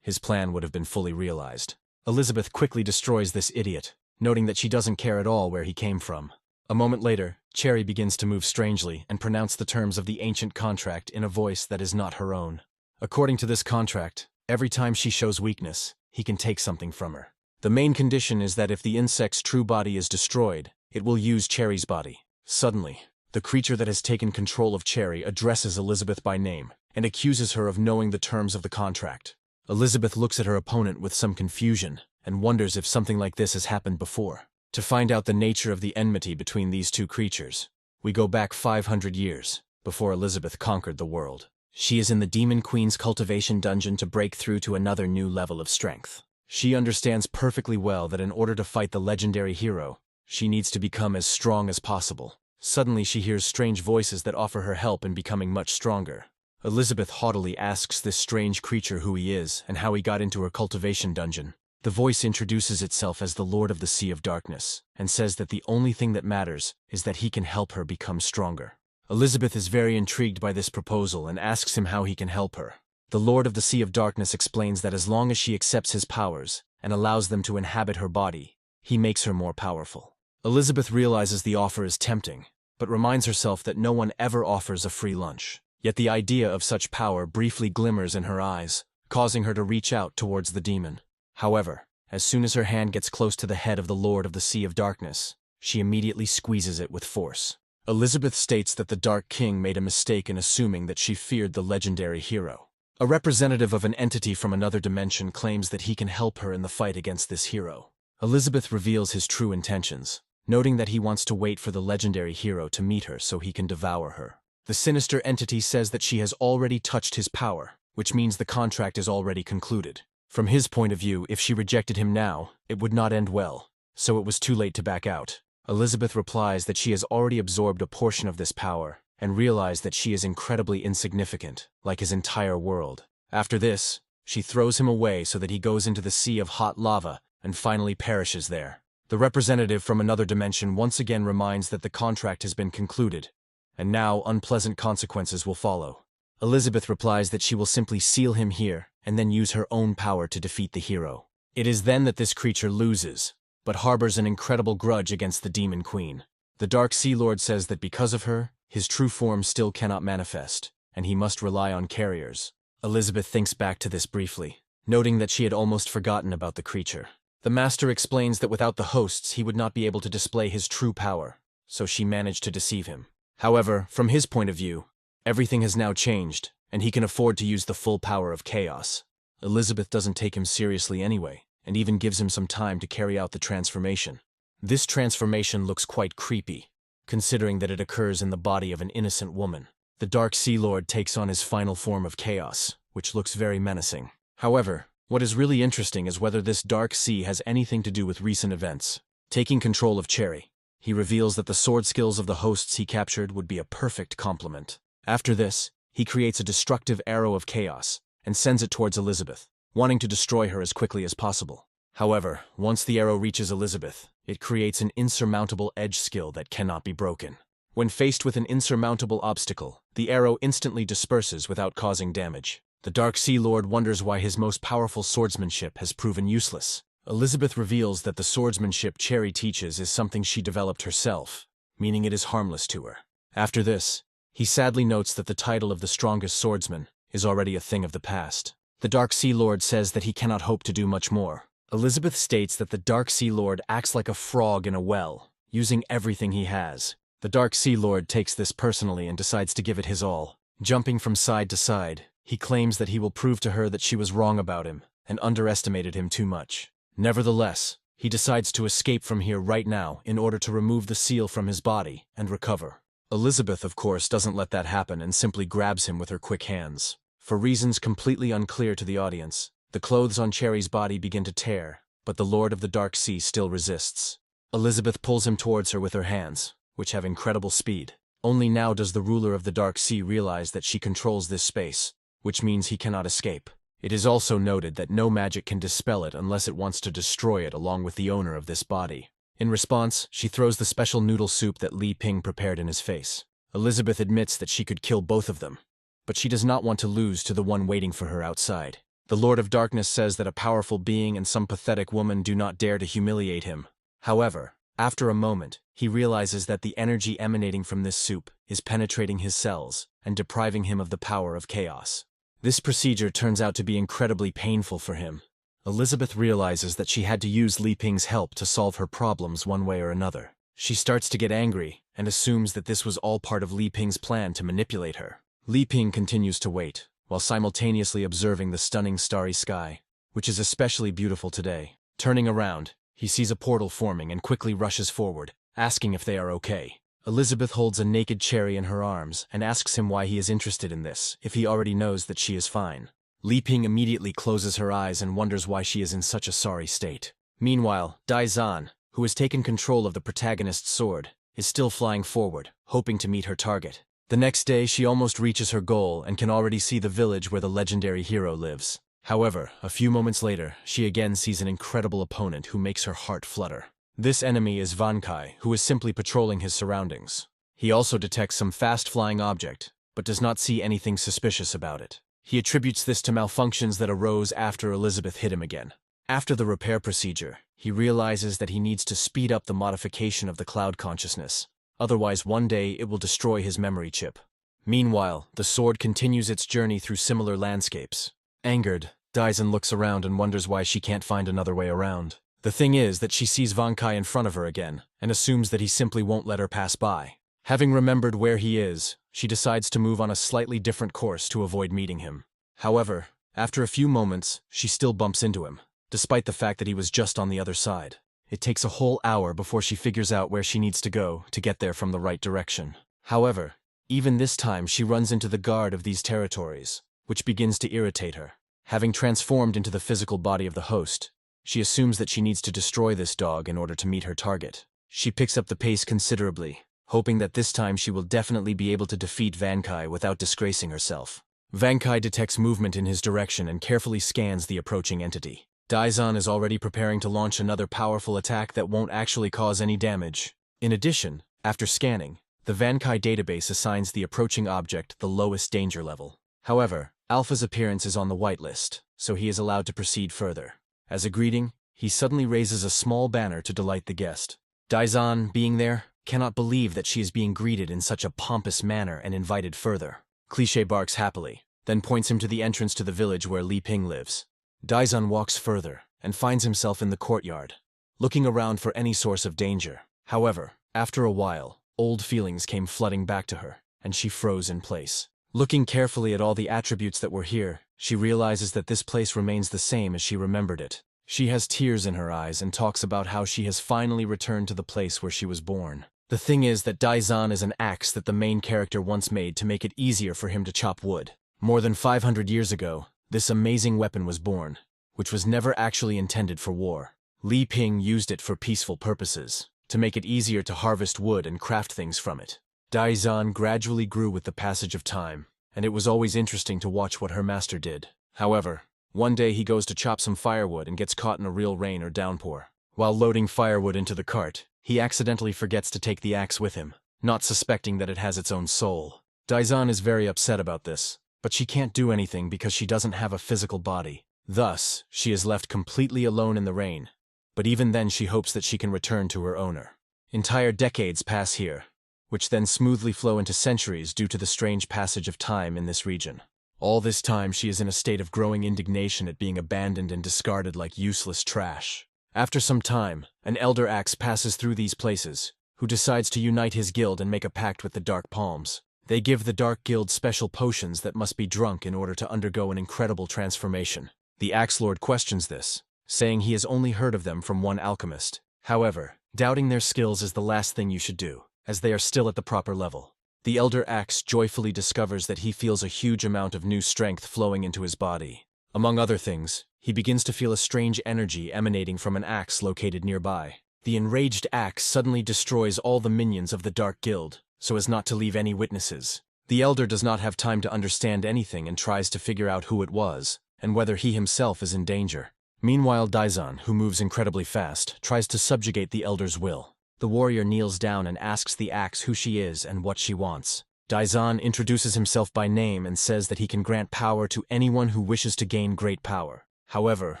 Speaker 1: his plan would have been fully realized. Elizabeth quickly destroys this idiot, noting that she doesn't care at all where he came from. A moment later, Cherry begins to move strangely and pronounce the terms of the ancient contract in a voice that is not her own. According to this contract, every time she shows weakness, he can take something from her. The main condition is that if the insect's true body is destroyed, it will use Cherry's body. Suddenly, the creature that has taken control of Cherry addresses Elizabeth by name and accuses her of knowing the terms of the contract. Elizabeth looks at her opponent with some confusion and wonders if something like this has happened before. To find out the nature of the enmity between these two creatures, we go back 500 years, before Elizabeth conquered the world. She is in the Demon Queen's cultivation dungeon to break through to another new level of strength. She understands perfectly well that in order to fight the legendary hero, she needs to become as strong as possible. Suddenly she hears strange voices that offer her help in becoming much stronger. Elizabeth haughtily asks this strange creature who he is and how he got into her cultivation dungeon. The voice introduces itself as the Lord of the Sea of Darkness and says that the only thing that matters is that he can help her become stronger. Elizabeth is very intrigued by this proposal and asks him how he can help her. The Lord of the Sea of Darkness explains that as long as she accepts his powers and allows them to inhabit her body, he makes her more powerful. Elizabeth realizes the offer is tempting, but reminds herself that no one ever offers a free lunch. Yet the idea of such power briefly glimmers in her eyes, causing her to reach out towards the demon. However, as soon as her hand gets close to the head of the Lord of the Sea of Darkness, she immediately squeezes it with force. Elizabeth states that the Dark King made a mistake in assuming that she feared the legendary hero. A representative of an entity from another dimension claims that he can help her in the fight against this hero. Elizabeth reveals his true intentions, noting that he wants to wait for the legendary hero to meet her so he can devour her. The sinister entity says that she has already touched his power, which means the contract is already concluded. From his point of view, if she rejected him now, it would not end well, so it was too late to back out. Elizabeth replies that she has already absorbed a portion of this power, and realize that she is incredibly insignificant, like his entire world. After this, she throws him away so that he goes into the sea of hot lava and finally perishes there. The representative from another dimension once again reminds that the contract has been concluded, and now unpleasant consequences will follow. Elizabeth replies that she will simply seal him here and then use her own power to defeat the hero. It is then that this creature loses, but harbors an incredible grudge against the Demon Queen. The Dark Sea Lord says that because of her, his true form still cannot manifest, and he must rely on carriers. Elizabeth thinks back to this briefly, noting that she had almost forgotten about the creature. The Master explains that without the hosts he would not be able to display his true power, so she managed to deceive him. However, from his point of view, everything has now changed, and he can afford to use the full power of chaos. Elizabeth doesn't take him seriously anyway, and even gives him some time to carry out the transformation. This transformation looks quite creepy, considering that it occurs in the body of an innocent woman. The Dark Sea Lord takes on his final form of chaos, which looks very menacing. However, what is really interesting is whether this Dark Sea has anything to do with recent events. Taking control of Cherry, he reveals that the sword skills of the hosts he captured would be a perfect complement. After this, he creates a destructive arrow of chaos and sends it towards Elizabeth, wanting to destroy her as quickly as possible. However, once the arrow reaches Elizabeth, it creates an insurmountable edge skill that cannot be broken. When faced with an insurmountable obstacle, the arrow instantly disperses without causing damage. The Dark Sea Lord wonders why his most powerful swordsmanship has proven useless. Elizabeth reveals that the swordsmanship Cherry teaches is something she developed herself, meaning it is harmless to her. After this, he sadly notes that the title of the strongest swordsman is already a thing of the past. The Dark Sea Lord says that he cannot hope to do much more. Elizabeth states that the Dark Sea Lord acts like a frog in a well, using everything he has. The Dark Sea Lord takes this personally and decides to give it his all. Jumping from side to side, he claims that he will prove to her that she was wrong about him and underestimated him too much. Nevertheless, he decides to escape from here right now in order to remove the seal from his body and recover. Elizabeth, of course, doesn't let that happen and simply grabs him with her quick hands. For reasons completely unclear to the audience, the clothes on Cherry's body begin to tear, but the Lord of the Dark Sea still resists. Elizabeth pulls him towards her with her hands, which have incredible speed. Only now does the ruler of the Dark Sea realize that she controls this space, which means he cannot escape. It is also noted that no magic can dispel it unless it wants to destroy it along with the owner of this body. In response, she throws the special noodle soup that Li Ping prepared in his face. Elizabeth admits that she could kill both of them, but she does not want to lose to the one waiting for her outside. The Lord of Darkness says that a powerful being and some pathetic woman do not dare to humiliate him. However, after a moment, he realizes that the energy emanating from this soup is penetrating his cells and depriving him of the power of chaos. This procedure turns out to be incredibly painful for him. Elizabeth realizes that she had to use Li Ping's help to solve her problems one way or another. She starts to get angry and assumes that this was all part of Li Ping's plan to manipulate her. Li Ping continues to wait, while simultaneously observing the stunning starry sky, which is especially beautiful today. Turning around, he sees a portal forming and quickly rushes forward, asking if they are okay. Elizabeth holds a naked Cherry in her arms and asks him why he is interested in this, if he already knows that she is fine. Li Ping immediately closes her eyes and wonders why she is in such a sorry state. Meanwhile, Dai Zan, who has taken control of the protagonist's sword, is still flying forward, hoping to meet her target. The next day, she almost reaches her goal and can already see the village where the legendary hero lives. However, a few moments later, she again sees an incredible opponent who makes her heart flutter. This enemy is Van Kai, who is simply patrolling his surroundings. He also detects some fast-flying object, but does not see anything suspicious about it. He attributes this to malfunctions that arose after Elizabeth hit him again. After the repair procedure, he realizes that he needs to speed up the modification of the cloud consciousness. Otherwise, one day it will destroy his memory chip. Meanwhile, the sword continues its journey through similar landscapes. Angered, Daizan looks around and wonders why she can't find another way around. The thing is that she sees Van Kai in front of her again, and assumes that he simply won't let her pass by. Having remembered where he is, she decides to move on a slightly different course to avoid meeting him. However, after a few moments, she still bumps into him, despite the fact that he was just on the other side. It takes a whole hour before she figures out where she needs to go to get there from the right direction. However, even this time she runs into the guard of these territories, which begins to irritate her. Having transformed into the physical body of the host, she assumes that she needs to destroy this dog in order to meet her target. She picks up the pace considerably, hoping that this time she will definitely be able to defeat Vankai without disgracing herself. Vankai detects movement in his direction and carefully scans the approaching entity. Daizan is already preparing to launch another powerful attack that won't actually cause any damage. In addition, after scanning, the Vankai database assigns the approaching object the lowest danger level. However, Alpha's appearance is on the whitelist, so he is allowed to proceed further. As a greeting, he suddenly raises a small banner to delight the guest. Daizan, being there, cannot believe that she is being greeted in such a pompous manner and invited further. Cliché barks happily, then points him to the entrance to the village where Li Ping lives. Daizan walks further and finds himself in the courtyard, looking around for any source of danger. However, after a while, old feelings came flooding back to her, and she froze in place. Looking carefully at all the attributes that were here, she realizes that this place remains the same as she remembered it. She has tears in her eyes and talks about how she has finally returned to the place where she was born. The thing is that Daizan is an axe that the main character once made to make it easier for him to chop wood. More than 500 years ago, this amazing weapon was born, which was never actually intended for war. Li Ping used it for peaceful purposes, to make it easier to harvest wood and craft things from it. Daizan gradually grew with the passage of time, and it was always interesting to watch what her master did. However, one day he goes to chop some firewood and gets caught in a real rain or downpour. While loading firewood into the cart, he accidentally forgets to take the axe with him, not suspecting that it has its own soul. Daizan is very upset about this, but she can't do anything because she doesn't have a physical body. Thus, she is left completely alone in the rain, but even then she hopes that she can return to her owner. Entire decades pass here, which then smoothly flow into centuries due to the strange passage of time in this region. All this time she is in a state of growing indignation at being abandoned and discarded like useless trash. After some time, an elder axe passes through these places, who decides to unite his guild and make a pact with the Dark Palms. They give the Dark Guild special potions that must be drunk in order to undergo an incredible transformation. The Axe Lord questions this, saying he has only heard of them from one alchemist. However, doubting their skills is the last thing you should do, as they are still at the proper level. The Elder Axe joyfully discovers that he feels a huge amount of new strength flowing into his body. Among other things, he begins to feel a strange energy emanating from an axe located nearby. The enraged axe suddenly destroys all the minions of the Dark Guild, so as not to leave any witnesses. The Elder does not have time to understand anything and tries to figure out who it was, and whether he himself is in danger. Meanwhile, Daizan, who moves incredibly fast, tries to subjugate the Elder's will. The warrior kneels down and asks the axe who she is and what she wants. Daizan introduces himself by name and says that he can grant power to anyone who wishes to gain great power. However,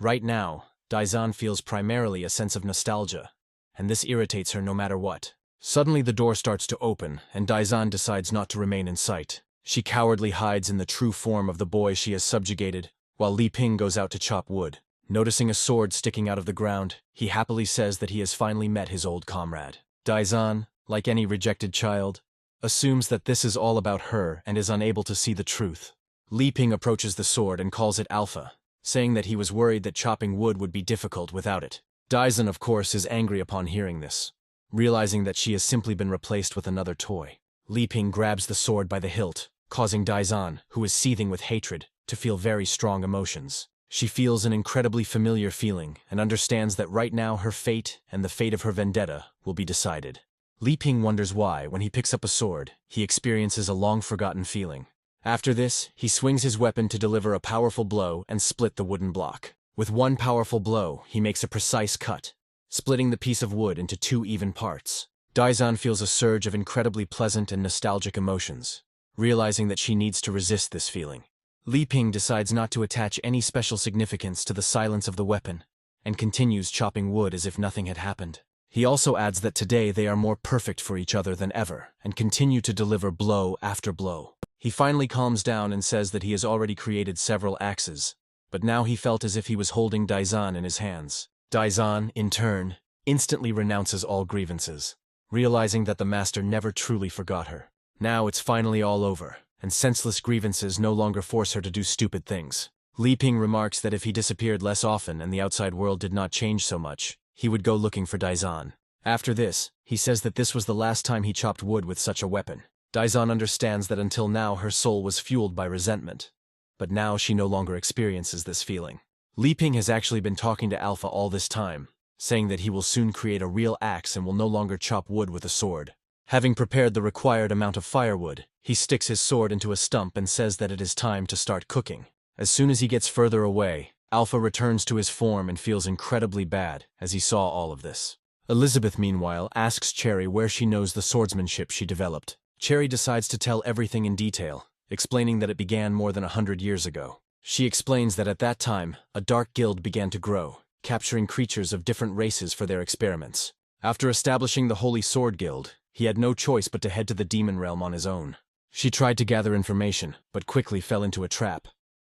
Speaker 1: right now, Daizan feels primarily a sense of nostalgia, and this irritates her no matter what. Suddenly the door starts to open, and Daizan decides not to remain in sight. She cowardly hides in the true form of the boy she has subjugated, while Li Ping goes out to chop wood. Noticing a sword sticking out of the ground, he happily says that he has finally met his old comrade. Daizan, like any rejected child, assumes that this is all about her and is unable to see the truth. Li Ping approaches the sword and calls it Alpha, saying that he was worried that chopping wood would be difficult without it. Daizan, of course, is angry upon hearing this, realizing that she has simply been replaced with another toy. Li Ping grabs the sword by the hilt, causing Daizan, who is seething with hatred, to feel very strong emotions. She feels an incredibly familiar feeling and understands that right now her fate and the fate of her vendetta will be decided. Li Ping wonders why, when he picks up a sword, he experiences a long-forgotten feeling. After this, he swings his weapon to deliver a powerful blow and split the wooden block. With one powerful blow, he makes a precise cut, splitting the piece of wood into 2 even parts. Daizan feels a surge of incredibly pleasant and nostalgic emotions, realizing that she needs to resist this feeling. Li Ping decides not to attach any special significance to the silence of the weapon, and continues chopping wood as if nothing had happened. He also adds that today they are more perfect for each other than ever, and continue to deliver blow after blow. He finally calms down and says that he has already created several axes, but now he felt as if he was holding Daizan in his hands. Daizan, in turn, instantly renounces all grievances, realizing that the master never truly forgot her. Now it's finally all over, and senseless grievances no longer force her to do stupid things. Li Ping remarks that if he disappeared less often and the outside world did not change so much, he would go looking for Daizan. After this, he says that this was the last time he chopped wood with such a weapon. Daizan understands that until now her soul was fueled by resentment, but now she no longer experiences this feeling. Li Ping has actually been talking to Alpha all this time, saying that he will soon create a real axe and will no longer chop wood with a sword. Having prepared the required amount of firewood, he sticks his sword into a stump and says that it is time to start cooking. As soon as he gets further away, Alpha returns to his form and feels incredibly bad as he saw all of this. Elizabeth, meanwhile, asks Cherry where she knows the swordsmanship she developed. Cherry decides to tell everything in detail, explaining that it began more than 100 years ago. She explains that at that time, a dark guild began to grow, capturing creatures of different races for their experiments. After establishing the Holy Sword Guild, he had no choice but to head to the demon realm on his own. She tried to gather information, but quickly fell into a trap,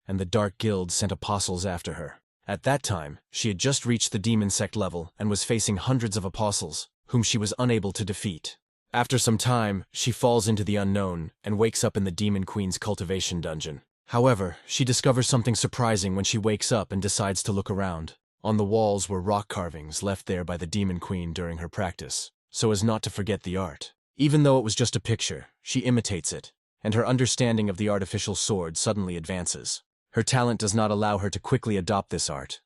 Speaker 1: and the Dark Guild sent apostles after her. At that time, she had just reached the demon sect level and was facing hundreds of apostles, whom she was unable to defeat. After some time, she falls into the unknown and wakes up in the Demon Queen's cultivation dungeon. However, she discovers something surprising when she wakes up and decides to look around. On the walls were rock carvings left there by the Demon Queen during her practice, so as not to forget the art. Even though it was just a picture, she imitates it, and her understanding of the artificial sword suddenly advances. Her talent does not allow her to quickly adopt this art,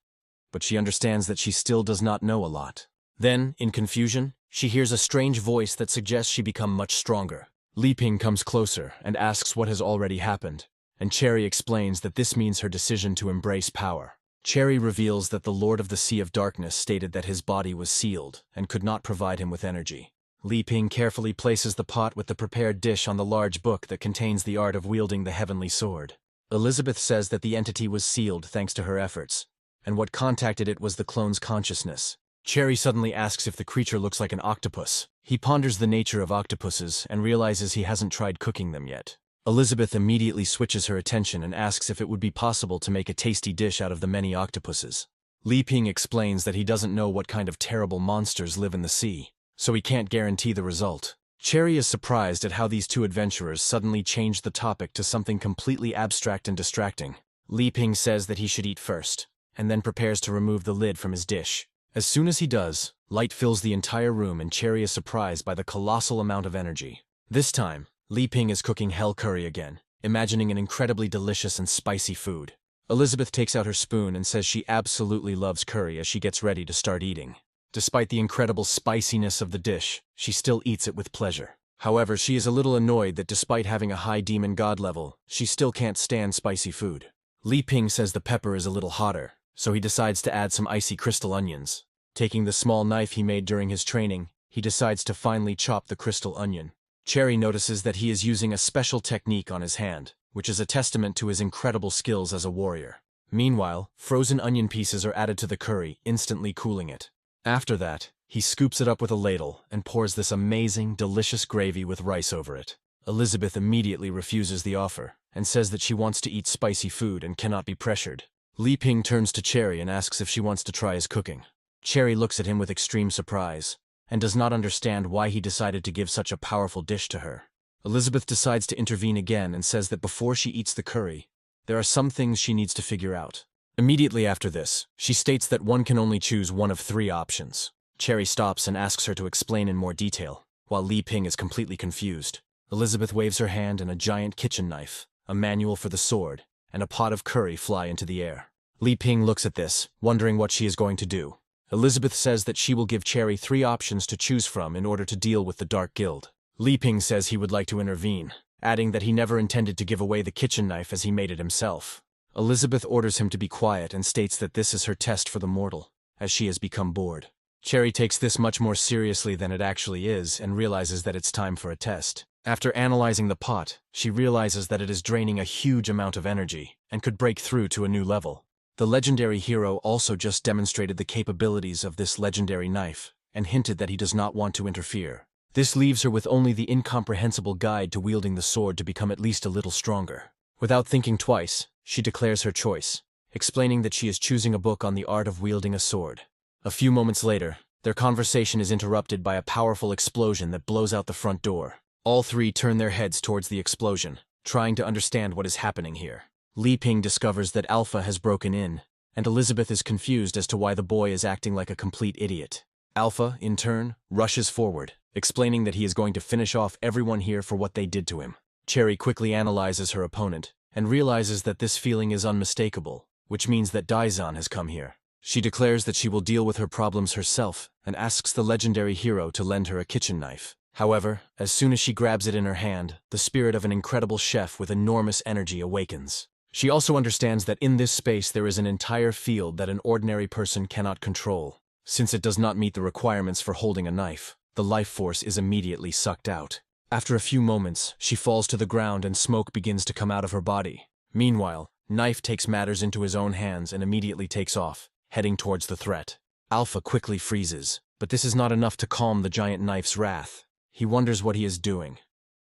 Speaker 1: but she understands that she still does not know a lot. Then, in confusion, she hears a strange voice that suggests she become much stronger. Li Ping comes closer and asks what has already happened, and Cherry explains that this means her decision to embrace power. Cherry reveals that the Lord of the Sea of Darkness stated that his body was sealed and could not provide him with energy. Li Ping carefully places the pot with the prepared dish on the large book that contains the art of wielding the heavenly sword. Elizabeth says that the entity was sealed thanks to her efforts, and what contacted it was the clone's consciousness. Cherry suddenly asks if the creature looks like an octopus. He ponders the nature of octopuses and realizes he hasn't tried cooking them yet. Elizabeth immediately switches her attention and asks if it would be possible to make a tasty dish out of the many octopuses. Li Ping explains that he doesn't know what kind of terrible monsters live in the sea, so he can't guarantee the result. Cherry is surprised at how these two adventurers suddenly changed the topic to something completely abstract and distracting. Li Ping says that he should eat first, and then prepares to remove the lid from his dish. As soon as he does, light fills the entire room and Cherry is surprised by the colossal amount of energy. This time, Li Ping is cooking hell curry again, imagining an incredibly delicious and spicy food. Elizabeth takes out her spoon and says she absolutely loves curry as she gets ready to start eating. Despite the incredible spiciness of the dish, she still eats it with pleasure. However, she is a little annoyed that despite having a high demon god level, she still can't stand spicy food. Li Ping says the pepper is a little hotter, so he decides to add some icy crystal onions. Taking the small knife he made during his training, he decides to finely chop the crystal onion. Cherry notices that he is using a special technique on his hand, which is a testament to his incredible skills as a warrior. Meanwhile, frozen onion pieces are added to the curry, instantly cooling it. After that, he scoops it up with a ladle and pours this amazing, delicious gravy with rice over it. Elizabeth immediately refuses the offer and says that she wants to eat spicy food and cannot be pressured. Li Ping turns to Cherry and asks if she wants to try his cooking. Cherry looks at him with extreme surprise and does not understand why he decided to give such a powerful dish to her. Elizabeth decides to intervene again and says that before she eats the curry, there are some things she needs to figure out. Immediately after this, she states that one can only choose one of 3 options. Cherry stops and asks her to explain in more detail, while Li Ping is completely confused. Elizabeth waves her hand and a giant kitchen knife, a manual for the sword, and a pot of curry fly into the air. Li Ping looks at this, wondering what she is going to do. Elizabeth says that she will give Cherry 3 options to choose from in order to deal with the Dark Guild. Li Ping says he would like to intervene, adding that he never intended to give away the kitchen knife as he made it himself. Elizabeth orders him to be quiet and states that this is her test for the mortal, as she has become bored. Cherry takes this much more seriously than it actually is and realizes that it's time for a test. After analyzing the pot, she realizes that it is draining a huge amount of energy and could break through to a new level. The legendary hero also just demonstrated the capabilities of this legendary knife and hinted that he does not want to interfere. This leaves her with only the incomprehensible guide to wielding the sword to become at least a little stronger. Without thinking twice, she declares her choice, explaining that she is choosing a book on the art of wielding a sword. A few moments later, their conversation is interrupted by a powerful explosion that blows out the front door. All 3 turn their heads towards the explosion, trying to understand what is happening here. Li Ping discovers that Alpha has broken in, and Elizabeth is confused as to why the boy is acting like a complete idiot. Alpha, in turn, rushes forward, explaining that he is going to finish off everyone here for what they did to him. Cherry quickly analyzes her opponent and realizes that this feeling is unmistakable, which means that Daizan has come here. She declares that she will deal with her problems herself and asks the legendary hero to lend her a kitchen knife. However, as soon as she grabs it in her hand, the spirit of an incredible chef with enormous energy awakens. She also understands that in this space there is an entire field that an ordinary person cannot control. Since it does not meet the requirements for holding a knife, the life force is immediately sucked out. After a few moments, she falls to the ground and smoke begins to come out of her body. Meanwhile, Knife takes matters into his own hands and immediately takes off, heading towards the threat. Alpha quickly freezes, but this is not enough to calm the giant Knife's wrath. He wonders what he is doing,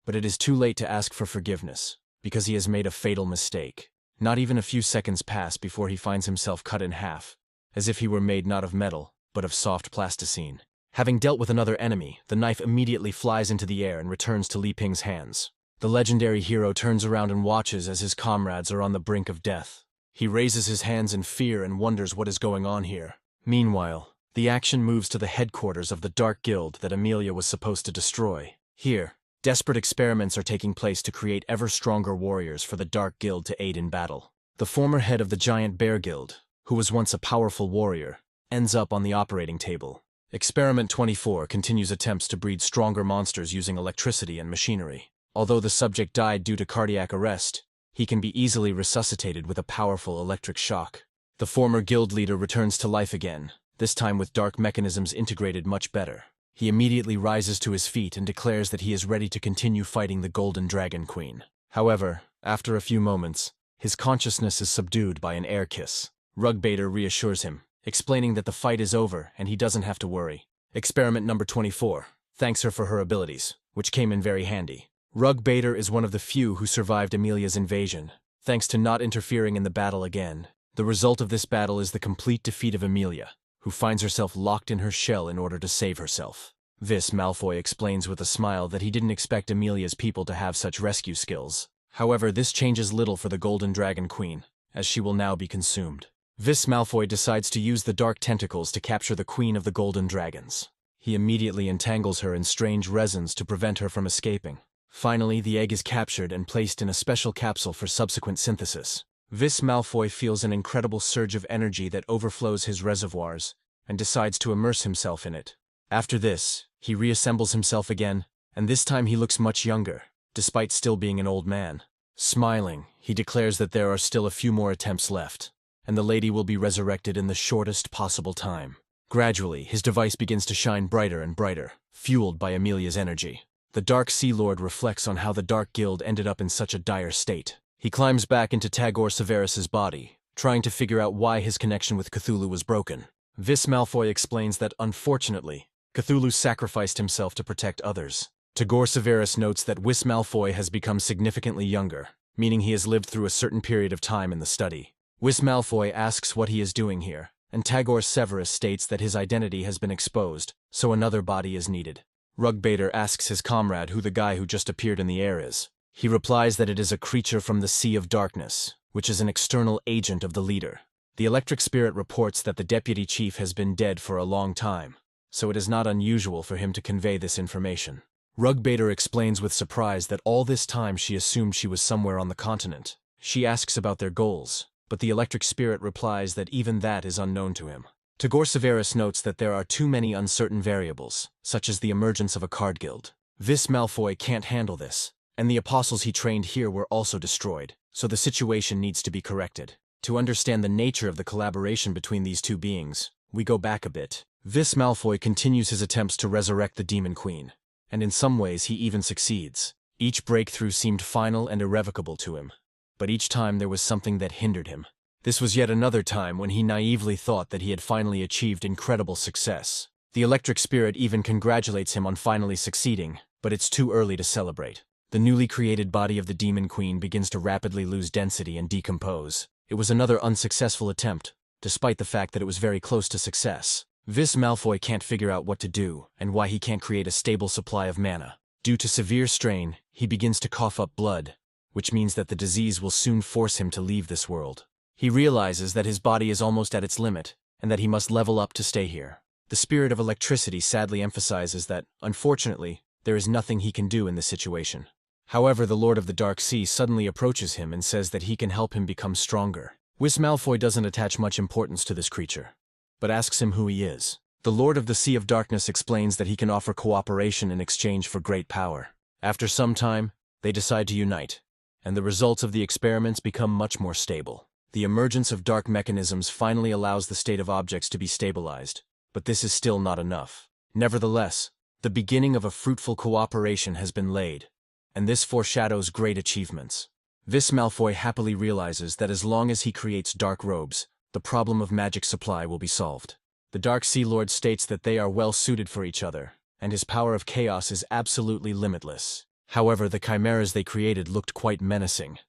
Speaker 1: but it is too late to ask for forgiveness, because he has made a fatal mistake. Not even a few seconds pass before he finds himself cut in half, as if he were made not of metal, but of soft plasticine. Having dealt with another enemy, the Knife immediately flies into the air and returns to Li Ping's hands. The legendary hero turns around and watches as his comrades are on the brink of death. He raises his hands in fear and wonders what is going on here. Meanwhile, the action moves to the headquarters of the Dark Guild that Amelia was supposed to destroy. Here, desperate experiments are taking place to create ever stronger warriors for the Dark Guild to aid in battle. The former head of the Giant Bear Guild, who was once a powerful warrior, ends up on the operating table. Experiment 24 continues attempts to breed stronger monsters using electricity and machinery. Although the subject died due to cardiac arrest, he can be easily resuscitated with a powerful electric shock. The former guild leader returns to life again, this time with dark mechanisms integrated much better. He immediately rises to his feet and declares that he is ready to continue fighting the Golden Dragon Queen. However, after a few moments, his consciousness is subdued by an air kiss. Rugbaiter reassures him, explaining that the fight is over and he doesn't have to worry. Experiment number 24 thanks her for her abilities, which came in very handy. Rugbaiter is one of the few who survived Amelia's invasion, thanks to not interfering in the battle again. The result of this battle is the complete defeat of Amelia, who finds herself locked in her shell in order to save herself. This, Malfoy explains with a smile that he didn't expect Amelia's people to have such rescue skills. However, this changes little for the Golden Dragon Queen, as she will now be consumed. Vis Malfoy decides to use the dark tentacles to capture the Queen of the Golden Dragons. He immediately entangles her in strange resins to prevent her from escaping. Finally, the egg is captured and placed in a special capsule for subsequent synthesis. Vis Malfoy feels an incredible surge of energy that overflows his reservoirs, and decides to immerse himself in it. After this, he reassembles himself again, and this time he looks much younger, despite still being an old man. Smiling, he declares that there are still a few more attempts left, and the lady will be resurrected in the shortest possible time. Gradually, his device begins to shine brighter and brighter, fueled by Amelia's energy. The Dark Sea Lord reflects on how the Dark Guild ended up in such a dire state. He climbs back into Tagore Severus's body, trying to figure out why his connection with Cthulhu was broken. Vis Malfoy explains that, unfortunately, Cthulhu sacrificed himself to protect others. Tagore Severus notes that Vis Malfoy has become significantly younger, meaning he has lived through a certain period of time in the study. Vis Malfoy asks what he is doing here, and Tagore Severus states that his identity has been exposed, so another body is needed. Rugbaiter asks his comrade who the guy who just appeared in the air is. He replies that it is a creature from the Sea of Darkness, which is an external agent of the leader. The electric spirit reports that the deputy chief has been dead for a long time, so it is not unusual for him to convey this information. Rugbaiter explains with surprise that all this time she assumed she was somewhere on the continent. She asks about their goals, but the electric spirit replies that even that is unknown to him. Tagore Severus notes that there are too many uncertain variables, such as the emergence of a card guild. Vis Malfoy can't handle this, and the apostles he trained here were also destroyed, so the situation needs to be corrected. To understand the nature of the collaboration between these two beings, we go back a bit. Vis Malfoy continues his attempts to resurrect the Demon Queen, and in some ways he even succeeds. Each breakthrough seemed final and irrevocable to him, but each time there was something that hindered him. This was yet another time when he naively thought that he had finally achieved incredible success. The electric spirit even congratulates him on finally succeeding, but it's too early to celebrate. The newly created body of the Demon Queen begins to rapidly lose density and decompose. It was another unsuccessful attempt, despite the fact that it was very close to success. Vis Malfoy can't figure out what to do, and why he can't create a stable supply of mana. Due to severe strain, he begins to cough up blood, which means that the disease will soon force him to leave this world. He realizes that his body is almost at its limit, and that he must level up to stay here. The spirit of electricity sadly emphasizes that, unfortunately, there is nothing he can do in this situation. However, the Lord of the Dark Sea suddenly approaches him and says that he can help him become stronger. Vis Malfoy doesn't attach much importance to this creature, but asks him who he is. The Lord of the Sea of Darkness explains that he can offer cooperation in exchange for great power. After some time, they decide to unite, and the results of the experiments become much more stable. The emergence of dark mechanisms finally allows the state of objects to be stabilized, but this is still not enough. Nevertheless, the beginning of a fruitful cooperation has been laid, and this foreshadows great achievements. Vis Malfoy happily realizes that as long as he creates dark robes, the problem of magic supply will be solved. The Dark Sea Lord states that they are well suited for each other, and his power of chaos is absolutely limitless. However, the chimeras they created looked quite menacing,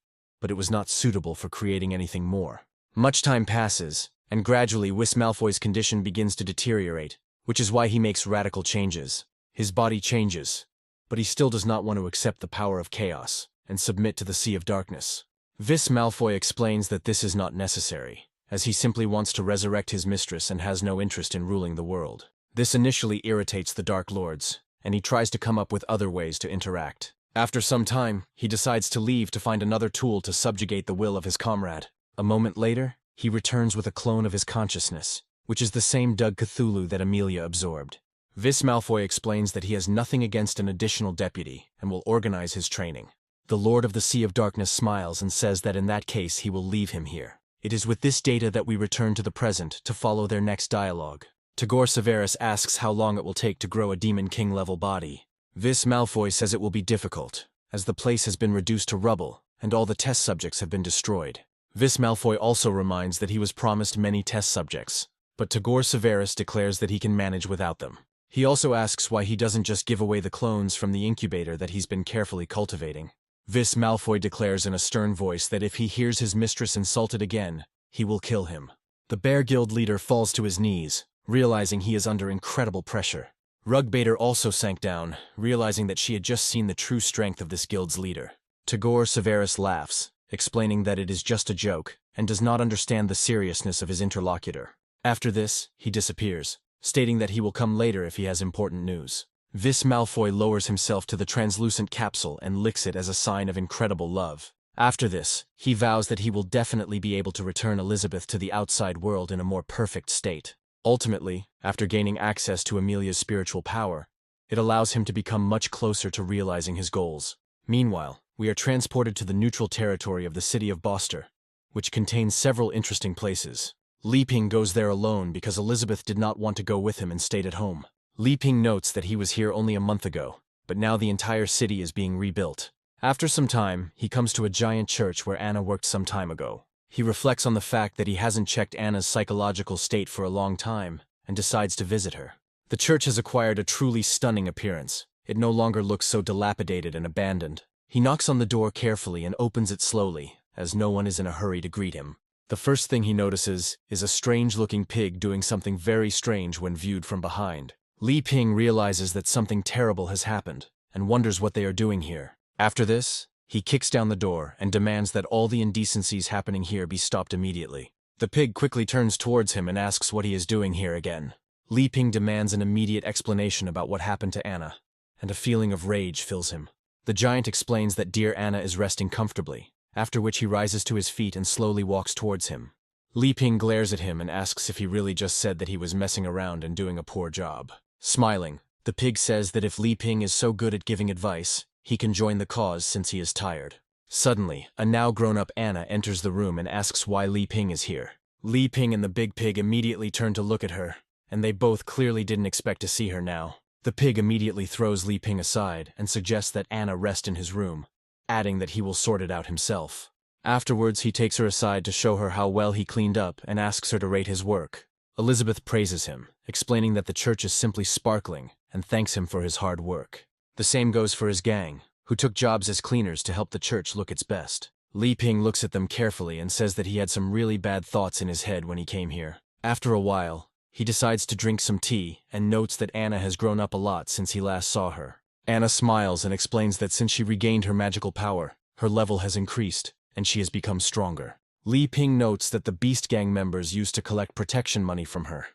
Speaker 1: but it was not suitable for creating anything more. Much time passes, and gradually Vis Malfoy's condition begins to deteriorate, which is why he makes radical changes. His body changes, but he still does not want to accept the power of chaos and submit to the Sea of Darkness. Vis Malfoy explains that this is not necessary, as he simply wants to resurrect his mistress and has no interest in ruling the world. This initially irritates the Dark Lords, and he tries to come up with other ways to interact. After some time, he decides to leave to find another tool to subjugate the will of his comrade. A moment later, he returns with a clone of his consciousness, which is the same Doug Cthulhu that Amelia absorbed. Vis Malfoy explains that he has nothing against an additional deputy and will organize his training. The Lord of the Sea of Darkness smiles and says that in that case he will leave him here. It is with this data that we return to the present to follow their next dialogue. Tagore Severus asks how long it will take to grow a Demon King-level body. Vis Malfoy says it will be difficult, as the place has been reduced to rubble, and all the test subjects have been destroyed. Vis Malfoy also reminds that he was promised many test subjects, but Tagore Severus declares that he can manage without them. He also asks why he doesn't just give away the clones from the incubator that he's been carefully cultivating. Vis Malfoy declares in a stern voice that if he hears his mistress insulted again, he will kill him. The Bear Guild leader falls to his knees, realizing he is under incredible pressure. Rugbader also sank down, realizing that she had just seen the true strength of this guild's leader. Tagore Severus laughs, explaining that it is just a joke, and does not understand the seriousness of his interlocutor. After this, he disappears, stating that he will come later if he has important news. Vis Malfoy lowers himself to the translucent capsule and licks it as a sign of incredible love. After this, he vows that he will definitely be able to return Elizabeth to the outside world in a more perfect state. Ultimately, after gaining access to Amelia's spiritual power, it allows him to become much closer to realizing his goals. Meanwhile, we are transported to the neutral territory of the city of Boster, which contains several interesting places. Li Ping goes there alone because Elizabeth did not want to go with him and stayed at home. Li Ping notes that he was here only a month ago, but now the entire city is being rebuilt. After some time, he comes to a giant church where Anna worked some time ago. He reflects on the fact that he hasn't checked Anna's psychological state for a long time, and decides to visit her. The church has acquired a truly stunning appearance. It no longer looks so dilapidated and abandoned. He knocks on the door carefully and opens it slowly, as no one is in a hurry to greet him. The first thing he notices is a strange-looking pig doing something very strange when viewed from behind. Li Ping realizes that something terrible has happened, and wonders what they are doing here. After this, he kicks down the door and demands that all the indecencies happening here be stopped immediately. The pig quickly turns towards him and asks what he is doing here again. Li Ping demands an immediate explanation about what happened to Anna, and a feeling of rage fills him. The giant explains that dear Anna is resting comfortably, after which he rises to his feet and slowly walks towards him. Li Ping glares at him and asks if he really just said that he was messing around and doing a poor job. Smiling, the pig says that if Li Ping is so good at giving advice, he can join the cause since he is tired. Suddenly, a now grown-up Anna enters the room and asks why Li Ping is here. Li Ping and the big pig immediately turn to look at her, and they both clearly didn't expect to see her now. The pig immediately throws Li Ping aside and suggests that Anna rest in his room, adding that he will sort it out himself. Afterwards, he takes her aside to show her how well he cleaned up and asks her to rate his work. Elizabeth praises him, explaining that the church is simply sparkling and thanks him for his hard work. The same goes for his gang, who took jobs as cleaners to help the church look its best. Li Ping looks at them carefully and says that he had some really bad thoughts in his head when he came here. After a while, he decides to drink some tea and notes that Anna has grown up a lot since he last saw her. Anna smiles and explains that since she regained her magical power, her level has increased, and she has become stronger. Li Ping notes that the Beast Gang members used to collect protection money from her,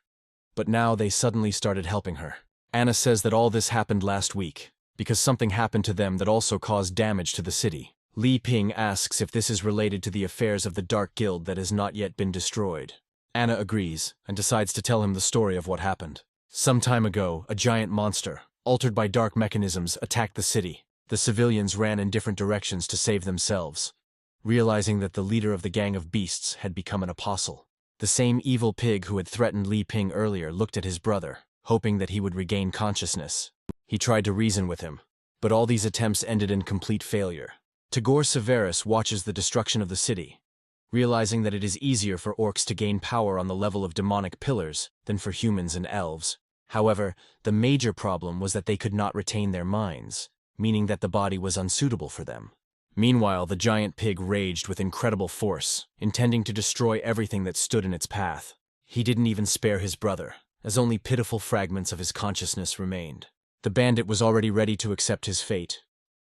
Speaker 1: but now they suddenly started helping her. Anna says that all this happened last week, because something happened to them that also caused damage to the city. Li Ping asks if this is related to the affairs of the Dark Guild that has not yet been destroyed. Anna agrees, and decides to tell him the story of what happened. Some time ago, a giant monster, altered by dark mechanisms, attacked the city. The civilians ran in different directions to save themselves, realizing that the leader of the gang of beasts had become an apostle. The same evil pig who had threatened Li Ping earlier looked at his brother, hoping that he would regain consciousness. He tried to reason with him, but all these attempts ended in complete failure. Tagore Severus watches the destruction of the city, realizing that it is easier for orcs to gain power on the level of demonic pillars than for humans and elves. However, the major problem was that they could not retain their minds, meaning that the body was unsuitable for them. Meanwhile, the giant pig raged with incredible force, intending to destroy everything that stood in its path. He didn't even spare his brother, as only pitiful fragments of his consciousness remained. The bandit was already ready to accept his fate,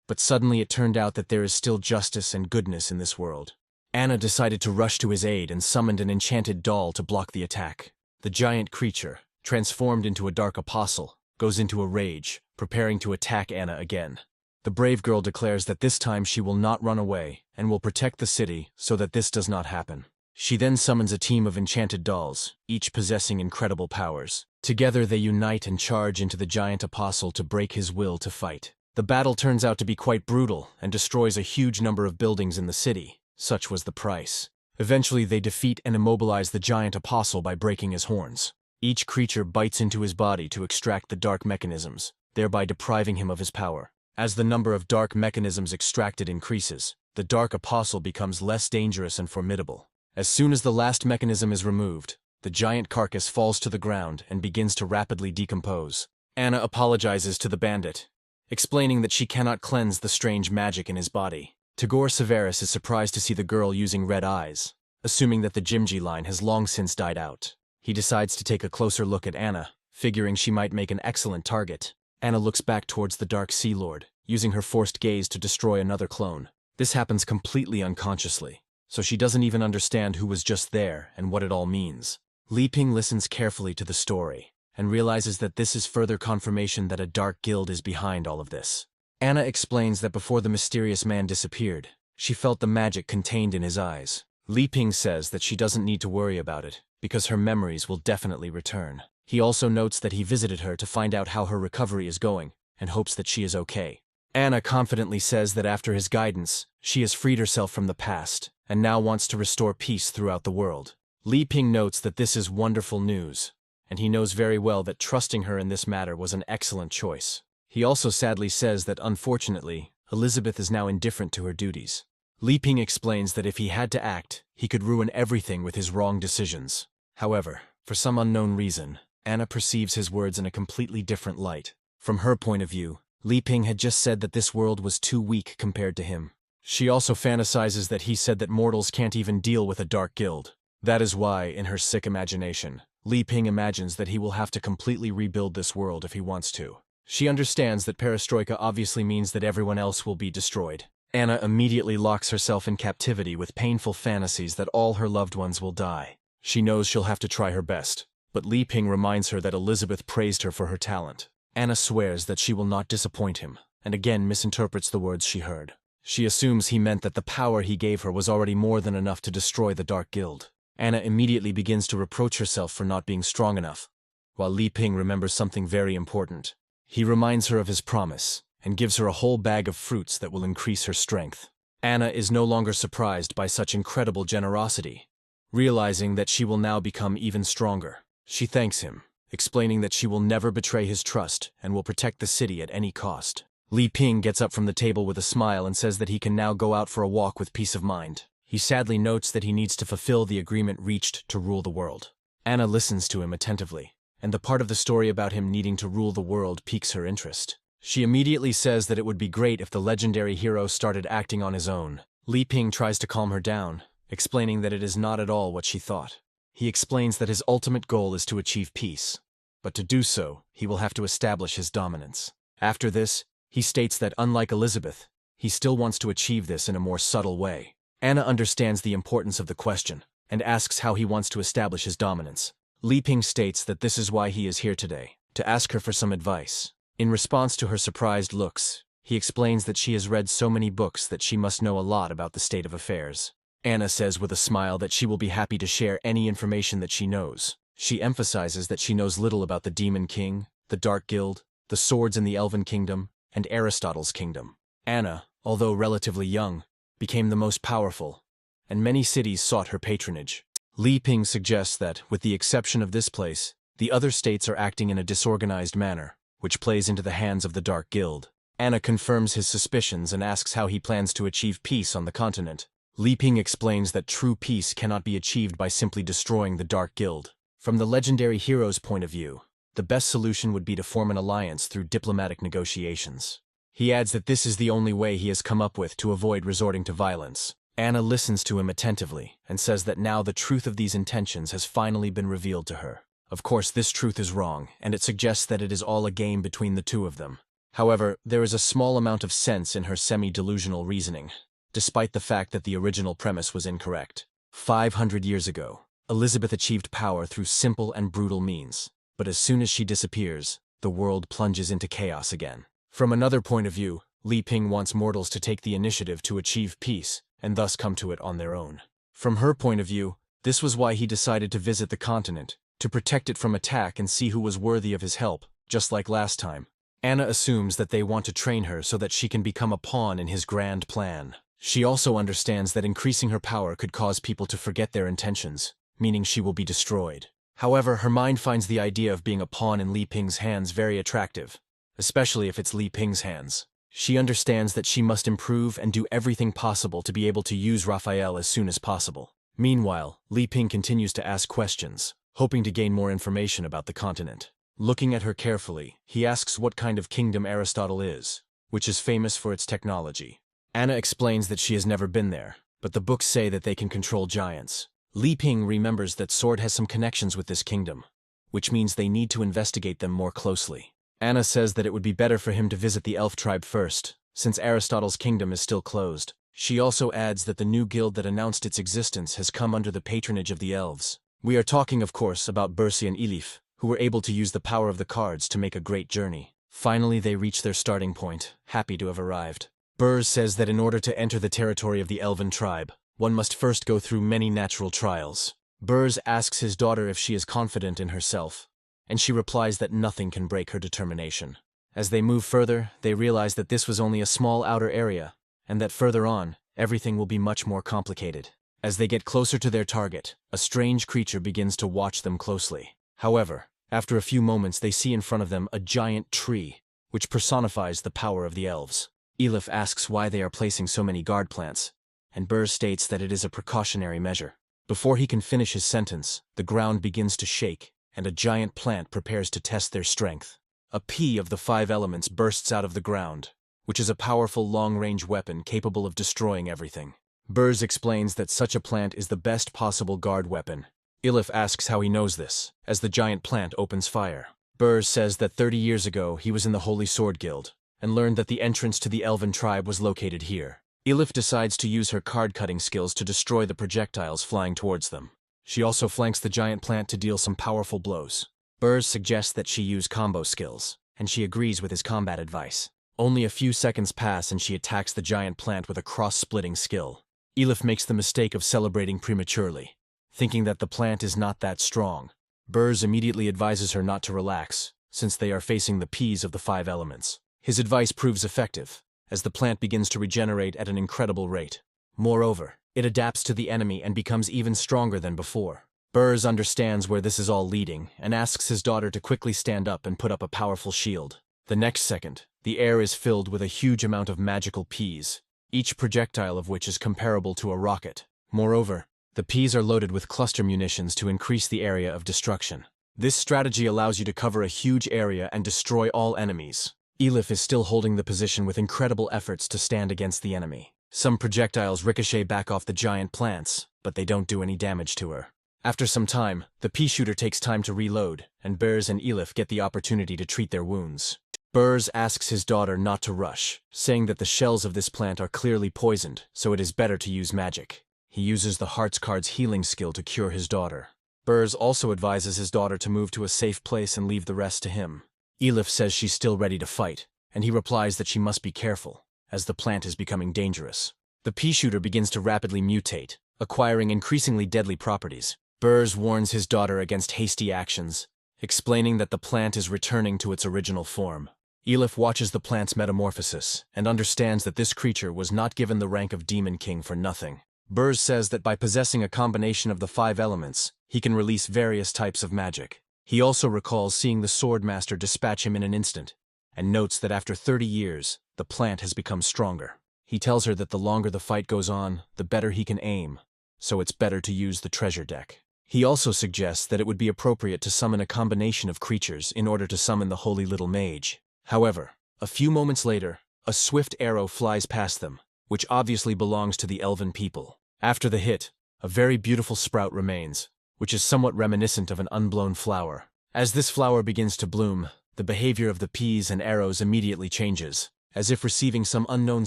Speaker 1: but suddenly it turned out that there is still justice and goodness in this world. Anna decided to rush to his aid and summoned an enchanted doll to block the attack. The giant creature, transformed into a dark apostle, goes into a rage, preparing to attack Anna again. The brave girl declares that this time she will not run away and will protect the city so that this does not happen. She then summons a team of enchanted dolls, each possessing incredible powers. Together they unite and charge into the giant apostle to break his will to fight. The battle turns out to be quite brutal and destroys a huge number of buildings in the city. Such was the price. Eventually they defeat and immobilize the giant apostle by breaking his horns. Each creature bites into his body to extract the dark mechanisms, thereby depriving him of his power. As the number of dark mechanisms extracted increases, the dark apostle becomes less dangerous and formidable. As soon as the last mechanism is removed, the giant carcass falls to the ground and begins to rapidly decompose. Anna apologizes to the bandit, explaining that she cannot cleanse the strange magic in his body. Tagore Severus is surprised to see the girl using red eyes, assuming that the Jimji line has long since died out. He decides to take a closer look at Anna, figuring she might make an excellent target. Anna looks back towards the Dark Sea Lord, using her forced gaze to destroy another clone. This happens completely unconsciously, so she doesn't even understand who was just there and what it all means. Li Ping listens carefully to the story, and realizes that this is further confirmation that a dark guild is behind all of this. Anna explains that before the mysterious man disappeared, she felt the magic contained in his eyes. Li Ping says that she doesn't need to worry about it, because her memories will definitely return. He also notes that he visited her to find out how her recovery is going, and hopes that she is okay. Anna confidently says that after his guidance, she has freed herself from the past, and now wants to restore peace throughout the world. Li Ping notes that this is wonderful news, and he knows very well that trusting her in this matter was an excellent choice. He also sadly says that, unfortunately, Elizabeth is now indifferent to her duties. Li Ping explains that if he had to act, he could ruin everything with his wrong decisions. However, for some unknown reason, Anna perceives his words in a completely different light. From her point of view, Li Ping had just said that this world was too weak compared to him. She also fantasizes that he said that mortals can't even deal with a dark guild. That is why, in her sick imagination, Li Ping imagines that he will have to completely rebuild this world if he wants to. She understands that perestroika obviously means that everyone else will be destroyed. Anna immediately locks herself in captivity with painful fantasies that all her loved ones will die. She knows she'll have to try her best, but Li Ping reminds her that Elizabeth praised her for her talent. Anna swears that she will not disappoint him, and again misinterprets the words she heard. She assumes he meant that the power he gave her was already more than enough to destroy the Dark Guild. Anna immediately begins to reproach herself for not being strong enough, while Li Ping remembers something very important. He reminds her of his promise, and gives her a whole bag of fruits that will increase her strength. Anna is no longer surprised by such incredible generosity, realizing that she will now become even stronger. She thanks him, explaining that she will never betray his trust and will protect the city at any cost. Li Ping gets up from the table with a smile and says that he can now go out for a walk with peace of mind. He sadly notes that he needs to fulfill the agreement reached to rule the world. Anna listens to him attentively, and the part of the story about him needing to rule the world piques her interest. She immediately says that it would be great if the legendary hero started acting on his own. Li Ping tries to calm her down, explaining that it is not at all what she thought. He explains that his ultimate goal is to achieve peace, but to do so, he will have to establish his dominance. After this, he states that unlike Elizabeth, he still wants to achieve this in a more subtle way. Anna understands the importance of the question, and asks how he wants to establish his dominance. Li Ping states that this is why he is here today, to ask her for some advice. In response to her surprised looks, he explains that she has read so many books that she must know a lot about the state of affairs. Anna says with a smile that she will be happy to share any information that she knows. She emphasizes that she knows little about the Demon King, the Dark Guild, the swords in the Elven Kingdom, and Aristotle's kingdom. Anna, although relatively young, became the most powerful, and many cities sought her patronage. Li Ping suggests that, with the exception of this place, the other states are acting in a disorganized manner, which plays into the hands of the Dark Guild. Anna confirms his suspicions and asks how he plans to achieve peace on the continent. Li Ping explains that true peace cannot be achieved by simply destroying the Dark Guild. From the legendary hero's point of view, the best solution would be to form an alliance through diplomatic negotiations. He adds that this is the only way he has come up with to avoid resorting to violence. Anna listens to him attentively and says that now the truth of these intentions has finally been revealed to her. Of course, this truth is wrong, and it suggests that it is all a game between the two of them. However, there is a small amount of sense in her semi-delusional reasoning, despite the fact that the original premise was incorrect. 500 years ago, Elizabeth achieved power through simple and brutal means, but as soon as she disappears, the world plunges into chaos again. From another point of view, Li Ping wants mortals to take the initiative to achieve peace, and thus come to it on their own. From her point of view, this was why he decided to visit the continent, to protect it from attack and see who was worthy of his help, just like last time. Anna assumes that they want to train her so that she can become a pawn in his grand plan. She also understands that increasing her power could cause people to forget their intentions, meaning she will be destroyed. However, her mind finds the idea of being a pawn in Li Ping's hands very attractive, especially if it's Li Ping's hands. She understands that she must improve and do everything possible to be able to use Raphael as soon as possible. Meanwhile, Li Ping continues to ask questions, hoping to gain more information about the continent. Looking at her carefully, he asks what kind of kingdom Aristotle is, which is famous for its technology. Anna explains that she has never been there, but the books say that they can control giants. Li Ping remembers that Sword has some connections with this kingdom, which means they need to investigate them more closely. Anna says that it would be better for him to visit the elf tribe first, since Aristotle's kingdom is still closed. She also adds that the new guild that announced its existence has come under the patronage of the elves. We are talking, of course, about Bercy and Elif, who were able to use the power of the cards to make a great journey. Finally, they reach their starting point, happy to have arrived. Burrs says that in order to enter the territory of the elven tribe, one must first go through many natural trials. Burrs asks his daughter if she is confident in herself, and she replies that nothing can break her determination. As they move further, they realize that this was only a small outer area, and that further on, everything will be much more complicated. As they get closer to their target, a strange creature begins to watch them closely. However, after a few moments they see in front of them a giant tree, which personifies the power of the elves. Elif asks why they are placing so many guard plants, and Burr states that it is a precautionary measure. Before he can finish his sentence, the ground begins to shake, and a giant plant prepares to test their strength. A pea of the 5 elements bursts out of the ground, which is a powerful long-range weapon capable of destroying everything. Burrs explains that such a plant is the best possible guard weapon. Elif asks how he knows this, as the giant plant opens fire. Burrs says that 30 years ago he was in the Holy Sword Guild, and learned that the entrance to the elven tribe was located here. Elif decides to use her card-cutting skills to destroy the projectiles flying towards them. She also flanks the giant plant to deal some powerful blows. Burrs suggests that she use combo skills, and she agrees with his combat advice. Only a few seconds pass and she attacks the giant plant with a cross-splitting skill. Elif makes the mistake of celebrating prematurely, thinking that the plant is not that strong. Burrs immediately advises her not to relax, since they are facing the peas of the 5 elements. His advice proves effective, as the plant begins to regenerate at an incredible rate. Moreover, it adapts to the enemy and becomes even stronger than before. Burrs understands where this is all leading and asks his daughter to quickly stand up and put up a powerful shield. The next second, the air is filled with a huge amount of magical peas, each projectile of which is comparable to a rocket. Moreover, the peas are loaded with cluster munitions to increase the area of destruction. This strategy allows you to cover a huge area and destroy all enemies. Elif is still holding the position with incredible efforts to stand against the enemy. Some projectiles ricochet back off the giant plants, but they don't do any damage to her. After some time, the pea shooter takes time to reload, and Burrs and Elif get the opportunity to treat their wounds. Burrs asks his daughter not to rush, saying that the shells of this plant are clearly poisoned, so it is better to use magic. He uses the Hearts card's healing skill to cure his daughter. Burrs also advises his daughter to move to a safe place and leave the rest to him. Elif says she's still ready to fight, and he replies that she must be careful, as the plant is becoming dangerous. The pea shooter begins to rapidly mutate, acquiring increasingly deadly properties. Burrs warns his daughter against hasty actions, explaining that the plant is returning to its original form. Elif watches the plant's metamorphosis and understands that this creature was not given the rank of Demon King for nothing. Burrs says that by possessing a combination of the 5 elements, he can release various types of magic. He also recalls seeing the Swordmaster dispatch him in an instant, and notes that after 30 years, the plant has become stronger. He tells her that the longer the fight goes on, the better he can aim, so it's better to use the treasure deck. He also suggests that it would be appropriate to summon a combination of creatures in order to summon the Holy Little Mage. However, a few moments later, a swift arrow flies past them, which obviously belongs to the elven people. After the hit, a very beautiful sprout remains, which is somewhat reminiscent of an unblown flower. As this flower begins to bloom, the behavior of the peas and arrows immediately changes. As if receiving some unknown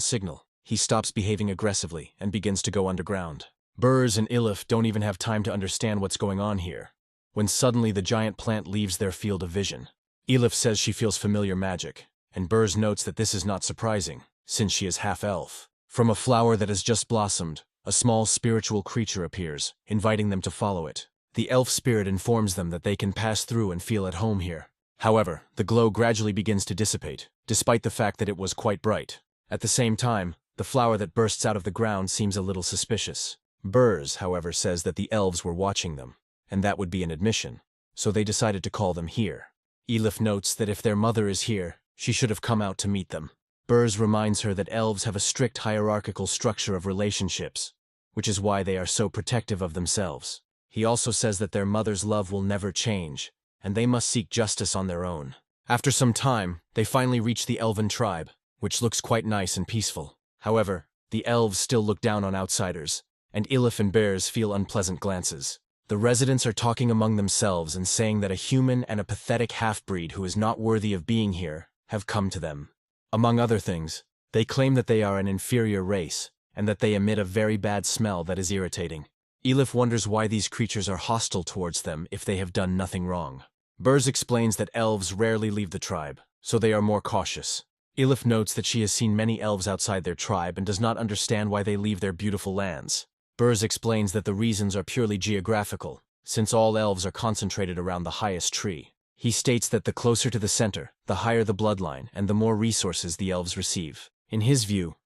Speaker 1: signal, he stops behaving aggressively and begins to go underground. Burrs and Elif don't even have time to understand what's going on here, when suddenly the giant plant leaves their field of vision. Elif says she feels familiar magic, and Burrs notes that this is not surprising, since she is half-elf. From a flower that has just blossomed, a small spiritual creature appears, inviting them to follow it. The elf spirit informs them that they can pass through and feel at home here. However, the glow gradually begins to dissipate, despite the fact that it was quite bright. At the same time, the flower that bursts out of the ground seems a little suspicious. Burrs, however, says that the elves were watching them, and that would be an admission, so they decided to call them here. Elif notes that if their mother is here, she should have come out to meet them. Burrs reminds her that elves have a strict hierarchical structure of relationships, which is why they are so protective of themselves. He also says that their mother's love will never change, and they must seek justice on their own. After some time, they finally reach the elven tribe, which looks quite nice and peaceful. However, the elves still look down on outsiders, and Elif and Burrs feel unpleasant glances. The residents are talking among themselves and saying that a human and a pathetic half-breed who is not worthy of being here have come to them. Among other things, they claim that they are an inferior race, and that they emit a very bad smell that is irritating. Elif wonders why these creatures are hostile towards them if they have done nothing wrong. Burrs explains that elves rarely leave the tribe, so they are more cautious. Elif notes that she has seen many elves outside their tribe and does not understand why they leave their beautiful lands. Burrs explains that the reasons are purely geographical, since all elves are concentrated around the highest tree. He states that the closer to the center, the higher the bloodline and the more resources the elves receive. In his view,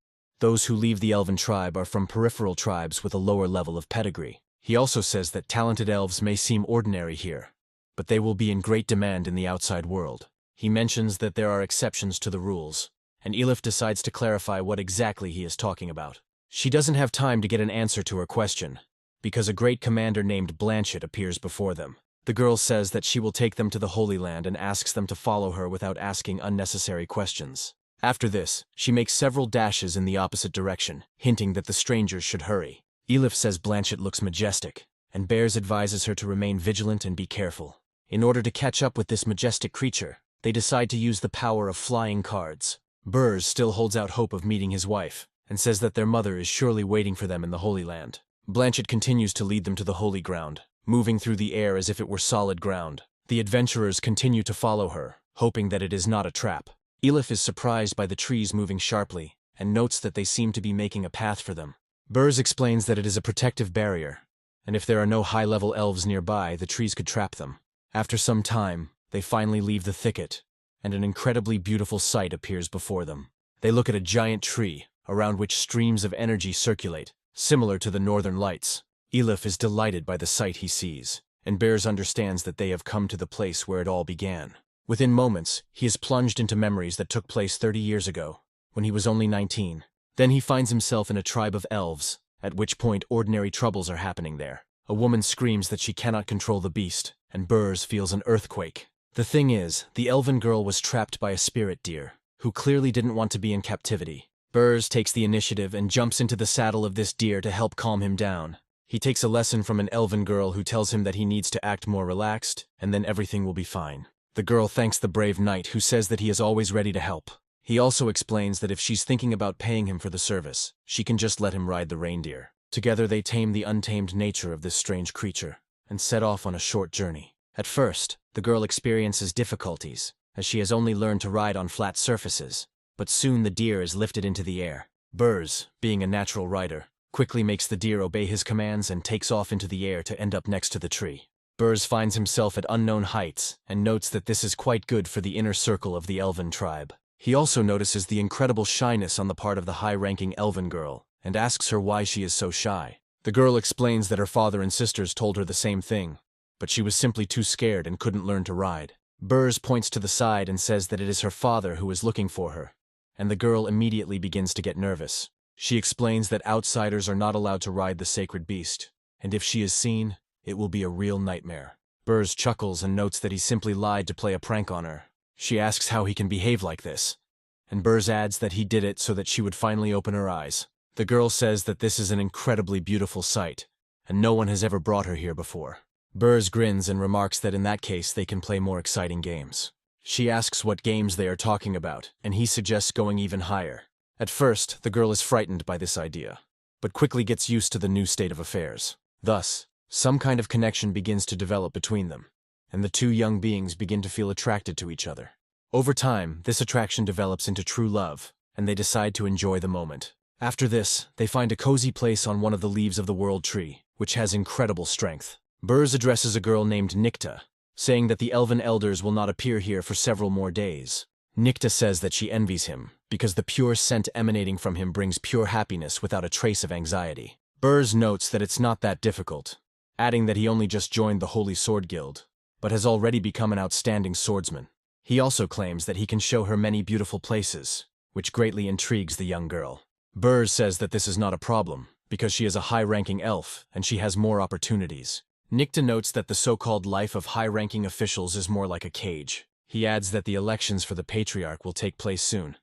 Speaker 1: those who leave the elven tribe are from peripheral tribes with a lower level of pedigree. He also says that talented elves may seem ordinary here, but they will be in great demand in the outside world. He mentions that there are exceptions to the rules, and Elif decides to clarify what exactly he is talking about. She doesn't have time to get an answer to her question, because a great commander named Blanchett appears before them. The girl says that she will take them to the Holy Land and asks them to follow her without asking unnecessary questions. After this, she makes several dashes in the opposite direction, hinting that the strangers should hurry. Elif says Blanchett looks majestic, and Burrs advises her to remain vigilant and be careful. In order to catch up with this majestic creature, they decide to use the power of flying cards. Burrs still holds out hope of meeting his wife, and says that their mother is surely waiting for them in the Holy Land. Blanchett continues to lead them to the Holy Ground, moving through the air as if it were solid ground. The adventurers continue to follow her, hoping that it is not a trap. Elif is surprised by the trees moving sharply, and notes that they seem to be making a path for them. Burrs explains that it is a protective barrier, and if there are no high-level elves nearby, the trees could trap them. After some time, they finally leave the thicket, and an incredibly beautiful sight appears before them. They look at a giant tree, around which streams of energy circulate, similar to the Northern Lights. Elif is delighted by the sight he sees, and Burrs understands that they have come to the place where it all began. Within moments, he is plunged into memories that took place 30 years ago, when he was only 19. Then he finds himself in a tribe of elves, at which point ordinary troubles are happening there. A woman screams that she cannot control the beast, and Burrs feels an earthquake. The thing is, the elven girl was trapped by a spirit deer, who clearly didn't want to be in captivity. Burrs takes the initiative and jumps into the saddle of this deer to help calm him down. He takes a lesson from an elven girl who tells him that he needs to act more relaxed, and then everything will be fine. The girl thanks the brave knight who says that he is always ready to help. He also explains that if she's thinking about paying him for the service, she can just let him ride the reindeer. Together they tame the untamed nature of this strange creature, and set off on a short journey. At first, the girl experiences difficulties, as she has only learned to ride on flat surfaces, but soon the deer is lifted into the air. Burrs, being a natural rider, quickly makes the deer obey his commands and takes off into the air to end up next to the tree. Burs finds himself at unknown heights and notes that this is quite good for the inner circle of the elven tribe. He also notices the incredible shyness on the part of the high-ranking elven girl and asks her why she is so shy. The girl explains that her father and sisters told her the same thing, but she was simply too scared and couldn't learn to ride. Burs points to the side and says that it is her father who is looking for her, and the girl immediately begins to get nervous. She explains that outsiders are not allowed to ride the sacred beast, and if she is seen, it will be a real nightmare. Burs chuckles and notes that he simply lied to play a prank on her. She asks how he can behave like this, and Burs adds that he did it so that she would finally open her eyes. The girl says that this is an incredibly beautiful sight, and no one has ever brought her here before. Burs grins and remarks that in that case they can play more exciting games. She asks what games they are talking about, and he suggests going even higher. At first, the girl is frightened by this idea, but quickly gets used to the new state of affairs. Thus, some kind of connection begins to develop between them, and the two young beings begin to feel attracted to each other. Over time, this attraction develops into true love, and they decide to enjoy the moment. After this, they find a cozy place on one of the leaves of the world tree, which has incredible strength. Burs addresses a girl named Nicta, saying that the elven elders will not appear here for several more days. Nicta says that she envies him, because the pure scent emanating from him brings pure happiness without a trace of anxiety. Burs notes that it's not that difficult, adding that he only just joined the Holy Sword Guild, but has already become an outstanding swordsman. He also claims that he can show her many beautiful places, which greatly intrigues the young girl. Burs says that this is not a problem, because she is a high-ranking elf and she has more opportunities. Nicta notes that the so-called life of high-ranking officials is more like a cage. He adds that the elections for the Patriarch will take place soon,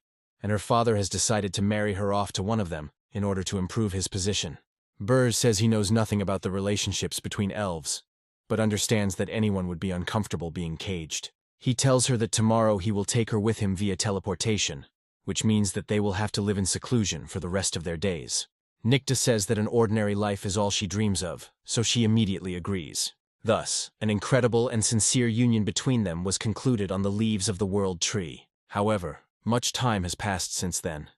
Speaker 1: and her father has decided to marry her off to one of them in order to improve his position. Burs says he knows nothing about the relationships between elves, but understands that anyone would be uncomfortable being caged. He tells her that tomorrow he will take her with him via teleportation, which means that they will have to live in seclusion for the rest of their days. Nicta says that an ordinary life is all she dreams of, so she immediately agrees. Thus, an incredible and sincere union between them was concluded on the leaves of the world tree. However, much time has passed since then,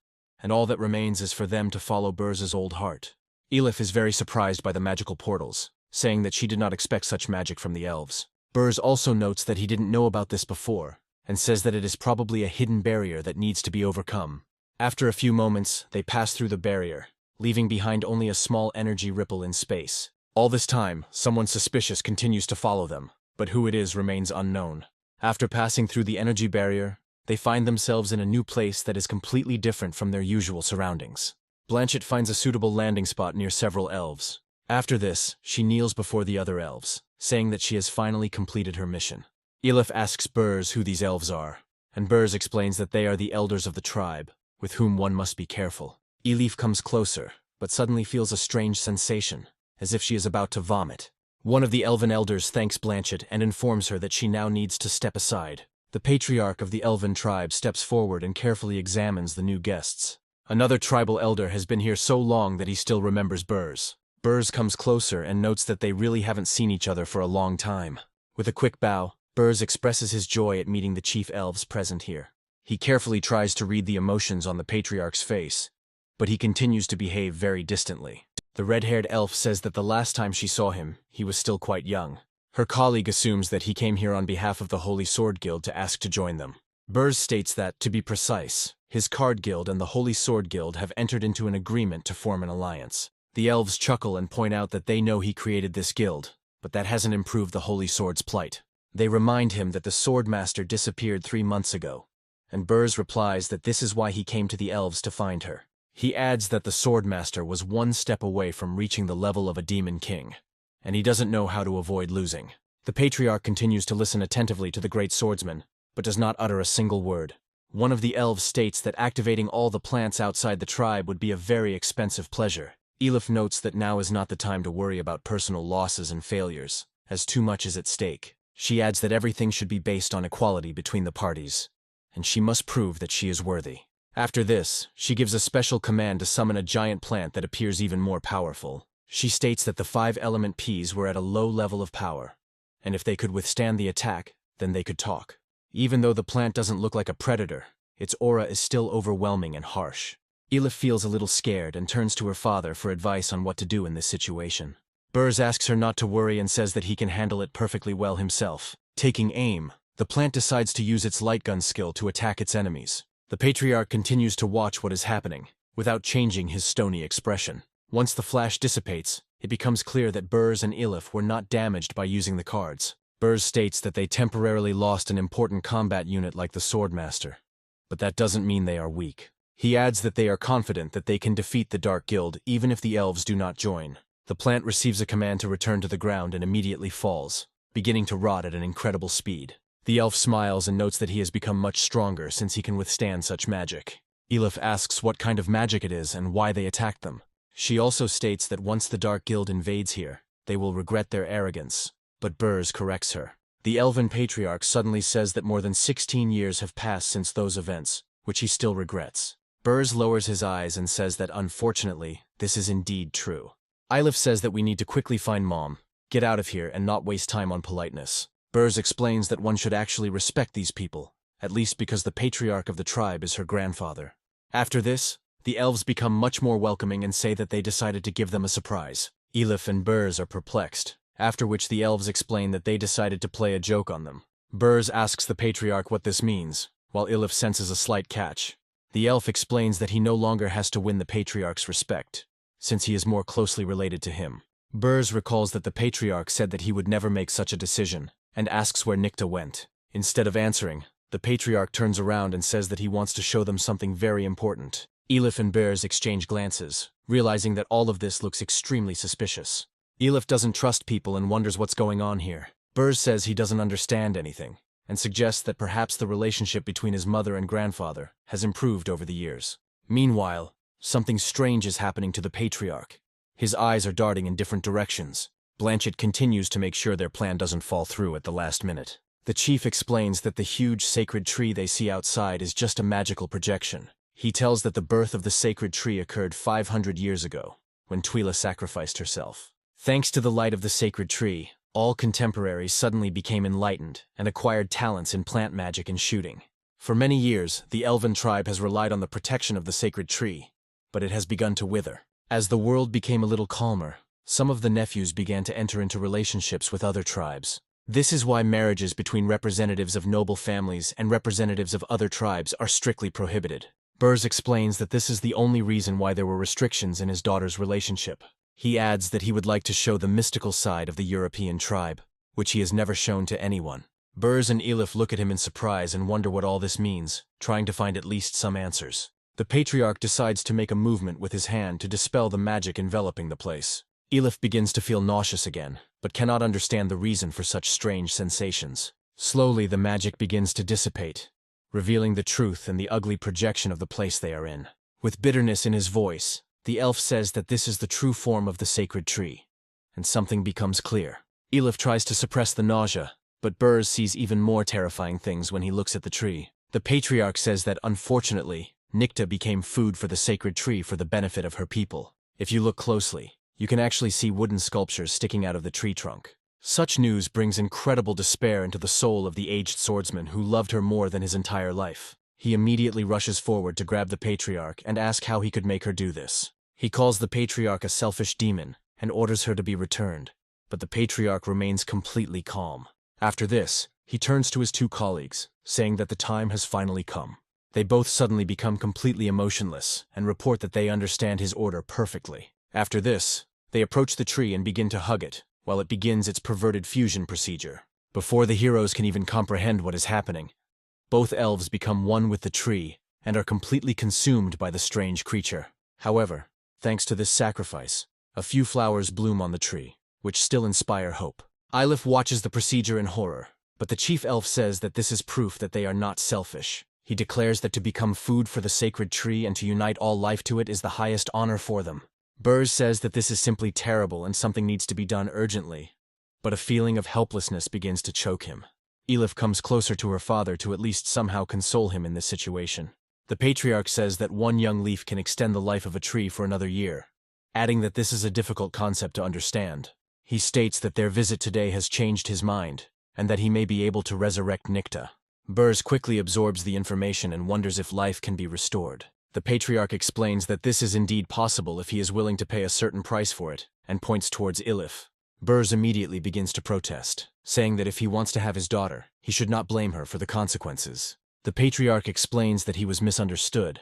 Speaker 1: and all that remains is for them to follow Burs's old heart. Elif is very surprised by the magical portals, saying that she did not expect such magic from the elves. Burs also notes that he didn't know about this before, and says that it is probably a hidden barrier that needs to be overcome. After a few moments, they pass through the barrier, leaving behind only a small energy ripple in space. All this time, someone suspicious continues to follow them, but who it is remains unknown. After passing through the energy barrier, they find themselves in a new place that is completely different from their usual surroundings. Blanchett finds a suitable landing spot near several elves. After this, she kneels before the other elves, saying that she has finally completed her mission. Elif asks Burs who these elves are, and Burs explains that they are the elders of the tribe, with whom one must be careful. Elif comes closer, but suddenly feels a strange sensation, as if she is about to vomit. One of the elven elders thanks Blanchett and informs her that she now needs to step aside. The patriarch of the elven tribe steps forward and carefully examines the new guests. Another tribal elder has been here so long that he still remembers Burs. Burs comes closer and notes that they really haven't seen each other for a long time. With a quick bow, Burs expresses his joy at meeting the chief elves present here. He carefully tries to read the emotions on the patriarch's face, but he continues to behave very distantly. The red-haired elf says that the last time she saw him, he was still quite young. Her colleague assumes that he came here on behalf of the Holy Sword Guild to ask to join them. Burs states that, to be precise, his card guild and the Holy Sword Guild have entered into an agreement to form an alliance. The elves chuckle and point out that they know he created this guild, but that hasn't improved the Holy Sword's plight. They remind him that the Swordmaster disappeared 3 months ago, and Burs replies that this is why he came to the elves to find her. He adds that the Swordmaster was one step away from reaching the level of a Demon King, and he doesn't know how to avoid losing. The Patriarch continues to listen attentively to the great swordsman, but does not utter a single word. One of the elves states that activating all the plants outside the tribe would be a very expensive pleasure. Elif notes that now is not the time to worry about personal losses and failures, as too much is at stake. She adds that everything should be based on equality between the parties, and she must prove that she is worthy. After this, she gives a special command to summon a giant plant that appears even more powerful. She states that the 5-element peas were at a low level of power, and if they could withstand the attack, then they could talk. Even though the plant doesn't look like a predator, its aura is still overwhelming and harsh. Elif feels a little scared and turns to her father for advice on what to do in this situation. Burrs asks her not to worry and says that he can handle it perfectly well himself. Taking aim, the plant decides to use its light gun skill to attack its enemies. The patriarch continues to watch what is happening, without changing his stony expression. Once the flash dissipates, it becomes clear that Burrs and Elif were not damaged by using the cards. Burrs states that they temporarily lost an important combat unit like the Swordmaster. But that doesn't mean they are weak. He adds that they are confident that they can defeat the Dark Guild even if the elves do not join. The plant receives a command to return to the ground and immediately falls, beginning to rot at an incredible speed. The elf smiles and notes that he has become much stronger since he can withstand such magic. Elif asks what kind of magic it is and why they attacked them. She also states that once the Dark Guild invades here, they will regret their arrogance. But Burrs corrects her. The elven patriarch suddenly says that more than 16 years have passed since those events, which he still regrets. Burrs lowers his eyes and says that unfortunately, this is indeed true. Elif says that we need to quickly find Mom, get out of here and not waste time on politeness. Burrs explains that one should actually respect these people, at least because the patriarch of the tribe is her grandfather. After this, the elves become much more welcoming and say that they decided to give them a surprise. Elif and Burrs are perplexed, after which the elves explain that they decided to play a joke on them. Burrs asks the patriarch what this means, while Elif senses a slight catch. The elf explains that he no longer has to win the patriarch's respect, since he is more closely related to him. Burrs recalls that the patriarch said that he would never make such a decision, and asks where Nicta went. Instead of answering, the patriarch turns around and says that he wants to show them something very important. Elif and Burrs exchange glances, realizing that all of this looks extremely suspicious. Elif doesn't trust people and wonders what's going on here. Burrs says he doesn't understand anything, and suggests that perhaps the relationship between his mother and grandfather has improved over the years. Meanwhile, something strange is happening to the patriarch. His eyes are darting in different directions. Blanchett continues to make sure their plan doesn't fall through at the last minute. The chief explains that the huge sacred tree they see outside is just a magical projection. He tells that the birth of the sacred tree occurred 500 years ago, when Twyla sacrificed herself. Thanks to the light of the sacred tree, all contemporaries suddenly became enlightened and acquired talents in plant magic and shooting. For many years, the elven tribe has relied on the protection of the sacred tree, but it has begun to wither. As the world became a little calmer, some of the nephews began to enter into relationships with other tribes. This is why marriages between representatives of noble families and representatives of other tribes are strictly prohibited. Burrs explains that this is the only reason why there were restrictions in his daughter's relationship. He adds that he would like to show the mystical side of the European tribe, which he has never shown to anyone. Burrs and Elif look at him in surprise and wonder what all this means, trying to find at least some answers. The patriarch decides to make a movement with his hand to dispel the magic enveloping the place. Elif begins to feel nauseous again, but cannot understand the reason for such strange sensations. Slowly the magic begins to dissipate, revealing the truth and the ugly projection of the place they are in. With bitterness in his voice, the elf says that this is the true form of the sacred tree, and something becomes clear. Elif tries to suppress the nausea, but Burrs sees even more terrifying things when he looks at the tree. The patriarch says that, unfortunately, Nicta became food for the sacred tree for the benefit of her people. If you look closely, you can actually see wooden sculptures sticking out of the tree trunk. Such news brings incredible despair into the soul of the aged swordsman who loved her more than his entire life. He immediately rushes forward to grab the patriarch and ask how he could make her do this. He calls the patriarch a selfish demon and orders her to be returned, but the patriarch remains completely calm. After this, he turns to his two colleagues, saying that the time has finally come. They both suddenly become completely emotionless and report that they understand his order perfectly. After this, they approach the tree and begin to hug it, while it begins its perverted fusion procedure. Before the heroes can even comprehend what is happening, both elves become one with the tree and are completely consumed by the strange creature. However, thanks to this sacrifice, a few flowers bloom on the tree, which still inspire hope. Elif watches the procedure in horror, but the chief elf says that this is proof that they are not selfish. He declares that to become food for the sacred tree and to unite all life to it is the highest honor for them. Burrs says that this is simply terrible and something needs to be done urgently, but a feeling of helplessness begins to choke him. Elif comes closer to her father to at least somehow console him in this situation. The patriarch says that one young leaf can extend the life of a tree for another year, adding that this is a difficult concept to understand. He states that their visit today has changed his mind, and that he may be able to resurrect Nicta. Burrs quickly absorbs the information and wonders if life can be restored. The patriarch explains that this is indeed possible if he is willing to pay a certain price for it, and points towards Ilif. Burrs immediately begins to protest, saying that if he wants to have his daughter, he should not blame her for the consequences. The patriarch explains that he was misunderstood,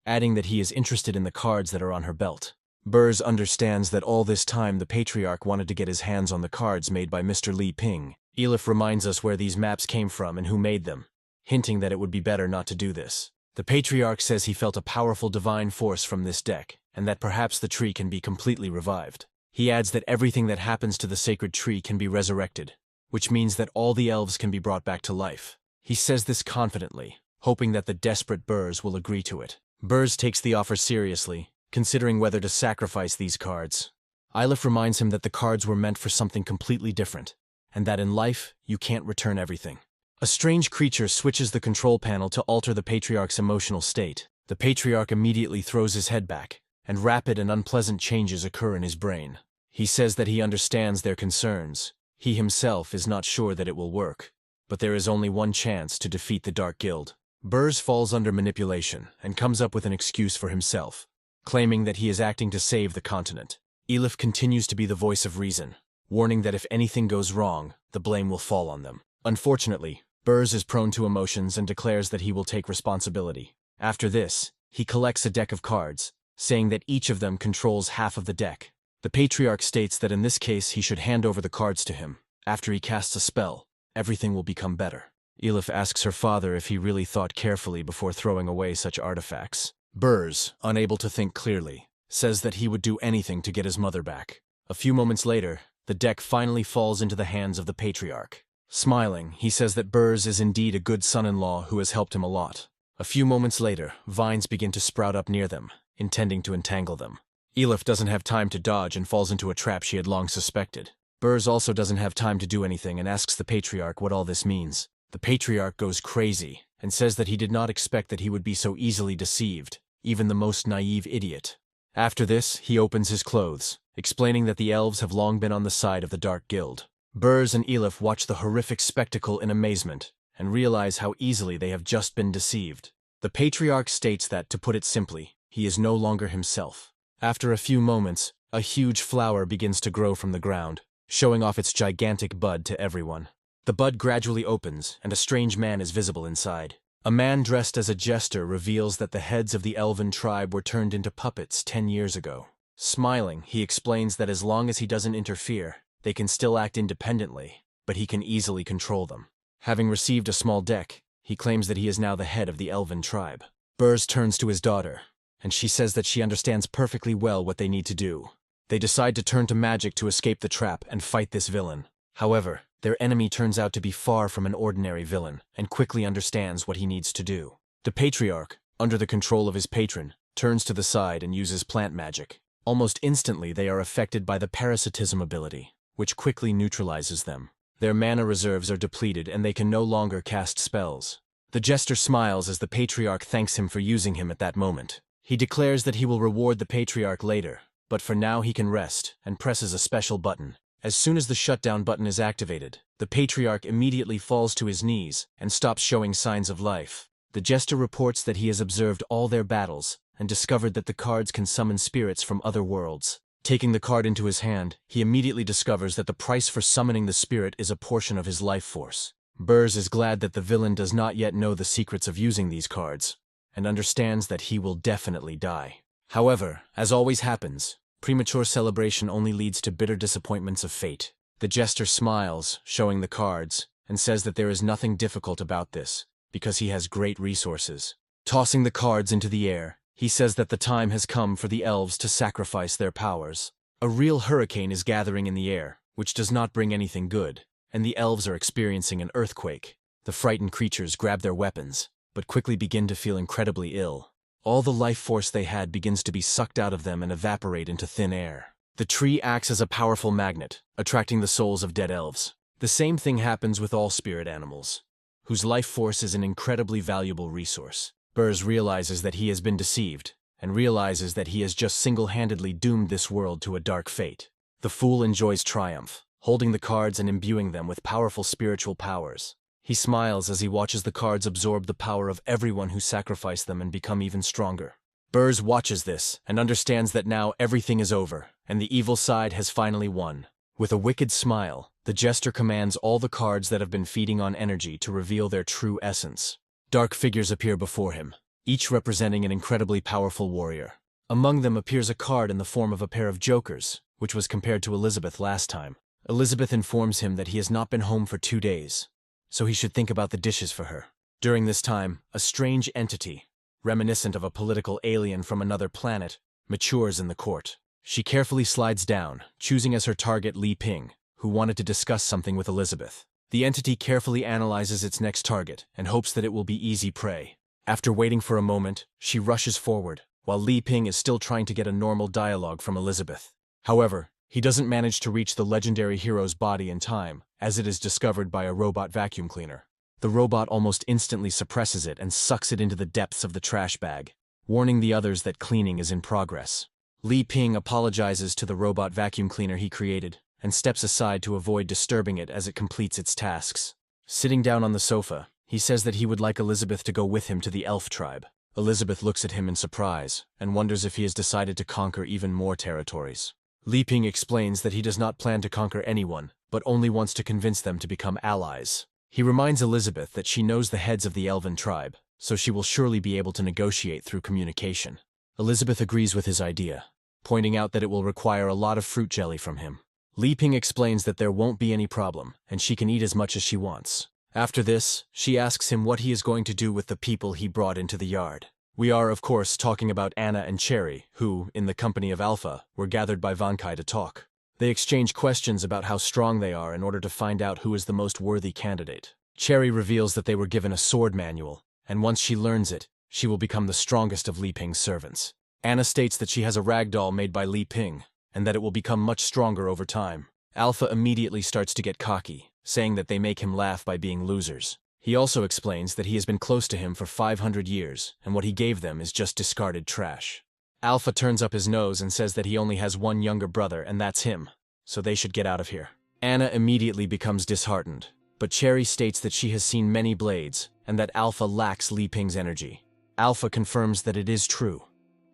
Speaker 1: adding that he is interested in the cards that are on her belt. Burrs understands that all this time the patriarch wanted to get his hands on the cards made by Mr. Li Ping. Ilif reminds us where these maps came from and who made them, hinting that it would be better not to do this. The patriarch says he felt a powerful divine force from this deck, and that perhaps the tree can be completely revived. He adds that everything that happens to the sacred tree can be resurrected, which means that all the elves can be brought back to life. He says this confidently, hoping that the desperate Burrs will agree to it. Burrs takes the offer seriously, considering whether to sacrifice these cards. Ilif reminds him that the cards were meant for something completely different, and that in life, you can't return everything. A strange creature switches the control panel to alter the patriarch's emotional state. The patriarch immediately throws his head back, and rapid and unpleasant changes occur in his brain. He says that he understands their concerns. He himself is not sure that it will work, but there is only one chance to defeat the Dark Guild. Burrs falls under manipulation and comes up with an excuse for himself, claiming that he is acting to save the continent. Ilif continues to be the voice of reason, warning that if anything goes wrong, the blame will fall on them. Unfortunately, Burrs is prone to emotions and declares that he will take responsibility. After this, he collects a deck of cards, saying that each of them controls half of the deck. The patriarch states that in this case he should hand over the cards to him. After he casts a spell, everything will become better. Ilif asks her father if he really thought carefully before throwing away such artifacts. Burrs, unable to think clearly, says that he would do anything to get his mother back. A few moments later, the deck finally falls into the hands of the patriarch. Smiling, he says that Burrs is indeed a good son-in-law who has helped him a lot. A few moments later, vines begin to sprout up near them, intending to entangle them. Ilif doesn't have time to dodge and falls into a trap she had long suspected. Burrs also doesn't have time to do anything and asks the patriarch what all this means. The patriarch goes crazy and says that he did not expect that he would be so easily deceived, even the most naive idiot. After this, he opens his clothes, explaining that the elves have long been on the side of the Dark Guild. Burrs and Ilif watch the horrific spectacle in amazement and realize how easily they have just been deceived. The patriarch states that, to put it simply, he is no longer himself. After a few moments, a huge flower begins to grow from the ground, showing off its gigantic bud to everyone. The bud gradually opens, and a strange man is visible inside. A man dressed as a jester reveals that the heads of the elven tribe were turned into puppets 10 years ago. Smiling, he explains that as long as he doesn't interfere, they can still act independently, but he can easily control them. Having received a small deck, he claims that he is now the head of the elven tribe. Burrs turns to his daughter, and she says that she understands perfectly well what they need to do. They decide to turn to magic to escape the trap and fight this villain. However, their enemy turns out to be far from an ordinary villain, and quickly understands what he needs to do. The patriarch, under the control of his patron, turns to the side and uses plant magic. Almost instantly they are affected by the parasitism ability, which quickly neutralizes them. Their mana reserves are depleted and they can no longer cast spells. The jester smiles as the patriarch thanks him for using him at that moment. He declares that he will reward the patriarch later, but for now he can rest, and presses a special button. As soon as the shutdown button is activated, the patriarch immediately falls to his knees and stops showing signs of life. The jester reports that he has observed all their battles and discovered that the cards can summon spirits from other worlds. Taking the card into his hand, he immediately discovers that the price for summoning the spirit is a portion of his life force. Burrs is glad that the villain does not yet know the secrets of using these cards, and understands that he will definitely die. However, as always happens, premature celebration only leads to bitter disappointments of fate. The jester smiles, showing the cards, and says that there is nothing difficult about this, because he has great resources. Tossing the cards into the air, he says that the time has come for the elves to sacrifice their powers. A real hurricane is gathering in the air, which does not bring anything good, and the elves are experiencing an earthquake. The frightened creatures grab their weapons, but quickly begin to feel incredibly ill. All the life force they had begins to be sucked out of them and evaporate into thin air. The tree acts as a powerful magnet, attracting the souls of dead elves. The same thing happens with all spirit animals, whose life force is an incredibly valuable resource. Burrs realizes that he has been deceived, and realizes that he has just single-handedly doomed this world to a dark fate. The fool enjoys triumph, holding the cards and imbuing them with powerful spiritual powers. He smiles as he watches the cards absorb the power of everyone who sacrificed them and become even stronger. Burrs watches this and understands that now everything is over, and the evil side has finally won. With a wicked smile, the jester commands all the cards that have been feeding on energy to reveal their true essence. Dark figures appear before him, each representing an incredibly powerful warrior. Among them appears a card in the form of a pair of jokers, which was compared to Elizabeth last time. Elizabeth informs him that he has not been home for 2 days, so he should think about the dishes for her. During this time, a strange entity, reminiscent of a political alien from another planet, matures in the court. She carefully slides down, choosing as her target Li Ping, who wanted to discuss something with Elizabeth. The entity carefully analyzes its next target and hopes that it will be easy prey. After waiting for a moment, she rushes forward, while Li Ping is still trying to get a normal dialogue from Elizabeth. However, he doesn't manage to reach the legendary hero's body in time, as it is discovered by a robot vacuum cleaner. The robot almost instantly suppresses it and sucks it into the depths of the trash bag, warning the others that cleaning is in progress. Li Ping apologizes to the robot vacuum cleaner he created and steps aside to avoid disturbing it as it completes its tasks. Sitting down on the sofa, he says that he would like Elizabeth to go with him to the elf tribe. Elizabeth looks at him in surprise and wonders if he has decided to conquer even more territories. Li Ping explains that he does not plan to conquer anyone, but only wants to convince them to become allies. He reminds Elizabeth that she knows the heads of the elven tribe, so she will surely be able to negotiate through communication. Elizabeth agrees with his idea, pointing out that it will require a lot of fruit jelly from him. Li Ping explains that there won't be any problem, and she can eat as much as she wants. After this, she asks him what he is going to do with the people he brought into the yard. We are, of course, talking about Anna and Cherry, who, in the company of Alpha, were gathered by Vankai to talk. They exchange questions about how strong they are in order to find out who is the most worthy candidate. Cherry reveals that they were given a sword manual, and once she learns it, she will become the strongest of Li Ping's servants. Anna states that she has a ragdoll made by Li Ping, and that it will become much stronger over time. Alpha immediately starts to get cocky, saying that they make him laugh by being losers. He also explains that he has been close to him for 500 years, and what he gave them is just discarded trash. Alpha turns up his nose and says that he only has one younger brother, and that's him, so they should get out of here. Anna immediately becomes disheartened, but Cherry states that she has seen many blades, and that Alpha lacks Li Ping's energy. Alpha confirms that it is true.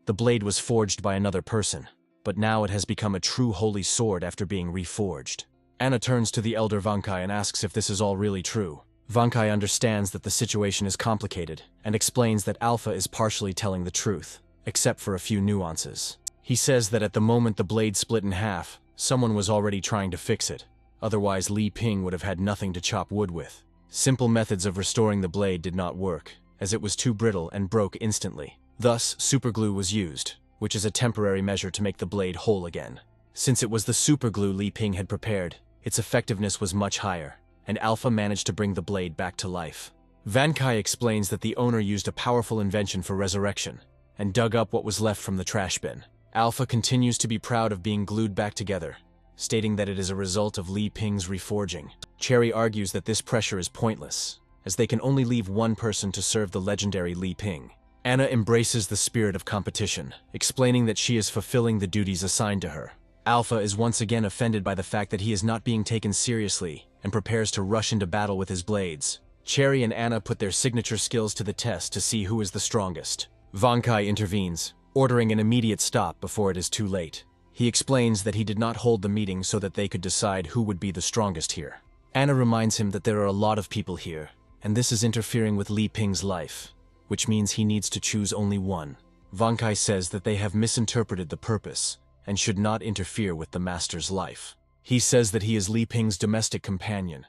Speaker 1: The blade was forged by another person, but now it has become a true holy sword after being reforged. Anna turns to the elder Vankai and asks if this is all really true. Vankai understands that the situation is complicated, and explains that Alpha is partially telling the truth, except for a few nuances. He says that at the moment the blade split in half, someone was already trying to fix it. Otherwise, Li Ping would have had nothing to chop wood with. Simple methods of restoring the blade did not work, as it was too brittle and broke instantly. Thus, superglue was used, which is a temporary measure to make the blade whole again. Since it was the superglue Li Ping had prepared, its effectiveness was much higher, and Alpha managed to bring the blade back to life. Vankai explains that the owner used a powerful invention for resurrection, and dug up what was left from the trash bin. Alpha continues to be proud of being glued back together, stating that it is a result of Li Ping's reforging. Cherry argues that this pressure is pointless, as they can only leave one person to serve the legendary Li Ping. Anna embraces the spirit of competition, explaining that she is fulfilling the duties assigned to her. Alpha is once again offended by the fact that he is not being taken seriously and prepares to rush into battle with his blades. Cherry and Anna put their signature skills to the test to see who is the strongest. Vankai intervenes, ordering an immediate stop before it is too late. He explains that he did not hold the meeting so that they could decide who would be the strongest here. Anna reminds him that there are a lot of people here, and this is interfering with Li Ping's life, which means he needs to choose only one. Vankai says that they have misinterpreted the purpose and should not interfere with the master's life. He says that he is Li Ping's domestic companion,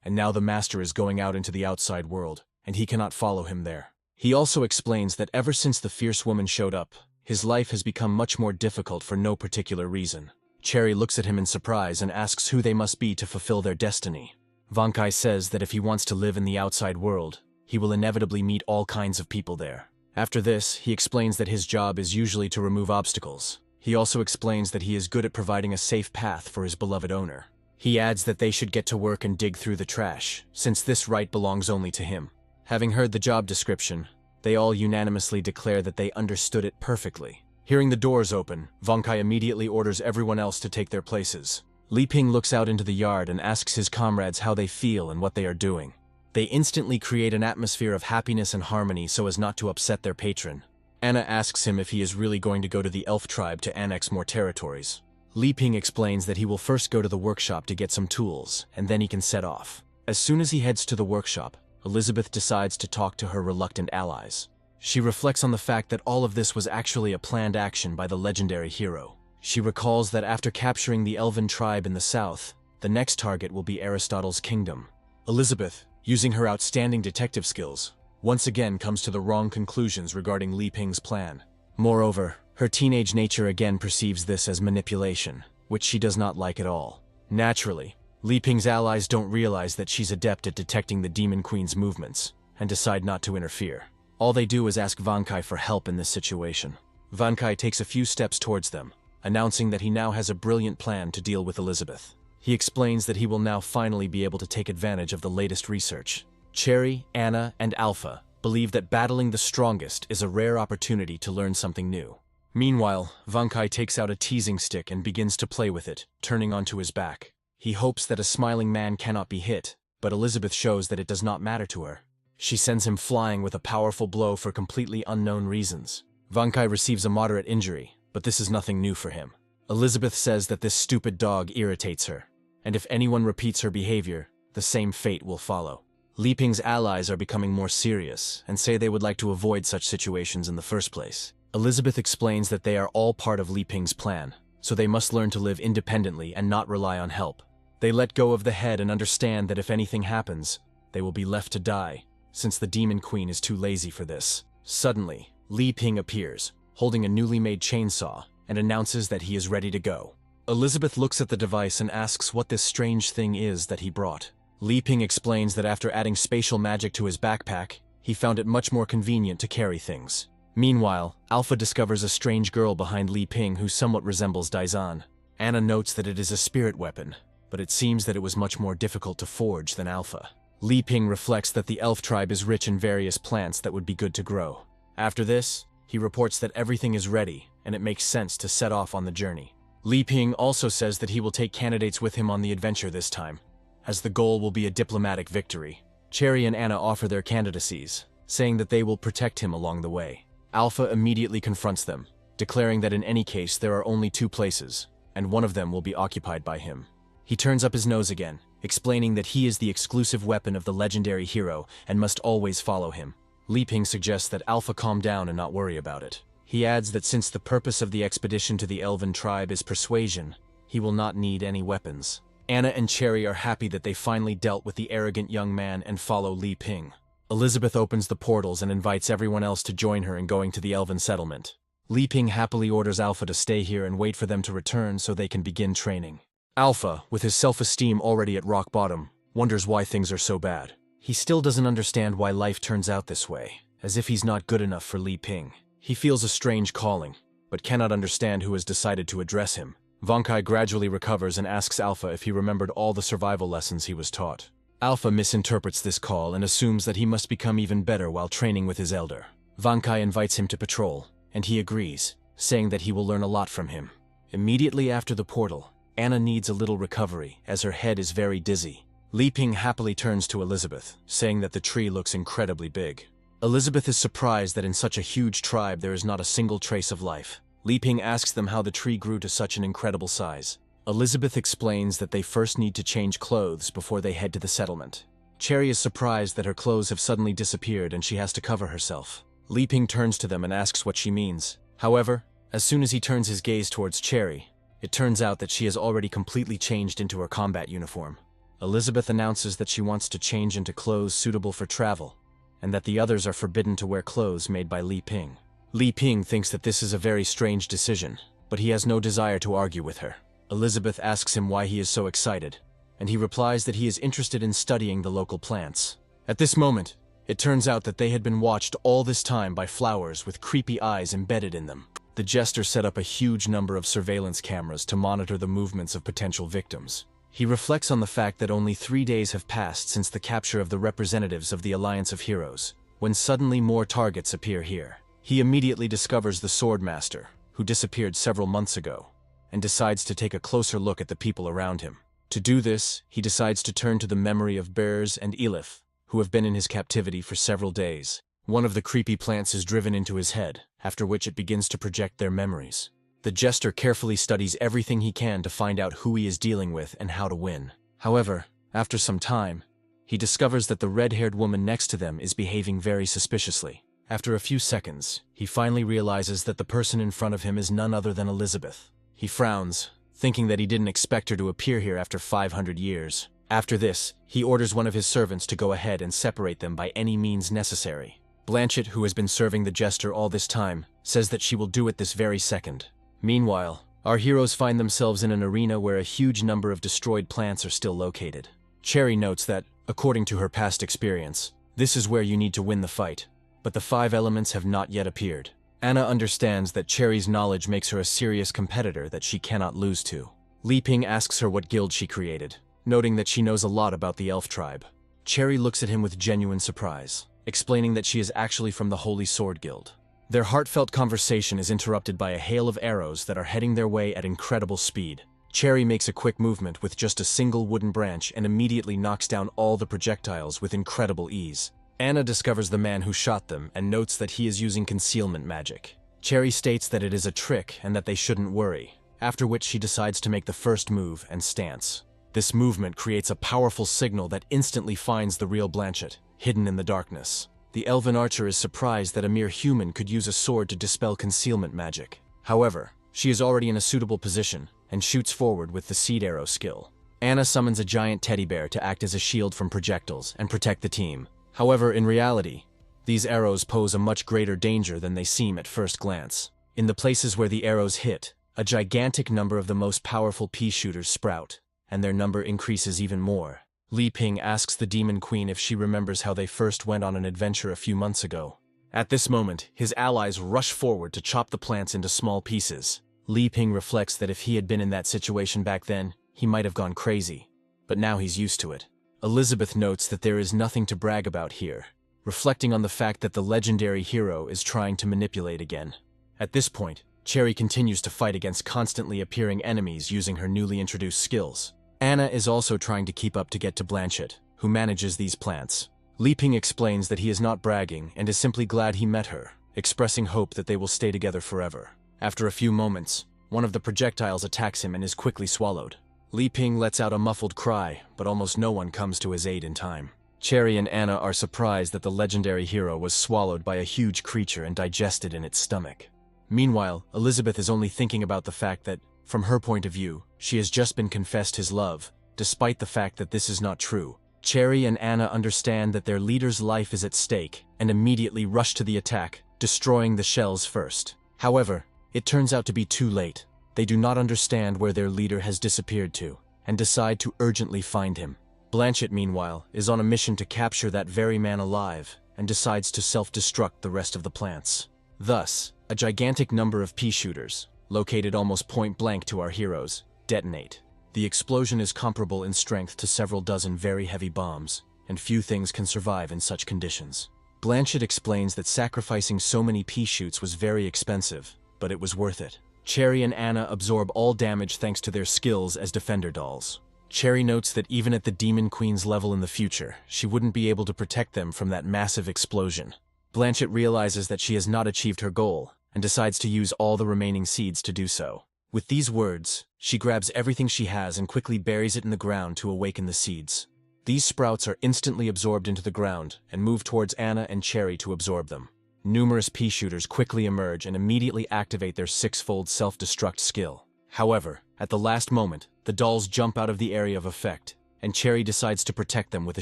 Speaker 1: and now the master is going out into the outside world, and he cannot follow him there. He also explains that ever since the fierce woman showed up, his life has become much more difficult for no particular reason. Cherry looks at him in surprise and asks who they must be to fulfill their destiny. Vankai says that if he wants to live in the outside world, he will inevitably meet all kinds of people there. After this, he explains that his job is usually to remove obstacles. He also explains that he is good at providing a safe path for his beloved owner. He adds that they should get to work and dig through the trash, since this right belongs only to him. Having heard the job description, they all unanimously declare that they understood it perfectly. Hearing the doors open, Vankai immediately orders everyone else to take their places. Li Ping looks out into the yard and asks his comrades how they feel and what they are doing. They instantly create an atmosphere of happiness and harmony so as not to upset their patron, Anna asks him if he is really going to go to the elf tribe to annex more territories. Li Ping explains that he will first go to the workshop to get some tools, and then he can set off. As soon as he heads to the workshop, Elizabeth decides to talk to her reluctant allies. She reflects on the fact that all of this was actually a planned action by the legendary hero. She recalls that after capturing the elven tribe in the south, the next target will be Aristotle's kingdom. Elizabeth, using her outstanding detective skills, once again comes to the wrong conclusions regarding Li Ping's plan. Moreover, her teenage nature again perceives this as manipulation, which she does not like at all. Naturally, Li Ping's allies don't realize that she's adept at detecting the Demon Queen's movements, and decide not to interfere. All they do is ask Van Kai for help in this situation. Van Kai takes a few steps towards them, announcing that he now has a brilliant plan to deal with Elizabeth. He explains that he will now finally be able to take advantage of the latest research. Cherry, Anna, and Alpha believe that battling the strongest is a rare opportunity to learn something new. Meanwhile, Van Kai takes out a teasing stick and begins to play with it, turning onto his back. He hopes that a smiling man cannot be hit, but Elizabeth shows that it does not matter to her. She sends him flying with a powerful blow for completely unknown reasons. Van Kai receives a moderate injury, but this is nothing new for him. Elizabeth says that this stupid dog irritates her, and if anyone repeats her behavior, the same fate will follow. Li Ping's allies are becoming more serious and say they would like to avoid such situations in the first place. Elizabeth explains that they are all part of Li Ping's plan, so they must learn to live independently and not rely on help. They let go of the head and understand that if anything happens, they will be left to die, since the Demon Queen is too lazy for this. Suddenly, Li Ping appears, holding a newly made chainsaw, and announces that he is ready to go. Elizabeth looks at the device and asks what this strange thing is that he brought. Li Ping explains that after adding spatial magic to his backpack, he found it much more convenient to carry things. Meanwhile, Alpha discovers a strange girl behind Li Ping who somewhat resembles Daizan. Anna notes that it is a spirit weapon, but it seems that it was much more difficult to forge than Alpha. Li Ping reflects that the elf tribe is rich in various plants that would be good to grow. After this, he reports that everything is ready, and it makes sense to set off on the journey. Li Ping also says that he will take candidates with him on the adventure this time, as the goal will be a diplomatic victory. Cherry and Anna offer their candidacies, saying that they will protect him along the way. Alpha immediately confronts them, declaring that in any case there are only two places, and one of them will be occupied by him. He turns up his nose again, explaining that he is the exclusive weapon of the legendary hero and must always follow him. Li Ping suggests that Alpha calm down and not worry about it. He adds that since the purpose of the expedition to the elven tribe is persuasion, he will not need any weapons. Anna and Cherry are happy that they finally dealt with the arrogant young man and follow Li Ping. Elizabeth opens the portals and invites everyone else to join her in going to the elven settlement. Li Ping happily orders Alpha to stay here and wait for them to return so they can begin training. Alpha, with his self-esteem already at rock bottom, wonders why things are so bad. He still doesn't understand why life turns out this way, as if he's not good enough for Li Ping. He feels a strange calling, but cannot understand who has decided to address him. Van Kai gradually recovers and asks Alpha if he remembered all the survival lessons he was taught. Alpha misinterprets this call and assumes that he must become even better while training with his elder. Van Kai invites him to patrol, and he agrees, saying that he will learn a lot from him. Immediately after the portal, Anna needs a little recovery, as her head is very dizzy. Li Ping happily turns to Elizabeth, saying that the tree looks incredibly big. Elizabeth is surprised that in such a huge tribe there is not a single trace of life. Li Ping asks them how the tree grew to such an incredible size. Elizabeth explains that they first need to change clothes before they head to the settlement. Cherry is surprised that her clothes have suddenly disappeared and she has to cover herself. Li Ping turns to them and asks what she means. However, as soon as he turns his gaze towards Cherry, it turns out that she has already completely changed into her combat uniform. Elizabeth announces that she wants to change into clothes suitable for travel, and that the others are forbidden to wear clothes made by Li Ping. Li Ping thinks that this is a very strange decision, but he has no desire to argue with her. Elizabeth asks him why he is so excited, and he replies that he is interested in studying the local plants. At this moment, it turns out that they had been watched all this time by flowers with creepy eyes embedded in them. The jester set up a huge number of surveillance cameras to monitor the movements of potential victims. He reflects on the fact that only 3 days have passed since the capture of the representatives of the Alliance of Heroes, when suddenly more targets appear here. He immediately discovers the Swordmaster, who disappeared several months ago, and decides to take a closer look at the people around him. To do this, he decides to turn to the memory of Bears and Elif, who have been in his captivity for several days. One of the creepy plants is driven into his head, after which it begins to project their memories. The jester carefully studies everything he can to find out who he is dealing with and how to win. However, after some time, he discovers that the red-haired woman next to them is behaving very suspiciously. After a few seconds, he finally realizes that the person in front of him is none other than Elizabeth. He frowns, thinking that he didn't expect her to appear here after 500 years. After this, he orders one of his servants to go ahead and separate them by any means necessary. Blanchett, who has been serving the jester all this time, says that she will do it this very second. Meanwhile, our heroes find themselves in an arena where a huge number of destroyed plants are still located. Cherry notes that, according to her past experience, this is where you need to win the fight, but the 5 elements have not yet appeared. Anna understands that Cherry's knowledge makes her a serious competitor that she cannot lose to. Li Ping asks her what guild she created, noting that she knows a lot about the elf tribe. Cherry looks at him with genuine surprise, explaining that she is actually from the Holy Sword Guild. Their heartfelt conversation is interrupted by a hail of arrows that are heading their way at incredible speed. Cherry makes a quick movement with just a single wooden branch and immediately knocks down all the projectiles with incredible ease. Anna discovers the man who shot them and notes that he is using concealment magic. Cherry states that it is a trick and that they shouldn't worry, after which she decides to make the first move and stance. This movement creates a powerful signal that instantly finds the real Blanchett, hidden in the darkness. The elven archer is surprised that a mere human could use a sword to dispel concealment magic. However, she is already in a suitable position and shoots forward with the seed arrow skill. Anna summons a giant teddy bear to act as a shield from projectiles and protect the team. However, in reality, these arrows pose a much greater danger than they seem at first glance. In the places where the arrows hit, a gigantic number of the most powerful pea shooters sprout, and their number increases even more. Li Ping asks the Demon Queen if she remembers how they first went on an adventure a few months ago. At this moment, his allies rush forward to chop the plants into small pieces. Li Ping reflects that if he had been in that situation back then, he might have gone crazy. But now he's used to it. Elizabeth notes that there is nothing to brag about here, reflecting on the fact that the legendary hero is trying to manipulate again. At this point, Cherry continues to fight against constantly appearing enemies using her newly introduced skills. Anna is also trying to keep up to get to Blanchett, who manages these plants. Li Ping explains that he is not bragging and is simply glad he met her, expressing hope that they will stay together forever. After a few moments, one of the projectiles attacks him and is quickly swallowed. Li Ping lets out a muffled cry, but almost no one comes to his aid in time. Cherry and Anna are surprised that the legendary hero was swallowed by a huge creature and digested in its stomach. Meanwhile, Elizabeth is only thinking about the fact that, from her point of view, she has just been confessed his love, despite the fact that this is not true. Cherry and Anna understand that their leader's life is at stake and immediately rush to the attack, destroying the shells first. However, it turns out to be too late. They do not understand where their leader has disappeared to, and decide to urgently find him. Blanchett, meanwhile, is on a mission to capture that very man alive, and decides to self-destruct the rest of the plants. Thus, a gigantic number of pea shooters, located almost point-blank to our heroes, detonate. The explosion is comparable in strength to several dozen very heavy bombs, and few things can survive in such conditions. Blanchett explains that sacrificing so many pea shoots was very expensive, but it was worth it. Cherry and Anna absorb all damage thanks to their skills as defender dolls. Cherry notes that even at the Demon Queen's level in the future, she wouldn't be able to protect them from that massive explosion. Blanchett realizes that she has not achieved her goal, and decides to use all the remaining seeds to do so. With these words, she grabs everything she has and quickly buries it in the ground to awaken the seeds. These sprouts are instantly absorbed into the ground and move towards Anna and Cherry to absorb them. Numerous pea shooters quickly emerge and immediately activate their six-fold self-destruct skill. However, at the last moment, the dolls jump out of the area of effect, and Cherry decides to protect them with a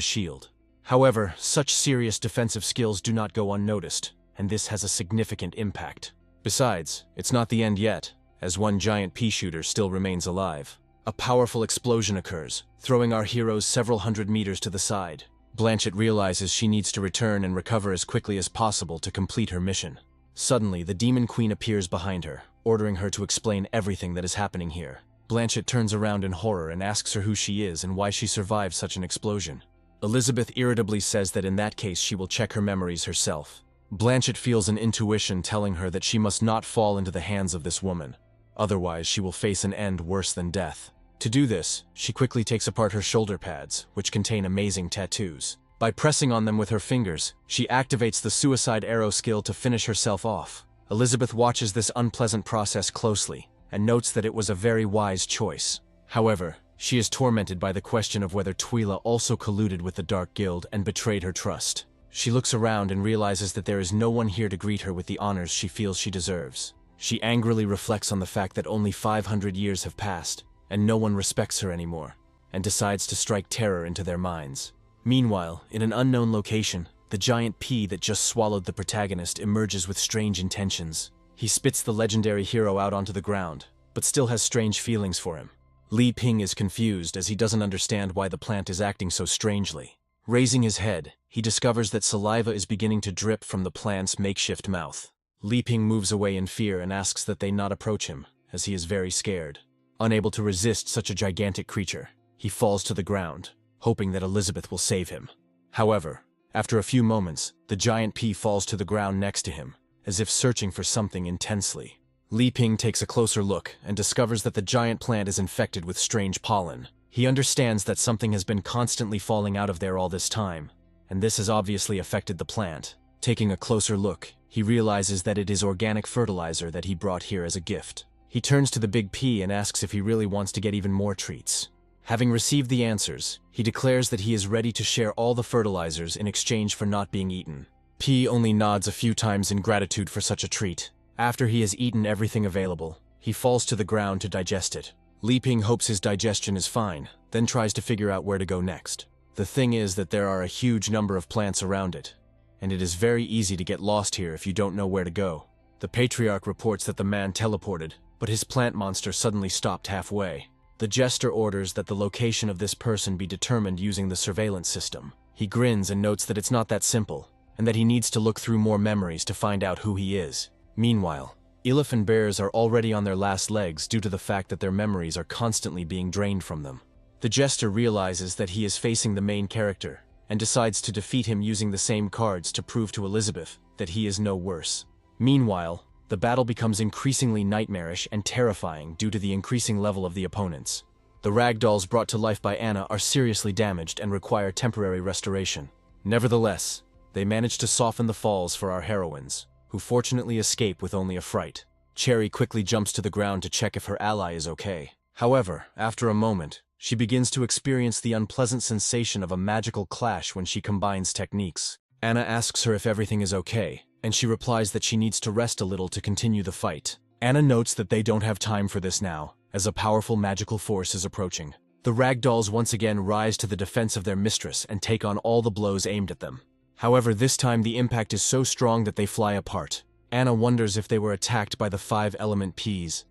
Speaker 1: shield. However, such serious defensive skills do not go unnoticed, and this has a significant impact. Besides, it's not the end yet, as one giant pea shooter still remains alive. A powerful explosion occurs, throwing our heroes several hundred meters to the side. Blanchett realizes she needs to return and recover as quickly as possible to complete her mission. Suddenly, the Demon Queen appears behind her, ordering her to explain everything that is happening here. Blanchett turns around in horror and asks her who she is and why she survived such an explosion. Elizabeth irritably says that in that case she will check her memories herself. Blanchett feels an intuition telling her that she must not fall into the hands of this woman. Otherwise, she will face an end worse than death. To do this, she quickly takes apart her shoulder pads, which contain amazing tattoos. By pressing on them with her fingers, she activates the suicide arrow skill to finish herself off. Elizabeth watches this unpleasant process closely and notes that it was a very wise choice. However, she is tormented by the question of whether Twyla also colluded with the Dark Guild and betrayed her trust. She looks around and realizes that there is no one here to greet her with the honors she feels she deserves. She angrily reflects on the fact that only 500 years have passed, and no one respects her anymore, and decides to strike terror into their minds. Meanwhile, in an unknown location, the giant pea that just swallowed the protagonist emerges with strange intentions. He spits the legendary hero out onto the ground, but still has strange feelings for him. Li Ping is confused as he doesn't understand why the plant is acting so strangely. Raising his head, he discovers that saliva is beginning to drip from the plant's makeshift mouth. Li Ping moves away in fear and asks that they not approach him, as he is very scared. Unable to resist such a gigantic creature, he falls to the ground, hoping that Elizabeth will save him. However, after a few moments, the giant pea falls to the ground next to him, as if searching for something intensely. Li Ping takes a closer look and discovers that the giant plant is infected with strange pollen. He understands that something has been constantly falling out of there all this time, and this has obviously affected the plant. Taking a closer look, he realizes that it is organic fertilizer that he brought here as a gift. He turns to the big pea and asks if he really wants to get even more treats. Having received the answers, he declares that he is ready to share all the fertilizers in exchange for not being eaten. P only nods a few times in gratitude for such a treat. After he has eaten everything available, he falls to the ground to digest it. Li Ping hopes his digestion is fine, then tries to figure out where to go next. The thing is that there are a huge number of plants around it, and it is very easy to get lost here if you don't know where to go. The patriarch reports that the man teleported, but his plant monster suddenly stopped halfway. The jester orders that the location of this person be determined using the surveillance system. He grins and notes that it's not that simple, and that he needs to look through more memories to find out who he is. Meanwhile, elephant bears are already on their last legs due to the fact that their memories are constantly being drained from them. The jester realizes that he is facing the main character, and decides to defeat him using the same cards to prove to Elizabeth that he is no worse. Meanwhile, the battle becomes increasingly nightmarish and terrifying due to the increasing level of the opponents. The ragdolls brought to life by Anna are seriously damaged and require temporary restoration. Nevertheless, they manage to soften the falls for our heroines, who fortunately escape with only a fright. Cherry quickly jumps to the ground to check if her ally is okay. However, after a moment, she begins to experience the unpleasant sensation of a magical clash when she combines techniques. Anna asks her if everything is okay, and she replies that she needs to rest a little to continue the fight. Anna notes that they don't have time for this now, as a powerful magical force is approaching. The ragdolls once again rise to the defense of their mistress and take on all the blows aimed at them. However, this time the impact is so strong that they fly apart. Anna wonders if they were attacked by the 5-element peas,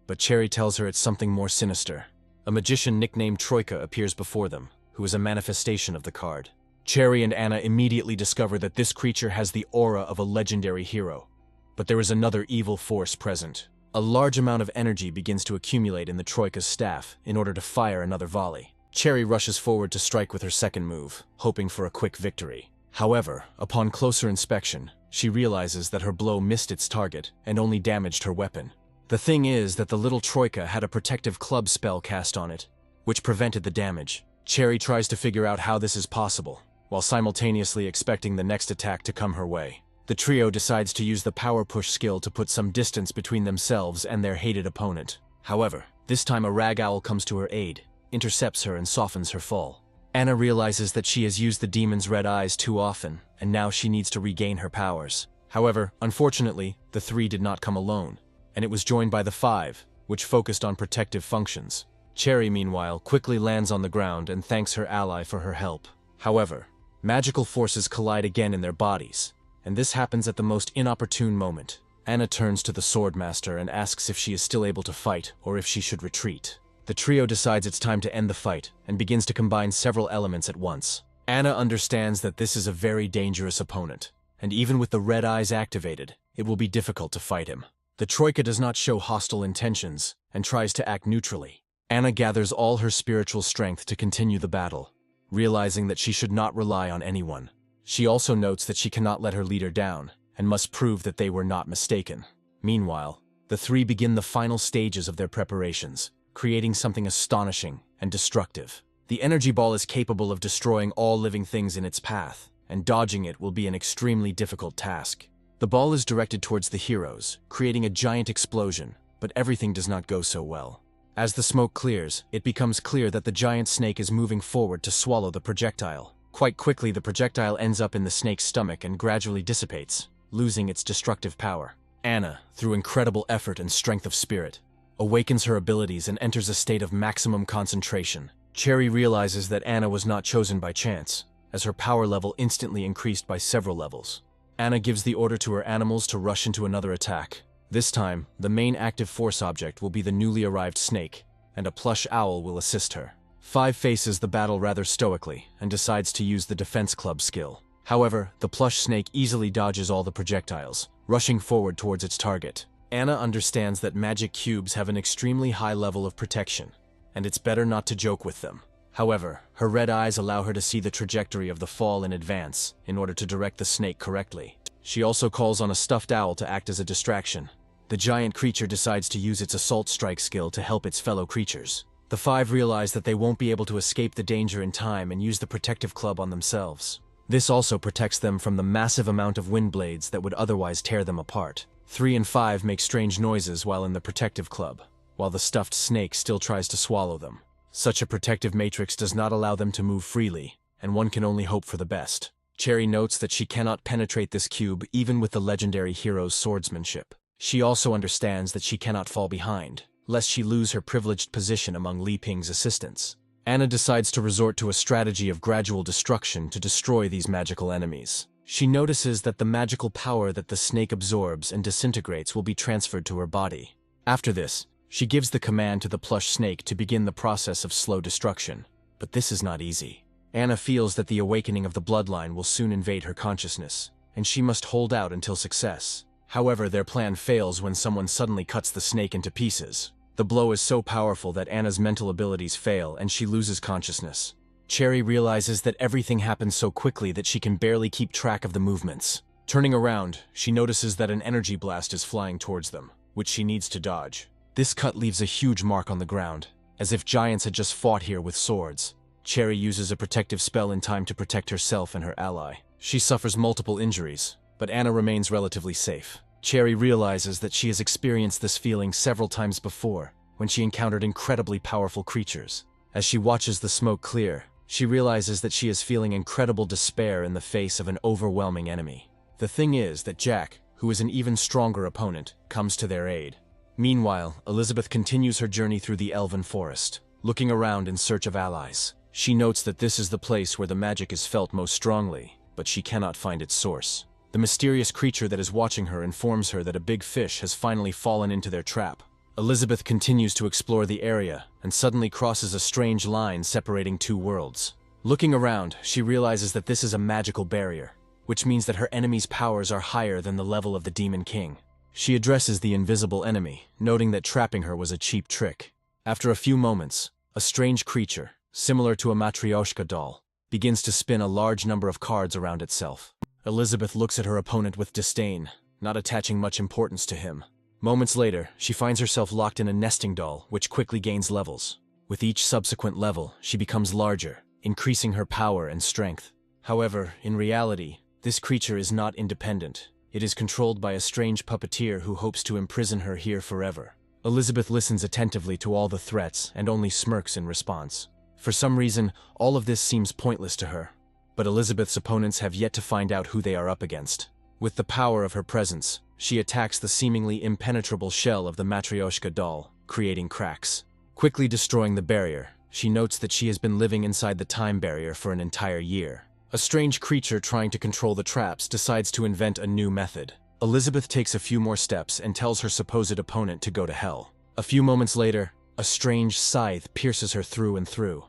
Speaker 1: but Cherry tells her it's something more sinister. A magician nicknamed Troika appears before them, who is a manifestation of the card. Cherry and Anna immediately discover that this creature has the aura of a legendary hero. But there is another evil force present. A large amount of energy begins to accumulate in the Troika's staff in order to fire another volley. Cherry rushes forward to strike with her second move, hoping for a quick victory. However, upon closer inspection, she realizes that her blow missed its target and only damaged her weapon. The thing is that the little Troika had a protective club spell cast on it, which prevented the damage. Cherry tries to figure out how this is possible, while simultaneously expecting the next attack to come her way. The trio decides to use the power push skill to put some distance between themselves and their hated opponent. However, this time a rag owl comes to her aid, intercepts her and softens her fall. Anna realizes that she has used the demon's red eyes too often, and now she needs to regain her powers. However, unfortunately, the 3 did not come alone, and it was joined by the 5, which focused on protective functions. Cherry, meanwhile, quickly lands on the ground and thanks her ally for her help. However, magical forces collide again in their bodies, and this happens at the most inopportune moment. Anna turns to the Swordmaster and asks if she is still able to fight or if she should retreat. The trio decides it's time to end the fight and begins to combine several elements at once. Anna understands that this is a very dangerous opponent, and even with the red eyes activated, it will be difficult to fight him. The Troika does not show hostile intentions and tries to act neutrally. Anna gathers all her spiritual strength to continue the battle, realizing that she should not rely on anyone. She also notes that she cannot let her leader down and must prove that they were not mistaken. Meanwhile, the 3 begin the final stages of their preparations, creating something astonishing and destructive. The energy ball is capable of destroying all living things in its path, and dodging it will be an extremely difficult task. The ball is directed towards the heroes, creating a giant explosion, but everything does not go so well. As the smoke clears, it becomes clear that the giant snake is moving forward to swallow the projectile. Quite quickly, the projectile ends up in the snake's stomach and gradually dissipates, losing its destructive power. Anna, through incredible effort and strength of spirit, awakens her abilities and enters a state of maximum concentration. Cherry realizes that Anna was not chosen by chance, as her power level instantly increased by several levels. Anna gives the order to her animals to rush into another attack. This time, the main active force object will be the newly arrived snake, and a plush owl will assist her. Five faces the battle rather stoically and decides to use the defense club skill. However, the plush snake easily dodges all the projectiles, rushing forward towards its target. Anna understands that magic cubes have an extremely high level of protection, and it's better not to joke with them. However, her red eyes allow her to see the trajectory of the fall in advance in order to direct the snake correctly. She also calls on a stuffed owl to act as a distraction. The giant creature decides to use its assault strike skill to help its fellow creatures. The five realize that they won't be able to escape the danger in time and use the protective club on themselves. This also protects them from the massive amount of wind blades that would otherwise tear them apart. 3 and 5 make strange noises while in the protective club, while the stuffed snake still tries to swallow them. Such a protective matrix does not allow them to move freely, and one can only hope for the best. Cherry notes that she cannot penetrate this cube even with the legendary hero's swordsmanship. She also understands that she cannot fall behind, lest she lose her privileged position among Li Ping's assistants. Anna decides to resort to a strategy of gradual destruction to destroy these magical enemies. She notices that the magical power that the snake absorbs and disintegrates will be transferred to her body. After this, she gives the command to the plush snake to begin the process of slow destruction. But this is not easy. Anna feels that the awakening of the bloodline will soon invade her consciousness, and she must hold out until success. However, their plan fails when someone suddenly cuts the snake into pieces. The blow is so powerful that Anna's mental abilities fail and she loses consciousness. Cherry realizes that everything happens so quickly that she can barely keep track of the movements. Turning around, she notices that an energy blast is flying towards them, which she needs to dodge. This cut leaves a huge mark on the ground, as if giants had just fought here with swords. Cherry uses a protective spell in time to protect herself and her ally. She suffers multiple injuries, but Anna remains relatively safe. Cherry realizes that she has experienced this feeling several times before, when she encountered incredibly powerful creatures. As she watches the smoke clear, she realizes that she is feeling incredible despair in the face of an overwhelming enemy. The thing is that Jack, who is an even stronger opponent, comes to their aid. Meanwhile, Elizabeth continues her journey through the elven forest, looking around in search of allies. She notes that this is the place where the magic is felt most strongly, but she cannot find its source. The mysterious creature that is watching her informs her that a big fish has finally fallen into their trap. Elizabeth continues to explore the area and suddenly crosses a strange line separating two worlds. Looking around, she realizes that this is a magical barrier, which means that her enemy's powers are higher than the level of the Demon King. She addresses the invisible enemy, noting that trapping her was a cheap trick. After a few moments, a strange creature, similar to a matryoshka doll, begins to spin a large number of cards around itself. Elizabeth looks at her opponent with disdain, not attaching much importance to him. Moments later, she finds herself locked in a nesting doll, which quickly gains levels. With each subsequent level, she becomes larger, increasing her power and strength. However, in reality, this creature is not independent. It is controlled by a strange puppeteer who hopes to imprison her here forever. Elizabeth listens attentively to all the threats and only smirks in response. For some reason, all of this seems pointless to her. But Elizabeth's opponents have yet to find out who they are up against. With the power of her presence, she attacks the seemingly impenetrable shell of the matryoshka doll, creating cracks. Quickly destroying the barrier, she notes that she has been living inside the time barrier for an entire year. A strange creature trying to control the traps decides to invent a new method. Elizabeth takes a few more steps and tells her supposed opponent to go to hell. A few moments later, a strange scythe pierces her through and through,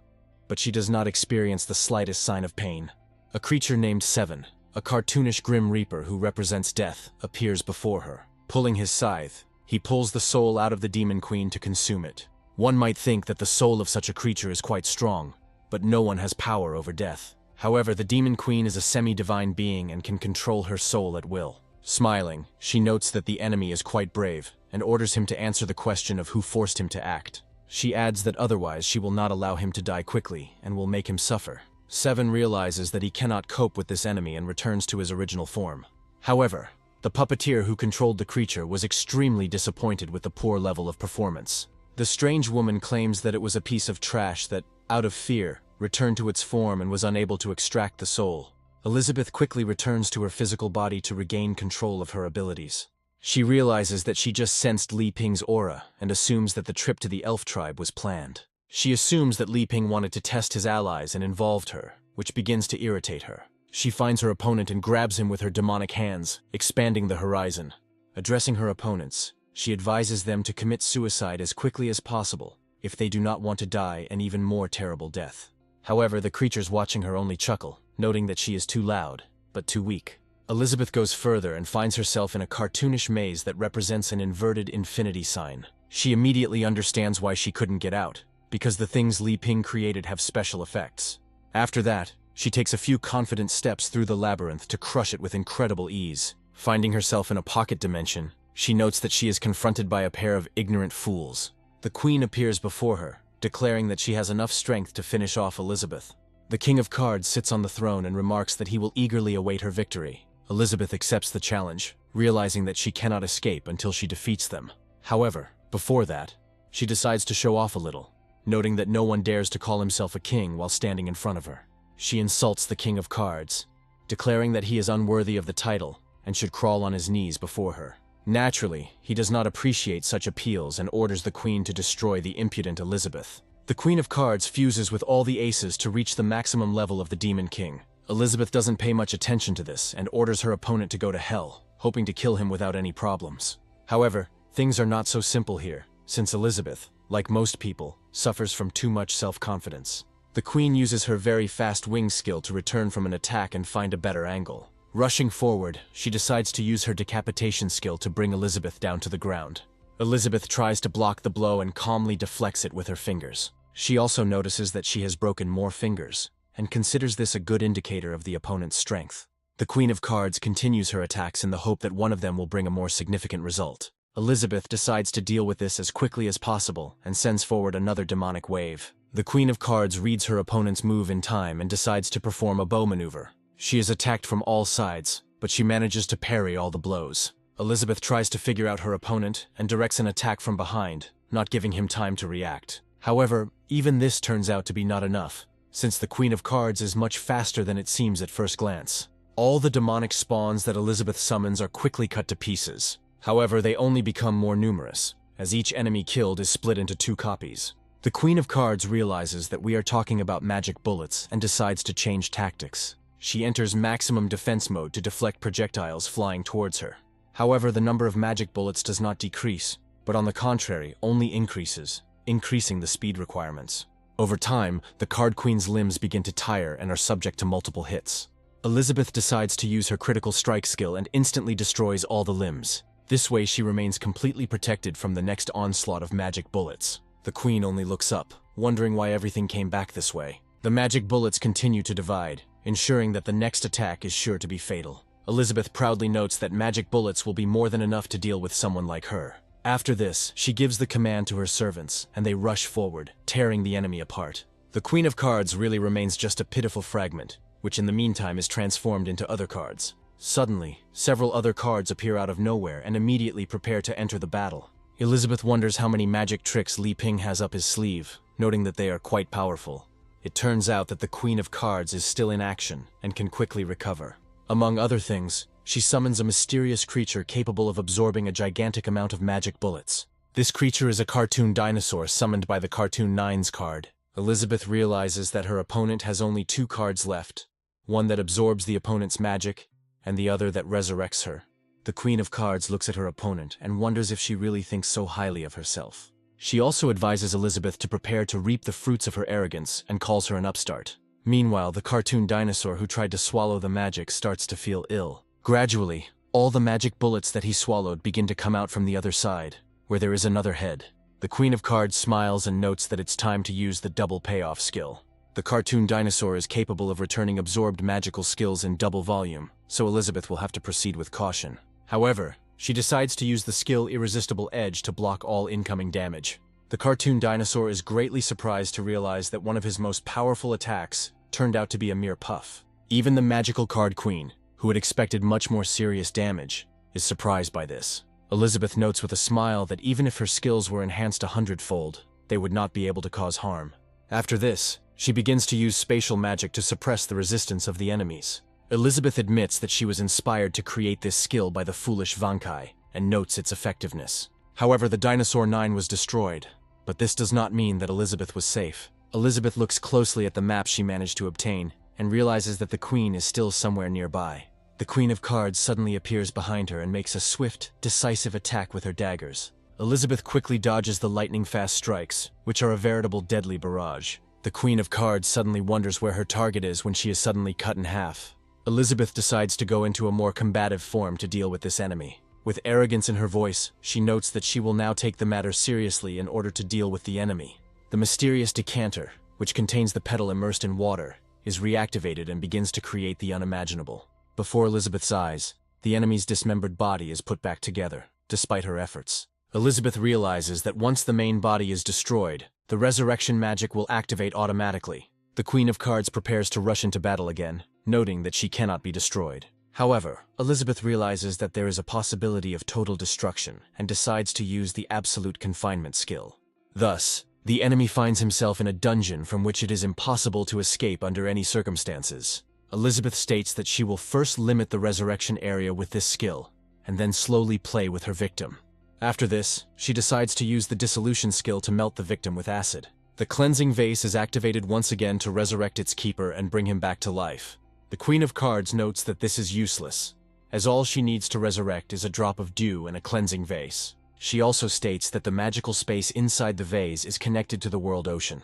Speaker 1: but she does not experience the slightest sign of pain. A creature named Seven, a cartoonish Grim Reaper who represents death, appears before her. Pulling his scythe, he pulls the soul out of the Demon Queen to consume it. One might think that the soul of such a creature is quite strong, but no one has power over death. However, the Demon Queen is a semi-divine being and can control her soul at will. Smiling, she notes that the enemy is quite brave, and orders him to answer the question of who forced him to act. She adds that otherwise she will not allow him to die quickly, and will make him suffer. Seven realizes that he cannot cope with this enemy and returns to his original form. However, The puppeteer who controlled the creature was extremely disappointed with the poor level of performance. The strange woman claims that it was a piece of trash that, out of fear, returned to its form and was unable to extract the soul. Elizabeth quickly returns to her physical body to regain control of her abilities. She realizes that she just sensed Li Ping's aura and assumes that the trip to the elf tribe was planned. She assumes that Li Ping wanted to test his allies and involved her, which begins to irritate her. She finds her opponent and grabs him with her demonic hands, expanding the horizon. Addressing her opponents, she advises them to commit suicide as quickly as possible if they do not want to die an even more terrible death. However, the creatures watching her only chuckle, noting that she is too loud, but too weak. Elizabeth goes further and finds herself in a cartoonish maze that represents an inverted infinity sign. She immediately understands why she couldn't get out, because the things Li Ping created have special effects. After that, she takes a few confident steps through the labyrinth to crush it with incredible ease. Finding herself in a pocket dimension, she notes that she is confronted by a pair of ignorant fools. The Queen appears before her, declaring that she has enough strength to finish off Elizabeth. The King of Cards sits on the throne and remarks that he will eagerly await her victory. Elizabeth accepts the challenge, realizing that she cannot escape until she defeats them. However, before that, she decides to show off a little, noting that no one dares to call himself a king while standing in front of her. She insults the King of Cards, declaring that he is unworthy of the title and should crawl on his knees before her. Naturally, he does not appreciate such appeals and orders the Queen to destroy the impudent Elizabeth. The Queen of Cards fuses with all the aces to reach the maximum level of the Demon King. Elizabeth doesn't pay much attention to this and orders her opponent to go to hell, hoping to kill him without any problems. However, things are not so simple here, since Elizabeth, like most people, suffers from too much self-confidence. The Queen uses her very fast wing skill to return from an attack and find a better angle. Rushing forward, she decides to use her decapitation skill to bring Elizabeth down to the ground. Elizabeth tries to block the blow and calmly deflects it with her fingers. She also notices that she has broken more fingers, and considers this a good indicator of the opponent's strength. The Queen of Cards continues her attacks in the hope that one of them will bring a more significant result. Elizabeth decides to deal with this as quickly as possible and sends forward another demonic wave. The Queen of Cards reads her opponent's move in time and decides to perform a bow maneuver. She is attacked from all sides, but she manages to parry all the blows. Elizabeth tries to figure out her opponent and directs an attack from behind, not giving him time to react. However, even this turns out to be not enough, since the Queen of Cards is much faster than it seems at first glance. All the demonic spawns that Elizabeth summons are quickly cut to pieces. However, they only become more numerous, as each enemy killed is split into 2 copies. The Queen of Cards realizes that we are talking about magic bullets and decides to change tactics. She enters maximum defense mode to deflect projectiles flying towards her. However, the number of magic bullets does not decrease, but on the contrary, only increases, increasing the speed requirements. Over time, the Card Queen's limbs begin to tire and are subject to multiple hits. Elizabeth decides to use her critical strike skill and instantly destroys all the limbs. This way she remains completely protected from the next onslaught of magic bullets. The Queen only looks up, wondering why everything came back this way. The magic bullets continue to divide, ensuring that the next attack is sure to be fatal. Elizabeth proudly notes that magic bullets will be more than enough to deal with someone like her. After this, she gives the command to her servants, and they rush forward, tearing the enemy apart. The Queen of Cards really remains just a pitiful fragment, which in the meantime is transformed into other cards. Suddenly, several other cards appear out of nowhere and immediately prepare to enter the battle. Elizabeth wonders how many magic tricks Li Ping has up his sleeve, noting that they are quite powerful. It turns out that the Queen of Cards is still in action and can quickly recover. Among other things, she summons a mysterious creature capable of absorbing a gigantic amount of magic bullets. This creature is a cartoon dinosaur summoned by the Cartoon 9's card. Elizabeth realizes that her opponent has only 2 cards left, one that absorbs the opponent's magic, and the other that resurrects her. The Queen of Cards looks at her opponent and wonders if she really thinks so highly of herself. She also advises Elizabeth to prepare to reap the fruits of her arrogance and calls her an upstart. Meanwhile, the cartoon dinosaur who tried to swallow the magic starts to feel ill. Gradually, all the magic bullets that he swallowed begin to come out from the other side, where there is another head. The Queen of Cards smiles and notes that it's time to use the double payoff skill. The cartoon dinosaur is capable of returning absorbed magical skills in double volume, so Elizabeth will have to proceed with caution. However, she decides to use the skill Irresistible Edge to block all incoming damage. The cartoon dinosaur is greatly surprised to realize that one of his most powerful attacks turned out to be a mere puff. Even the magical Card Queen, who had expected much more serious damage, is surprised by this. Elizabeth notes with a smile that even if her skills were enhanced 100-fold, they would not be able to cause harm. After this, she begins to use spatial magic to suppress the resistance of the enemies. Elizabeth admits that she was inspired to create this skill by the foolish Vankai, and notes its effectiveness. However, the Dinosaur 9 was destroyed, but this does not mean that Elizabeth was safe. Elizabeth looks closely at the map she managed to obtain, and realizes that the Queen is still somewhere nearby. The Queen of Cards suddenly appears behind her and makes a swift, decisive attack with her daggers. Elizabeth quickly dodges the lightning-fast strikes, which are a veritable deadly barrage. The Queen of Cards suddenly wonders where her target is when she is suddenly cut in half. Elizabeth decides to go into a more combative form to deal with this enemy. With arrogance in her voice, she notes that she will now take the matter seriously in order to deal with the enemy. The mysterious decanter, which contains the petal immersed in water, is reactivated and begins to create the unimaginable. Before Elizabeth's eyes, the enemy's dismembered body is put back together, despite her efforts. Elizabeth realizes that once the main body is destroyed, the resurrection magic will activate automatically. The Queen of Cards prepares to rush into battle again, noting that she cannot be destroyed. However, Elizabeth realizes that there is a possibility of total destruction and decides to use the absolute confinement skill. Thus, the enemy finds himself in a dungeon from which it is impossible to escape under any circumstances. Elizabeth states that she will first limit the resurrection area with this skill, and then slowly play with her victim. After this, she decides to use the dissolution skill to melt the victim with acid. The cleansing vase is activated once again to resurrect its keeper and bring him back to life. The Queen of Cards notes that this is useless, as all she needs to resurrect is a drop of dew and a cleansing vase. She also states that the magical space inside the vase is connected to the world ocean,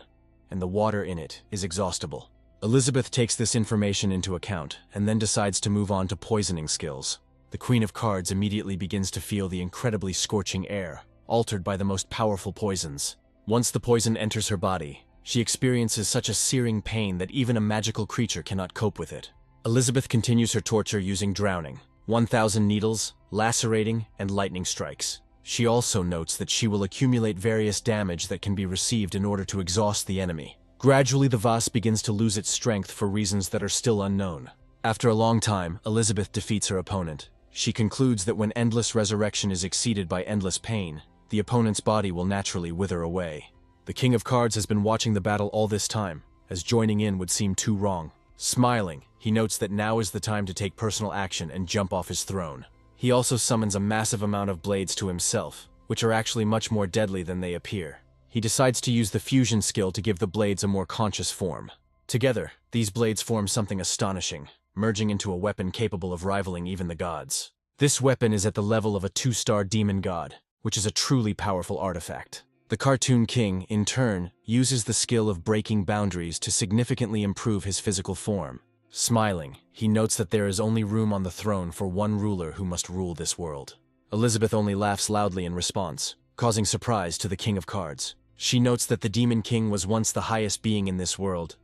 Speaker 1: and the water in it is exhaustible. Elizabeth takes this information into account and then decides to move on to poisoning skills. The Queen of Cards immediately begins to feel the incredibly scorching air, altered by the most powerful poisons. Once the poison enters her body, she experiences such a searing pain that even a magical creature cannot cope with it. Elizabeth continues her torture using drowning, 1,000 needles, lacerating, and lightning strikes. She also notes that she will accumulate various damage that can be received in order to exhaust the enemy. Gradually, the vase begins to lose its strength for reasons that are still unknown. After a long time, Elizabeth defeats her opponent. She concludes that when endless resurrection is exceeded by endless pain, the opponent's body will naturally wither away. The King of Cards has been watching the battle all this time, as joining in would seem too wrong. Smiling, he notes that now is the time to take personal action and jump off his throne. He also summons a massive amount of blades to himself, which are actually much more deadly than they appear. He decides to use the fusion skill to give the blades a more conscious form. Together, these blades form something astonishing, merging into a weapon capable of rivaling even the gods. This weapon is at the level of a 2-star demon god, which is a truly powerful artifact. The Cartoon King, in turn, uses the skill of breaking boundaries to significantly improve his physical form. Smiling, he notes that there is only room on the throne for one ruler who must rule this world. Elizabeth only laughs loudly in response, causing surprise to the King of Cards. She notes that the Demon King was once the highest being in this world,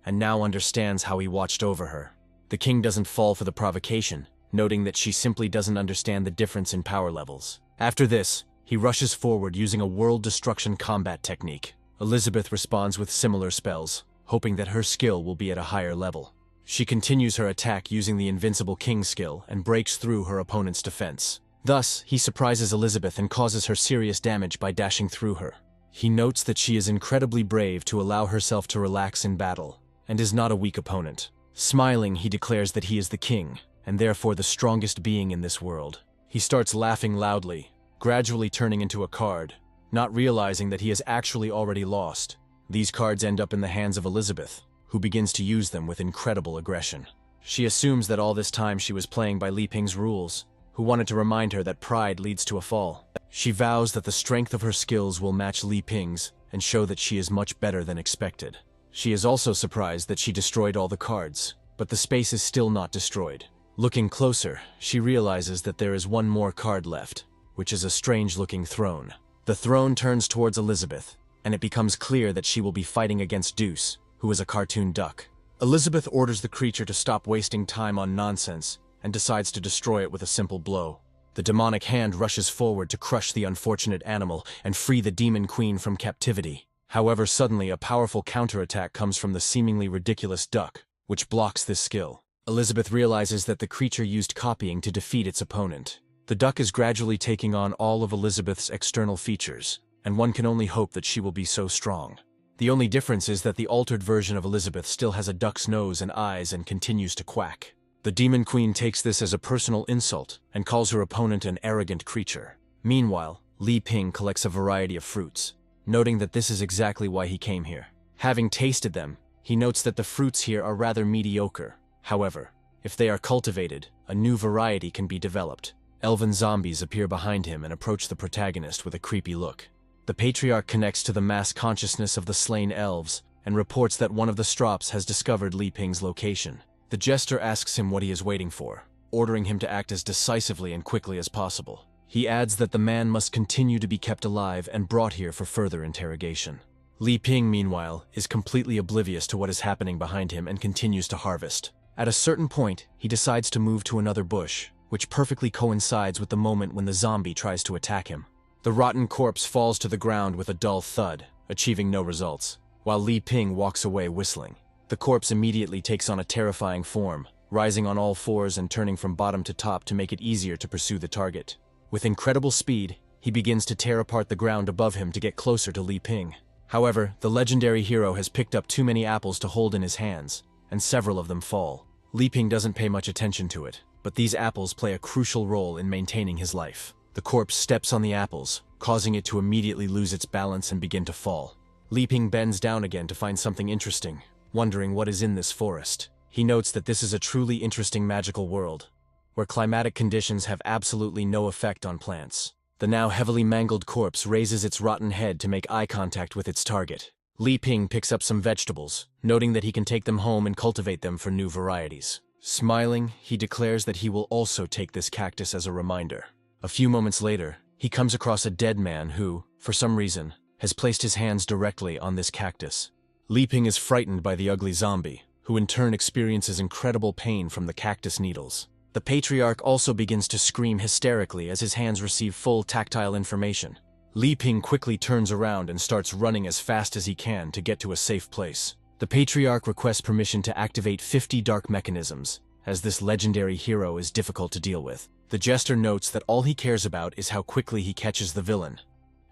Speaker 1: and now understands how he watched over her. The king doesn't fall for the provocation, noting that she simply doesn't understand the difference in power levels. After this, he rushes forward using a world destruction combat technique. Elizabeth responds with similar spells, hoping that her skill will be at a higher level. She continues her attack using the Invincible King skill and breaks through her opponent's defense. Thus, he surprises Elizabeth and causes her serious damage by dashing through her. He notes that she is incredibly brave to allow herself to relax in battle, and is not a weak opponent. Smiling, he declares that he is the king, and therefore the strongest being in this world. He starts laughing loudly, gradually turning into a card, not realizing that he has actually already lost. These cards end up in the hands of Elizabeth, who begins to use them with incredible aggression. She assumes that all this time she was playing by Li Ping's rules, who wanted to remind her that pride leads to a fall. She vows that the strength of her skills will match Li Ping's and show that she is much better than expected. She is also surprised that she destroyed all the cards, but the space is still not destroyed. Looking closer, she realizes that there is one more card left, which is a strange-looking throne. The throne turns towards Elizabeth, and it becomes clear that she will be fighting against Deuce, who is a cartoon duck. Elizabeth orders the creature to stop wasting time on nonsense, and decides to destroy it with a simple blow. The demonic hand rushes forward to crush the unfortunate animal and free the Demon Queen from captivity. However, suddenly a powerful counterattack comes from the seemingly ridiculous duck, which blocks this skill. Elizabeth realizes that the creature used copying to defeat its opponent. The duck is gradually taking on all of Elizabeth's external features, and one can only hope that she will be so strong. The only difference is that the altered version of Elizabeth still has a duck's nose and eyes and continues to quack. The Demon Queen takes this as a personal insult and calls her opponent an arrogant creature. Meanwhile, Li Ping collects a variety of fruits, noting that this is exactly why he came here. Having tasted them, he notes that the fruits here are rather mediocre. However, if they are cultivated, a new variety can be developed. Elven zombies appear behind him and approach the protagonist with a creepy look. The patriarch connects to the mass consciousness of the slain elves and reports that one of the strops has discovered Li Ping's location. The jester asks him what he is waiting for, ordering him to act as decisively and quickly as possible. He adds that the man must continue to be kept alive and brought here for further interrogation. Li Ping, meanwhile, is completely oblivious to what is happening behind him and continues to harvest. At a certain point, he decides to move to another bush, which perfectly coincides with the moment when the zombie tries to attack him. The rotten corpse falls to the ground with a dull thud, achieving no results, while Li Ping walks away whistling. The corpse immediately takes on a terrifying form, rising on all fours and turning from bottom to top to make it easier to pursue the target. With incredible speed, he begins to tear apart the ground above him to get closer to Li Ping. However, the legendary hero has picked up too many apples to hold in his hands, and several of them fall. Li Ping doesn't pay much attention to it, but these apples play a crucial role in maintaining his life. The corpse steps on the apples, causing it to immediately lose its balance and begin to fall. Li Ping bends down again to find something interesting, wondering what is in this forest. He notes that this is a truly interesting magical world, where climatic conditions have absolutely no effect on plants. The now heavily mangled corpse raises its rotten head to make eye contact with its target. Li Ping picks up some vegetables, noting that he can take them home and cultivate them for new varieties. Smiling, he declares that he will also take this cactus as a reminder. A few moments later, he comes across a dead man who, for some reason, has placed his hands directly on this cactus. Li Ping is frightened by the ugly zombie, who in turn experiences incredible pain from the cactus needles. The patriarch also begins to scream hysterically as his hands receive full tactile information. Li Ping quickly turns around and starts running as fast as he can to get to a safe place. The patriarch requests permission to activate 50 dark mechanisms, as this legendary hero is difficult to deal with. The jester notes that all he cares about is how quickly he catches the villain,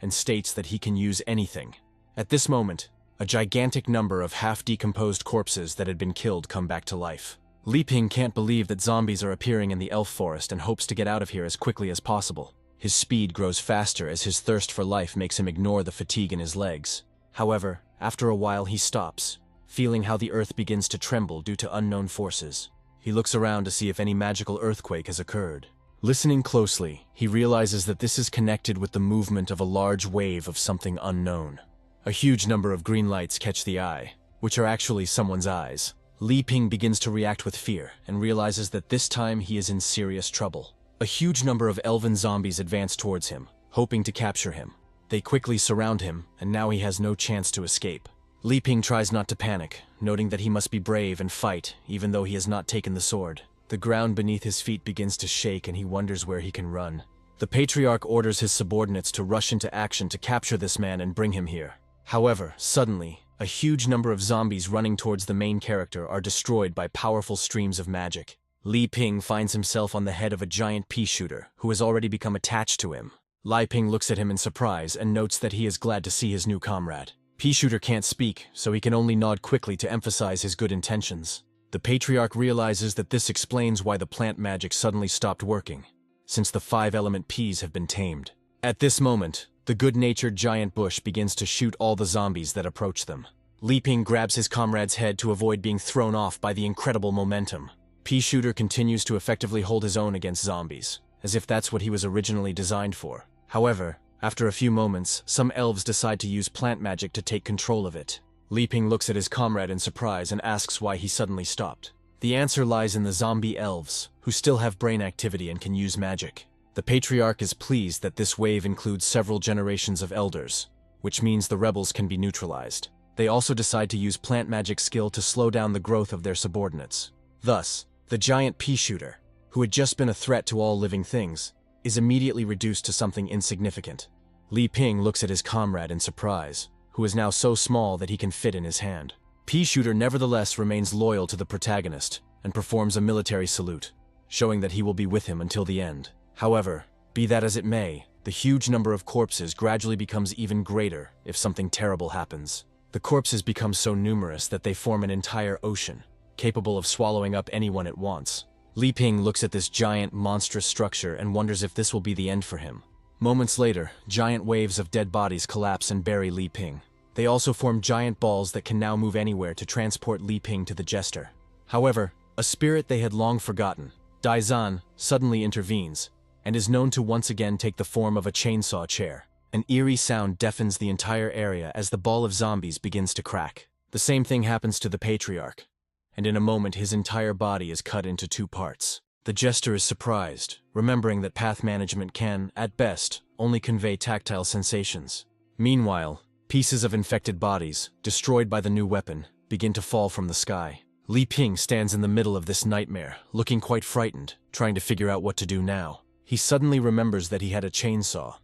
Speaker 1: and states that he can use anything. At this moment, a gigantic number of half-decomposed corpses that had been killed come back to life. Li Ping can't believe that zombies are appearing in the elf forest and hopes to get out of here as quickly as possible. His speed grows faster as his thirst for life makes him ignore the fatigue in his legs. However, after a while he stops, feeling how the earth begins to tremble due to unknown forces. He looks around to see if any magical earthquake has occurred. Listening closely, he realizes that this is connected with the movement of a large wave of something unknown. A huge number of green lights catch the eye, which are actually someone's eyes. Li Ping begins to react with fear and realizes that this time he is in serious trouble. A huge number of elven zombies advance towards him, hoping to capture him. They quickly surround him, and now he has no chance to escape. Li Ping tries not to panic, noting that he must be brave and fight, even though he has not taken the sword. The ground beneath his feet begins to shake and he wonders where he can run. The patriarch orders his subordinates to rush into action to capture this man and bring him here. However, suddenly, a huge number of zombies running towards the main character are destroyed by powerful streams of magic. Li Ping finds himself on the head of a giant pea shooter, who has already become attached to him. Li Ping looks at him in surprise and notes that he is glad to see his new comrade. Pea shooter can't speak, so he can only nod quickly to emphasize his good intentions. The patriarch realizes that this explains why the plant magic suddenly stopped working, since the 5-element peas have been tamed. At this moment, the good-natured giant bush begins to shoot all the zombies that approach them. Li Ping grabs his comrade's head to avoid being thrown off by the incredible momentum. Pea shooter continues to effectively hold his own against zombies, as if that's what he was originally designed for. However, after a few moments, some elves decide to use plant magic to take control of it. Li Ping looks at his comrade in surprise and asks why he suddenly stopped. The answer lies in the zombie elves, who still have brain activity and can use magic. The patriarch is pleased that this wave includes several generations of elders, which means the rebels can be neutralized. They also decide to use plant magic skill to slow down the growth of their subordinates. Thus, the giant pea shooter, who had just been a threat to all living things, is immediately reduced to something insignificant. Li Ping looks at his comrade in surprise, who is now so small that he can fit in his hand. Pea shooter nevertheless remains loyal to the protagonist and performs a military salute, showing that he will be with him until the end. However, be that as it may, the huge number of corpses gradually becomes even greater if something terrible happens. The corpses become so numerous that they form an entire ocean, capable of swallowing up anyone it wants. Li Ping looks at this giant, monstrous structure and wonders if this will be the end for him. Moments later, giant waves of dead bodies collapse and bury Li Ping. They also form giant balls that can now move anywhere to transport Li Ping to the jester. However, a spirit they had long forgotten, Daizan, suddenly intervenes, and is known to once again take the form of a chainsaw chair. An eerie sound deafens the entire area as the ball of zombies begins to crack. The same thing happens to the patriarch, and in a moment his entire body is cut into 2 parts. The jester is surprised, remembering that path management can, at best, only convey tactile sensations. Meanwhile, pieces of infected bodies, destroyed by the new weapon, begin to fall from the sky. Li Ping stands in the middle of this nightmare, looking quite frightened, trying to figure out what to do now. He suddenly remembers that he had a chainsaw,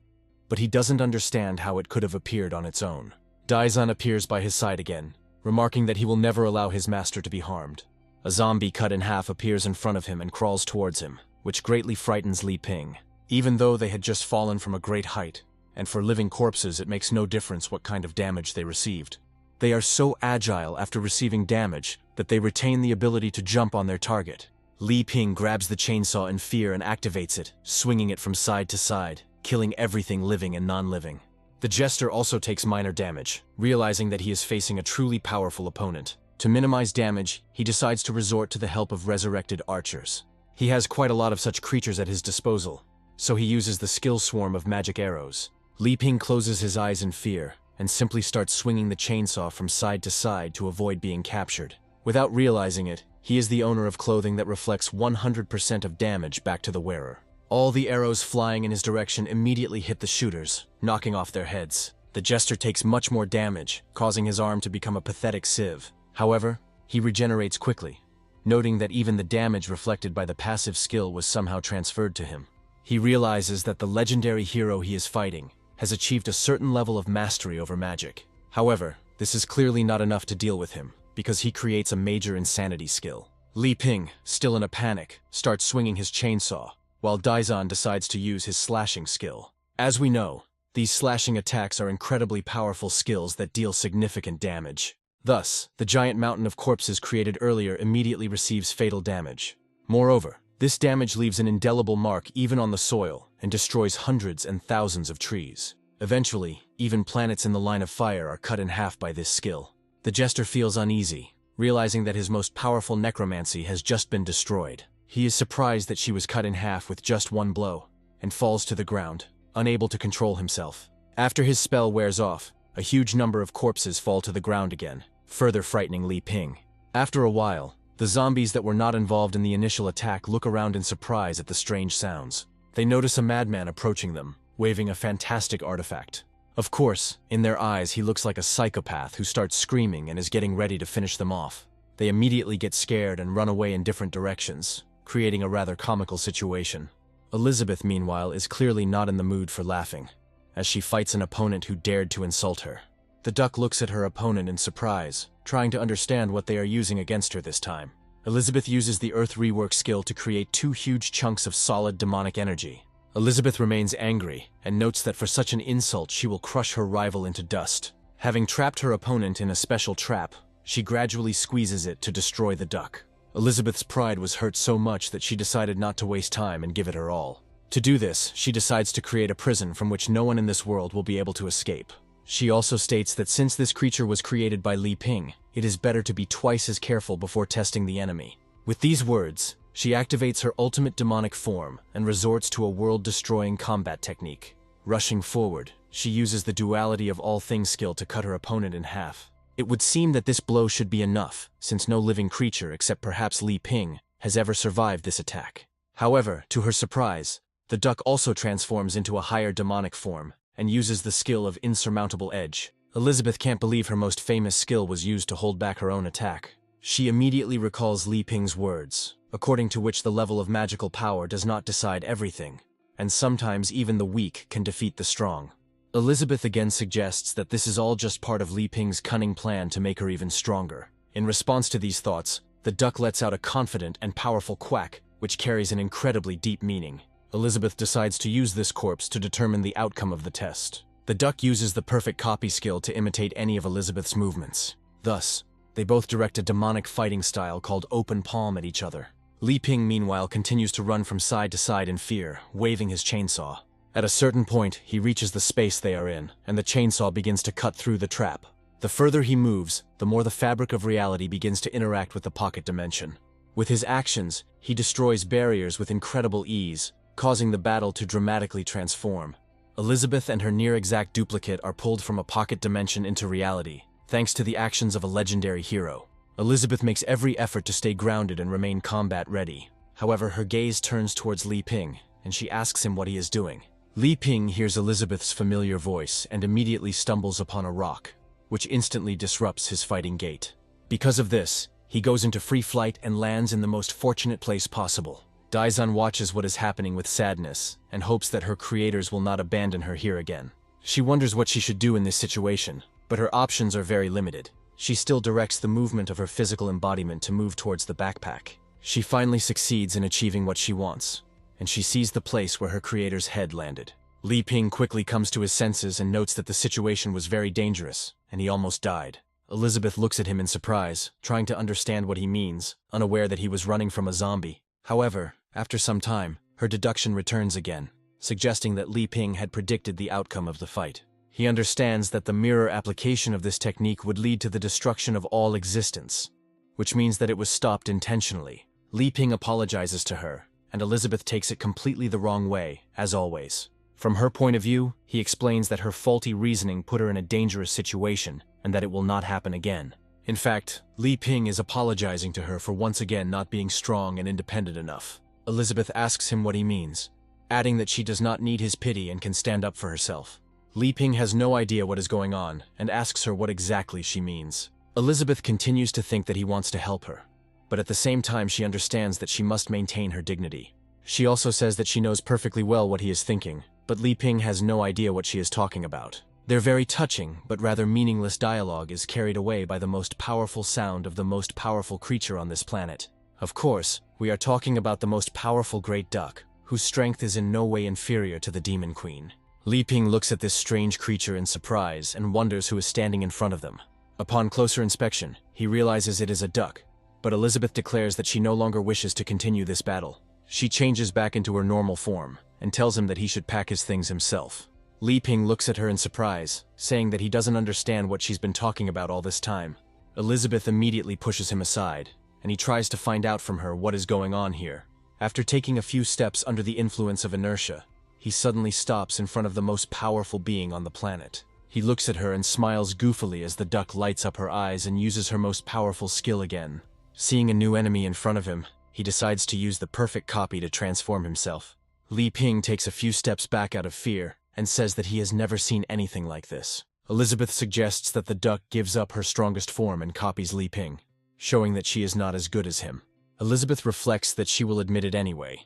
Speaker 1: but he doesn't understand how it could have appeared on its own. Daizan appears by his side again, remarking that he will never allow his master to be harmed. A zombie cut in half appears in front of him and crawls towards him, which greatly frightens Li Ping. Even though they had just fallen from a great height, and for living corpses it makes no difference what kind of damage they received. They are so agile after receiving damage that they retain the ability to jump on their target. Li Ping grabs the chainsaw in fear and activates it, swinging it from side to side, killing everything living and non-living. The jester also takes minor damage, realizing that he is facing a truly powerful opponent. To minimize damage, he decides to resort to the help of resurrected archers. He has quite a lot of such creatures at his disposal, so he uses the skill swarm of magic arrows. Li Ping closes his eyes in fear and simply starts swinging the chainsaw from side to side to avoid being captured. Without realizing it, he is the owner of clothing that reflects 100% of damage back to the wearer. All the arrows flying in his direction immediately hit the shooters, knocking off their heads. The jester takes much more damage, causing his arm to become a pathetic sieve. However, he regenerates quickly, noting that even the damage reflected by the passive skill was somehow transferred to him. He realizes that the legendary hero he is fighting has achieved a certain level of mastery over magic. However, this is clearly not enough to deal with him, because he creates a major insanity skill. Li Ping, still in a panic, starts swinging his chainsaw, while Daizan decides to use his slashing skill. As we know, these slashing attacks are incredibly powerful skills that deal significant damage. Thus, the giant mountain of corpses created earlier immediately receives fatal damage. Moreover, this damage leaves an indelible mark even on the soil and destroys hundreds and thousands of trees. Eventually, even planets in the line of fire are cut in half by this skill. The jester feels uneasy, realizing that his most powerful necromancy has just been destroyed. He is surprised that she was cut in half with just one blow, and falls to the ground, unable to control himself. After his spell wears off, a huge number of corpses fall to the ground again, further frightening Li Ping. After a while, the zombies that were not involved in the initial attack look around in surprise at the strange sounds. They notice a madman approaching them, waving a fantastic artifact. Of course, in their eyes he looks like a psychopath who starts screaming and is getting ready to finish them off. They immediately get scared and run away in different directions, creating a rather comical situation. Elizabeth, meanwhile, is clearly not in the mood for laughing, as she fights an opponent who dared to insult her. The duck looks at her opponent in surprise, trying to understand what they are using against her this time. Elizabeth uses the Earth Rework skill to create 2 huge chunks of solid demonic energy. Elizabeth remains angry and notes that for such an insult she will crush her rival into dust. Having trapped her opponent in a special trap, she gradually squeezes it to destroy the duck. Elizabeth's pride was hurt so much that she decided not to waste time and give it her all. To do this, she decides to create a prison from which no one in this world will be able to escape. She also states that since this creature was created by Li Ping, it is better to be twice as careful before testing the enemy. With these words, she activates her ultimate demonic form and resorts to a world-destroying combat technique. Rushing forward, she uses the duality of all things skill to cut her opponent in half. It would seem that this blow should be enough, since no living creature except perhaps Li Ping has ever survived this attack. However, to her surprise, the duck also transforms into a higher demonic form and uses the skill of insurmountable edge. Elizabeth can't believe her most famous skill was used to hold back her own attack. She immediately recalls Li Ping's words, according to which the level of magical power does not decide everything, and sometimes even the weak can defeat the strong. Elizabeth again suggests that this is all just part of Li Ping's cunning plan to make her even stronger. In response to these thoughts, the duck lets out a confident and powerful quack, which carries an incredibly deep meaning. Elizabeth decides to use this corpse to determine the outcome of the test. The duck uses the perfect copy skill to imitate any of Elizabeth's movements. Thus, they both direct a demonic fighting style called open palm at each other. Li Ping, meanwhile, continues to run from side to side in fear, waving his chainsaw. At a certain point, he reaches the space they are in, and the chainsaw begins to cut through the trap. The further he moves, the more the fabric of reality begins to interact with the pocket dimension. With his actions, he destroys barriers with incredible ease, causing the battle to dramatically transform. Elizabeth and her near-exact duplicate are pulled from a pocket dimension into reality, thanks to the actions of a legendary hero. Elizabeth makes every effort to stay grounded and remain combat-ready. However, her gaze turns towards Li Ping, and she asks him what he is doing. Li Ping hears Elizabeth's familiar voice and immediately stumbles upon a rock, which instantly disrupts his fighting gait. Because of this, he goes into free flight and lands in the most fortunate place possible. Daizan watches what is happening with sadness and hopes that her creators will not abandon her here again. She wonders what she should do in this situation, but her options are very limited. She still directs the movement of her physical embodiment to move towards the backpack. She finally succeeds in achieving what she wants, and she sees the place where her creator's head landed. Li Ping quickly comes to his senses and notes that the situation was very dangerous, and he almost died. Elizabeth looks at him in surprise, trying to understand what he means, unaware that he was running from a zombie. However, after some time, her deduction returns again, suggesting that Li Ping had predicted the outcome of the fight. He understands that the mirror application of this technique would lead to the destruction of all existence, which means that it was stopped intentionally. Li Ping apologizes to her, and Elizabeth takes it completely the wrong way, as always. From her point of view, he explains that her faulty reasoning put her in a dangerous situation, and that it will not happen again. In fact, Li Ping is apologizing to her for once again not being strong and independent enough. Elizabeth asks him what he means, adding that she does not need his pity and can stand up for herself. Li Ping has no idea what is going on and asks her what exactly she means. Elizabeth continues to think that he wants to help her, but at the same time she understands that she must maintain her dignity. She also says that she knows perfectly well what he is thinking, but Li Ping has no idea what she is talking about. Their very touching, but rather meaningless dialogue is carried away by the most powerful sound of the most powerful creature on this planet. Of course, we are talking about the most powerful great duck, whose strength is in no way inferior to the Demon Queen. Li Ping looks at this strange creature in surprise and wonders who is standing in front of them. Upon closer inspection, he realizes it is a duck, but Elizabeth declares that she no longer wishes to continue this battle. She changes back into her normal form and tells him that he should pack his things himself. Li Ping looks at her in surprise, saying that he doesn't understand what she's been talking about all this time. Elizabeth immediately pushes him aside, and he tries to find out from her what is going on here. After taking a few steps under the influence of inertia, he suddenly stops in front of the most powerful being on the planet. He looks at her and smiles goofily as the duck lights up her eyes and uses her most powerful skill again. Seeing a new enemy in front of him, he decides to use the perfect copy to transform himself. Li Ping takes a few steps back out of fear and says that he has never seen anything like this. Elizabeth suggests that the duck gives up her strongest form and copies Li Ping, showing that she is not as good as him. Elizabeth reflects that she will admit it anyway,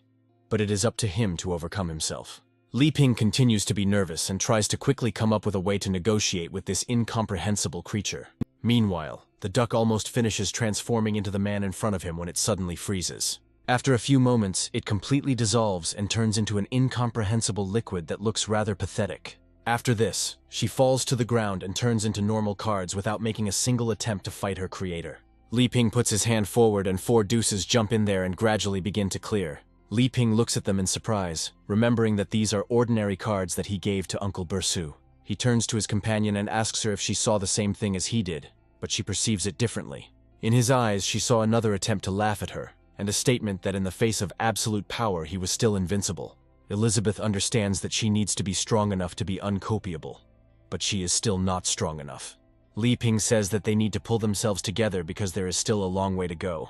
Speaker 1: but it is up to him to overcome himself. Li Ping continues to be nervous and tries to quickly come up with a way to negotiate with this incomprehensible creature. Meanwhile, the duck almost finishes transforming into the man in front of him when it suddenly freezes. After a few moments, it completely dissolves and turns into an incomprehensible liquid that looks rather pathetic. After this, she falls to the ground and turns into normal cards without making a single attempt to fight her creator. Li Ping puts his hand forward and 4 deuces jump in there and gradually begin to clear. Li Ping looks at them in surprise, remembering that these are ordinary cards that he gave to Uncle Bursu. He turns to his companion and asks her if she saw the same thing as he did, but she perceives it differently. In his eyes, she saw another attempt to laugh at her, and a statement that in the face of absolute power he was still invincible. Elizabeth understands that she needs to be strong enough to be uncopyable, but she is still not strong enough. Li Ping says that they need to pull themselves together because there is still a long way to go,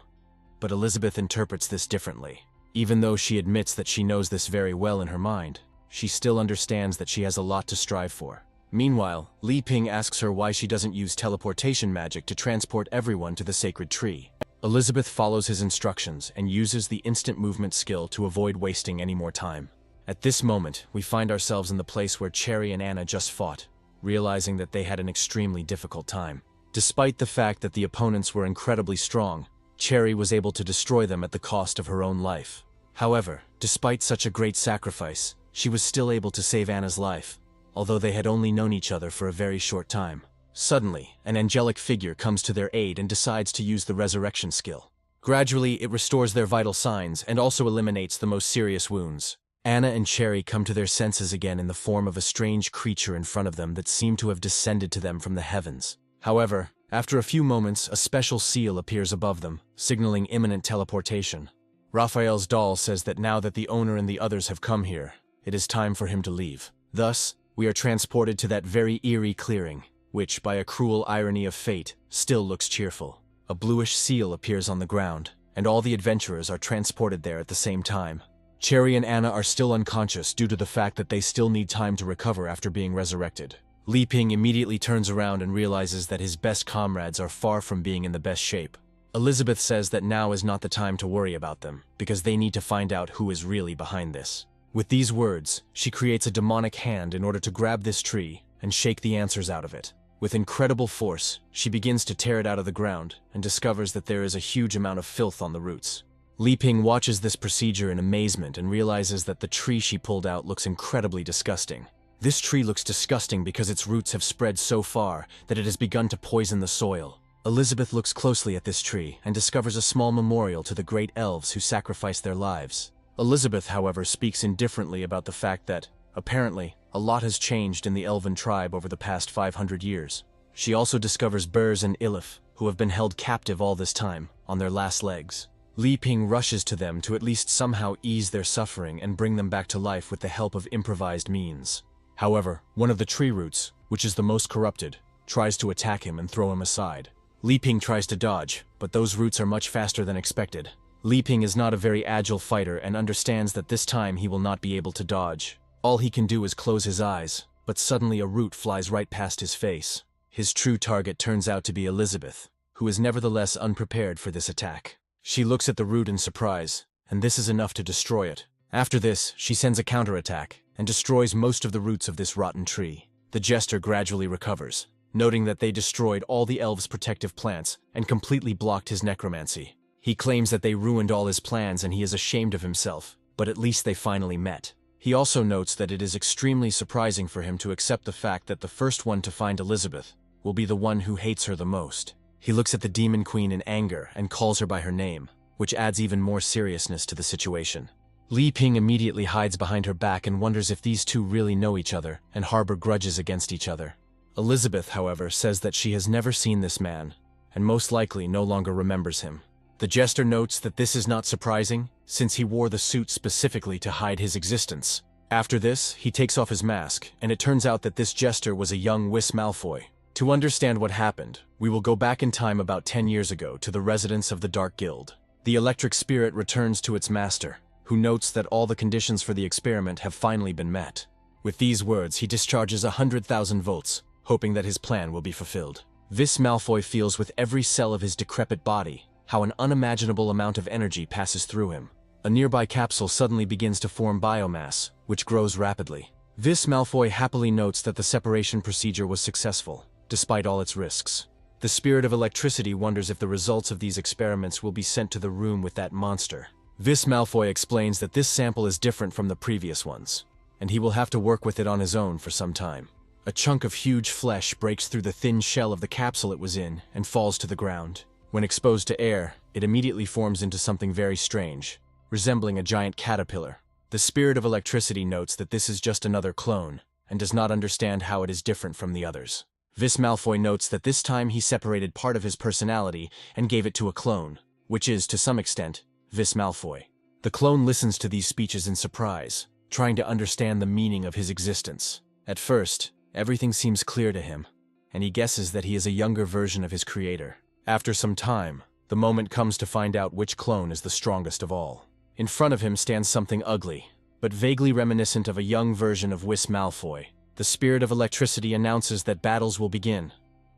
Speaker 1: but Elizabeth interprets this differently. Even though she admits that she knows this very well in her mind, she still understands that she has a lot to strive for. Meanwhile, Li Ping asks her why she doesn't use teleportation magic to transport everyone to the sacred tree. Elizabeth follows his instructions and uses the instant movement skill to avoid wasting any more time. At this moment, we find ourselves in the place where Cherry and Anna just fought, realizing that they had an extremely difficult time. Despite the fact that the opponents were incredibly strong, Cherry was able to destroy them at the cost of her own life. However, despite such a great sacrifice, she was still able to save Anna's life, although they had only known each other for a very short time. Suddenly, an angelic figure comes to their aid and decides to use the resurrection skill. Gradually, it restores their vital signs and also eliminates the most serious wounds. Anna and Cherry come to their senses again in the form of a strange creature in front of them that seemed to have descended to them from the heavens. However, after a few moments, a special seal appears above them, signaling imminent teleportation. Raphael's doll says that now that the owner and the others have come here, it is time for him to leave. Thus, we are transported to that very eerie clearing, which, by a cruel irony of fate, still looks cheerful. A bluish seal appears on the ground, and all the adventurers are transported there at the same time. Cherry and Anna are still unconscious due to the fact that they still need time to recover after being resurrected. Li Ping immediately turns around and realizes that his best comrades are far from being in the best shape. Elizabeth says that now is not the time to worry about them, because they need to find out who is really behind this. With these words, she creates a demonic hand in order to grab this tree and shake the answers out of it. With incredible force, she begins to tear it out of the ground and discovers that there is a huge amount of filth on the roots. Li Ping watches this procedure in amazement and realizes that the tree she pulled out looks incredibly disgusting. This tree looks disgusting because its roots have spread so far that it has begun to poison the soil. Elizabeth looks closely at this tree and discovers a small memorial to the great elves who sacrificed their lives. Elizabeth, however, speaks indifferently about the fact that, apparently, a lot has changed in the elven tribe over the past 500 years. She also discovers Burs and Ilif, who have been held captive all this time, on their last legs. Li Ping rushes to them to at least somehow ease their suffering and bring them back to life with the help of improvised means. However, one of the tree roots, which is the most corrupted, tries to attack him and throw him aside. Li Ping tries to dodge, but those roots are much faster than expected. Li Ping is not a very agile fighter and understands that this time he will not be able to dodge. All he can do is close his eyes, but suddenly a root flies right past his face. His true target turns out to be Elizabeth, who is nevertheless unprepared for this attack. She looks at the root in surprise, and this is enough to destroy it. After this, she sends a counterattack and destroys most of the roots of this rotten tree. The jester gradually recovers, noting that they destroyed all the elves' protective plants and completely blocked his necromancy. He claims that they ruined all his plans and he is ashamed of himself, but at least they finally met. He also notes that it is extremely surprising for him to accept the fact that the first one to find Elizabeth will be the one who hates her the most. He looks at the Demon Queen in anger and calls her by her name, which adds even more seriousness to the situation. Li Ping immediately hides behind her back and wonders if these two really know each other and harbor grudges against each other. Elizabeth, however, says that she has never seen this man, and most likely no longer remembers him. The jester notes that this is not surprising, since he wore the suit specifically to hide his existence. After this, he takes off his mask, and it turns out that this jester was a young Wis Malfoy. To understand what happened, we will go back in time about 10 years ago to the residence of the Dark Guild. The electric spirit returns to its master, who notes that all the conditions for the experiment have finally been met. With these words, he discharges 100,000 volts, hoping that his plan will be fulfilled. Wis Malfoy feels with every cell of his decrepit body how an unimaginable amount of energy passes through him. A nearby capsule suddenly begins to form biomass, which grows rapidly. Wis Malfoy happily notes that the separation procedure was successful, despite all its risks. The spirit of electricity wonders if the results of these experiments will be sent to the room with that monster. Wis Malfoy explains that this sample is different from the previous ones, and he will have to work with it on his own for some time. A chunk of huge flesh breaks through the thin shell of the capsule it was in and falls to the ground. When exposed to air, it immediately forms into something very strange, resembling a giant caterpillar. The spirit of electricity notes that this is just another clone, and does not understand how it is different from the others. Wis Malfoy notes that this time he separated part of his personality and gave it to a clone, which is, to some extent, Wis Malfoy. The clone listens to these speeches in surprise, trying to understand the meaning of his existence. At first, everything seems clear to him, and he guesses that he is a younger version of his creator. After some time, the moment comes to find out which clone is the strongest of all. In front of him stands something ugly, but vaguely reminiscent of a young version of Wis Malfoy. The spirit of electricity announces that battles will begin,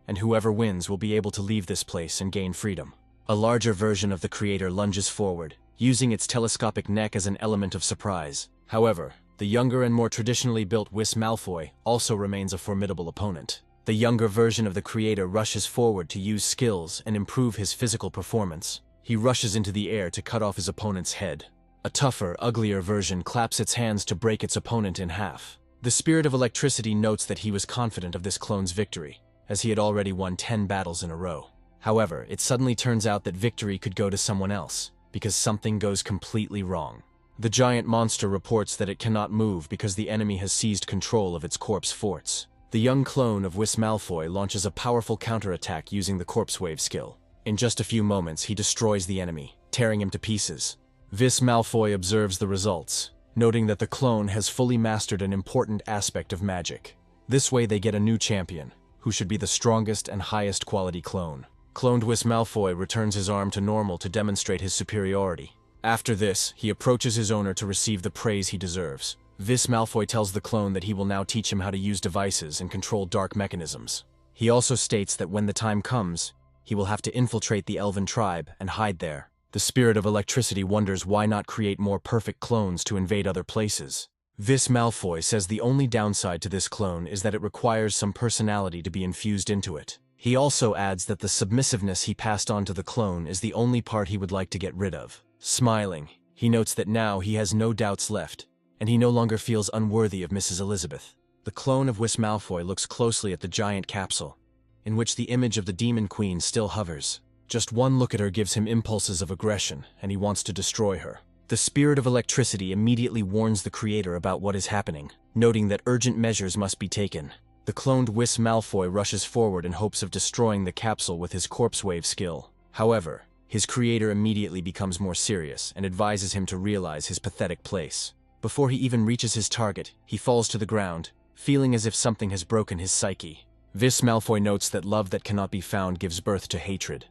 Speaker 1: and whoever wins will be able to leave this place and gain freedom. A larger version of the creator lunges forward, using its telescopic neck as an element of surprise. However, the younger and more traditionally built Wis Malfoy also remains a formidable opponent. The younger version of the creator rushes forward to use skills and improve his physical performance. He rushes into the air to cut off his opponent's head. A tougher, uglier version claps its hands to break its opponent in half. The Spirit of Electricity notes that he was confident of this clone's victory, as he had already won 10 battles in a row. However, it suddenly turns out that victory could go to someone else, because something goes completely wrong. The giant monster reports that it cannot move because the enemy has seized control of its corpse forts. The young clone of Whis Malfoy launches a powerful counterattack using the Corpse Wave skill. In just a few moments, he destroys the enemy, tearing him to pieces. Whis Malfoy observes the results, noting that the clone has fully mastered an important aspect of magic. This way they get a new champion, who should be the strongest and highest quality clone. Cloned Whis Malfoy returns his arm to normal to demonstrate his superiority. After this, he approaches his owner to receive the praise he deserves. Whis Malfoy tells the clone that he will now teach him how to use devices and control dark mechanisms. He also states that when the time comes, he will have to infiltrate the Elven tribe and hide there. The Spirit of Electricity wonders why not create more perfect clones to invade other places. Whis Malfoy says the only downside to this clone is that it requires some personality to be infused into it. He also adds that the submissiveness he passed on to the clone is the only part he would like to get rid of. Smiling, he notes that now he has no doubts left, and he no longer feels unworthy of Mrs. Elizabeth. The clone of Whis Malfoy looks closely at the giant capsule, in which the image of the Demon Queen still hovers. Just one look at her gives him impulses of aggression, and he wants to destroy her. The Spirit of Electricity immediately warns the creator about what is happening, noting that urgent measures must be taken. The cloned Whis Malfoy rushes forward in hopes of destroying the capsule with his Corpse Wave skill. However, his creator immediately becomes more serious and advises him to realize his pathetic place. Before he even reaches his target, he falls to the ground, feeling as if something has broken his psyche. Whis Malfoy notes that love that cannot be found gives birth to hatred.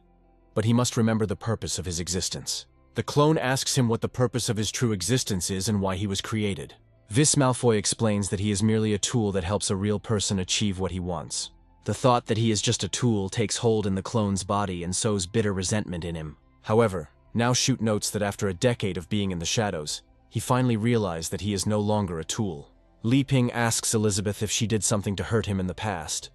Speaker 1: But he must remember the purpose of his existence. The clone asks him what the purpose of his true existence is and why he was created. Whis Malfoy explains that he is merely a tool that helps a real person achieve what he wants. The thought that he is just a tool takes hold in the clone's body and sows bitter resentment in him. However, now Shoot notes that after a decade of being in the shadows, he finally realized that he is no longer a tool. Li Ping asks Elizabeth if she did something to hurt him in the past,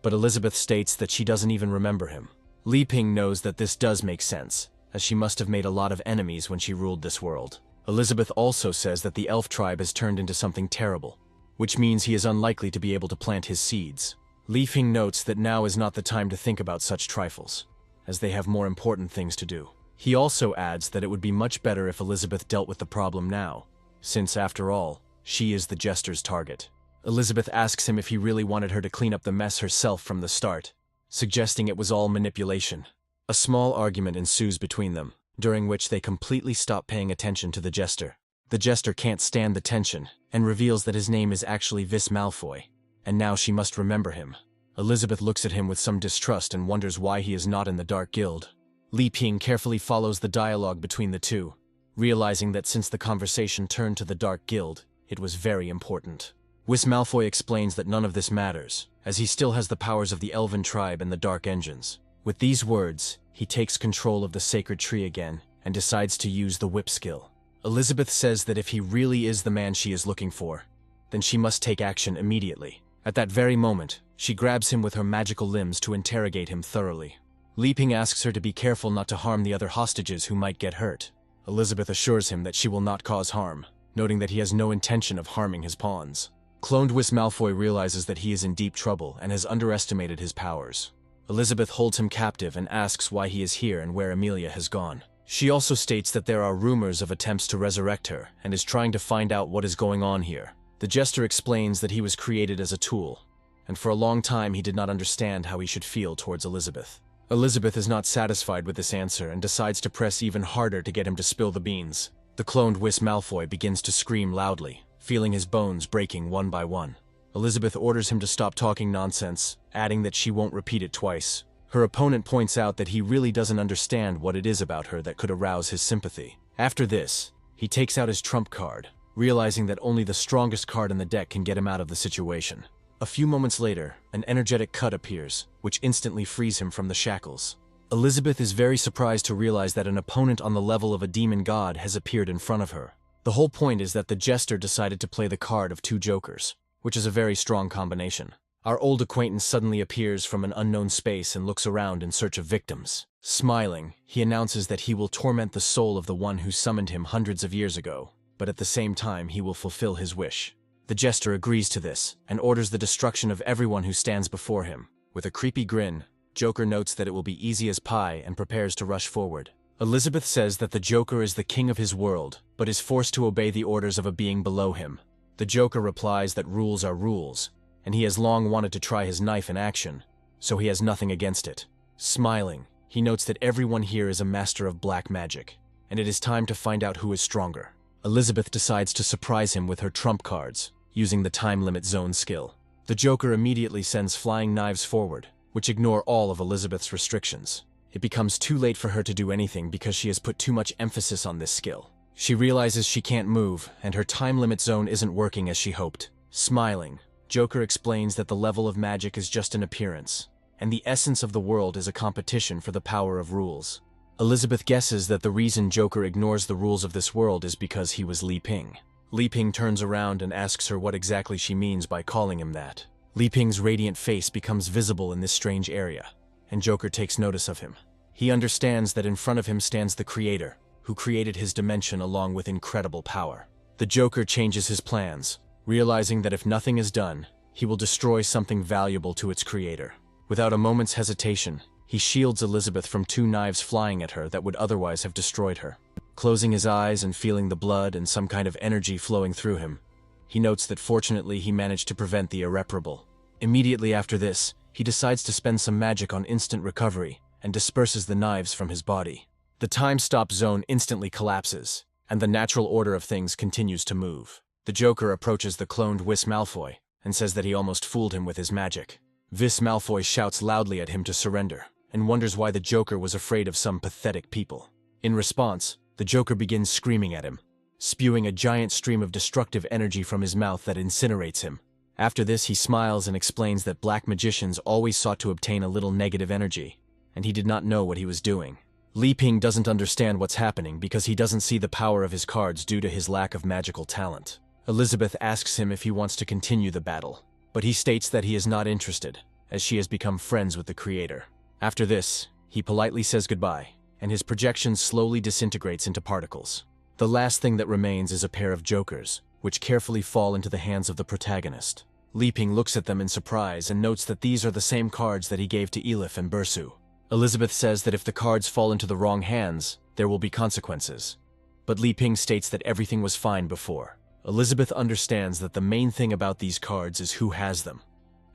Speaker 1: but Elizabeth states that she doesn't even remember him. Li Ping knows that this does make sense, as she must have made a lot of enemies when she ruled this world. Elizabeth also says that the elf tribe has turned into something terrible, which means he is unlikely to be able to plant his seeds. Li Ping notes that now is not the time to think about such trifles, as they have more important things to do. He also adds that it would be much better if Elizabeth dealt with the problem now, since, after all, she is the jester's target. Elizabeth asks him if he really wanted her to clean up the mess herself from the start, suggesting it was all manipulation. A small argument ensues between them, during which they completely stop paying attention to the jester. The jester can't stand the tension, and reveals that his name is actually Whis Malfoy, and now she must remember him. Elizabeth looks at him with some distrust and wonders why he is not in the Dark Guild. Li Ping carefully follows the dialogue between the two, realizing that since the conversation turned to the Dark Guild, it was very important. Whis Malfoy explains that none of this matters, as he still has the powers of the Elven tribe and the Dark Engines. With these words, he takes control of the sacred tree again and decides to use the whip skill. Elizabeth says that if he really is the man she is looking for, then she must take action immediately. At that very moment, she grabs him with her magical limbs to interrogate him thoroughly. Li Ping asks her to be careful not to harm the other hostages who might get hurt. Elizabeth assures him that she will not cause harm, noting that he has no intention of harming his pawns. Cloned Whis Malfoy realizes that he is in deep trouble and has underestimated his powers. Elizabeth holds him captive and asks why he is here and where Amelia has gone. She also states that there are rumors of attempts to resurrect her and is trying to find out what is going on here. The jester explains that he was created as a tool, and for a long time he did not understand how he should feel towards Elizabeth. Elizabeth is not satisfied with this answer and decides to press even harder to get him to spill the beans. The cloned Whis Malfoy begins to scream loudly, feeling his bones breaking one by one. Elizabeth orders him to stop talking nonsense, adding that she won't repeat it twice. Her opponent points out that he really doesn't understand what it is about her that could arouse his sympathy. After this, he takes out his trump card, realizing that only the strongest card in the deck can get him out of the situation. A few moments later, an energetic cut appears, which instantly frees him from the shackles. Elizabeth is very surprised to realize that an opponent on the level of a demon god has appeared in front of her. The whole point is that the jester decided to play the card of two jokers, which is a very strong combination. Our old acquaintance suddenly appears from an unknown space and looks around in search of victims. Smiling, he announces that he will torment the soul of the one who summoned him hundreds of years ago, but at the same time he will fulfill his wish. The jester agrees to this and orders the destruction of everyone who stands before him. With a creepy grin, Joker notes that it will be easy as pie and prepares to rush forward. Elizabeth says that the Joker is the king of his world, but is forced to obey the orders of a being below him. The Joker replies that rules are rules, and he has long wanted to try his knife in action, so he has nothing against it. Smiling, he notes that everyone here is a master of black magic, and it is time to find out who is stronger. Elizabeth decides to surprise him with her trump cards, using the time limit zone skill. The Joker immediately sends flying knives forward, which ignore all of Elizabeth's restrictions. It becomes too late for her to do anything because she has put too much emphasis on this skill. She realizes she can't move, and her time limit zone isn't working as she hoped. Smiling, Joker explains that the level of magic is just an appearance, and the essence of the world is a competition for the power of rules. Elizabeth guesses that the reason Joker ignores the rules of this world is because he was Li Ping. Li Ping turns around and asks her what exactly she means by calling him that. Li Ping's radiant face becomes visible in this strange area, and Joker takes notice of him. He understands that in front of him stands the Creator, who created his dimension along with incredible power. The Joker changes his plans, realizing that if nothing is done, he will destroy something valuable to its creator. Without a moment's hesitation, he shields Elizabeth from two knives flying at her that would otherwise have destroyed her. Closing his eyes and feeling the blood and some kind of energy flowing through him, he notes that fortunately he managed to prevent the irreparable. Immediately after this, he decides to spend some magic on instant recovery and disperses the knives from his body. The time-stop zone instantly collapses, and the natural order of things continues to move. The Joker approaches the cloned Vis Malfoy and says that he almost fooled him with his magic. Vis Malfoy shouts loudly at him to surrender and wonders why the Joker was afraid of some pathetic people. In response, the Joker begins screaming at him, spewing a giant stream of destructive energy from his mouth that incinerates him. After this, he smiles and explains that black magicians always sought to obtain a little negative energy, and he did not know what he was doing. Li Ping doesn't understand what's happening because he doesn't see the power of his cards due to his lack of magical talent. Elizabeth asks him if he wants to continue the battle, but he states that he is not interested, as she has become friends with the Creator. After this, he politely says goodbye, and his projection slowly disintegrates into particles. The last thing that remains is a pair of jokers, which carefully fall into the hands of the protagonist. Li Ping looks at them in surprise and notes that these are the same cards that he gave to Elif and Bursu. Elizabeth says that if the cards fall into the wrong hands, there will be consequences. But Li Ping states that everything was fine before. Elizabeth understands that the main thing about these cards is who has them,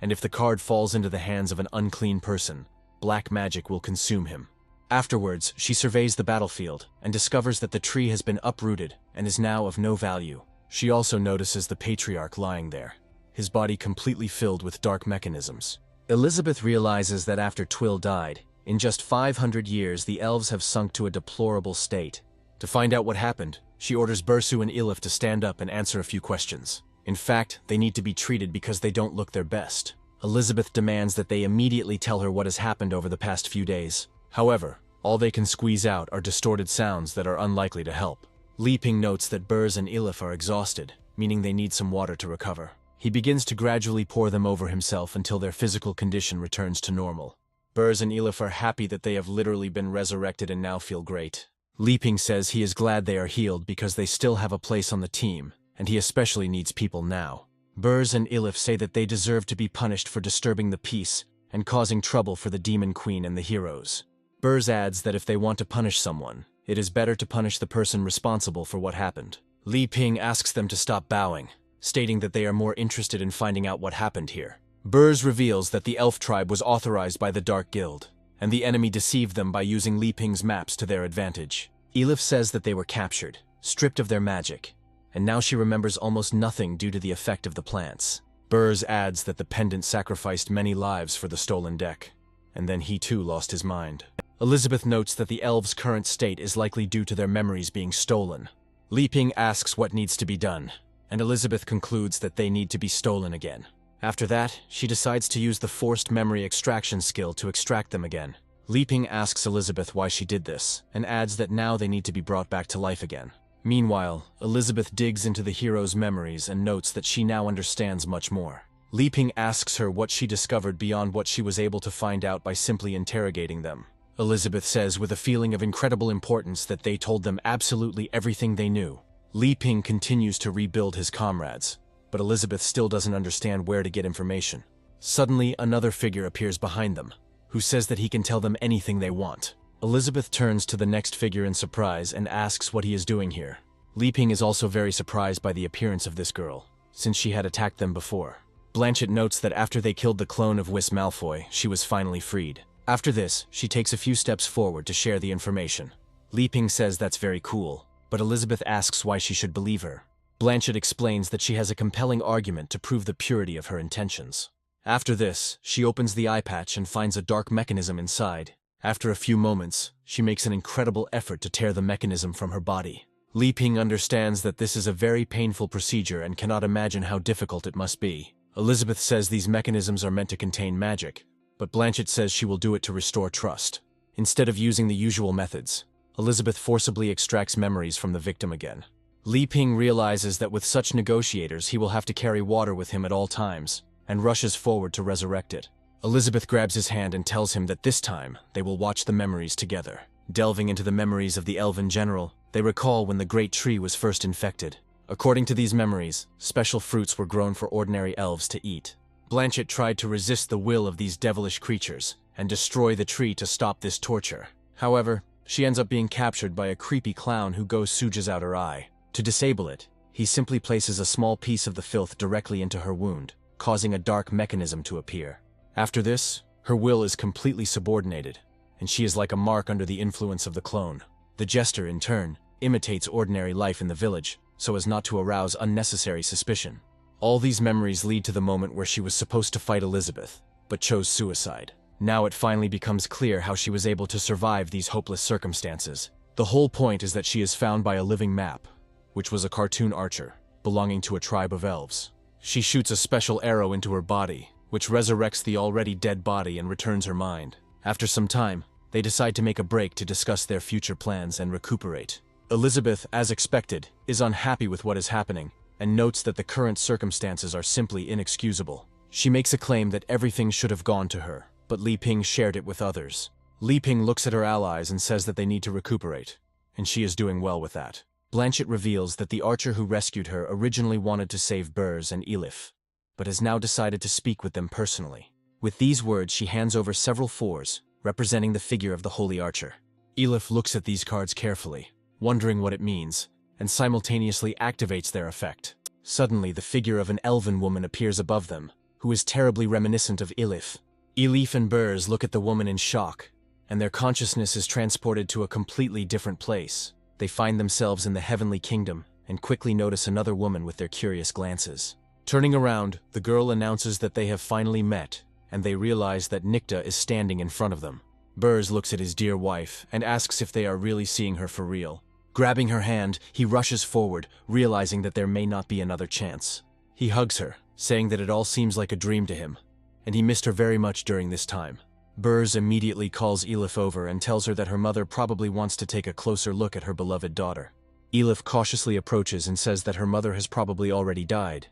Speaker 1: and if the card falls into the hands of an unclean person, black magic will consume him. Afterwards, she surveys the battlefield and discovers that the tree has been uprooted and is now of no value. She also notices the patriarch lying there, his body completely filled with dark mechanisms. Elizabeth realizes that after Twill died, in just 500 years the elves have sunk to a deplorable state. To find out what happened, she orders Bursu and Elif to stand up and answer a few questions. In fact, they need to be treated because they don't look their best. Elizabeth demands that they immediately tell her what has happened over the past few days. However, all they can squeeze out are distorted sounds that are unlikely to help. Li Ping notes that Burz and Elif are exhausted, meaning they need some water to recover. He begins to gradually pour them over himself until their physical condition returns to normal. Burz and Elif are happy that they have literally been resurrected and now feel great. Li Ping says he is glad they are healed because they still have a place on the team, and he especially needs people now. Burz and Elif say that they deserve to be punished for disturbing the peace and causing trouble for the Demon Queen and the heroes. Burz adds that if they want to punish someone, it is better to punish the person responsible for what happened. Li Ping asks them to stop bowing, stating that they are more interested in finding out what happened here. Burz reveals that the elf tribe was authorized by the Dark Guild, and the enemy deceived them by using Li Ping's maps to their advantage. Elif says that they were captured, stripped of their magic, and now she remembers almost nothing due to the effect of the plants. Burz adds that the pendant sacrificed many lives for the stolen deck, and then he too lost his mind. Elizabeth notes that the elves' current state is likely due to their memories being stolen. Li Ping asks what needs to be done, and Elizabeth concludes that they need to be stolen again. After that, she decides to use the forced memory extraction skill to extract them again. Li Ping asks Elizabeth why she did this, and adds that now they need to be brought back to life again. Meanwhile, Elizabeth digs into the hero's memories and notes that she now understands much more. Li Ping asks her what she discovered beyond what she was able to find out by simply interrogating them. Elizabeth says with a feeling of incredible importance that they told them absolutely everything they knew. Li Ping continues to rebuild his comrades, but Elizabeth still doesn't understand where to get information. Suddenly, another figure appears behind them, who says that he can tell them anything they want. Elizabeth turns to the next figure in surprise and asks what he is doing here. Li Ping is also very surprised by the appearance of this girl, since she had attacked them before. Blanchett notes that after they killed the clone of Whis Malfoy, she was finally freed. After this, she takes a few steps forward to share the information. Li Ping says that's very cool, but Elizabeth asks why she should believe her. Blanchett explains that she has a compelling argument to prove the purity of her intentions. After this, she opens the eye patch and finds a dark mechanism inside. After a few moments, she makes an incredible effort to tear the mechanism from her body. Li Ping understands that this is a very painful procedure and cannot imagine how difficult it must be. Elizabeth says these mechanisms are meant to contain magic, but Blanchett says she will do it to restore trust. Instead of using the usual methods, Elizabeth forcibly extracts memories from the victim again. Li Ping realizes that with such negotiators he will have to carry water with him at all times, and rushes forward to resurrect it. Elizabeth grabs his hand and tells him that this time they will watch the memories together. Delving into the memories of the elven general, they recall when the great tree was first infected. According to these memories, special fruits were grown for ordinary elves to eat. Blanchett tried to resist the will of these devilish creatures and destroy the tree to stop this torture. However, she ends up being captured by a creepy clown who gouges out her eye. To disable it, he simply places a small piece of the filth directly into her wound, causing a dark mechanism to appear. After this, her will is completely subordinated, and she is like a mark under the influence of the clone. The jester, in turn, imitates ordinary life in the village, so as not to arouse unnecessary suspicion. All these memories lead to the moment where she was supposed to fight Elizabeth, but chose suicide. Now it finally becomes clear how she was able to survive these hopeless circumstances. The whole point is that she is found by a living map, which was a cartoon archer, belonging to a tribe of elves. She shoots a special arrow into her body, which resurrects the already dead body and returns her mind. After some time, they decide to make a break to discuss their future plans and recuperate. Elizabeth, as expected, is unhappy with what is happening, and notes that the current circumstances are simply inexcusable. She makes a claim that everything should have gone to her, but Li Ping shared it with others. Li Ping looks at her allies and says that they need to recuperate, and she is doing well with that. Blanchett reveals that the archer who rescued her originally wanted to save Burs and Elif, but has now decided to speak with them personally. With these words, she hands over several fours, representing the figure of the holy archer. Elif looks at these cards carefully, wondering what it means, and simultaneously activates their effect. Suddenly, the figure of an elven woman appears above them, who is terribly reminiscent of Elif. Elif and Burs look at the woman in shock, and their consciousness is transported to a completely different place. They find themselves in the heavenly kingdom, and quickly notice another woman with their curious glances. Turning around, the girl announces that they have finally met, and they realize that Nikta is standing in front of them. Burs looks at his dear wife, and asks if they are really seeing her for real. Grabbing her hand, he rushes forward, realizing that there may not be another chance. He hugs her, saying that it all seems like a dream to him, and he missed her very much during this time. Burs immediately calls Elif over and tells her that her mother probably wants to take a closer look at her beloved daughter. Elif cautiously approaches and says that her mother has probably already died,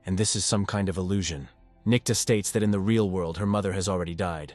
Speaker 1: and this is some kind of illusion. Nikta states that in the real world her mother has already died,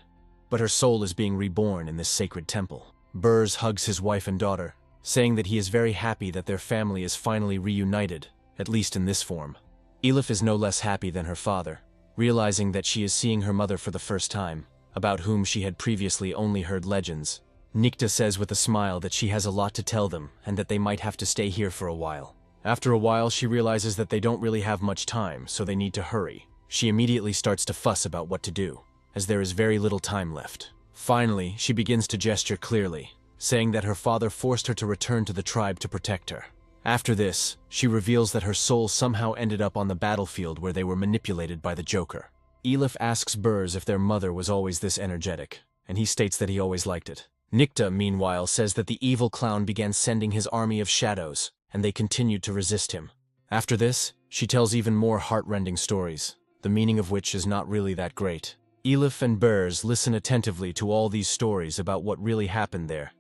Speaker 1: but her soul is being reborn in this sacred temple. Burs hugs his wife and daughter, saying that he is very happy that their family is finally reunited, at least in this form. Elif is no less happy than her father, realizing that she is seeing her mother for the first time, about whom she had previously only heard legends. Nikta says with a smile that she has a lot to tell them and that they might have to stay here for a while. After a while, she realizes that they don't really have much time, so they need to hurry. She immediately starts to fuss about what to do, as there is very little time left. Finally, she begins to gesture clearly, saying that her father forced her to return to the tribe to protect her. After this, she reveals that her soul somehow ended up on the battlefield where they were manipulated by the Joker. Elif asks Burs if their mother was always this energetic, and he states that he always liked it. Nikta, meanwhile, says that the evil clown began sending his army of shadows, and they continued to resist him. After this, she tells even more heart-rending stories, the meaning of which is not really that great. Elif and Burs listen attentively to all these stories about what really happened there,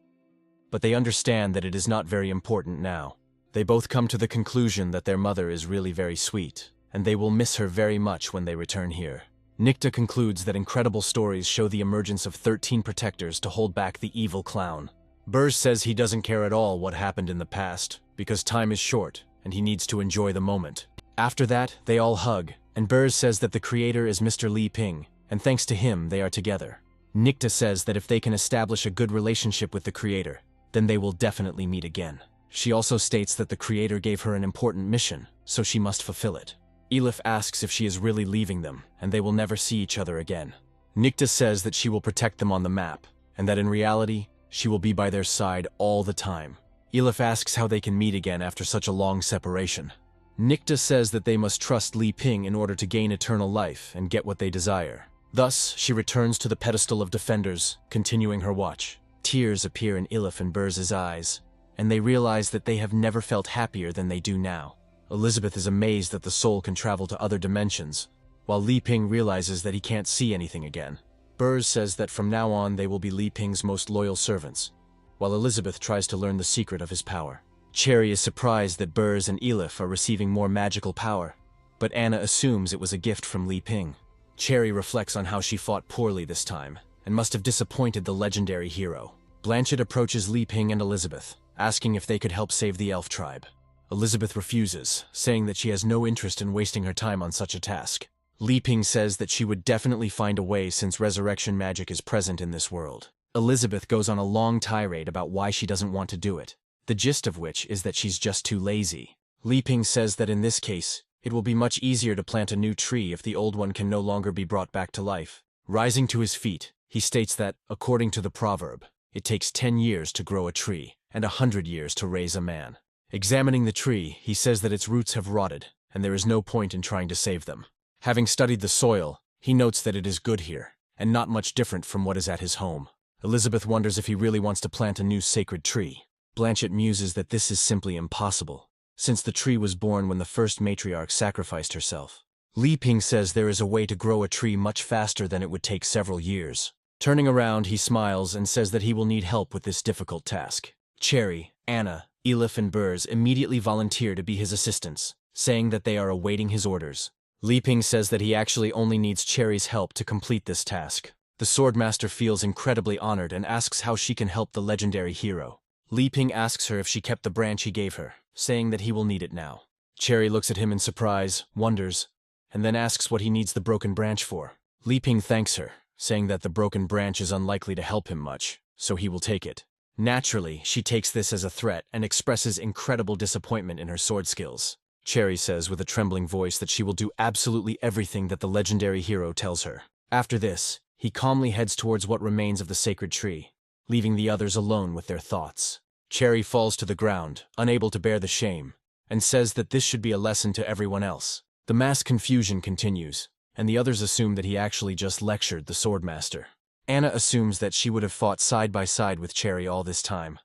Speaker 1: but they understand that it is not very important now. They both come to the conclusion that their mother is really very sweet. and they will miss her very much when they return here. Nikta concludes that incredible stories show the emergence of 13 protectors to hold back the evil clown. Burrs says he doesn't care at all what happened in the past, because time is short, and he needs to enjoy the moment. After that, they all hug, and Burrs says that the creator is Mr. Li Ping, and thanks to him, they are together. Nikta says that if they can establish a good relationship with the creator, then they will definitely meet again. She also states that the creator gave her an important mission, so she must fulfill it. Elif asks if she is really leaving them, and they will never see each other again. Nikta says that she will protect them on the map, and that in reality, she will be by their side all the time. Elif asks how they can meet again after such a long separation. Nikta says that they must trust Li Ping in order to gain eternal life and get what they desire. Thus, she returns to the pedestal of defenders, continuing her watch. Tears appear in Elif and Burrs' eyes, and they realize that they have never felt happier than they do now. Elizabeth is amazed that the soul can travel to other dimensions, while Li Ping realizes that he can't see anything again. Burrs says that from now on they will be Li Ping's most loyal servants, while Elizabeth tries to learn the secret of his power. Cherry is surprised that Burrs and Elif are receiving more magical power, but Anna assumes it was a gift from Li Ping. Cherry reflects on how she fought poorly this time, and must have disappointed the legendary hero. Blanchett approaches Li Ping and Elizabeth, asking if they could help save the elf tribe. Elizabeth refuses, saying that she has no interest in wasting her time on such a task. Li Ping says that she would definitely find a way since resurrection magic is present in this world. Elizabeth goes on a long tirade about why she doesn't want to do it, the gist of which is that she's just too lazy. Li Ping says that in this case, it will be much easier to plant a new tree if the old one can no longer be brought back to life. Rising to his feet, he states that, according to the proverb, it takes 10 years to grow a tree and 100 years to raise a man. Examining the tree, he says that its roots have rotted, and there is no point in trying to save them. Having studied the soil, he notes that it is good here, and not much different from what is at his home. Elizabeth wonders if he really wants to plant a new sacred tree. Blanchett muses that this is simply impossible, since the tree was born when the first matriarch sacrificed herself. Li Ping says there is a way to grow a tree much faster than it would take several years. Turning around, he smiles and says that he will need help with this difficult task. Cherry, Anna, Elif and Burrs immediately volunteer to be his assistants, saying that they are awaiting his orders. Li Ping says that he actually only needs Cherry's help to complete this task. The Swordmaster feels incredibly honored and asks how she can help the legendary hero. Li Ping asks her if she kept the branch he gave her, saying that he will need it now. Cherry looks at him in surprise, wonders, and then asks what he needs the broken branch for. Li Ping thanks her, saying that the broken branch is unlikely to help him much, so he will take it. Naturally, she takes this as a threat and expresses incredible disappointment in her sword skills. Cherry says with a trembling voice that she will do absolutely everything that the legendary hero tells her. After this, he calmly heads towards what remains of the sacred tree, leaving the others alone with their thoughts. Cherry falls to the ground, unable to bear the shame, and says that this should be a lesson to everyone else. The mass confusion continues, and the others assume that he actually just lectured the Swordmaster. Anna assumes that she would have fought side by side with Cherry all this time,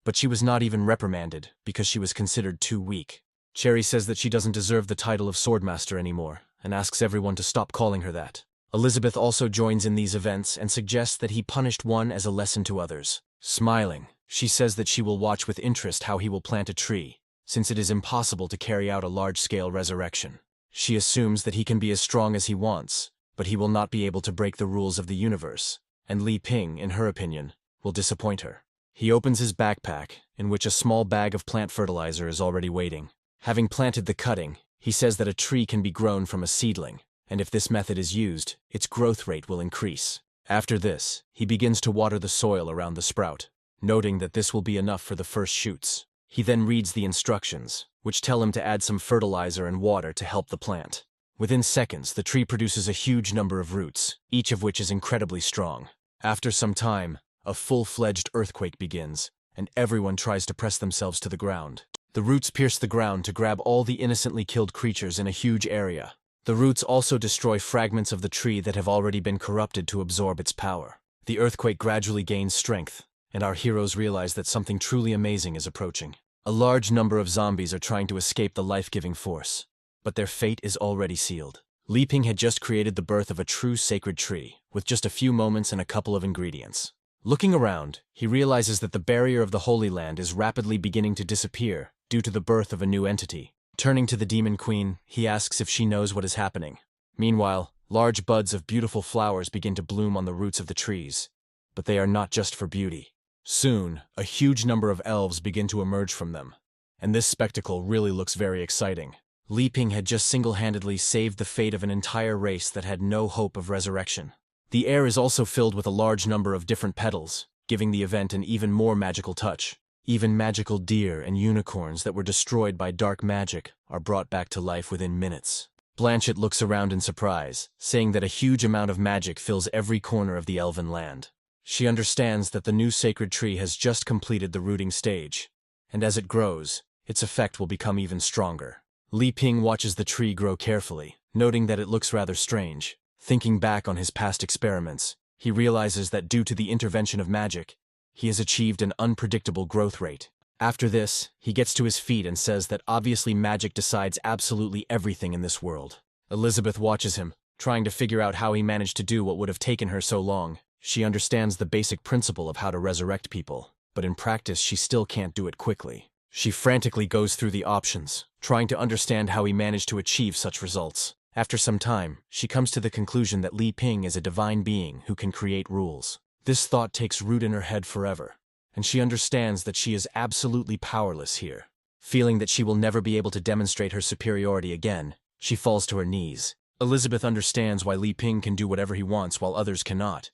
Speaker 1: but she was not even reprimanded because she was considered too weak. Cherry says that she doesn't deserve the title of Swordmaster anymore, and asks everyone to stop calling her that. Elizabeth also joins in these events and suggests that he punished one as a lesson to others. Smiling, she says that she will watch with interest how he will plant a tree, since it is impossible to carry out a large-scale resurrection. She assumes that he can be as strong as he wants, but he will not be able to break the rules of the universe, and Li Ping, in her opinion, will disappoint her. He opens his backpack, in which a small bag of plant fertilizer is already waiting. Having planted the cutting, he says that a tree can be grown from a seedling, and if this method is used, its growth rate will increase. After this, he begins to water the soil around the sprout, noting that this will be enough for the first shoots. He then reads the instructions, which tell him to add some fertilizer and water to help the plant. Within seconds, the tree produces a huge number of roots, each of which is incredibly strong. After some time, a full-fledged earthquake begins, and everyone tries to press themselves to the ground. The roots pierce the ground to grab all the innocently killed creatures in a huge area. The roots also destroy fragments of the tree that have already been corrupted to absorb its power. The earthquake gradually gains strength, and our heroes realize that something truly amazing is approaching. A large number of zombies are trying to escape the life-giving force, but their fate is already sealed. Li Ping had just created the birth of a true sacred tree, with just a few moments and a couple of ingredients. Looking around, he realizes that the barrier of the Holy Land is rapidly beginning to disappear due to the birth of a new entity. Turning to the Demon Queen, he asks if she knows what is happening. Meanwhile, large buds of beautiful flowers begin to bloom on the roots of the trees. But they are not just for beauty. Soon, a huge number of elves begin to emerge from them. And this spectacle really looks very exciting. Li Ping had just single-handedly saved the fate of an entire race that had no hope of resurrection. The air is also filled with a large number of different petals, giving the event an even more magical touch. Even magical deer and unicorns that were destroyed by dark magic are brought back to life within minutes. Blanchett looks around in surprise, saying that a huge amount of magic fills every corner of the elven land. She understands that the new sacred tree has just completed the rooting stage, and as it grows, its effect will become even stronger. Li Ping watches the tree grow carefully, noting that it looks rather strange. Thinking back on his past experiments, he realizes that due to the intervention of magic, he has achieved an unpredictable growth rate. After this, he gets to his feet and says that obviously magic decides absolutely everything in this world. Elizabeth watches him, trying to figure out how he managed to do what would have taken her so long. She understands the basic principle of how to resurrect people, but in practice she still can't do it quickly. She frantically goes through the options, trying to understand how he managed to achieve such results. After some time, she comes to the conclusion that Li Ping is a divine being who can create rules. This thought takes root in her head forever, and she understands that she is absolutely powerless here. Feeling that she will never be able to demonstrate her superiority again, she falls to her knees. Elizabeth understands why Li Ping can do whatever he wants while others cannot,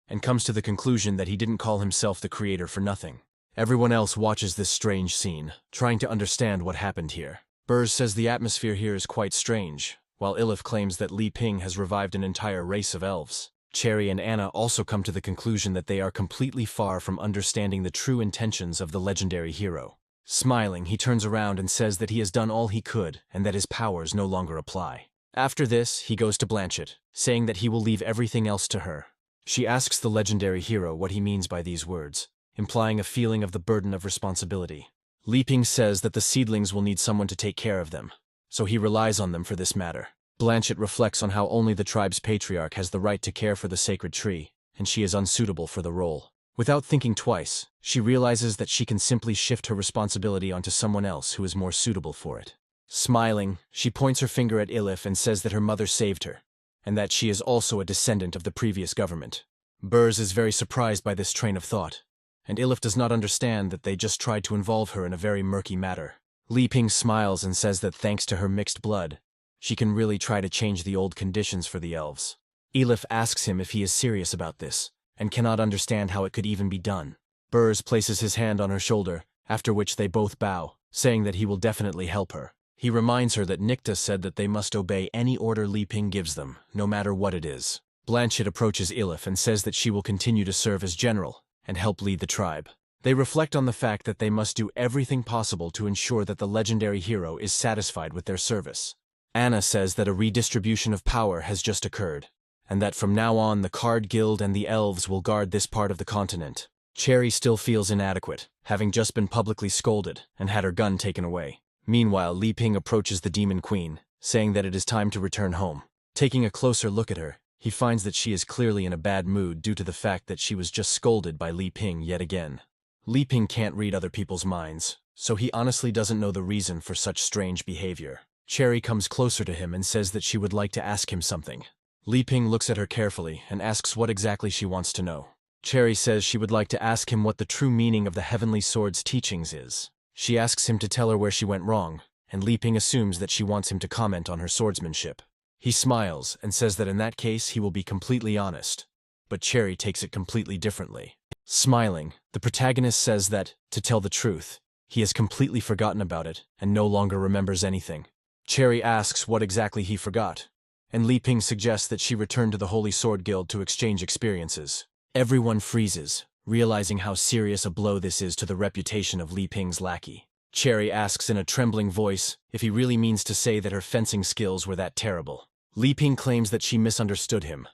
Speaker 1: and comes to the conclusion that he didn't call himself the creator for nothing. Everyone else watches this strange scene, trying to understand what happened here. Burrs says the atmosphere here is quite strange, while Ilif claims that Li Ping has revived an entire race of elves. Cherry and Anna also come to the conclusion that they are completely far from understanding the true intentions of the legendary hero. Smiling, he turns around and says that he has done all he could and that his powers no longer apply. After this, he goes to Blanchett, saying that he will leave everything else to her. She asks the legendary hero what he means by these words, implying a feeling of the burden of responsibility. Li Ping says that the seedlings will need someone to take care of them, so he relies on them for this matter. Blanchett reflects on how only the tribe's patriarch has the right to care for the sacred tree, and she is unsuitable for the role. Without thinking twice, she realizes that she can simply shift her responsibility onto someone else who is more suitable for it. Smiling, she points her finger at Ilif and says that her mother saved her, and that she is also a descendant of the previous government. Burrs is very surprised by this train of thought, and Ilif does not understand that they just tried to involve her in a very murky matter. Li Ping smiles and says that thanks to her mixed blood, she can really try to change the old conditions for the elves. Ilif asks him if he is serious about this, and cannot understand how it could even be done. Burrs places his hand on her shoulder, after which they both bow, saying that he will definitely help her. He reminds her that Nikta said that they must obey any order Li Ping gives them, no matter what it is. Blanchett approaches Ilif and says that she will continue to serve as general and help lead the tribe. They reflect on the fact that they must do everything possible to ensure that the legendary hero is satisfied with their service. Anna says that a redistribution of power has just occurred, and that from now on the Card Guild and the elves will guard this part of the continent. Cherry still feels inadequate, having just been publicly scolded and had her gun taken away. Meanwhile, Li Ping approaches the Demon Queen, saying that it is time to return home. Taking a closer look at her, he finds that she is clearly in a bad mood due to the fact that she was just scolded by Li Ping yet again. Li Ping can't read other people's minds, so he honestly doesn't know the reason for such strange behavior. Cherry comes closer to him and says that she would like to ask him something. Li Ping looks at her carefully and asks what exactly she wants to know. Cherry says she would like to ask him what the true meaning of the Heavenly Sword's teachings is. She asks him to tell her where she went wrong, and Li Ping assumes that she wants him to comment on her swordsmanship. He smiles and says that in that case he will be completely honest, but Cherry takes it completely differently. Smiling, the protagonist says that, to tell the truth, he has completely forgotten about it and no longer remembers anything. Cherry asks what exactly he forgot, and Li Ping suggests that she return to the Holy Sword Guild to exchange experiences. Everyone freezes, realizing how serious a blow this is to the reputation of Li Ping's lackey. Cherry asks in a trembling voice if he really means to say that her fencing skills were that terrible. Li Ping claims that she misunderstood him,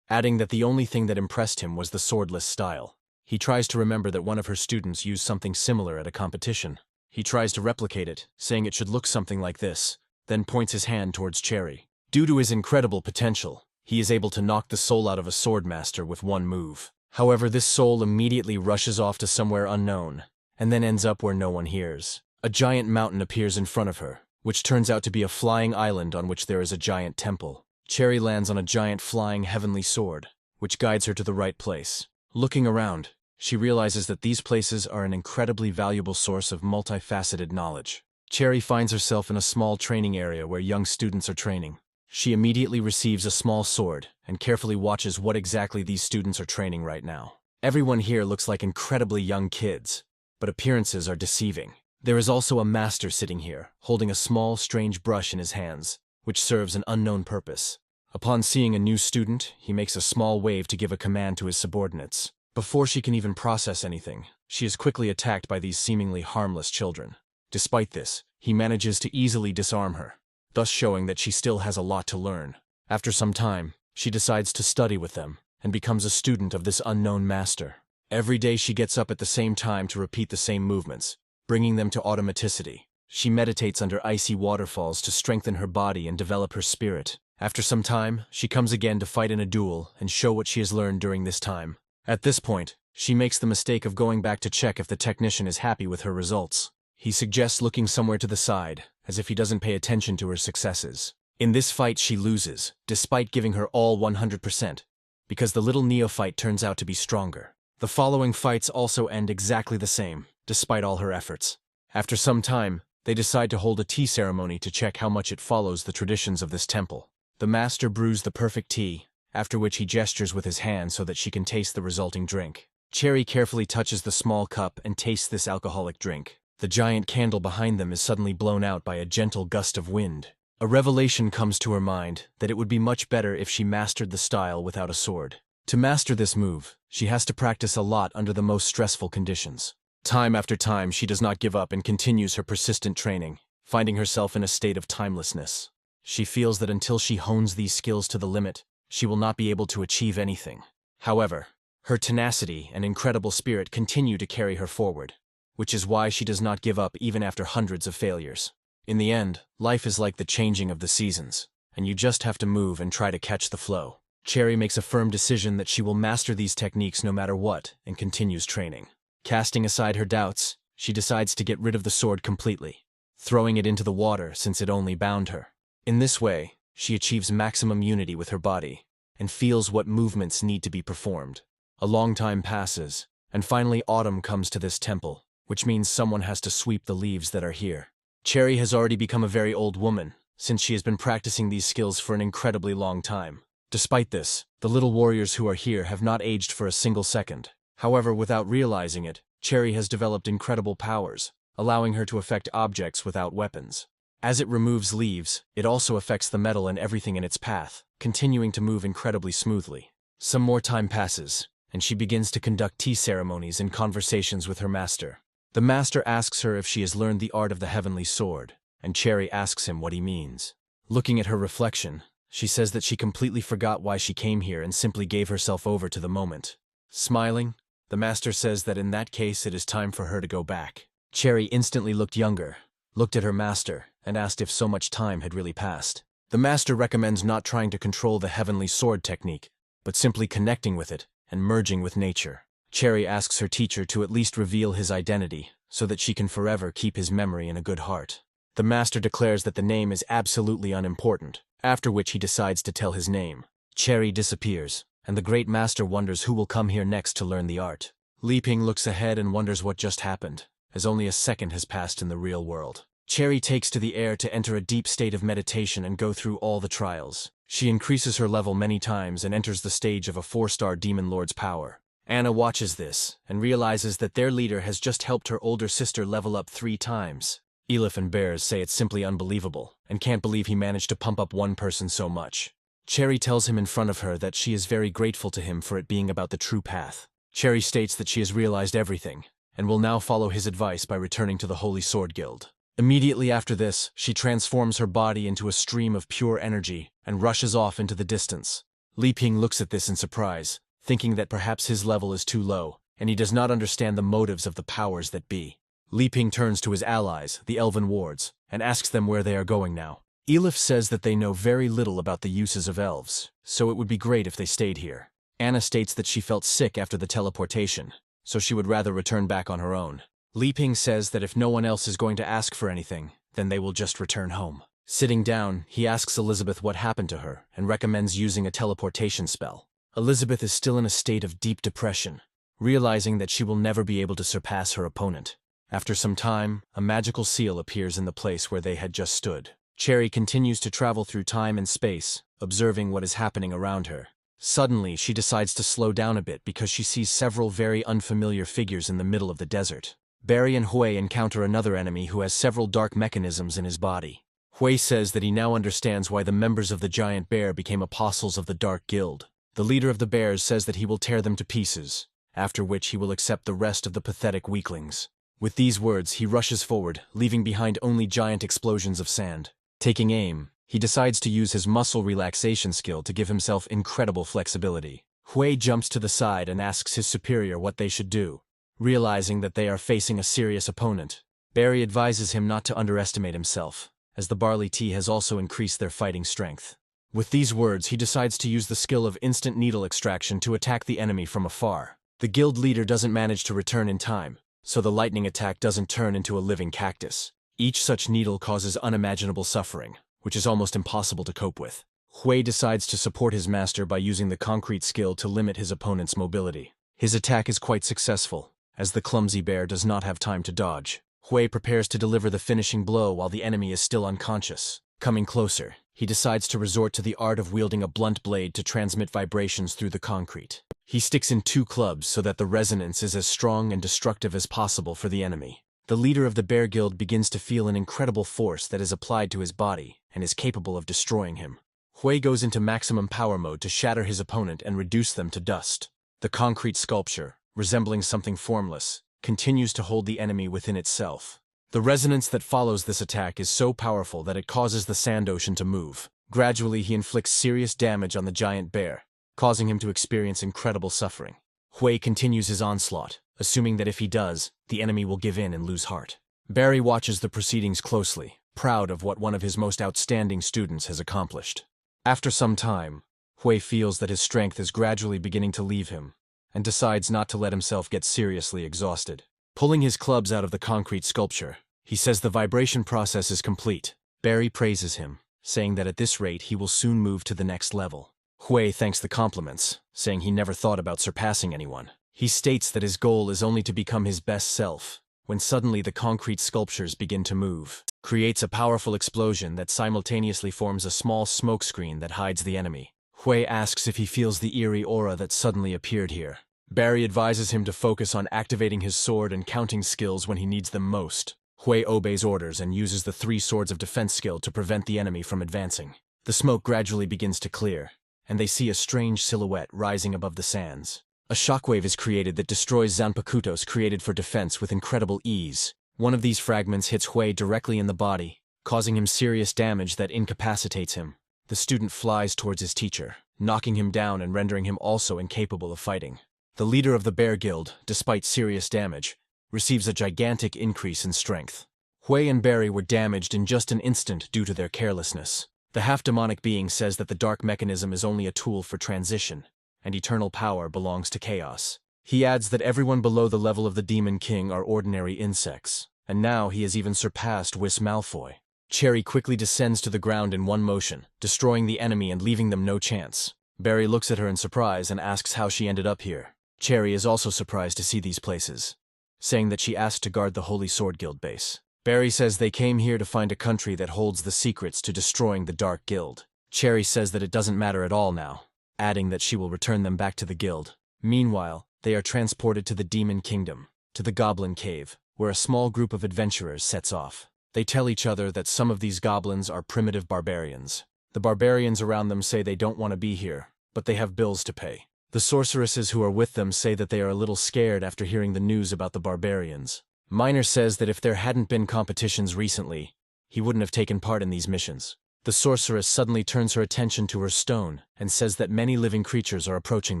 Speaker 1: adding that the only thing that impressed him was the swordless style. He tries to remember that one of her students used something similar at a competition. He tries to replicate it, saying it should look something like this, then points his hand towards Cherry. Due to his incredible potential, he is able to knock the soul out of a swordmaster with one move. However, this soul immediately rushes off to somewhere unknown, and then ends up where no one hears. A giant mountain appears in front of her, which turns out to be a flying island on which there is a giant temple. Cherry lands on a giant flying heavenly sword, which guides her to the right place. Looking around, she realizes that these places are an incredibly valuable source of multifaceted knowledge. Cherry finds herself in a small training area where young students are training. She immediately receives a small sword and carefully watches what exactly these students are training right now. Everyone here looks like incredibly young kids, but appearances are deceiving. There is also a master sitting here, holding a small, strange brush in his hands, which serves an unknown purpose. Upon seeing a new student, he makes a small wave to give a command to his subordinates. Before she can even process anything, she is quickly attacked by these seemingly harmless children. Despite this, he manages to easily disarm her, thus showing that she still has a lot to learn. After some time, she decides to study with them and becomes a student of this unknown master. Every day she gets up at the same time to repeat the same movements, bringing them to automaticity. She meditates under icy waterfalls to strengthen her body and develop her spirit. After some time, she comes again to fight in a duel and show what she has learned during this time. At this point, she makes the mistake of going back to check if the technician is happy with her results. He suggests looking somewhere to the side, as if he doesn't pay attention to her successes. In this fight she loses, despite giving her all 100%, because the little neophyte turns out to be stronger. The following fights also end exactly the same, despite all her efforts. After some time, they decide to hold a tea ceremony to check how much it follows the traditions of this temple. The master brews the perfect tea, after which he gestures with his hand so that she can taste the resulting drink. Cherry carefully touches the small cup and tastes this alcoholic drink. The giant candle behind them is suddenly blown out by a gentle gust of wind. A revelation comes to her mind that it would be much better if she mastered the style without a sword. To master this move, she has to practice a lot under the most stressful conditions. Time after time, she does not give up and continues her persistent training, finding herself in a state of timelessness. She feels that until she hones these skills to the limit, she will not be able to achieve anything. However, her tenacity and incredible spirit continue to carry her forward, which is why she does not give up even after hundreds of failures. In the end, life is like the changing of the seasons, and you just have to move and try to catch the flow. Cherry makes a firm decision that she will master these techniques no matter what and continues training. Casting aside her doubts, she decides to get rid of the sword completely, throwing it into the water since it only bound her. In this way, she achieves maximum unity with her body and feels what movements need to be performed. A long time passes, and finally autumn comes to this temple, which means someone has to sweep the leaves that are here. Cherry has already become a very old woman, since she has been practicing these skills for an incredibly long time. Despite this, the little warriors who are here have not aged for a single second. However, without realizing it, Cherry has developed incredible powers, allowing her to affect objects without weapons. As it removes leaves, it also affects the metal and everything in its path, continuing to move incredibly smoothly. Some more time passes, and she begins to conduct tea ceremonies and conversations with her master. The master asks her if she has learned the art of the heavenly sword, and Cherry asks him what he means. Looking at her reflection, she says that she completely forgot why she came here and simply gave herself over to the moment. Smiling, the master says that in that case it is time for her to go back. Cherry instantly looked younger, looked at her master, and asked if so much time had really passed. The master recommends not trying to control the heavenly sword technique, but simply connecting with it and merging with nature. Cherry asks her teacher to at least reveal his identity, so that she can forever keep his memory in a good heart. The master declares that the name is absolutely unimportant, after which he decides to tell his name. Cherry disappears, and the great master wonders who will come here next to learn the art. Li Ping looks ahead and wonders what just happened, as only a second has passed in the real world. Cherry takes to the air to enter a deep state of meditation and go through all the trials. She increases her level many times and enters the stage of a 4-star demon lord's power. Anna watches this and realizes that their leader has just helped her older sister level up 3 times. Elif and Bears say it's simply unbelievable and can't believe he managed to pump up one person so much. Cherry tells him in front of her that she is very grateful to him for it being about the true path. Cherry states that she has realized everything and will now follow his advice by returning to the Holy Sword Guild. Immediately after this, she transforms her body into a stream of pure energy and rushes off into the distance. Li Ping looks at this in surprise, thinking that perhaps his level is too low, and he does not understand the motives of the powers that be. Li Ping turns to his allies, the Elven Wards, and asks them where they are going now. Elif says that they know very little about the uses of elves, so it would be great if they stayed here. Anna states that she felt sick after the teleportation, so she would rather return back on her own. Li Ping says that if no one else is going to ask for anything, then they will just return home. Sitting down, he asks Elizabeth what happened to her and recommends using a teleportation spell. Elizabeth is still in a state of deep depression, realizing that she will never be able to surpass her opponent. After some time, a magical seal appears in the place where they had just stood. Cherry continues to travel through time and space, observing what is happening around her. Suddenly, she decides to slow down a bit because she sees several very unfamiliar figures in the middle of the desert. Barry and Hui encounter another enemy who has several dark mechanisms in his body. Hui says that he now understands why the members of the giant bear became apostles of the Dark Guild. The leader of the bears says that he will tear them to pieces, after which he will accept the rest of the pathetic weaklings. With these words, he rushes forward, leaving behind only giant explosions of sand. Taking aim, he decides to use his muscle relaxation skill to give himself incredible flexibility. Hui jumps to the side and asks his superior what they should do. Realizing that they are facing a serious opponent, Barry advises him not to underestimate himself, as the barley tea has also increased their fighting strength. With these words, he decides to use the skill of instant needle extraction to attack the enemy from afar. The guild leader doesn't manage to return in time, so the lightning attack doesn't turn into a living cactus. Each such needle causes unimaginable suffering, which is almost impossible to cope with. Hui decides to support his master by using the concrete skill to limit his opponent's mobility. His attack is quite successful, as the clumsy bear does not have time to dodge. Hui prepares to deliver the finishing blow while the enemy is still unconscious. Coming closer, he decides to resort to the art of wielding a blunt blade to transmit vibrations through the concrete. He sticks in 2 clubs so that the resonance is as strong and destructive as possible for the enemy. The leader of the Bear Guild begins to feel an incredible force that is applied to his body and is capable of destroying him. Hui goes into maximum power mode to shatter his opponent and reduce them to dust. The concrete sculpture, resembling something formless, continues to hold the enemy within itself. The resonance that follows this attack is so powerful that it causes the sand ocean to move. Gradually, he inflicts serious damage on the giant bear, causing him to experience incredible suffering. Hui continues his onslaught, assuming that if he does, the enemy will give in and lose heart. Barry watches the proceedings closely, proud of what one of his most outstanding students has accomplished. After some time, Hui feels that his strength is gradually beginning to leave him, and decides not to let himself get seriously exhausted. Pulling his clubs out of the concrete sculpture, he says the vibration process is complete. Barry praises him, saying that at this rate he will soon move to the next level. Hui thanks the compliments, saying he never thought about surpassing anyone. He states that his goal is only to become his best self, when suddenly the concrete sculptures begin to move. Creates a powerful explosion that simultaneously forms a small smoke screen that hides the enemy. Hui asks if he feels the eerie aura that suddenly appeared here. Barry advises him to focus on activating his sword and counting skills when he needs them most. Hui obeys orders and uses the 3 swords of defense skill to prevent the enemy from advancing. The smoke gradually begins to clear, and they see a strange silhouette rising above the sands. A shockwave is created that destroys Zanpakutos created for defense with incredible ease. One of these fragments hits Hui directly in the body, causing him serious damage that incapacitates him. The student flies towards his teacher, knocking him down and rendering him also incapable of fighting. The leader of the Bear Guild, despite serious damage, receives a gigantic increase in strength. Hui and Barry were damaged in just an instant due to their carelessness. The half-demonic being says that the dark mechanism is only a tool for transition, and eternal power belongs to chaos. He adds that everyone below the level of the Demon King are ordinary insects, and now he has even surpassed Whis Malfoy. Cherry quickly descends to the ground in one motion, destroying the enemy and leaving them no chance. Barry looks at her in surprise and asks how she ended up here. Cherry is also surprised to see these places, saying that she asked to guard the Holy Sword Guild base. Barry says they came here to find a country that holds the secrets to destroying the Dark Guild. Cherry says that it doesn't matter at all now, adding that she will return them back to the guild. Meanwhile, they are transported to the Demon Kingdom, to the Goblin Cave, where a small group of adventurers sets off. They tell each other that some of these goblins are primitive barbarians. The barbarians around them say they don't want to be here, but they have bills to pay. The sorceresses who are with them say that they are a little scared after hearing the news about the barbarians. Miner says that if there hadn't been competitions recently, he wouldn't have taken part in these missions. The sorceress suddenly turns her attention to her stone and says that many living creatures are approaching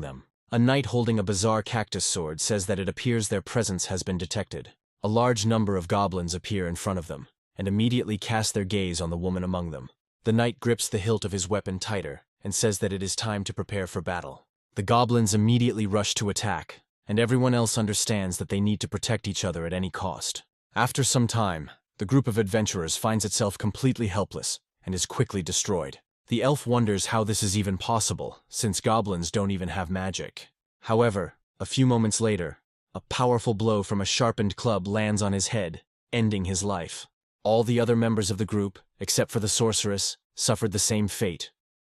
Speaker 1: them. A knight holding a bizarre cactus sword says that it appears their presence has been detected. A large number of goblins appear in front of them and immediately cast their gaze on the woman among them. The knight grips the hilt of his weapon tighter and says that it is time to prepare for battle. The goblins immediately rush to attack, and everyone else understands that they need to protect each other at any cost. After some time, The group of adventurers finds itself completely helpless and is quickly destroyed. The elf wonders how this is even possible, since goblins don't even have magic. However, a few moments later, a powerful blow from a sharpened club lands on his head, ending his life. All the other members of the group, except for the sorceress, suffered the same fate.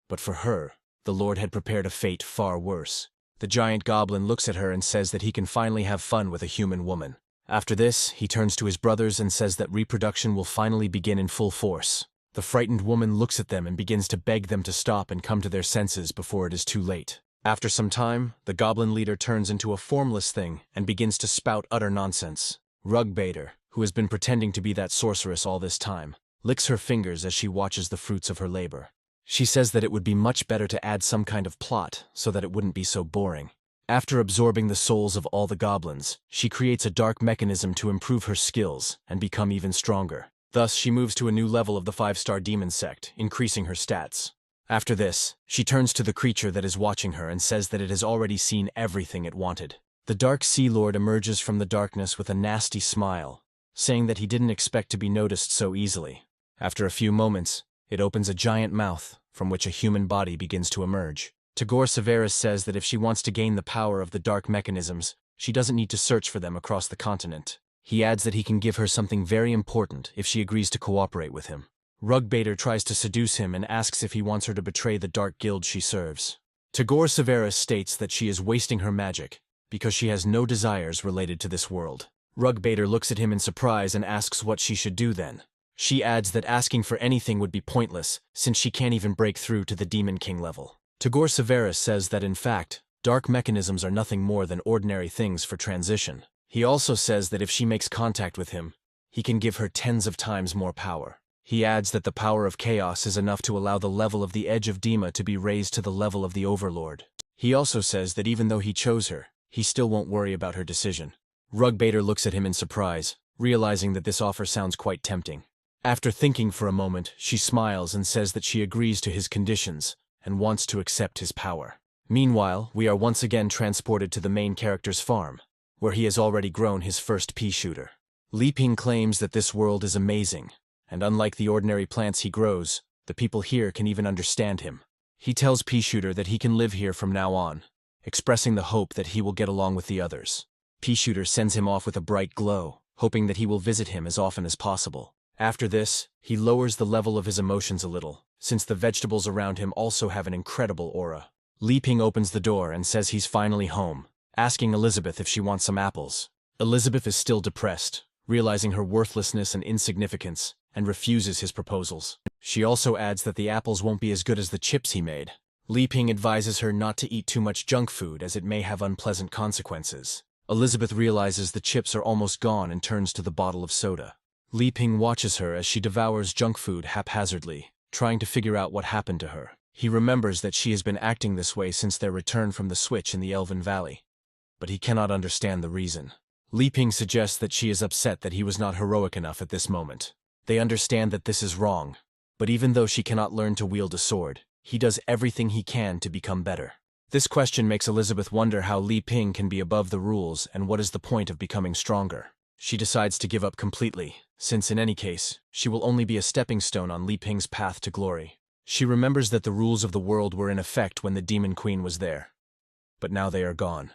Speaker 1: But for her, the Lord had prepared a fate far worse. The giant goblin looks at her and says that he can finally have fun with a human woman. After this, he turns to his brothers and says that reproduction will finally begin in full force. The frightened woman looks at them and begins to beg them to stop and come to their senses before it is too late. After some time, the goblin leader turns into a formless thing and begins to spout utter nonsense. Rugbaiter, who has been pretending to be that sorceress all this time, licks her fingers as she watches the fruits of her labor. She says that it would be much better to add some kind of plot so that it wouldn't be so boring. After absorbing the souls of all the goblins, she creates a dark mechanism to improve her skills and become even stronger. Thus, she moves to a new level of the 5-star demon sect, increasing her stats. After this, she turns to the creature that is watching her and says that it has already seen everything it wanted. The Dark Sea Lord emerges from the darkness with a nasty smile, saying that he didn't expect to be noticed so easily. After a few moments, it opens a giant mouth, from which a human body begins to emerge. Tagore Severus says that if she wants to gain the power of the dark mechanisms, she doesn't need to search for them across the continent. He adds that he can give her something very important if she agrees to cooperate with him. Rugbaiter tries to seduce him and asks if he wants her to betray the dark guild she serves. Tagore Severus states that she is wasting her magic, because she has no desires related to this world. Rugbaiter looks at him in surprise and asks what she should do then. She adds that asking for anything would be pointless, since she can't even break through to the Demon King level. Tagore Severus says that in fact, dark mechanisms are nothing more than ordinary things for transition. He also says that if she makes contact with him, he can give her tens of times more power. He adds that the power of chaos is enough to allow the level of the Edge of Dima to be raised to the level of the Overlord. He also says that even though he chose her, he still won't worry about her decision. Rugbaiter looks at him in surprise, realizing that this offer sounds quite tempting. After thinking for a moment, she smiles and says that she agrees to his conditions and wants to accept his power. Meanwhile, we are once again transported to the main character's farm, where he has already grown his first pea shooter. Li Ping claims that this world is amazing, and unlike the ordinary plants he grows, the people here can even understand him. He tells Pea Shooter that he can live here from now on, expressing the hope that he will get along with the others. Pea Shooter sends him off with a bright glow, hoping that he will visit him as often as possible. After this, he lowers the level of his emotions a little, since the vegetables around him also have an incredible aura. Li Ping opens the door and says he's finally home, asking Elizabeth if she wants some apples. Elizabeth is still depressed, realizing her worthlessness and insignificance, and refuses his proposals. She also adds that the apples won't be as good as the chips he made. Li Ping advises her not to eat too much junk food as it may have unpleasant consequences. Elizabeth realizes the chips are almost gone and turns to the bottle of soda. Li Ping watches her as she devours junk food haphazardly, trying to figure out what happened to her. He remembers that she has been acting this way since their return from the switch in the Elven Valley, but he cannot understand the reason. Li Ping suggests that she is upset that he was not heroic enough at this moment. They understand that this is wrong, but even though she cannot learn to wield a sword, he does everything he can to become better. This question makes Elizabeth wonder how Li Ping can be above the rules and what is the point of becoming stronger. She decides to give up completely, since in any case, she will only be a stepping stone on Li Ping's path to glory. She remembers that the rules of the world were in effect when the Demon Queen was there, but now they are gone,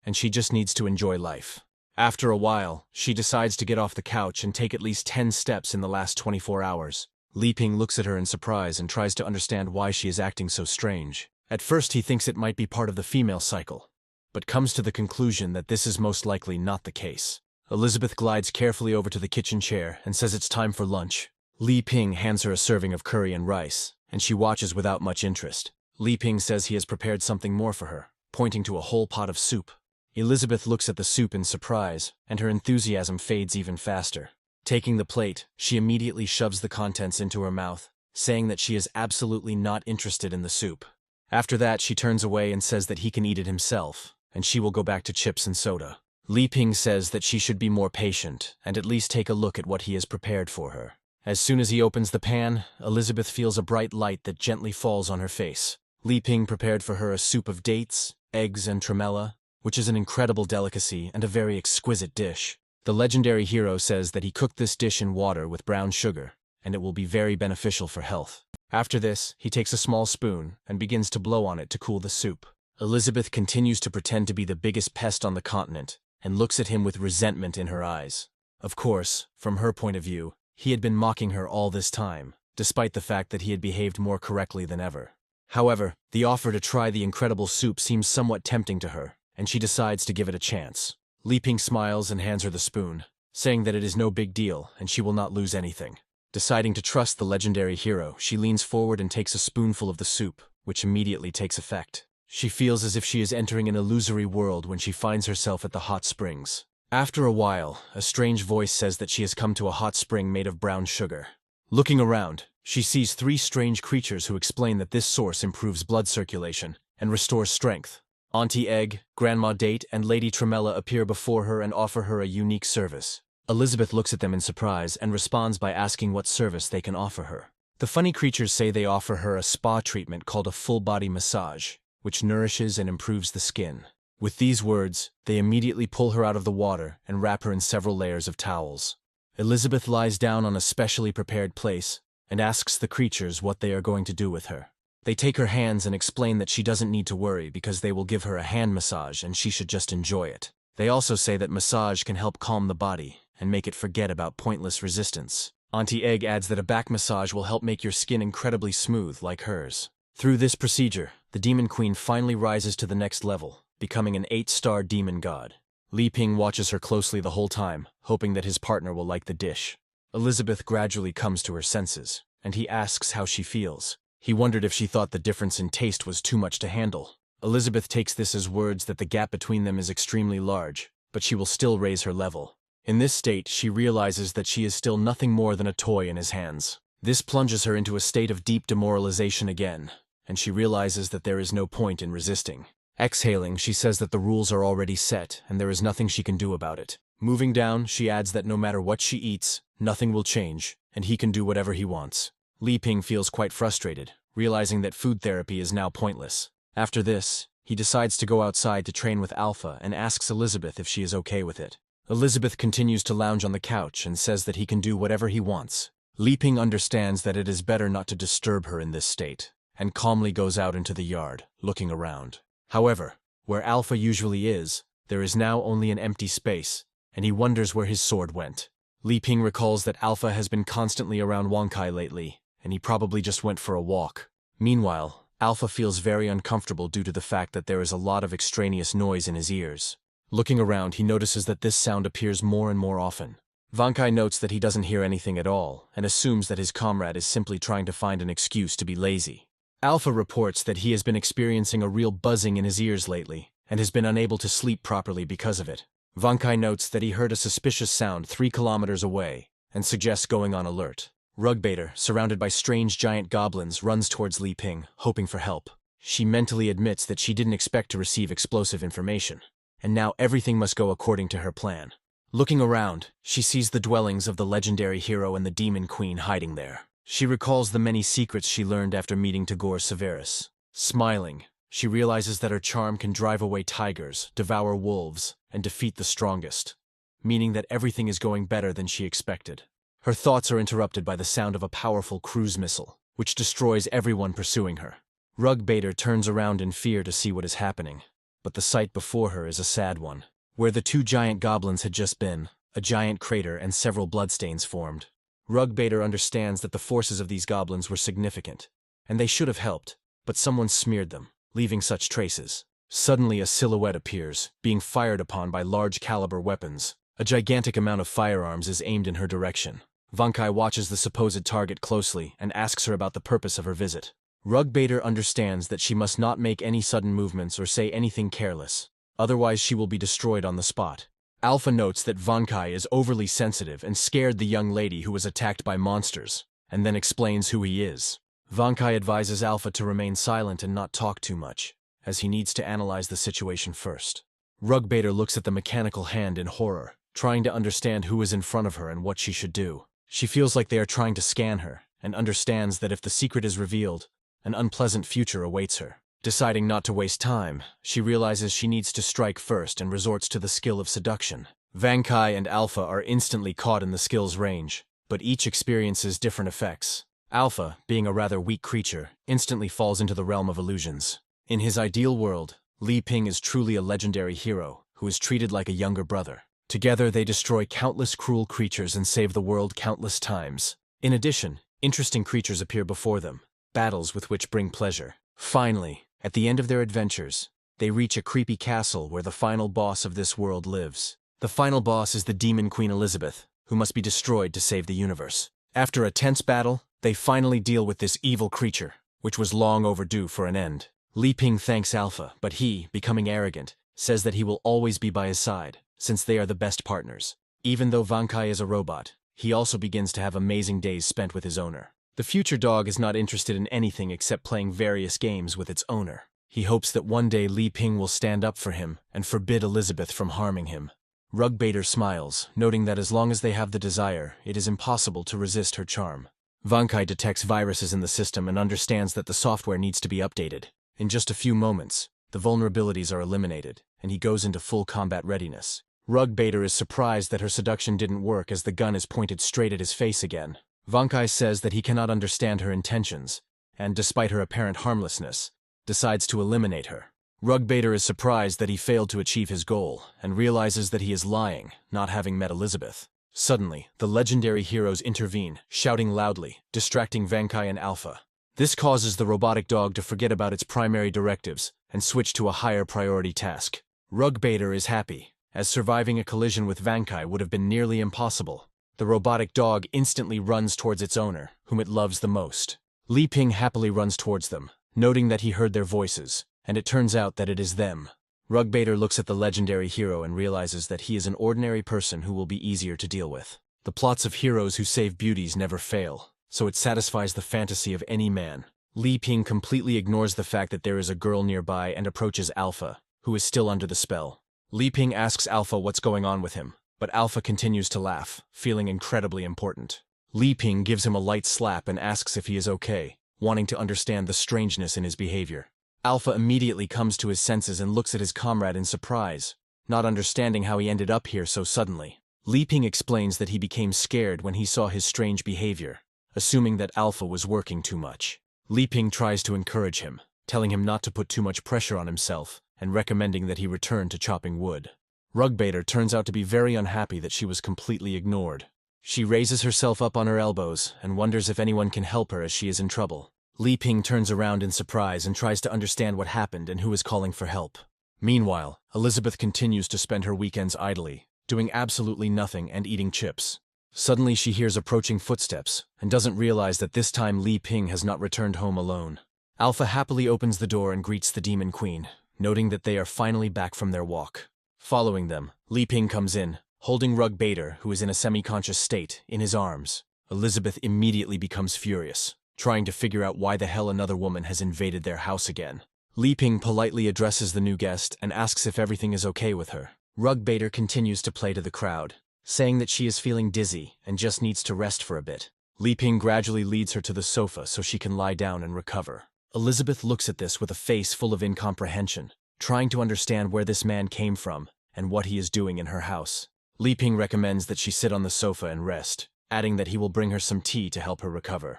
Speaker 1: and she just needs to enjoy life. After a while, she decides to get off the couch and take at least 10 steps in the last 24 hours. Li Ping looks at her in surprise and tries to understand why she is acting so strange. At first he thinks it might be part of the female cycle, but comes to the conclusion that this is most likely not the case. Elizabeth glides carefully over to the kitchen chair and says it's time for lunch. Li Ping hands her a serving of curry and rice, and she watches without much interest. Li Ping says he has prepared something more for her, pointing to a whole pot of soup. Elizabeth looks at the soup in surprise, and her enthusiasm fades even faster. Taking the plate, she immediately shoves the contents into her mouth, saying that she is absolutely not interested in the soup. After that, she turns away and says that he can eat it himself, and she will go back to chips and soda. Li Ping says that she should be more patient and at least take a look at what he has prepared for her. As soon as he opens the pan, Elizabeth feels a bright light that gently falls on her face. Li Ping prepared for her a soup of dates, eggs, and tremella, which is an incredible delicacy and a very exquisite dish. The legendary hero says that he cooked this dish in water with brown sugar, and it will be very beneficial for health. After this, he takes a small spoon and begins to blow on it to cool the soup. Elizabeth continues to pretend to be the biggest pest on the continent and looks at him with resentment in her eyes. Of course, from her point of view, he had been mocking her all this time, despite the fact that he had behaved more correctly than ever. However, the offer to try the incredible soup seems somewhat tempting to her, and she decides to give it a chance. Li Ping smiles and hands her the spoon, saying that it is no big deal and she will not lose anything. Deciding to trust the legendary hero, she leans forward and takes a spoonful of the soup, which immediately takes effect. She feels as if she is entering an illusory world when she finds herself at the hot springs. After a while, a strange voice says that she has come to a hot spring made of brown sugar. Looking around, she sees 3 strange creatures who explain that this source improves blood circulation and restores strength. Auntie Egg, Grandma Date, and Lady Tremella appear before her and offer her a unique service. Elizabeth looks at them in surprise and responds by asking what service they can offer her. The funny creatures say they offer her a spa treatment called a full-body massage, which nourishes and improves the skin. With these words, they immediately pull her out of the water and wrap her in several layers of towels. Elizabeth lies down on a specially prepared place and asks the creatures what they are going to do with her. They take her hands and explain that she doesn't need to worry because they will give her a hand massage and she should just enjoy it. They also say that massage can help calm the body and make it forget about pointless resistance. Auntie Egg adds that a back massage will help make your skin incredibly smooth like hers. Through this procedure, the Demon Queen finally rises to the next level, becoming an 8-star demon god. Li Ping watches her closely the whole time, hoping that his partner will like the dish. Elizabeth gradually comes to her senses, and he asks how she feels. He wondered if she thought the difference in taste was too much to handle. Elizabeth takes this as words that the gap between them is extremely large, but she will still raise her level. In this state, she realizes that she is still nothing more than a toy in his hands. This plunges her into a state of deep demoralization again, and she realizes that there is no point in resisting. Exhaling, she says that the rules are already set and there is nothing she can do about it. Moving down, she adds that no matter what she eats, nothing will change, and he can do whatever he wants. Li Ping feels quite frustrated, realizing that food therapy is now pointless. After this, he decides to go outside to train with Alpha and asks Elizabeth if she is okay with it. Elizabeth continues to lounge on the couch and says that he can do whatever he wants. Li Ping understands that it is better not to disturb her in this state, and calmly goes out into the yard, looking around. However, where Alpha usually is, there is now only an empty space, and he wonders where his sword went. Li Ping recalls that Alpha has been constantly around Wonkai lately, and he probably just went for a walk. Meanwhile, Alpha feels very uncomfortable due to the fact that there is a lot of extraneous noise in his ears. Looking around, he notices that this sound appears more and more often. Wonkai notes that he doesn't hear anything at all, and assumes that his comrade is simply trying to find an excuse to be lazy. Alpha reports that he has been experiencing a real buzzing in his ears lately, and has been unable to sleep properly because of it. Wonkai notes that he heard a suspicious sound 3 kilometers away, and suggests going on alert. Rugbaiter, surrounded by strange giant goblins, runs towards Li Ping, hoping for help. She mentally admits that she didn't expect to receive explosive information, and now everything must go according to her plan. Looking around, she sees the dwellings of the legendary hero and the Demon Queen hiding there. She recalls the many secrets she learned after meeting Tagore Severus. Smiling, she realizes that her charm can drive away tigers, devour wolves, and defeat the strongest, meaning that everything is going better than she expected. Her thoughts are interrupted by the sound of a powerful cruise missile, which destroys everyone pursuing her. Rugbaiter turns around in fear to see what is happening, but the sight before her is a sad one. Where the 2 giant goblins had just been, a giant crater and several bloodstains formed. Rugbaiter understands that the forces of these goblins were significant, and they should have helped, but someone smeared them, leaving such traces. Suddenly a silhouette appears, being fired upon by large-caliber weapons. A gigantic amount of firearms is aimed in her direction. Wonkai watches the supposed target closely and asks her about the purpose of her visit. Rugbaiter understands that she must not make any sudden movements or say anything careless, otherwise she will be destroyed on the spot. Alpha notes that Wonkai is overly sensitive and scared the young lady who was attacked by monsters, and then explains who he is. Wonkai advises Alpha to remain silent and not talk too much, as he needs to analyze the situation first. Rugbaiter looks at the mechanical hand in horror, trying to understand who is in front of her and what she should do. She feels like they are trying to scan her, and understands that if the secret is revealed, an unpleasant future awaits her. Deciding not to waste time, she realizes she needs to strike first and resorts to the skill of seduction. Vankai and Alpha are instantly caught in the skill's range, but each experiences different effects. Alpha, being a rather weak creature, instantly falls into the realm of illusions. In his ideal world, Li Ping is truly a legendary hero, who is treated like a younger brother. Together they destroy countless cruel creatures and save the world countless times. In addition, interesting creatures appear before them, battles with which bring pleasure. Finally, at the end of their adventures, they reach a creepy castle where the final boss of this world lives. The final boss is the Demon Queen Elizabeth, who must be destroyed to save the universe. After a tense battle, they finally deal with this evil creature, which was long overdue for an end. Li Ping thanks Alpha, but he, becoming arrogant, says that he will always be by his side, since they are the best partners. Even though Vankai is a robot, he also begins to have amazing days spent with his owner. The future dog is not interested in anything except playing various games with its owner. He hopes that one day Li Ping will stand up for him and forbid Elizabeth from harming him. Rugbaiter smiles, noting that as long as they have the desire, it is impossible to resist her charm. Vankai detects viruses in the system and understands that the software needs to be updated. In just a few moments, the vulnerabilities are eliminated, and he goes into full combat readiness. Rugbaiter is surprised that her seduction didn't work as the gun is pointed straight at his face again. Vankai says that he cannot understand her intentions, and despite her apparent harmlessness, decides to eliminate her. Rugbaiter is surprised that he failed to achieve his goal, and realizes that he is lying, not having met Elizabeth. Suddenly, the legendary heroes intervene, shouting loudly, distracting Vankai and Alpha. This causes the robotic dog to forget about its primary directives and switch to a higher priority task. Rugbaiter is happy, as surviving a collision with Vankai would have been nearly impossible. The robotic dog instantly runs towards its owner, whom it loves the most. Li Ping happily runs towards them, noting that he heard their voices, and it turns out that it is them. Rugbaiter looks at the legendary hero and realizes that he is an ordinary person who will be easier to deal with. The plots of heroes who save beauties never fail, so it satisfies the fantasy of any man. Li Ping completely ignores the fact that there is a girl nearby and approaches Alpha, who is still under the spell. Li Ping asks Alpha what's going on with him, but Alpha continues to laugh, feeling incredibly important. Li Ping gives him a light slap and asks if he is okay, wanting to understand the strangeness in his behavior. Alpha immediately comes to his senses and looks at his comrade in surprise, not understanding how he ended up here so suddenly. Li Ping explains that he became scared when he saw his strange behavior, assuming that Alpha was working too much. Li Ping tries to encourage him, telling him not to put too much pressure on himself and recommending that he return to chopping wood. Rugbaiter turns out to be very unhappy that she was completely ignored. She raises herself up on her elbows and wonders if anyone can help her as she is in trouble. Li Ping turns around in surprise and tries to understand what happened and who is calling for help. Meanwhile, Elizabeth continues to spend her weekends idly, doing absolutely nothing and eating chips. Suddenly she hears approaching footsteps and doesn't realize that this time Li Ping has not returned home alone. Alpha happily opens the door and greets the Demon Queen, noting that they are finally back from their walk. Following them, Li Ping comes in, holding Rugbaiter, who is in a semi-conscious state, in his arms. Elizabeth immediately becomes furious, trying to figure out why the hell another woman has invaded their house again. Li Ping politely addresses the new guest and asks if everything is okay with her. Rugbaiter continues to play to the crowd, saying that she is feeling dizzy and just needs to rest for a bit. Li Ping gradually leads her to the sofa so she can lie down and recover. Elizabeth looks at this with a face full of incomprehension, trying to understand where this man came from and what he is doing in her house. Li Ping recommends that she sit on the sofa and rest, adding that he will bring her some tea to help her recover.